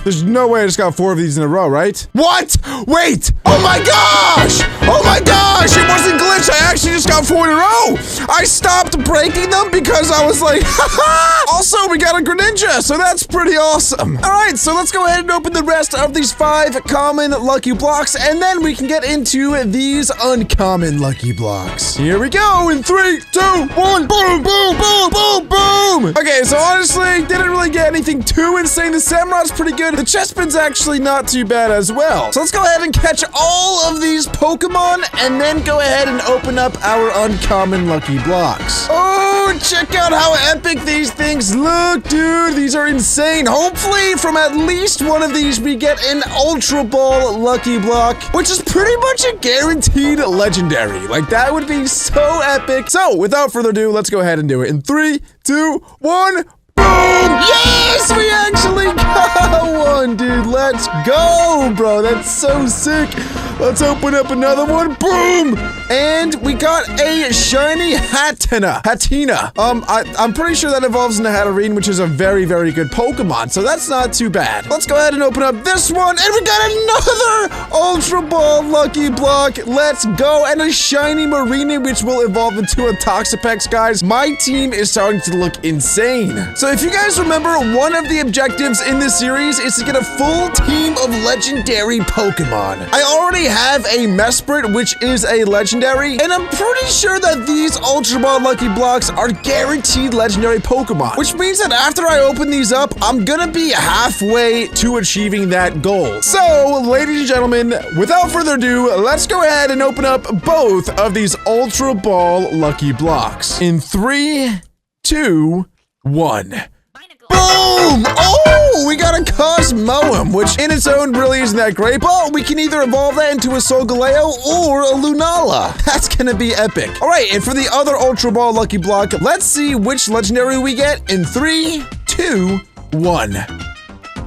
There's no way I just got 4 of these in a row, right? What? Wait! Oh my gosh! Oh my gosh! It wasn't glitched. I actually just got 4 in a row. I stopped breaking them because I was like, haha! Also, we got a Greninja, so that's pretty awesome. All right, so let's go ahead and open the rest of these 5 common lucky blocks, and then we can get into these uncommon lucky blocks. Here we go in 3, 2, 1. Boom, boom, boom, boom, boom. Okay, so honestly, didn't really get anything too insane. The Samurai's pretty good. The Chespin's actually not too bad as well. So let's go ahead and catch all of these Pokemon, and then go ahead and open up our uncommon lucky blocks. Oh, check out how epic these things look, dude. These are insane. Hopefully, from at least one of these, we get an Ultra Ball lucky block, which is pretty much a guaranteed legendary. Like, that would be so epic. So, without further ado, let's go ahead and do it. In 3, 2, 1. Boom! Yes! We actually got one, dude. Let's go, bro. That's so sick. Let's open up another one. Boom! And we got a shiny Hatina. I'm pretty sure that evolves into Hatterene, which is a very, very good Pokemon, so that's not too bad. Let's go ahead and open up this one, and we got another Ultra Ball lucky block. Let's go. And a shiny Marine, which will evolve into a Toxapex, guys. My team is starting to look insane. So if you guys remember, one of the objectives in this series is to get a full team of legendary Pokemon. I already have a Mesprit, which is a legendary, and I'm pretty sure that these Ultra Ball lucky blocks are guaranteed legendary Pokemon, which means that after I open these up, I'm gonna be halfway to achieving that goal. So, ladies and gentlemen, without further ado, let's go ahead and open up both of these Ultra Ball lucky blocks. In 3, 2, 1. Boom! Oh, we got a Cosmoem, which in its own really isn't that great, but we can either evolve that into a Solgaleo or a Lunala. That's gonna be epic. All right, and for the other Ultra Ball lucky block, let's see which legendary we get in 3, 2, 1.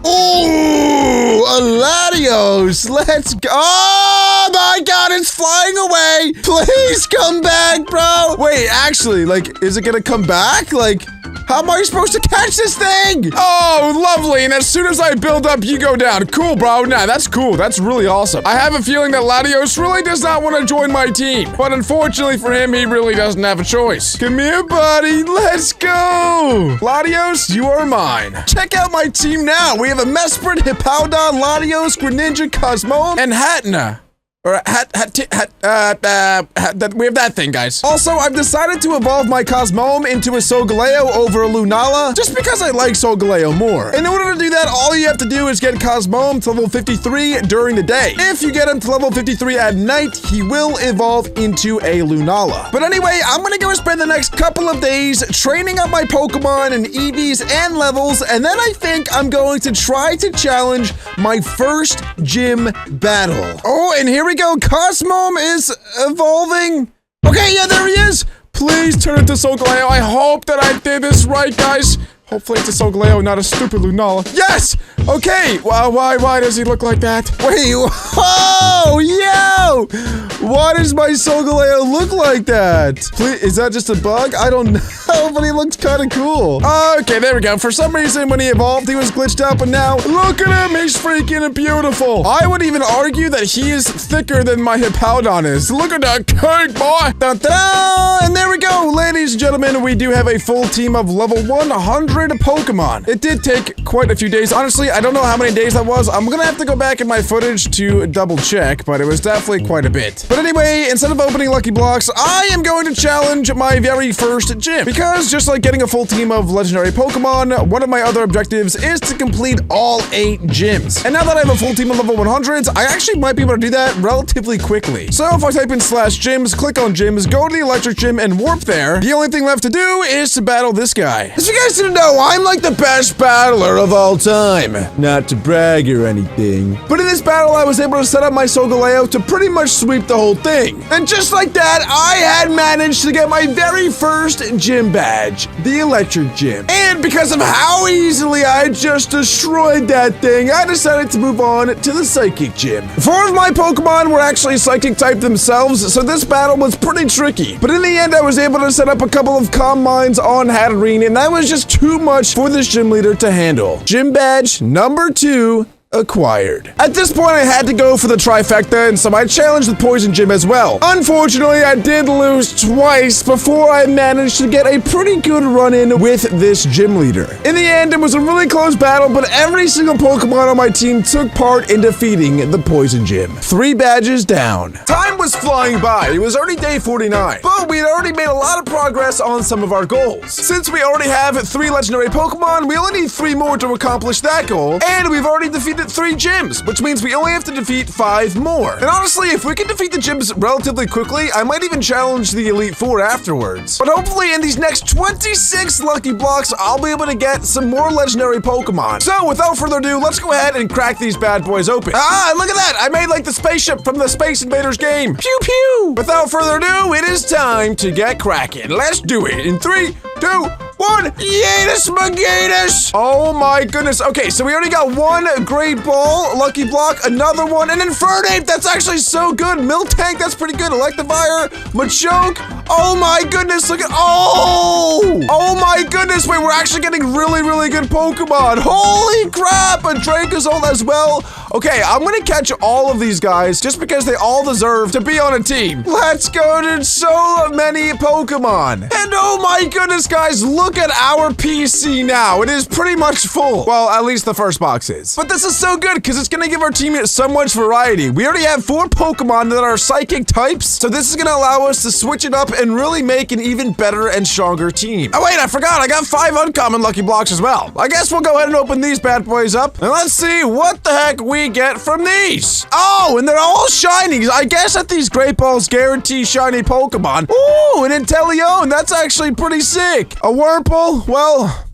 Ooh, a Latios. Let's go. Oh my god, it's flying away. Please come back, bro. Wait, actually, like, is it gonna come back? Like, how am I supposed to catch this thing? Oh, lovely. And as soon as I build up, you go down. Cool, bro. Nah, that's cool. That's really awesome. I have a feeling that Latios really does not want to join my team. But unfortunately for him, he really doesn't have a choice. Come here, buddy. Let's go. Latios, you are mine. Check out my team now. We have a Mesprit, Hippowdon, Latios, Greninja, Cosmoem, and Hatina. Or we have that thing, guys. Also, I've decided to evolve my Cosmoem into a Solgaleo over a Lunala, just because I like Solgaleo more. In order to do that, all you have to do is get Cosmoem to level 53 during the day. If you get him to level 53 at night, he will evolve into a Lunala. But anyway, I'm gonna go spend the next couple of days training up my Pokemon in EVs and levels, and then I think I'm going to try to challenge my first gym battle. Oh, and here we go. Cosmoem is evolving. Okay, yeah, there he is. Please turn into Solgaleo. I hope that I did this right, guys. Hopefully it's a Solgaleo, not a stupid Lunala. Yes! Okay, why does he look like that? Wait, whoa, yo! Why does my Solgaleo look like that? Please, is that just a bug? I don't know, but he looks kind of cool. Okay, there we go. For some reason, when he evolved, he was glitched out, but now, look at him, he's freaking beautiful. I would even argue that he is thicker than my Hippowdon is. Look at that cake, boy! Da-da! And there we go, ladies and gentlemen, we do have a full team of level 100 Pokemon. It did take quite a few days. Honestly, I don't know how many days that was. I'm gonna have to go back in my footage to double check, but it was definitely quite a bit. But anyway, instead of opening lucky blocks, I am going to challenge my very first gym. Because just like getting a full team of legendary Pokemon, one of my other objectives is to complete all 8 gyms. And now that I have a full team of level 100s, I actually might be able to do that relatively quickly. So if I type in /gyms, click on gyms, go to the electric gym and warp there, the only thing left to do is to battle this guy. As you guys didn't know, I'm like the best battler of all time. Not to brag or anything, but in this battle, I was able to set up my Solgaleo to pretty much sweep the whole thing. And just like that, I had managed to get my very first gym badge, the Electric Gym. And because of how easily I just destroyed that thing, I decided to move on to the Psychic Gym. 4 of my Pokemon were actually Psychic type themselves, so this battle was pretty tricky. But in the end, I was able to set up a couple of Calm Minds on Hatterene, and that was just too much for this gym leader to handle. Gym badge number 2 acquired. At this point, I had to go for the trifecta, and so I challenged the Poison Gym as well. Unfortunately, I did lose twice before I managed to get a pretty good run-in with this gym leader. In the end, it was a really close battle, but every single Pokemon on my team took part in defeating the Poison Gym. 3 badges down. Time was flying by. It was already day 49, but we had already made a lot of progress on some of our goals. Since we already have 3 legendary Pokemon, we only need 3 more to accomplish that goal, and we've already defeated 3 gyms, which means we only have to defeat 5 more. And honestly, if we can defeat the gyms relatively quickly, I might even challenge the Elite Four afterwards. But hopefully in these next 26 lucky blocks, I'll be able to get some more legendary Pokemon. So without further ado, let's go ahead and crack these bad boys open. Ah, look at that! I made like the spaceship from the Space Invaders game. Pew pew! Without further ado, it is time to get cracking. Let's do it in 3, 2, 1. Yatus Magatus! Oh my goodness. Okay, so we already got 1 Great Ball, Lucky Block, another one, and Infernape. That's actually so good. Miltank, that's pretty good. Electivire, Machoke. Oh my goodness, look at, oh my goodness. Wait, we're actually getting really, really good Pokemon. Holy crap, a Dracozolt as well. Okay, I'm gonna catch all of these guys just because they all deserve to be on a team. Let's go to so many Pokemon. And oh my goodness, guys, look at our PC now. It is pretty much full. Well, at least the first box is. But this is so good because it's gonna give our team so much variety. We already have 4 Pokemon that are Psychic types, so this is gonna allow us to switch it up and really make an even better and stronger team. Oh wait, I forgot, I got 5 uncommon Lucky Blocks as well. I guess we'll go ahead and open these bad boys up, and let's see what the heck we get from these. Oh, and they're all shinies. I guess that these Great Balls guarantee shiny Pokemon. Ooh, an Inteleon, that's actually pretty sick. A Wurmple, well,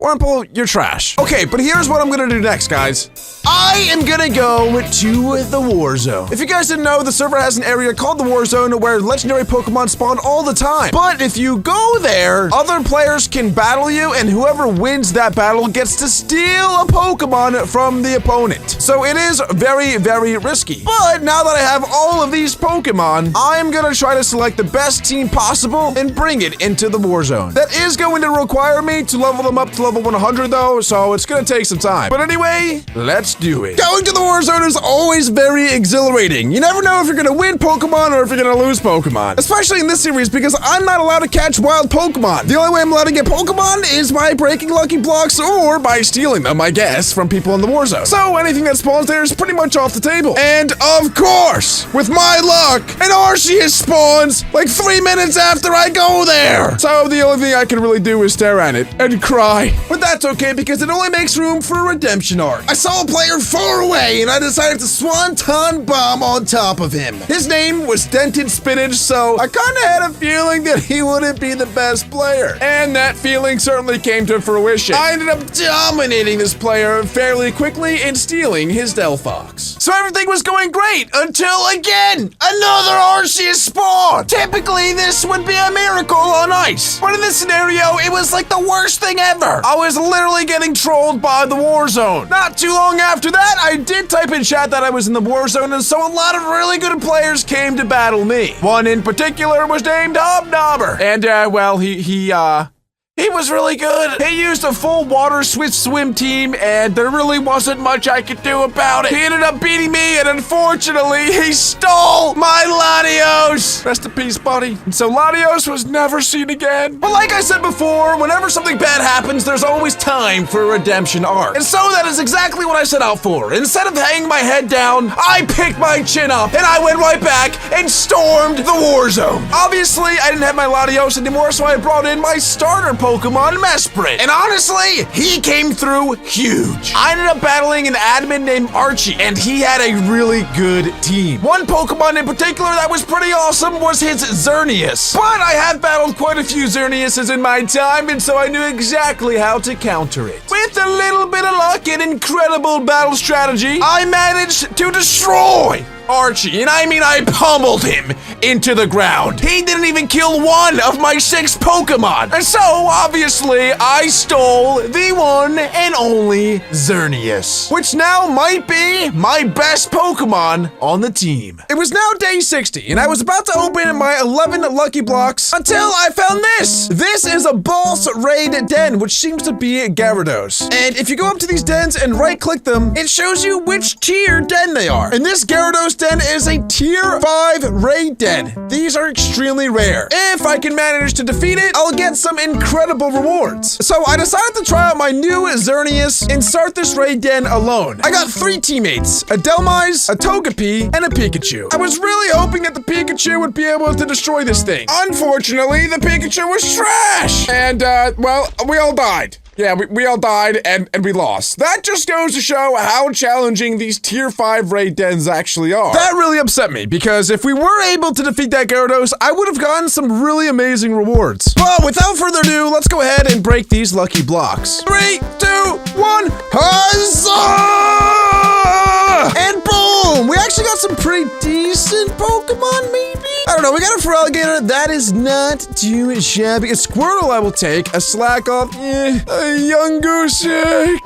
Wurmple, you're trash. Okay, but here's what I'm gonna do next, guys. I am gonna go to the War Zone. If you guys didn't know, the server has an area called the War Zone where legendary Pokemon spawn all the time. But if you go there, other players can battle you, and whoever wins that battle gets to steal a Pokemon from the opponent. So it is very, very risky. But now that I have all of these Pokemon, I'm gonna try to select the best team possible and bring it into the War Zone. That is going to require me to level them up to level 100 though, so it's gonna take some time. But anyway, let's do it. Going to the War Zone is always very exhilarating. You never know if you're gonna win Pokemon or if you're gonna lose Pokemon. Especially in this series because I'm not allowed to catch wild Pokemon. The only way I'm allowed to get Pokemon is by breaking Lucky Blocks or by stealing them, I guess, from people in the War Zone. So anything that spawns there is pretty much off the table. And of course, with my luck, an Arceus spawns like 3 minutes after I go there. So the only thing I can really do is stare at it and cry. But that's okay because it only makes room for a redemption arc. I saw a player far away and I decided to Swanton Bomb on top of him. His name was Dented Spinach, so I kinda had a feeling that he wouldn't be the best player. And that feeling certainly came to fruition. I ended up dominating this player fairly quickly and stealing his Delphox. So everything was going great until, again, another Arceus spawn. Typically, this would be a miracle on ice. But in this scenario, it was like the worst thing ever. I was literally getting trolled by the War Zone. Not too long after that, I did type in chat that I was in the War Zone, and so a lot of really good players came to battle me. One in particular was named Hobnobber. And, well, he was really good. He used a full water Swift Swim team, and there really wasn't much I could do about it. He ended up beating me, and unfortunately, he stole my Latios. Rest in peace, buddy. And so Latios was never seen again. But like I said before, whenever something bad happens, there's always time for a redemption arc. And so that is exactly what I set out for. Instead of hanging my head down, I picked my chin up, and I went right back and stormed the War Zone. Obviously, I didn't have my Latios anymore, so I brought in my starter Pokemon Pokemon Mesprit. And honestly, he came through huge. I ended up battling an admin named Archie, and he had a really good team. One Pokemon in particular that was pretty awesome was his Xerneas. But I have battled quite a few Xerneases in my time, and so I knew exactly how to counter it. With a little bit of luck and incredible battle strategy, I managed to destroy Archie, and I mean I pummeled him into the ground. He didn't even kill one of my 6 Pokemon. And so, obviously, I stole the one and only Xerneas, which now might be my best Pokemon on the team. It was now day 60, and I was about to open my 11 Lucky Blocks until I found this. This is a boss raid den, which seems to be Gyarados. And if you go up to these dens and right-click them, it shows you which tier den they are. And this Gyarados den is a tier 5 raid den. These are extremely rare. If I can manage to defeat it, I'll get some incredible rewards. So I decided to try out my new Xerneas and start this raid den alone. I got 3 teammates, a Delmise, a Togepi, and a Pikachu. I was really hoping that the Pikachu would be able to destroy this thing. Unfortunately, the Pikachu was trash. And, well, we all died. Yeah, we all died and we lost. That just goes to show how challenging these tier 5 raid dens actually are. That really upset me because if we were able to defeat that Gyarados, I would have gotten some really amazing rewards. But without further ado, let's go ahead and break these lucky blocks. 3, 2, 1, huzzah! And boom! We actually got some pretty decent Pokemon, maybe? I don't know, we got a Feraligatr. That is not too shabby. A Squirtle I will take. A Slakoth, a Yungoos,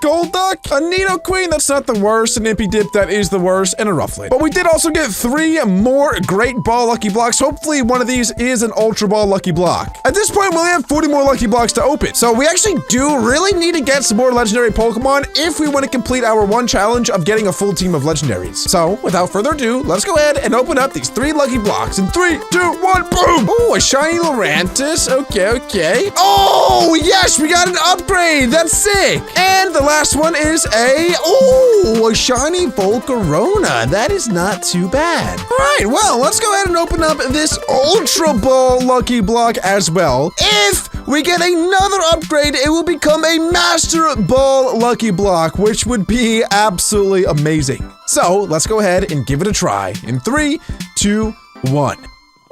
Golduck, a Nidoqueen, that's not the worst. An Impidip, that is the worst. And a Rufflet. But we did also get 3 more Great Ball Lucky Blocks. Hopefully one of these is an Ultra Ball Lucky Block. At this point, we only have 40 more Lucky Blocks to open. So we actually do really need to get some more legendary Pokemon if we want to complete our one challenge of getting a full team of legendaries. So without further ado, let's go ahead and open up these 3 Lucky Blocks in 3, 2, 1, boom! Oh, a shiny Lurantis. Okay. Oh, yes, we got an upgrade. That's sick. And the last one is a shiny Volcarona. That is not too bad. All right, well, let's go ahead and open up this Ultra Ball Lucky Block as well. If we get another upgrade, it will become a Master Ball Lucky Block, which would be absolutely amazing. So let's go ahead and give it a try in 3, 2, 1.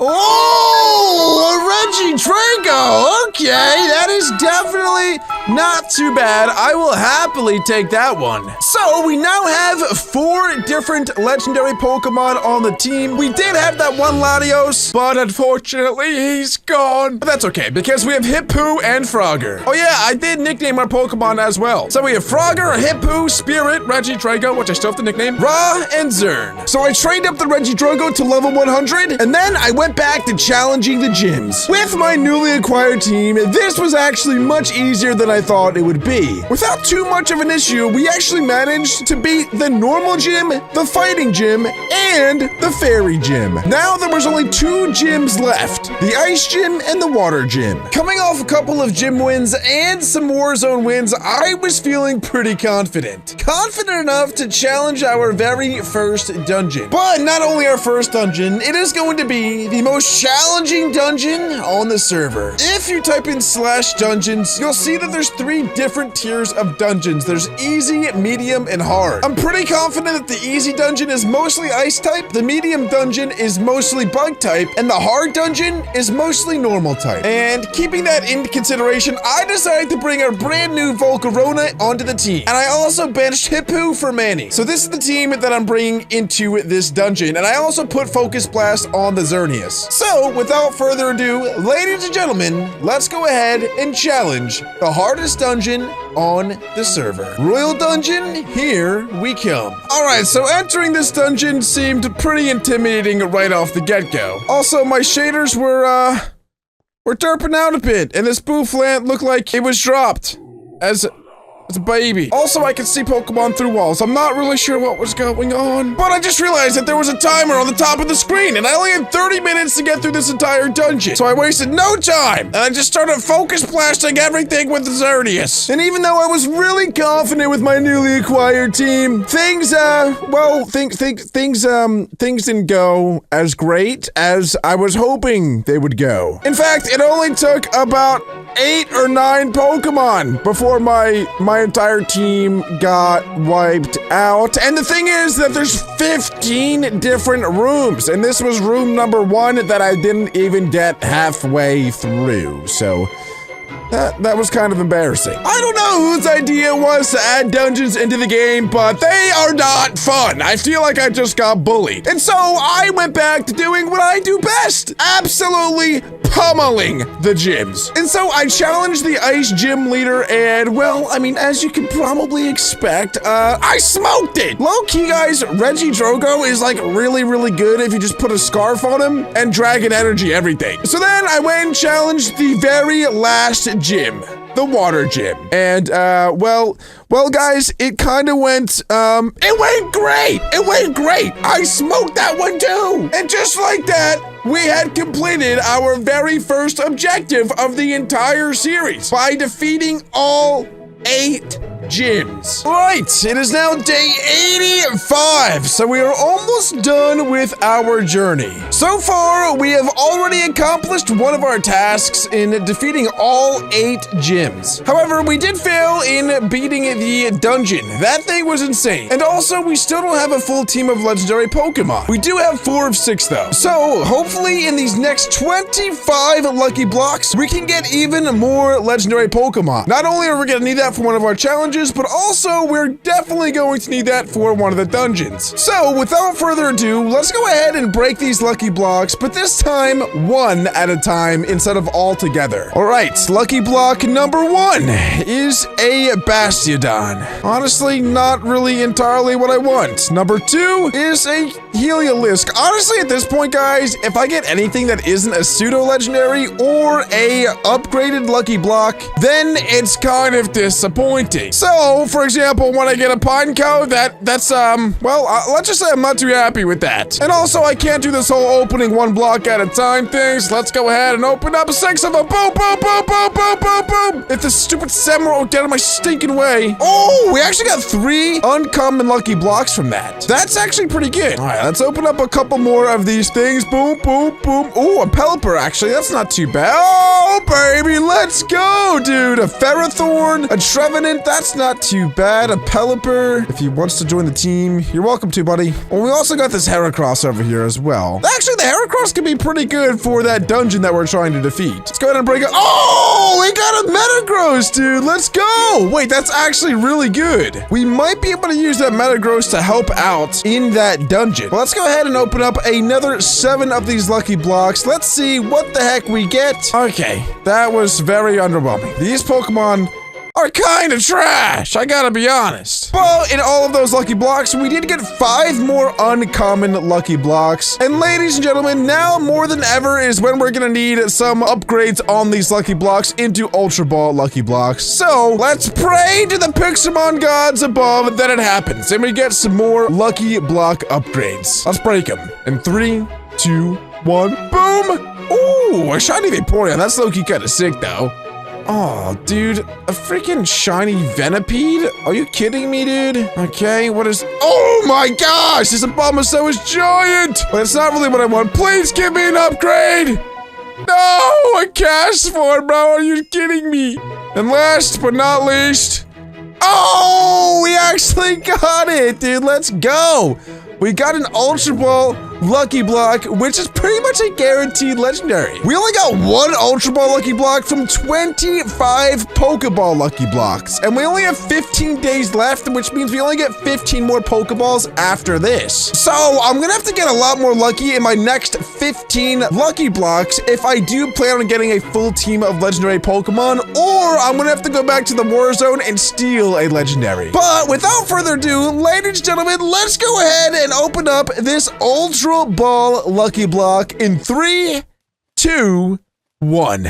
Oh, a Regidrago. Okay, that is definitely not too bad. I will happily take that one. So we now have 4 different legendary Pokemon on the team. We did have that one Latios, but unfortunately he's gone. But that's okay because we have Hippo and Frogger. Oh yeah, I did nickname our Pokemon as well. So we have Frogger, Hippo, Spirit, Regidrago, which I still have to nickname, Ra, and Zern. So I trained up the Regidrago to level 100, and then I went back to challenging the gyms. With my newly acquired team, this was actually much easier than I thought it would be. Without too much of an issue, we actually managed to beat the normal gym, the fighting gym, and the fairy gym. Now there was only 2 gyms left, the ice gym and the water gym. Coming off a couple of gym wins and some Warzone wins, I was feeling pretty confident. Confident enough to challenge our very first dungeon. But not only our first dungeon, it is going to be the most challenging dungeon on the server. If you type in /dungeons, you'll see that there's 3 different tiers of dungeons. There's easy, medium, and hard. I'm pretty confident that the easy dungeon is mostly ice type, the medium dungeon is mostly bug type, and the hard dungeon is mostly normal type. And keeping that in consideration, I decided to bring our brand new Volcarona onto the team. And I also benched Hippo for Manny. So this is the team that I'm bringing into this dungeon. And I also put Focus Blast on the Xerneas. So without further ado, ladies and gentlemen, let's go ahead and challenge the hardest dungeon on the server. Royal Dungeon, here we come. All right, so entering this dungeon seemed pretty intimidating right off the get-go. Also, my shaders were derping out a bit, and this Bouffalant looked like it was dropped as It's a baby. Also, I could see Pokemon through walls. I'm not really sure what was going on. But I just realized that there was a timer on the top of the screen, and I only had 30 minutes to get through this entire dungeon. So I wasted no time, and I just started focus blasting everything with the Xerneas. And even though I was really confident with my newly acquired team, things didn't go as great as I was hoping they would go. In fact, it only took about 8 or 9 Pokemon before my entire team got wiped out. And the thing is that there's 15 different rooms, and this was room number 1 that I didn't even get halfway through. So that was kind of embarrassing. I don't know whose idea it was to add dungeons into the game, but they are not fun. I feel like I just got bullied. And so I went back to doing what I do best. Absolutely pummeling the gyms. And so I challenged the ice gym leader, and well, I mean, as you can probably expect, I smoked it. Low-key, guys, Reggie Drogo is like really, really good if you just put a scarf on him and Dragon Energy everything. So then I went and challenged the very last gym, the water gym. And, well, guys, it kind of went, it went great. It went great. I smoked that one too. And just like that, we had completed our very first objective of the entire series by defeating all 8 gyms. Right, it is now day 85, so we are almost done with our journey. So far, we have already accomplished one of our tasks in defeating all 8 gyms. However, we did fail in beating the dungeon. That thing was insane. And also, we still don't have a full team of legendary Pokemon. We do have 4 of 6 though. So, hopefully in these next 25 lucky blocks, we can get even more legendary Pokemon. Not only are we gonna need that for one of our challenges, but also we're definitely going to need that for one of the dungeons. So without further ado, let's go ahead and break these lucky blocks, but this time 1 at a time instead of all together. All right, lucky block number 1 is a Bastiodon. Honestly, not really entirely what I want. Number 2 is a Heliolisk. Honestly, at this point, guys, if I get anything that isn't a pseudo legendary or a upgraded lucky block, then it's kind of disappointing. So, for example, when I get a Pineco, let's just say I'm not too happy with that. And also, I can't do this whole opening 1 block at a time thing, so let's go ahead and open up 6 of them. Boom, boom, boom, boom, boom, boom, boom. If this stupid Samuro will get out of my stinking way. Oh, we actually got 3 uncommon lucky blocks from that. That's actually pretty good. All right, let's open up a couple more of these things. Boom, boom, boom. Oh, a Pelipper, actually. That's not too bad. Oh, baby, let's go, dude. A Ferrothorn, a Trevenant. That's not too bad. A Pelipper, if he wants to join the team, you're welcome to, buddy. Well, we also got this Heracross over here as well. Actually, the Heracross could be pretty good for that dungeon that we're trying to defeat. Let's go ahead and break it. Oh, we got a Metagross, dude. Let's go. Wait, that's actually really good. We might be able to use that Metagross to help out in that dungeon. Well, let's go ahead and open up another 7 of these lucky blocks. Let's see what the heck we get. Okay, that was very underwhelming. These Pokemon are kind of trash, I gotta be honest. But in all of those lucky blocks, we did get 5 more uncommon lucky blocks. And ladies and gentlemen, now more than ever is when we're gonna need some upgrades on these lucky blocks into Ultra Ball lucky blocks. So let's pray to the Pixelmon gods above that it happens and we get some more lucky block upgrades. Let's break them. In 3, 2, 1, boom! Ooh, a shiny Vaporeon. That's low-key kind of sick though. Oh, dude, a freaking shiny Venipede? Are you kidding me, dude? Okay, what is... Oh my gosh, this Abomasnow is giant! But it's not really what I want. Please give me an upgrade! No, a Castform, bro, are you kidding me? And last but not least... Oh, we actually got it, dude, let's go! We got an Ultra Ball Lucky Block, which is pretty much a guaranteed legendary. We only got 1 Ultra Ball Lucky Block from 25 Pokeball Lucky Blocks. And we only have 15 days left, which means we only get 15 more Pokeballs after this. So I'm gonna have to get a lot more lucky in my next 15 Lucky Blocks if I do plan on getting a full team of legendary Pokemon, or I'm gonna have to go back to the War Zone and steal a legendary. But without further ado, ladies and gentlemen, let's go ahead and open up this Ultra Ball Lucky Block in 3, 2, 1.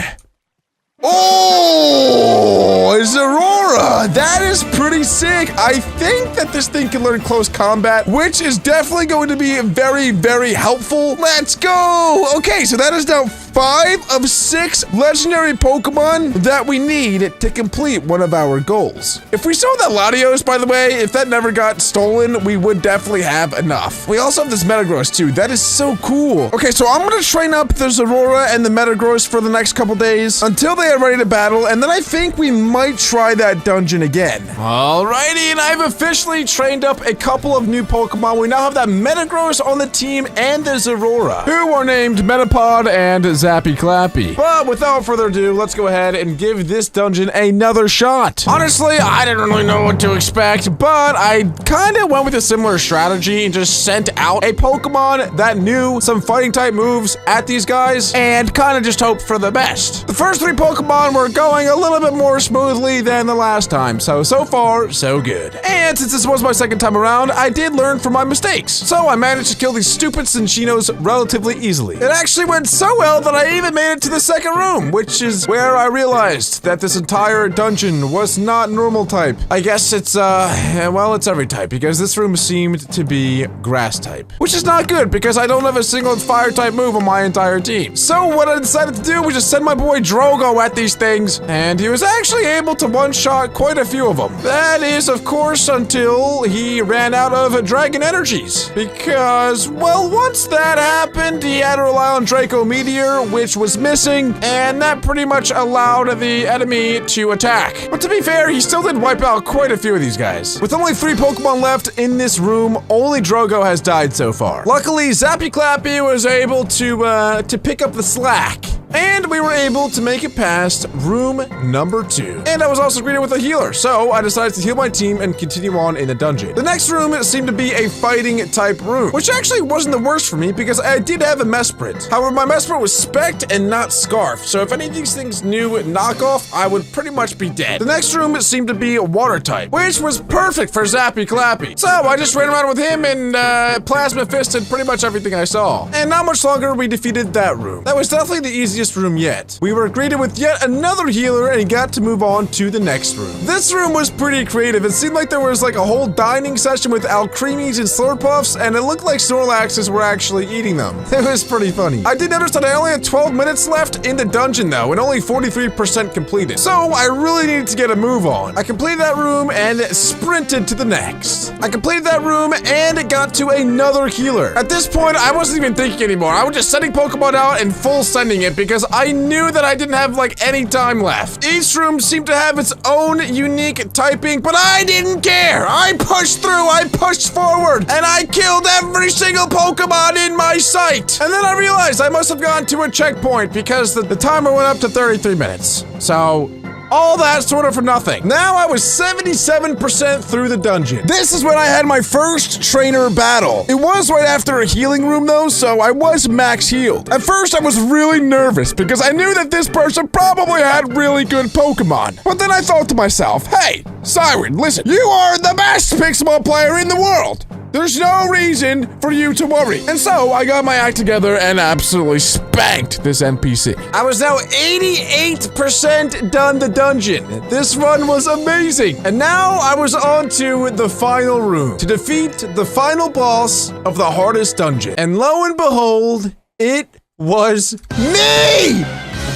Oh, it's Aurora. That is pretty sick. I think that this thing can learn close combat, which is definitely going to be very, very helpful. Let's go. Okay, so that is now 5 of 6 legendary Pokemon that we need to complete one of our goals. If we saw that Latios, by the way, if that never got stolen, we would definitely have enough. We also have this Metagross too. That is so cool. Okay, so I'm gonna train up the Aurora and the Metagross for the next couple days until they are ready to battle, and then I think we might try that dungeon again. Alrighty, and I've officially trained up a couple of new Pokemon. We now have that Metagross on the team and the Aurora, who are named Metapod and Zappy Clappy. But without further ado, let's go ahead and give this dungeon another shot. Honestly, I didn't really know what to expect, but I kind of went with a similar strategy and just sent out a Pokemon that knew some fighting type moves at these guys and kind of just hoped for the best. The first 3 Pokemon were going a little bit more smoothly than the last time, so far, so good. And since this was my second time around, I did learn from my mistakes. So I managed to kill these stupid Cinchinos relatively easily. It actually went so well that I even made it to the second room, which is where I realized that this entire dungeon was not normal type. I guess it's, well, it's every type, because this room seemed to be grass type, which is not good because I don't have a single fire type move on my entire team. So what I decided to do was just send my boy Drogo at these things, and he was actually able to one-shot quite a few of them. That is, of course, until he ran out of dragon energies, because, well, once that happened, he had to rely on Draco Meteor, which was missing, and that pretty much allowed the enemy to attack. But to be fair, he still did wipe out quite a few of these guys. With only 3 Pokemon left in this room, only Drogo has died so far. Luckily, Zappy Clappy was able to pick up the slack, and we were able to make it past room number 2. And I was also greeted with a healer, so I decided to heal my team and continue on in the dungeon. The next room seemed to be a fighting type room, which actually wasn't the worst for me because I did have a Mesprit. However, my Mesprit was Spect and not Scarf, so if any of these things knew knockoff, I would pretty much be dead. The next room seemed to be a water type, which was perfect for Zappy Clappy. So I just ran around with him and Plasma Fisted pretty much everything I saw. And not much longer, we defeated that room. That was definitely the easiest room yet. We were greeted with yet another healer and got to move on to the next room. This room was pretty creative. It seemed like there was like a whole dining session with Alcremies and Slurpuffs, and it looked like Snorlaxes were actually eating them. It was pretty funny. I did notice that I only had 12 minutes left in the dungeon though, and only 43% completed. So I really needed to get a move on. I completed that room and sprinted to the next. I completed that room and got to another healer. At this point, I wasn't even thinking anymore. I was just sending Pokemon out and full sending it because I knew that I didn't have like any time left. Each room seemed to have its own unique typing, but I didn't care. I pushed through, I pushed forward, and I killed every single Pokemon in my sight. And then I realized I must have gone to a checkpoint because the timer went up to 33 minutes. So all that sort of for nothing. Now I was 77% through the dungeon. This is when I had my first trainer battle. It was right after a healing room though, so I was max healed. At first I was really nervous because I knew that this person probably had really good Pokemon. But then I thought to myself, hey, Sirud, listen, you are the best Pixelmon player in the world. There's no reason for you to worry. And so I got my act together and absolutely spanked this NPC. I was now 88% done the dungeon. This run was amazing. And now I was on to the final room to defeat the final boss of the hardest dungeon. And lo and behold, it was me!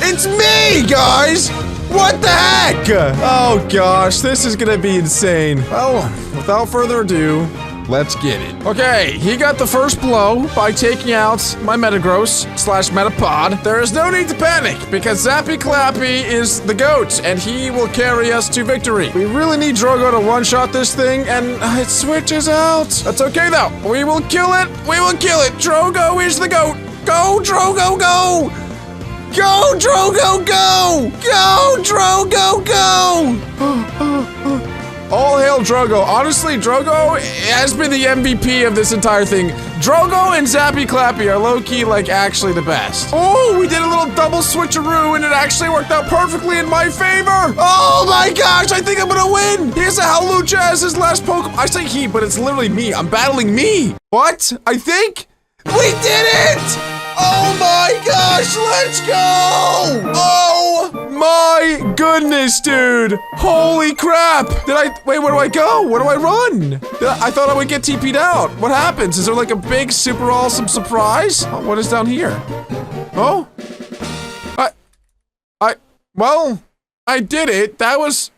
It's me, guys! What the heck? Oh gosh, this is gonna be insane. Well, without further ado, let's get it. Okay, he got the first blow by taking out my Metagross / Metapod. There is no need to panic because Zappy Clappy is the GOAT and he will carry us to victory. We really need Drogo to one-shot this thing and it switches out. That's okay though. We will kill it. We will kill it. Drogo is the GOAT. Go, Drogo, go! Go, Drogo, go! Go, Drogo, go! All hail Drogo. Honestly, Drogo has been the MVP of this entire thing. Drogo and Zappy Clappy are low-key, like, actually the best. Oh, we did a little double switcheroo, and it actually worked out perfectly in my favor. Oh my gosh, I think I'm gonna win. Here's a Hawlucha as his last Pokemon. I say he, but it's literally me. I'm battling me. What? I think? We did it! Oh my gosh, let's go! Oh My goodness, dude. Holy crap. Wait, where do I go? Where do I run? I thought I would get TP'd out. What happens? Is there like a big, super awesome surprise? Oh, what is down here? Oh? Well, I did it. That was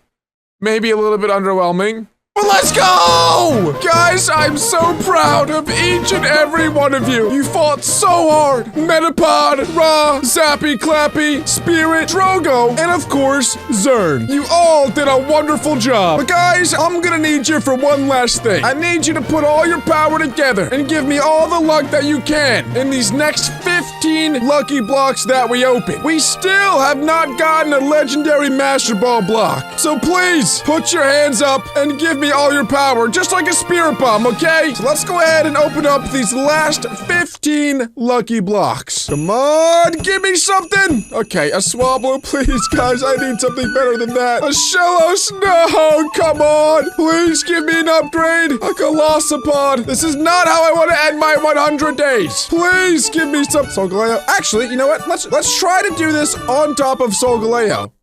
maybe a little bit underwhelming. But let's go! Guys, I'm so proud of each and every one of you. You fought so hard. Metapod, Ra, Zappy, Clappy, Spirit, Drogo, and of course, Zern. You all did a wonderful job. But guys, I'm gonna need you for one last thing. I need you to put all your power together and give me all the luck that you can in these next 15 lucky blocks that we open. We still have not gotten a legendary Master Ball block. So please, put your hands up and give me all your power, just like a spirit bomb, okay? So let's go ahead and open up these last 15 lucky blocks. Come on, give me something. Okay, a Swablu, please, guys. I need something better than that. A Shellos, no, come on. Please give me an upgrade. A Colossopod. This is not how I want to end my 100 days. Please give me some Solgaleo. Actually, you know what? Let's try to do this on top of Solgaleo.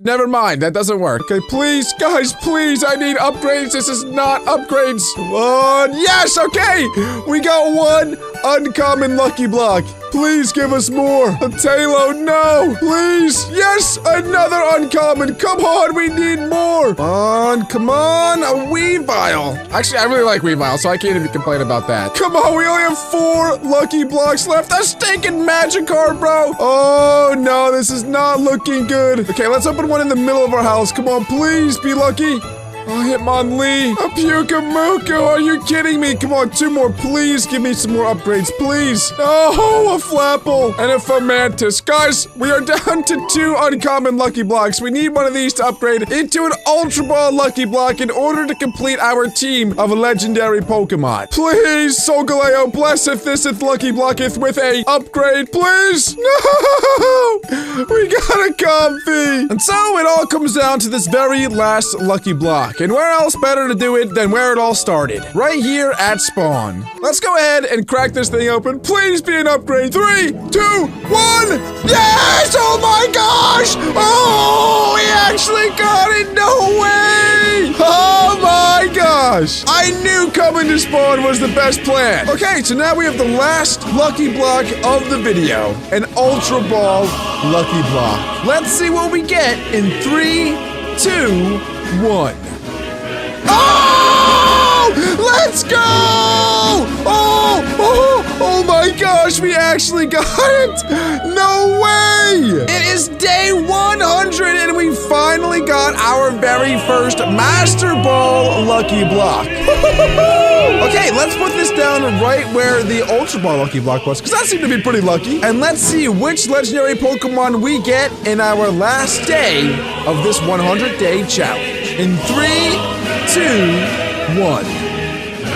Never mind, that doesn't work. Okay, please, guys, please, I need upgrades. This is not upgrades. Come on. Yes, okay. We got one uncommon lucky block. Please give us more. A Talo, no. Please. Yes, another uncommon. Come on, we need more. Come on. A Weavile. Actually, I really like Weavile, so I can't even complain about that. Come on, we only have 4 lucky blocks left. A stinking Magikarp, bro. Oh, no, this is not looking good. Okay, let's open one in the middle of our house. Come on, please be lucky. Oh, Hitmonlee. A Pyukumuku. Are you kidding me? Come on, 2 more. Please give me some more upgrades, please. Oh, a Flapple and a Fomantis. Guys, we are down to 2 uncommon lucky blocks. We need one of these to upgrade into an Ultra Ball lucky block in order to complete our team of legendary Pokemon. Please, Solgaleo, blesseth thiseth lucky blocketh with a upgrade, please. No! We got a Comfy. And so it all comes down to this very last lucky block. And where else better to do it than where it all started? Right here at spawn. Let's go ahead and crack this thing open. Please be an upgrade. 3, 2, 1. Yes! Oh my gosh! Oh, we actually got it. No way! Oh my gosh! I knew coming to spawn was the best plan. Okay, so now we have the last lucky block of the video. An Ultra Ball lucky block. Let's see what we get in 3, 2, 1. Oh! Let's go! Oh my gosh, we actually got it! No way! It is day 100 and we finally got our very first Master Ball lucky block. Okay, let's put this down right where the Ultra Ball lucky block was, because that seemed to be pretty lucky. And let's see which legendary Pokemon we get in our last day of this 100-day challenge. In 3, 2, 1.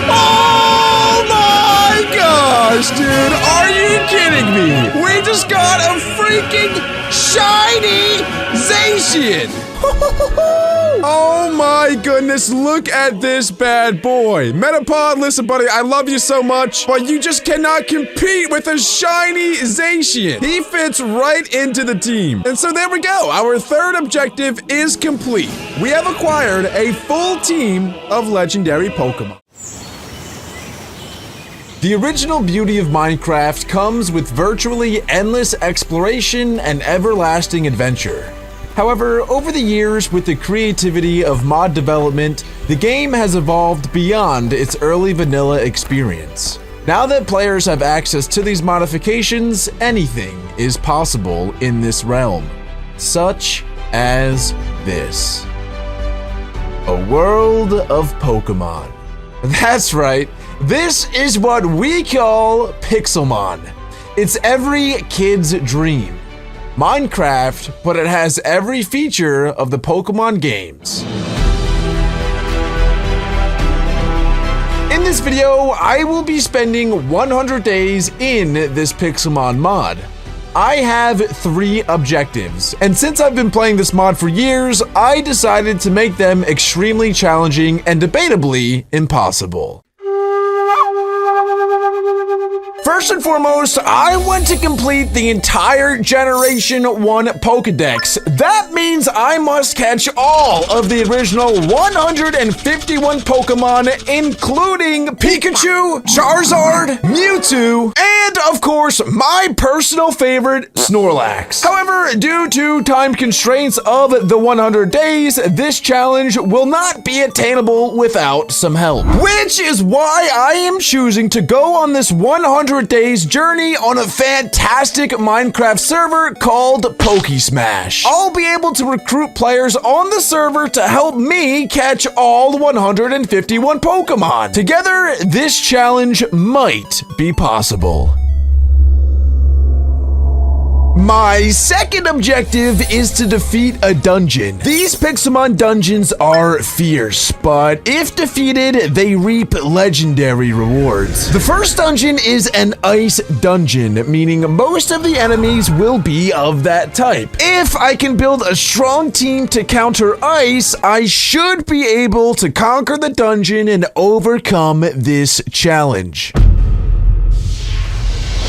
Oh my gosh, dude. Are you kidding me? We just got a freaking shiny Zacian. Oh my goodness, look at this bad boy. Metapod, listen buddy, I love you so much, but you just cannot compete with a shiny Zacian. He fits right into the team. And so there we go, our third objective is complete. We have acquired a full team of legendary Pokemon. The original beauty of Minecraft comes with virtually endless exploration and everlasting adventure. However, over the years, with the creativity of mod development, the game has evolved beyond its early vanilla experience. Now that players have access to these modifications, anything is possible in this realm, such as this. A world of Pokemon. That's right, this is what we call Pixelmon. It's every kid's dream. Minecraft, but it has every feature of the Pokemon games. In this video, I will be spending 100 days in this Pixelmon mod. I have 3 objectives, and since I've been playing this mod for years, I decided to make them extremely challenging and debatably impossible. First and foremost, I want to complete the entire Generation 1 Pokedex. That means I must catch all of the original 151 Pokemon, including Pikachu, Charizard, Mewtwo, and of course, my personal favorite, Snorlax. However, due to time constraints of the 100 days, this challenge will not be attainable without some help. Which is why I am choosing to go on this 100 days journey on a fantastic Minecraft server called Pokesmash. I'll be able to recruit players on the server to help me catch all 151 Pokemon. Together, this challenge might be possible. My second objective is to defeat a dungeon. These Pixelmon dungeons are fierce, but if defeated, they reap legendary rewards. The first dungeon is an ice dungeon, meaning most of the enemies will be of that type. If I can build a strong team to counter ice, I should be able to conquer the dungeon and overcome this challenge.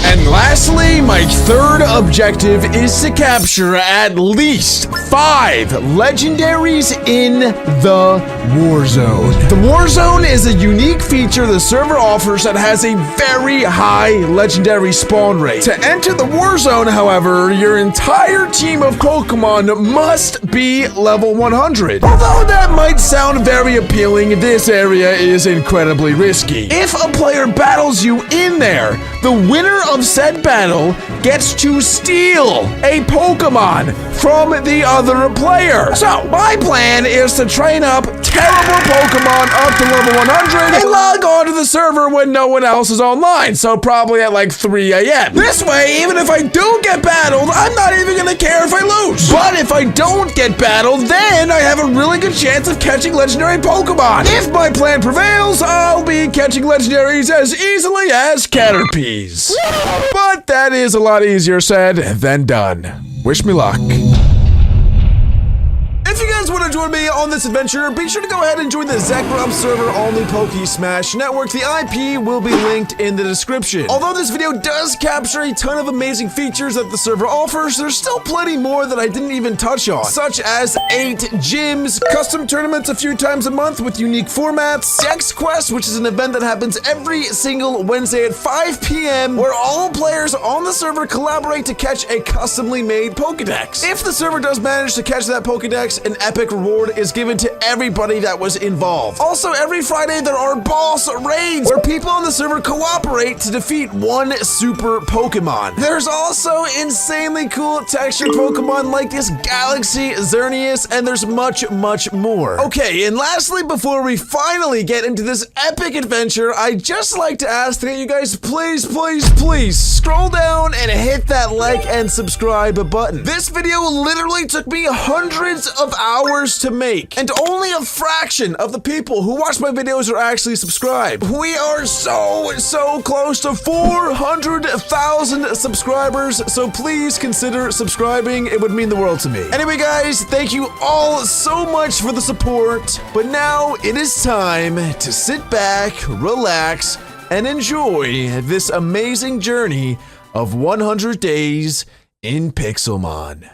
And lastly, my third objective is to capture at least 5 legendaries in the War Zone. The War Zone is a unique feature the server offers that has a very high legendary spawn rate. To enter the War Zone, however, your entire team of Pokemon must be level 100. Although that might sound very appealing, this area is incredibly risky. If a player battles you in there, the winner of said battle gets to steal a Pokemon from the other player. So, my plan is to train up terrible Pokemon up to level 100 and log on to the server when no one else is online, so probably at like 3 a.m. This way, even if I do get battled, I'm not even gonna care if I lose. But if I don't get battled, then I have a really good chance of catching legendary Pokemon. If my plan prevails, I'll be catching legendaries as easily as Caterpies. But that is a lot easier said than done. Wish me luck. If you guys want to join me on this adventure, be sure to go ahead and join the Zekrom server on the Pokesmash network. The IP will be linked in the description. Although this video does capture a ton of amazing features that the server offers, there's still plenty more that I didn't even touch on, such as 8 gyms, custom tournaments a few times a month with unique formats, Dex Quest, which is an event that happens every single Wednesday at 5 p.m., where all players on the server collaborate to catch a customly made Pokedex. If the server does manage to catch that Pokedex, an epic reward is given to everybody that was involved. Also, every Friday there are boss raids where people on the server cooperate to defeat one super Pokemon. There's also insanely cool textured Pokemon like this Galaxy Xerneas, and there's much, much more. Okay, and lastly, before we finally get into this epic adventure, I'd just like to ask that you guys please scroll down and hit that like and subscribe button. This video literally took me hundreds of hours to make, and only a fraction of the people who watch my videos are actually subscribed. We are so close to 400,000 subscribers, so please consider subscribing. It would mean the world to me. Anyway, guys, thank you all so much for the support, but now it is time to sit back, relax, and enjoy this amazing journey of 100 days in Pixelmon.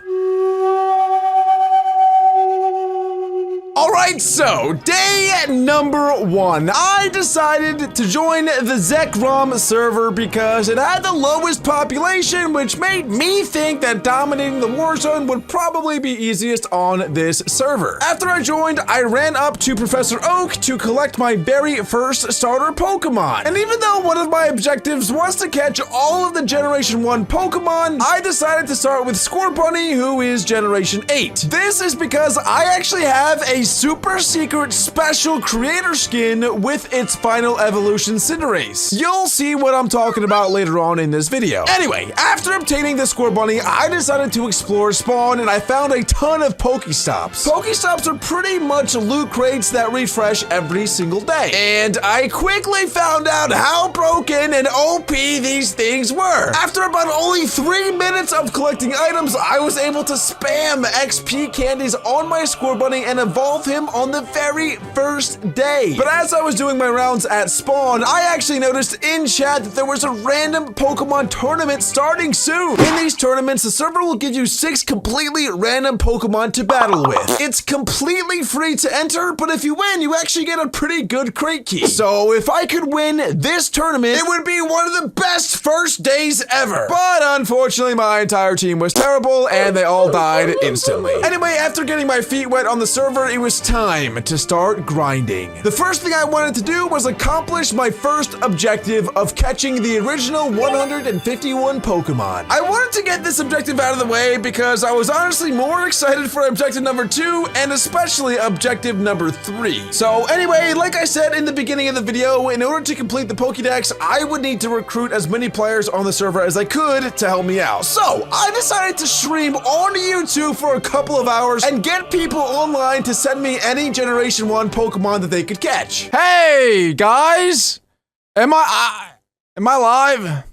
Alright, so day number 1. I decided to join the Zekrom server because it had the lowest population, which made me think that dominating the war zone would probably be easiest on this server. After I joined, I ran up to Professor Oak to collect my very first starter Pokemon. And even though one of my objectives was to catch all of the Generation 1 Pokemon, I decided to start with Scorbunny, who is Generation 8. This is because I actually have a super secret special creator skin with its final evolution Cinderace. You'll see what I'm talking about later on in this video. Anyway, after obtaining the Scorbunny, I decided to explore Spawn, and I found a ton of Pokestops. Pokestops are pretty much loot crates that refresh every single day. And I quickly found out how broken and OP these these things were. After about only 3 minutes of collecting items, I was able to spam XP candies on my Scorbunny and evolve him on the very first day. But as I was doing my rounds at spawn, I actually noticed in chat that there was a random Pokemon tournament starting soon. In these tournaments, the server will give you 6 completely random Pokemon to battle with. It's completely free to enter, but if you win, you actually get a pretty good crate key. So if I could win this tournament, it would be one of the best first days ever. But unfortunately, my entire team was terrible and they all died instantly. Anyway, after getting my feet wet on the server, it was time to start grinding. The first thing I wanted to do was accomplish my first objective of catching the original 151 Pokemon. I wanted to get this objective out of the way because I was honestly more excited for objective number 2 and especially objective number 3. So anyway, like I said in the beginning of the video, in order to complete the Pokédex, I would need to recruit as many players on the server as I could to help me out. So I decided to stream on YouTube for a couple of hours and get people online to send me any Generation 1 Pokemon that they could catch. Hey, guys! Am I live?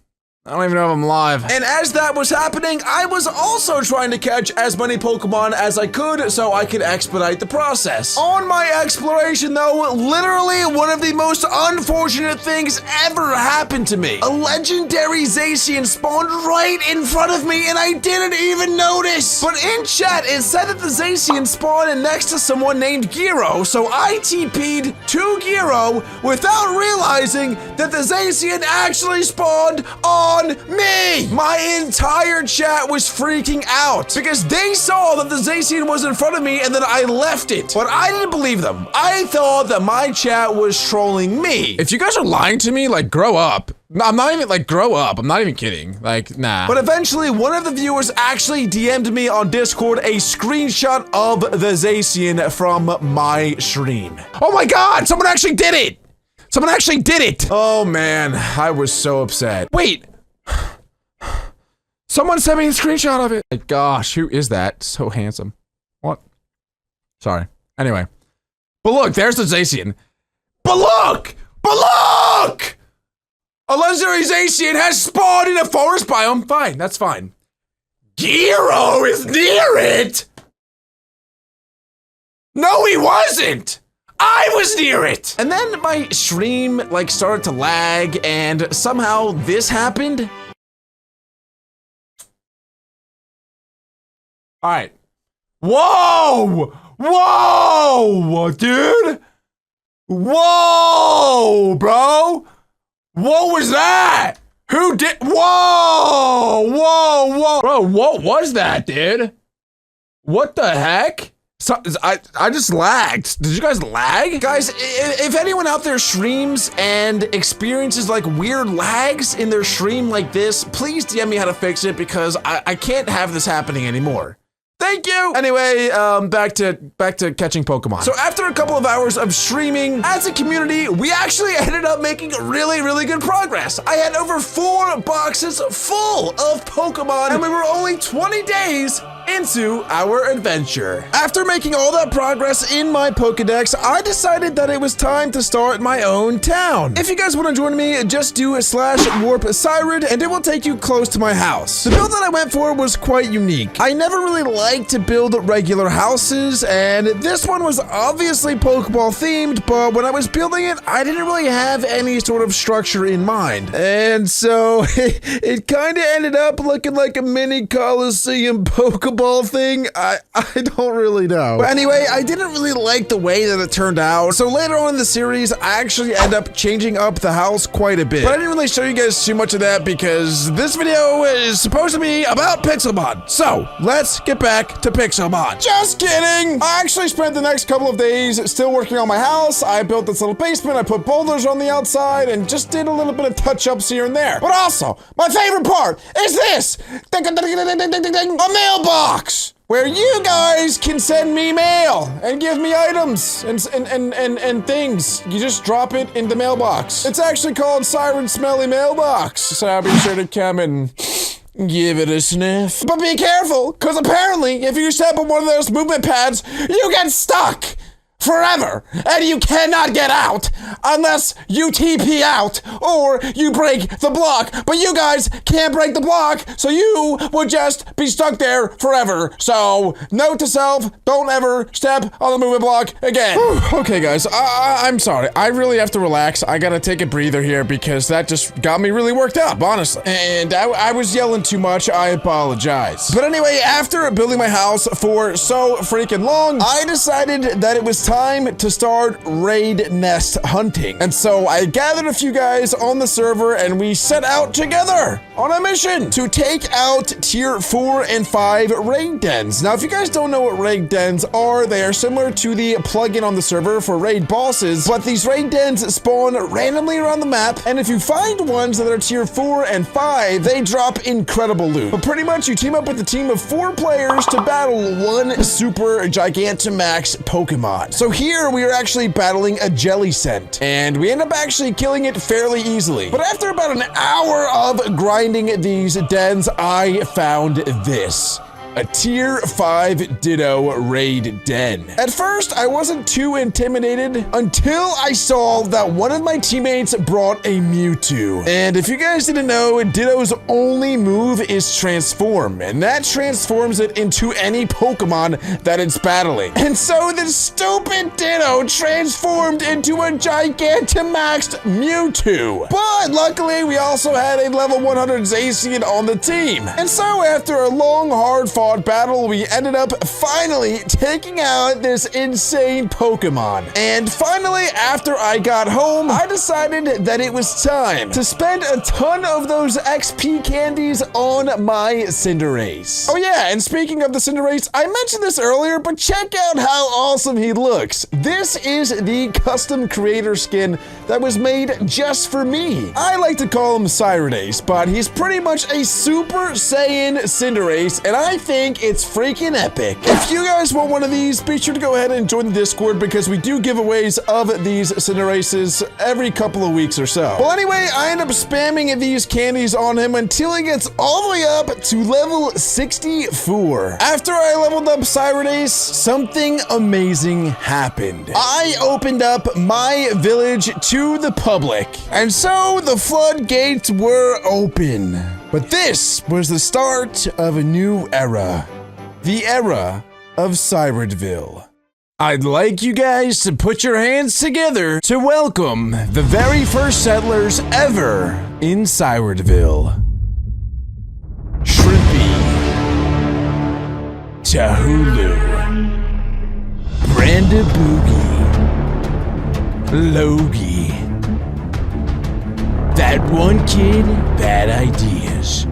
I don't even know if I'm live. And as that was happening, I was also trying to catch as many Pokemon as I could so I could expedite the process. On my exploration though, literally one of the most unfortunate things ever happened to me. A legendary Zacian spawned right in front of me and I didn't even notice. But in chat, it said that the Zacian spawned next to someone named Gyro, so I TP'd to Gyro without realizing that the Zacian actually spawned on me. My entire chat was freaking out because they saw that the Zacian was in front of me and then I left it. But I didn't believe them. I thought that my chat was trolling me. If you guys are lying to me, like, grow up. I'm not even, like, grow up. I'm not even kidding. Like, nah. But eventually, one of the viewers actually DM'd me on Discord a screenshot of the Zacian from my stream. Oh my God, someone actually did it. Someone actually did it. Oh man, I was so upset. Wait. Someone sent me a screenshot of it. My gosh, who is that? So handsome. What? Sorry. Anyway. But look, there's the Zacian. But look! But look! A legendary Zacian has spawned in a forest biome. Fine, that's fine. Gyro is near it! No, he wasn't! I was near it! And then my stream, like, started to lag, and somehow this happened. All right. Whoa! Whoa, dude! Whoa, bro! What was that? Who did? Whoa! Whoa! Whoa! Bro, what was that, dude? What the heck? So, I just lagged. Did you guys lag? Guys, if anyone out there streams and experiences like weird lags in their stream like this, please DM me how to fix it because I can't have this happening anymore. Thank you! Anyway, back to catching Pokemon. So after a couple of hours of streaming, as a community, we actually ended up making really, really good progress. I had over 4 boxes full of Pokemon, and we were only 20 days into our adventure. After making all that progress in my Pokedex, I decided that it was time to start my own town. If you guys want to join me, just do /warp Sirud and it will take you close to my house. The build that I went for was quite unique. I never really liked to build regular houses, and this one was obviously Pokeball themed, but when I was building it, I didn't really have any sort of structure in mind. And so it kind of ended up looking like a mini Coliseum Pokeball thing. I don't really know. But anyway, I didn't really like the way that it turned out. So later on in the series, I actually end up changing up the house quite a bit. But I didn't really show you guys too much of that because this video is supposed to be about Pixelmon. So let's get back to Pixelmon. Just kidding. I actually spent the next couple of days still working on my house. I built this little basement. I put boulders on the outside and just did a little bit of touch-ups here and there. But also, my favorite part is this. A mailbox. Where you guys can send me mail and give me items and things. You just drop it in the mailbox. It's actually called Siren Smelly Mailbox. So be sure to come and give it a sniff. But be careful, because apparently if you step on one of those movement pads, you get stuck forever, and you cannot get out unless you TP out or you break the block. But you guys can't break the block, so you would just be stuck there forever. So, note to self, don't ever step on the movement block again. Whew, okay, guys, I'm sorry. I really have to relax. I gotta take a breather here because that just got me really worked up, honestly. And I was yelling too much. I apologize. But anyway, after building my house for so freaking long, I decided that it was time to start raid nest hunting. And so I gathered a few guys on the server and we set out together on a mission to take out tier 4 and 5 raid dens. Now, if you guys don't know what raid dens are, they are similar to the plugin on the server for raid bosses, but these raid dens spawn randomly around the map, and if you find ones that are tier 4 and 5, they drop incredible loot. But pretty much you team up with a team of 4 players to battle one super Gigantamax Pokemon. So here we are actually battling a Jellicent, and we end up actually killing it fairly easily. But after about an hour of grinding these dens, I found this. A tier 5 Ditto raid den. At first, I wasn't too intimidated until I saw that one of my teammates brought a Mewtwo. And if you guys didn't know, Ditto's only move is transform, and that transforms it into any Pokemon that it's battling. And so this stupid Ditto transformed into a Gigantamax Mewtwo. But luckily, we also had a level 100 Zacian on the team. And so after a long, hard-fought battle, we ended up finally taking out this insane Pokemon. And finally, after I got home, I decided that it was time to spend a ton of those XP candies on my Cinderace. Oh yeah, and speaking of the Cinderace, I mentioned this earlier, but check out how awesome he looks. This is the custom creator skin that was made just for me. I like to call him Sirud, but he's pretty much a Super Saiyan Cinderace, and I think it's freaking epic. If you guys want one of these, be sure to go ahead and join the Discord because we do giveaways of these Cinderaces every couple of weeks or so. Well, anyway, I end up spamming these candies on him until he gets all the way up to level 64. After I leveled up Cyrus, something amazing happened. I opened up my village to the public, and so the floodgates were open. But this was the start of a new era. The era of Cyrudville. I'd like you guys to put your hands together to welcome the very first settlers ever in Cyrudville. Shrimpy, Tahulu, Branda Boogie, Logie. That one kid, bad ideas.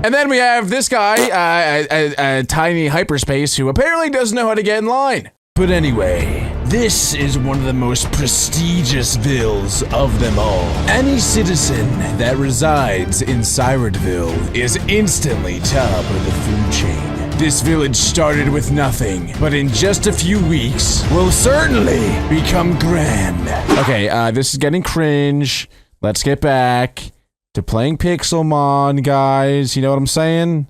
And then we have this guy, a tiny hyperspace who apparently doesn't know how to get in line. But anyway, this is one of the most prestigious villes of them all. Any citizen that resides in Cyrudville is instantly top of the food chain. This village started with nothing, but in just a few weeks, will certainly become grand. Okay, this is getting cringe. Let's get back to playing Pixelmon, guys. You know what I'm saying?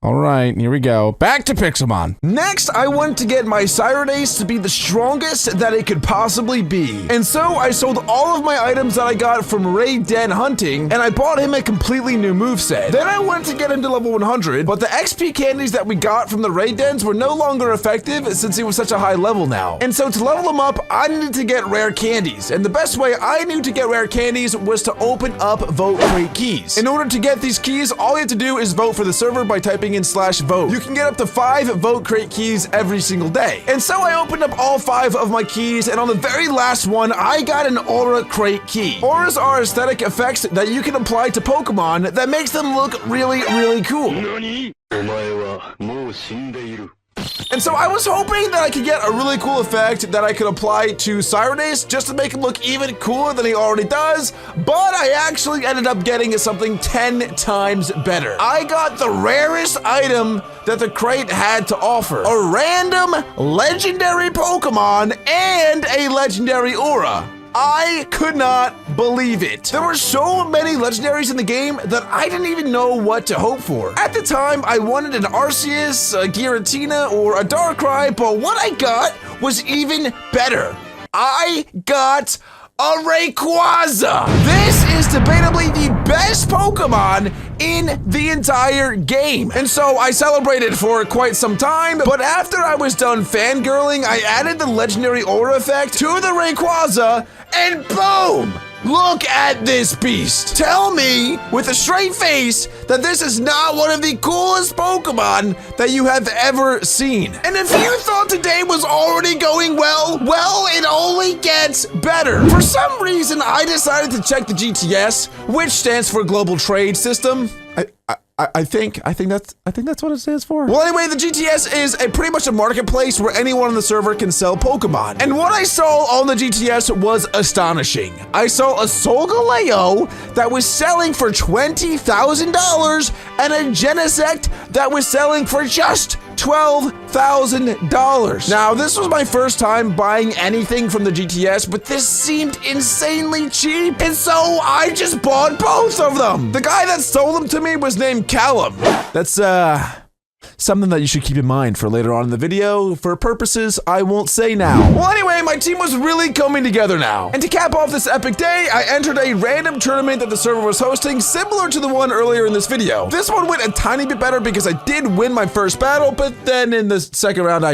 All right, here we go. Back to Pixelmon. Next, I wanted to get my Cyrus to be the strongest that it could possibly be. And so I sold all of my items that I got from Raid Den hunting, and I bought him a completely new moveset. Then I wanted to get him to level 100, but the XP candies that we got from the Raid Dens were no longer effective since he was such a high level now. And so to level him up, I needed to get rare candies. And the best way I knew to get rare candies was to open up vote crate keys. In order to get these keys, all you have to do is vote for the server by typing in /vote. You can get up to 5 vote crate keys every single day. And so I opened up all 5 of my keys, and on the very last one, I got an aura crate key. Auras are aesthetic effects that you can apply to Pokemon that makes them look really, really cool. And so I was hoping that I could get a really cool effect that I could apply to Cyrus just to make him look even cooler than he already does, but I actually ended up getting something 10 times better. I got the rarest item that the crate had to offer. A random legendary Pokemon and a legendary aura. I could not believe it. There were so many legendaries in the game that I didn't even know what to hope for. At the time, I wanted an Arceus, a Giratina, or a Darkrai, but what I got was even better. I got a Rayquaza. This is debatably the best Pokemon in the entire game. And so I celebrated for quite some time, but after I was done fangirling, I added the legendary aura effect to the Rayquaza, and boom! Look at this beast. Tell me with a straight face that this is not one of the coolest Pokemon that you have ever seen. And if you thought today was already going well, it only gets better. For some reason, I decided to check the GTS, which stands for Global Trade System. I think that's what it stands for. Well, anyway, the GTS is pretty much a marketplace where anyone on the server can sell Pokemon. And what I saw on the GTS was astonishing. I saw a Solgaleo that was selling for $20,000 and a Genesect that was selling for just $12,000. Now, this was my first time buying anything from the GTS, but this seemed insanely cheap, and so I just bought both of them. The guy that sold them to me was named Callum. That's something that you should keep in mind for later on in the video. For purposes I won't say now. Well, anyway, my team was really coming together now. And to cap off this epic day, I entered a random tournament that the server was hosting, similar to the one earlier in this video. This one went a tiny bit better because I did win my first battle, but then in the second round,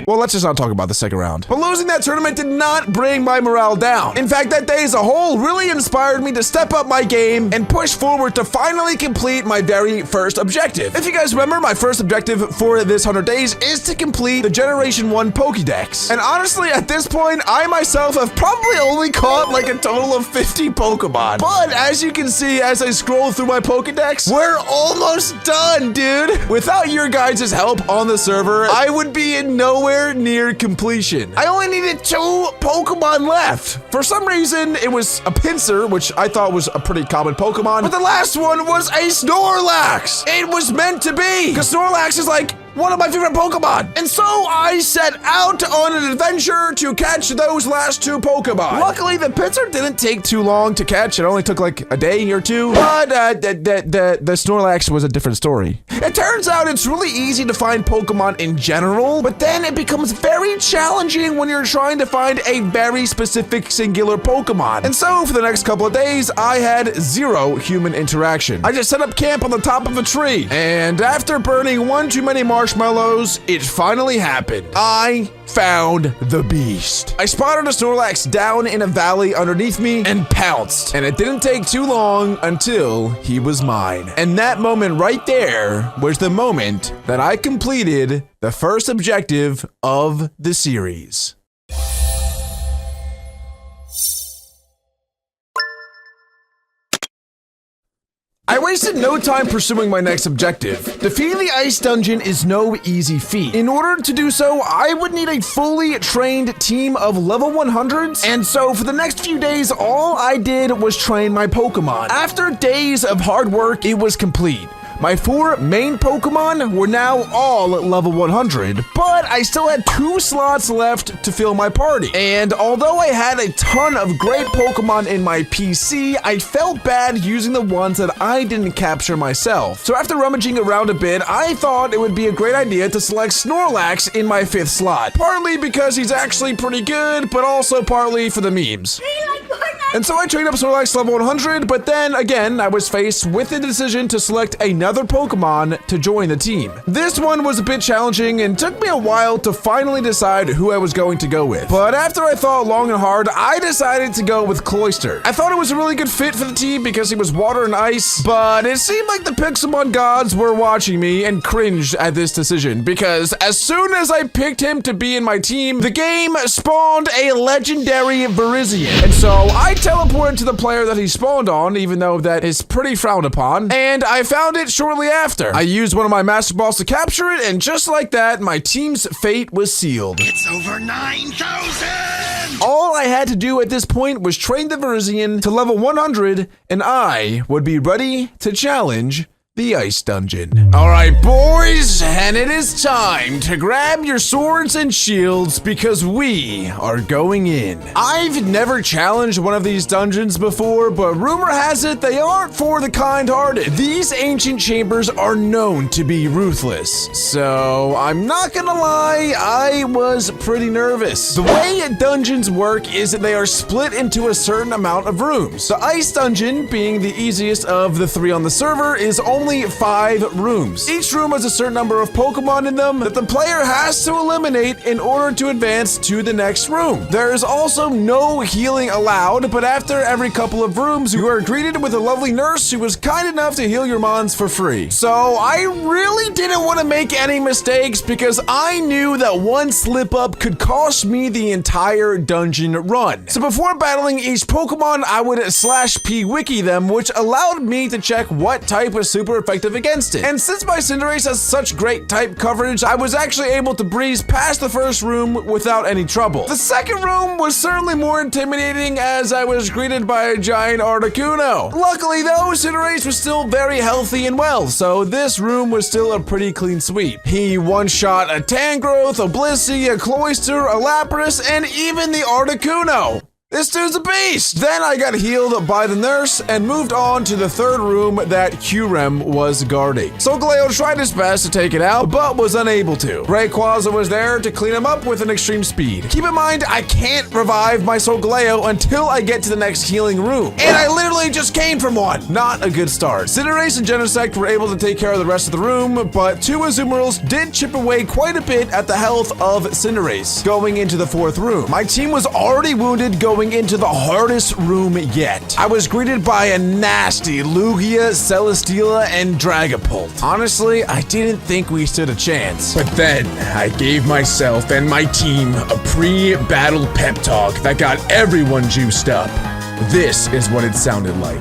well, let's just not talk about the second round. But losing that tournament did not bring my morale down. In fact, that day as a whole really inspired me to step up my game and push forward to finally complete my very first objective. If you guys remember, my first objective for this 100 days is to complete the Generation 1 Pokédex. And honestly, at this point, I myself have probably only caught like a total of 50 Pokemon. But as you can see, as I scroll through my Pokédex, we're almost done, dude. Without your guys' help on the server, I would be in nowhere near completion. I only needed 2 Pokemon left. For some reason, it was a Pinsir, which I thought was a pretty common Pokemon, but the last one was a Snorlax. It was meant to be, because Snorlax is like one of my favorite Pokemon. And so I set out on an adventure to catch those last 2 Pokemon. Luckily, the Pinsir didn't take too long to catch. It only took like a day or 2. But the Snorlax was a different story. It turns out it's really easy to find Pokemon in general, but then it becomes very challenging when you're trying to find a very specific singular Pokemon. And so for the next couple of days, I had 0 human interaction. I just set up camp on the top of a tree. And after burning one too many marshmallows, it finally happened. I found the beast. I spotted a Snorlax down in a valley underneath me and pounced. And it didn't take too long until he was mine. And that moment right there was the moment that I completed the first objective of the series. I wasted no time pursuing my next objective. Defeating the ice dungeon is no easy feat. In order to do so, I would need a fully trained team of level 100s, and so for the next few days, all I did was train my Pokemon. After days of hard work, it was complete. My 4 main Pokemon were now all at level 100, but I still had 2 slots left to fill my party. And although I had a ton of great Pokemon in my PC, I felt bad using the ones that I didn't capture myself. So after rummaging around a bit, I thought it would be a great idea to select Snorlax in my 5th slot. Partly because he's actually pretty good, but also partly for the memes. And so I trained up Snorlax level 100, but then again, I was faced with the decision to select another Pokemon to join the team. This one was a bit challenging and took me a while to finally decide who I was going to go with. But after I thought long and hard, I decided to go with Cloyster. I thought it was a really good fit for the team because he was water and ice, but it seemed like the Pixelmon gods were watching me and cringed at this decision because as soon as I picked him to be in my team, the game spawned a legendary Virizion. And so I teleported to the player that he spawned on, even though that is pretty frowned upon, and I found it shortly after. I used one of my Master Balls to capture it, and just like that, my team's fate was sealed. It's over 9,000! All I had to do at this point was train the Virizion to level 100, and I would be ready to challenge the ice dungeon. All right, boys, and it is time to grab your swords and shields because we are going in. I've never challenged one of these dungeons before, but rumor has it they aren't for the kind-hearted. These ancient chambers are known to be ruthless, so I'm not gonna lie, I was pretty nervous. The way dungeons work is that they are split into a certain amount of rooms. The ice dungeon, being the easiest of the 3 on the server, is only 5 rooms. Each room has a certain number of Pokemon in them that the player has to eliminate in order to advance to the next room. There is also no healing allowed, but after every couple of rooms, you are greeted with a lovely nurse who was kind enough to heal your mons for free. So I really didn't want to make any mistakes because I knew that one slip up could cost me the entire dungeon run. So before battling each Pokemon, I would /p wiki them, which allowed me to check what type was super effective against it. And since my Cinderace has such great type coverage, I was actually able to breeze past the first room without any trouble. The second room was certainly more intimidating as I was greeted by a giant Articuno. Luckily though, Cinderace was still very healthy and well, so this room was still a pretty clean sweep. He one-shot a Tangrowth, a Blissey, a Cloyster, a Lapras, and even the Articuno. This dude's a beast! Then I got healed by the nurse and moved on to the third room that Qrem was guarding. Solgaleo tried his best to take it out, but was unable to. Rayquaza was there to clean him up with an extreme speed. Keep in mind, I can't revive my Solgaleo until I get to the next healing room. And I literally just came from one. Not a good start. Cinderace and Genesect were able to take care of the rest of the room, but 2 Azumarill did chip away quite a bit at the health of Cinderace. Going into the 4th room, my team was already wounded going into the hardest room yet. I was greeted by a nasty Lugia, Celesteela, and Dragapult. Honestly, I didn't think we stood a chance. But then I gave myself and my team a pre-battle pep talk that got everyone juiced up. This is what it sounded like.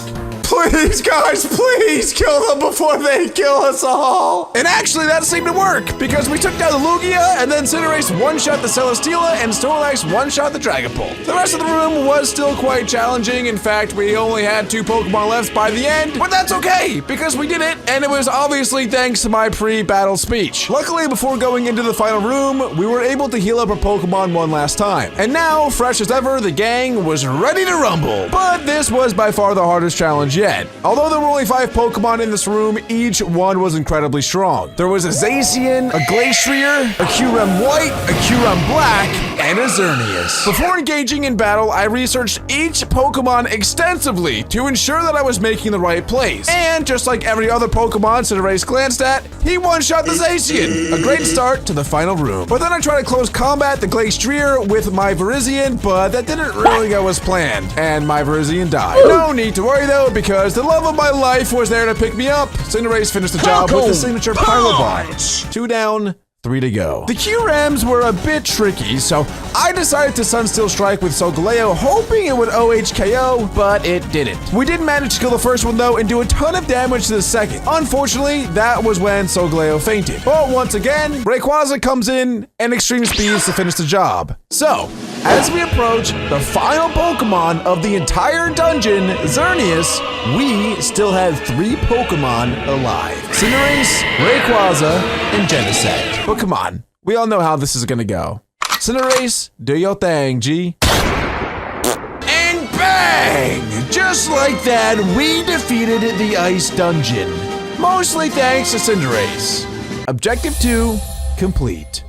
Please, guys, please kill them before they kill us all. And actually, that seemed to work because we took down the Lugia and then Cinderace one-shot the Celesteela and Snorlax one-shot the Dragapult. The rest of the room was still quite challenging. In fact, we only had 2 Pokemon left by the end, but that's okay because we did it and it was obviously thanks to my pre-battle speech. Luckily, before going into the final room, we were able to heal up our Pokemon one last time. And now, fresh as ever, the gang was ready to rumble. But this was by far the hardest challenge yet. Although there were only 5 Pokemon in this room, each one was incredibly strong. There was a Zacian, a Glastrier, a Qrem White, a Qrem Black, and a Xerneas. Before engaging in battle, I researched each Pokemon extensively to ensure that I was making the right plays. And just like every other Pokemon Cinderace glanced at, he one-shot the Zacian. A great start to the final room. But then I tried to close combat the Glastrier with my Virizion, but that didn't really go as planned, and my Virizion died. No need to worry though, because the love of my life was there to pick me up. Cinderace finished the job with the signature Pyro Bomb. 2 down, 3 to go. The Qrems were a bit tricky, so I decided to Sunsteel Strike with Solgaleo, hoping it would OHKO, but it didn't. We did manage to kill the first one though and do a ton of damage to the second. Unfortunately, that was when Solgaleo fainted. But once again, Rayquaza comes in and extreme speeds to finish the job. So, as we approach the final Pokemon of the entire dungeon, Xerneas, we still had 3 Pokemon alive. Cinderace, Rayquaza, and Genesect. But come on, we all know how this is gonna go. Cinderace, do your thing, G. And bang! Just like that, we defeated the Ice Dungeon. Mostly thanks to Cinderace. Objective 2 complete.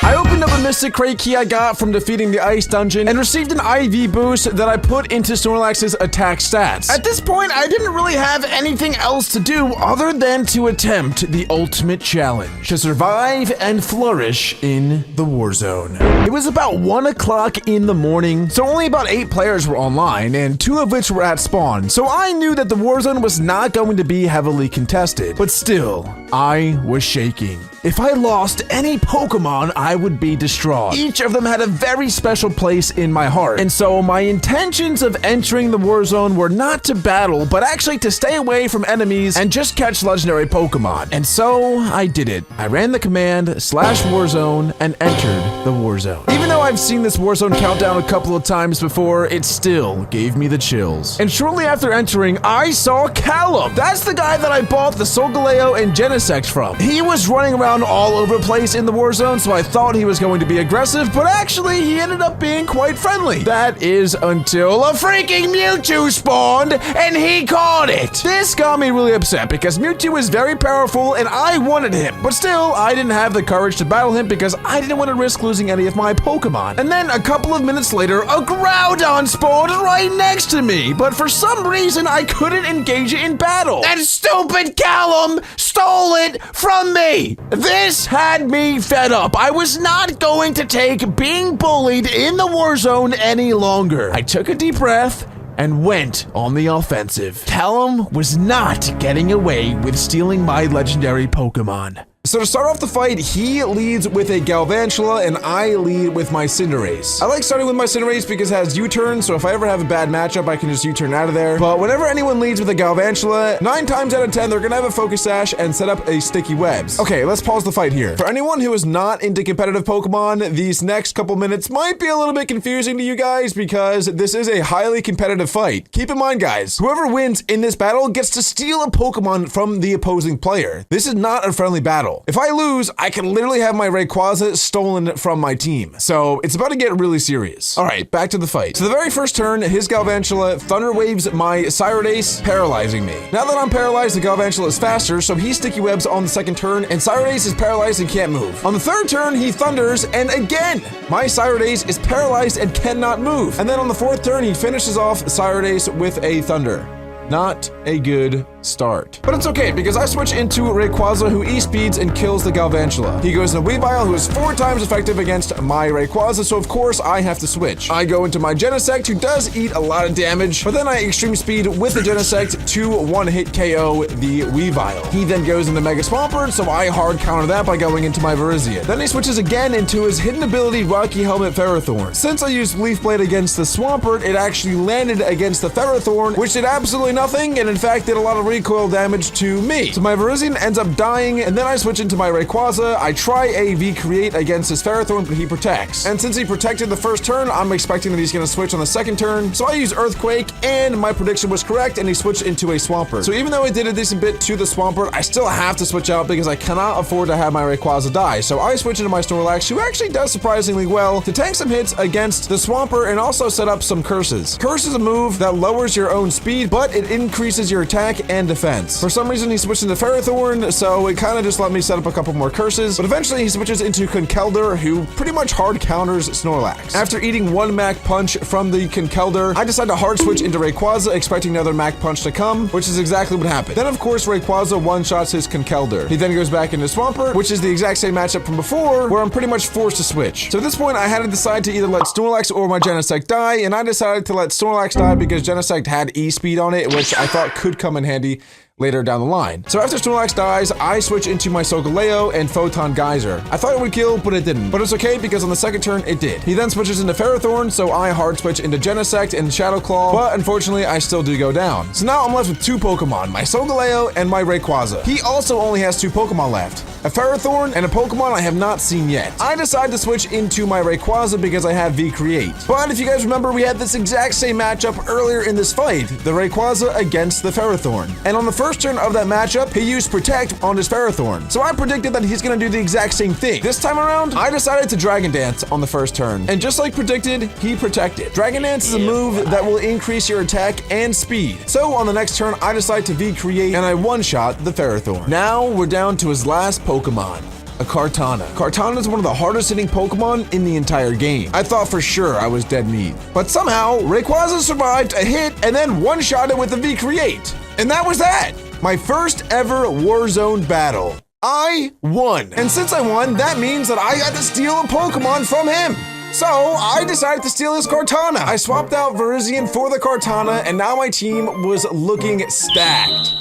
I opened up a Mystic Crate key I got from defeating the Ice Dungeon and received an IV boost that I put into Snorlax's attack stats. At this point, I didn't really have anything else to do other than to attempt the ultimate challenge, to survive and flourish in the Warzone. It was about 1 o'clock in the morning, so only about 8 players were online, and 2 of which were at spawn, so I knew that the Warzone was not going to be heavily contested. But still, I was shaking. If I lost any Pokemon, I would be distraught. Each of them had a very special place in my heart, and so my intentions of entering the Warzone were not to battle, but actually to stay away from enemies and just catch legendary Pokemon. And so I did it. I ran the command /Warzone and entered the Warzone. Even though though I've seen this Warzone countdown a couple of times before, it still gave me the chills. And shortly after entering, I saw Callum. That's the guy that I bought the Solgaleo and Genesect from. He was running around all over the place in the Warzone, so I thought he was going to be aggressive, but actually he ended up being quite friendly. That is until a freaking Mewtwo spawned, and he caught it. This got me really upset because Mewtwo is very powerful and I wanted him, but still, I didn't have the courage to battle him because I didn't want to risk losing any of my Pokemon. And then a couple of minutes later, a Groudon spawned right next to me, but for some reason, I couldn't engage it in battle. That stupid Callum stole it from me. This had me fed up. I was not going to take being bullied in the Warzone any longer. I took a deep breath and went on the offensive. Callum was not getting away with stealing my legendary Pokemon. So to start off the fight, he leads with a Galvantula and I lead with my Cinderace. I like starting with my Cinderace because it has U-turn, so if I ever have a bad matchup, I can just U-turn out of there. But whenever anyone leads with a Galvantula, 9 times out of 10, they're gonna have a Focus Sash and set up a Sticky Webs. Okay, let's pause the fight here. For anyone who is not into competitive Pokemon, these next couple minutes might be a little bit confusing to you guys because this is a highly competitive fight. Keep in mind, guys, whoever wins in this battle gets to steal a Pokemon from the opposing player. This is not a friendly battle. If I lose, I can literally have my Rayquaza stolen from my team. So it's about to get really serious. All right, back to the fight. So the very first turn, his Galvantula Thunder Waves my Cyradace, paralyzing me. Now that I'm paralyzed, the Galvantula is faster, so he Sticky Webs on the second turn, and Cyradace is paralyzed and can't move. On the third turn, he Thunders, and again, my Cyradace is paralyzed and cannot move. And then on the fourth turn, he finishes off Cyradace with a Thunder. Not a good start. But it's okay because I switch into Rayquaza who E-speeds and kills the Galvantula. He goes into Weavile who is 4 times effective against my Rayquaza, so of course I have to switch. I go into my Genesect who does eat a lot of damage, but then I extreme speed with the Genesect to one-hit KO the Weavile. He then goes into Mega Swampert, so I hard counter that by going into my Virizion. Then he switches again into his hidden ability Rocky Helmet Ferrothorn. Since I used Leaf Blade against the Swampert, it actually landed against the Ferrothorn, which did absolutely nothing, and in fact did a lot of recoil damage to me. So my Virizion ends up dying, and then I switch into my Rayquaza. I try a V-Create against his Ferrothorn, but he protects. And since he protected the first turn, I'm expecting that he's gonna switch on the second turn. So I use Earthquake, and my prediction was correct, and he switched into a Swampert. So even though it did a decent bit to the Swampert, I still have to switch out because I cannot afford to have my Rayquaza die. So I switch into my Snorlax, who actually does surprisingly well to tank some hits against the Swampert and also set up some Curses. Curse is a move that lowers your own speed, but it increases your attack and defense. For some reason, he switched into Ferrothorn, so it kind of just let me set up a couple more curses, but eventually he switches into Conkeldurr, who pretty much hard counters Snorlax. After eating one Mach Punch from the Conkeldurr, I decide to hard switch into Rayquaza, expecting another Mach Punch to come, which is exactly what happened. Then, of course, Rayquaza one-shots his Conkeldurr. He then goes back into Swampert, which is the exact same matchup from before, where I'm pretty much forced to switch. So at this point, I had to decide to either let Snorlax or my Genesect die, and I decided to let Snorlax die because Genesect had E-speed on it, which I thought could come in handy later down the line. So after Snorlax dies, I switch into my Solgaleo and Photon Geyser. I thought it would kill, but it didn't. But it's okay because on the second turn, it did. He then switches into Ferrothorn, so I hard switch into Genesect and Shadow Claw, but unfortunately, I still do go down. So now I'm left with 2 Pokemon, my Solgaleo and my Rayquaza. He also only has 2 Pokemon left, a Ferrothorn and a Pokemon I have not seen yet. I decide to switch into my Rayquaza because I have V-Create. But if you guys remember, we had this exact same matchup earlier in this fight, the Rayquaza against the Ferrothorn. And on the first turn of that matchup, he used Protect on his Ferrothorn. So I predicted that he's gonna do the exact same thing. This time around, I decided to Dragon Dance on the first turn. And just like predicted, he protected. Dragon Dance is a move that will increase your attack and speed. So on the next turn, I decide to V-Create and I one-shot the Ferrothorn. Now we're down to his last Pokemon, a Kartana. Kartana is one of the hardest hitting Pokemon in the entire game. I thought for sure I was dead meat. But somehow, Rayquaza survived a hit and then one-shot it with a V-Create. And that was that. My first ever Warzone battle. I won. And since I won, that means that I got to steal a Pokemon from him. So I decided to steal his Kartana. I swapped out Virizion for the Kartana, and now my team was looking stacked.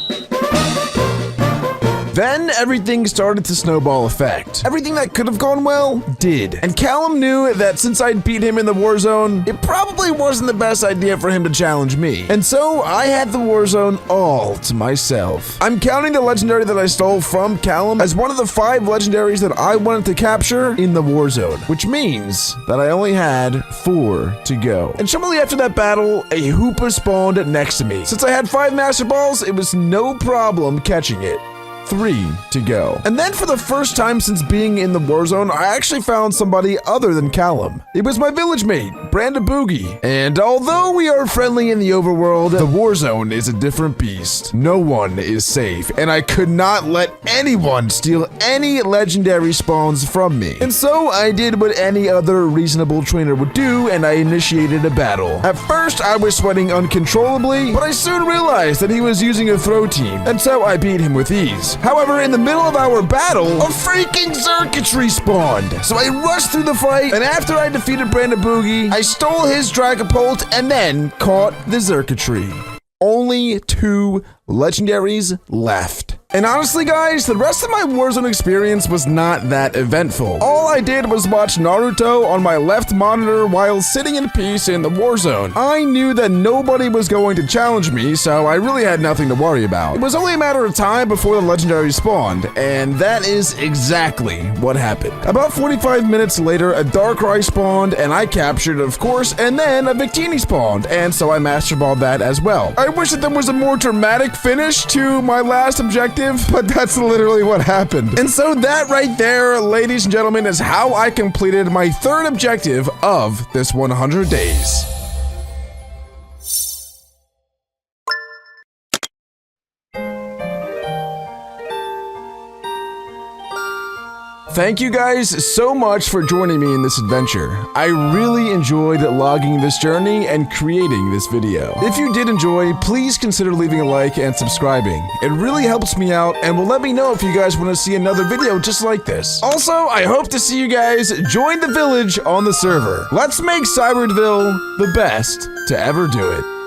Then everything started to snowball effect. Everything that could have gone well did. And Callum knew that since I'd beat him in the war zone, it probably wasn't the best idea for him to challenge me. And so I had the war zone all to myself. I'm counting the legendary that I stole from Callum as one of the 5 legendaries that I wanted to capture in the war zone, which means that I only had 4 to go. And shortly after that battle, a Hoopa spawned next to me. Since I had 5 Master Balls, it was no problem catching it. 3 to go. And then for the first time since being in the war zone, I actually found somebody other than Callum. It was my village mate, Branda Boogie. And although we are friendly in the overworld, the war zone is a different beast. No one is safe, and I could not let anyone steal any legendary spawns from me. And so I did what any other reasonable trainer would do, and I initiated a battle. At first, I was sweating uncontrollably, but I soon realized that he was using a throw team, and so I beat him with ease. However, in the middle of our battle, a freaking circuitry spawned. So I rushed through the fight, and after I defeated Branda Boogie, I stole his Dragapult and then caught the circuitry. Only 2 legendaries left. And honestly, guys, the rest of my Warzone experience was not that eventful. All I did was watch Naruto on my left monitor while sitting in peace in the Warzone. I knew that nobody was going to challenge me, so I really had nothing to worry about. It was only a matter of time before the legendary spawned, and that is exactly what happened. About 45 minutes later, a Darkrai spawned, and I captured it, of course, and then a Victini spawned, and so I Master Balled that as well. I wish that there was a more dramatic finish to my last objective, but that's literally what happened. And so that right there, ladies and gentlemen, is how I completed my 3rd objective of this 100 days. Thank you guys so much for joining me in this adventure. I really enjoyed logging this journey and creating this video. If you did enjoy, please consider leaving a like and subscribing. It really helps me out and will let me know if you guys want to see another video just like this. Also, I hope to see you guys join the village on the server. Let's make Sirudville the best to ever do it.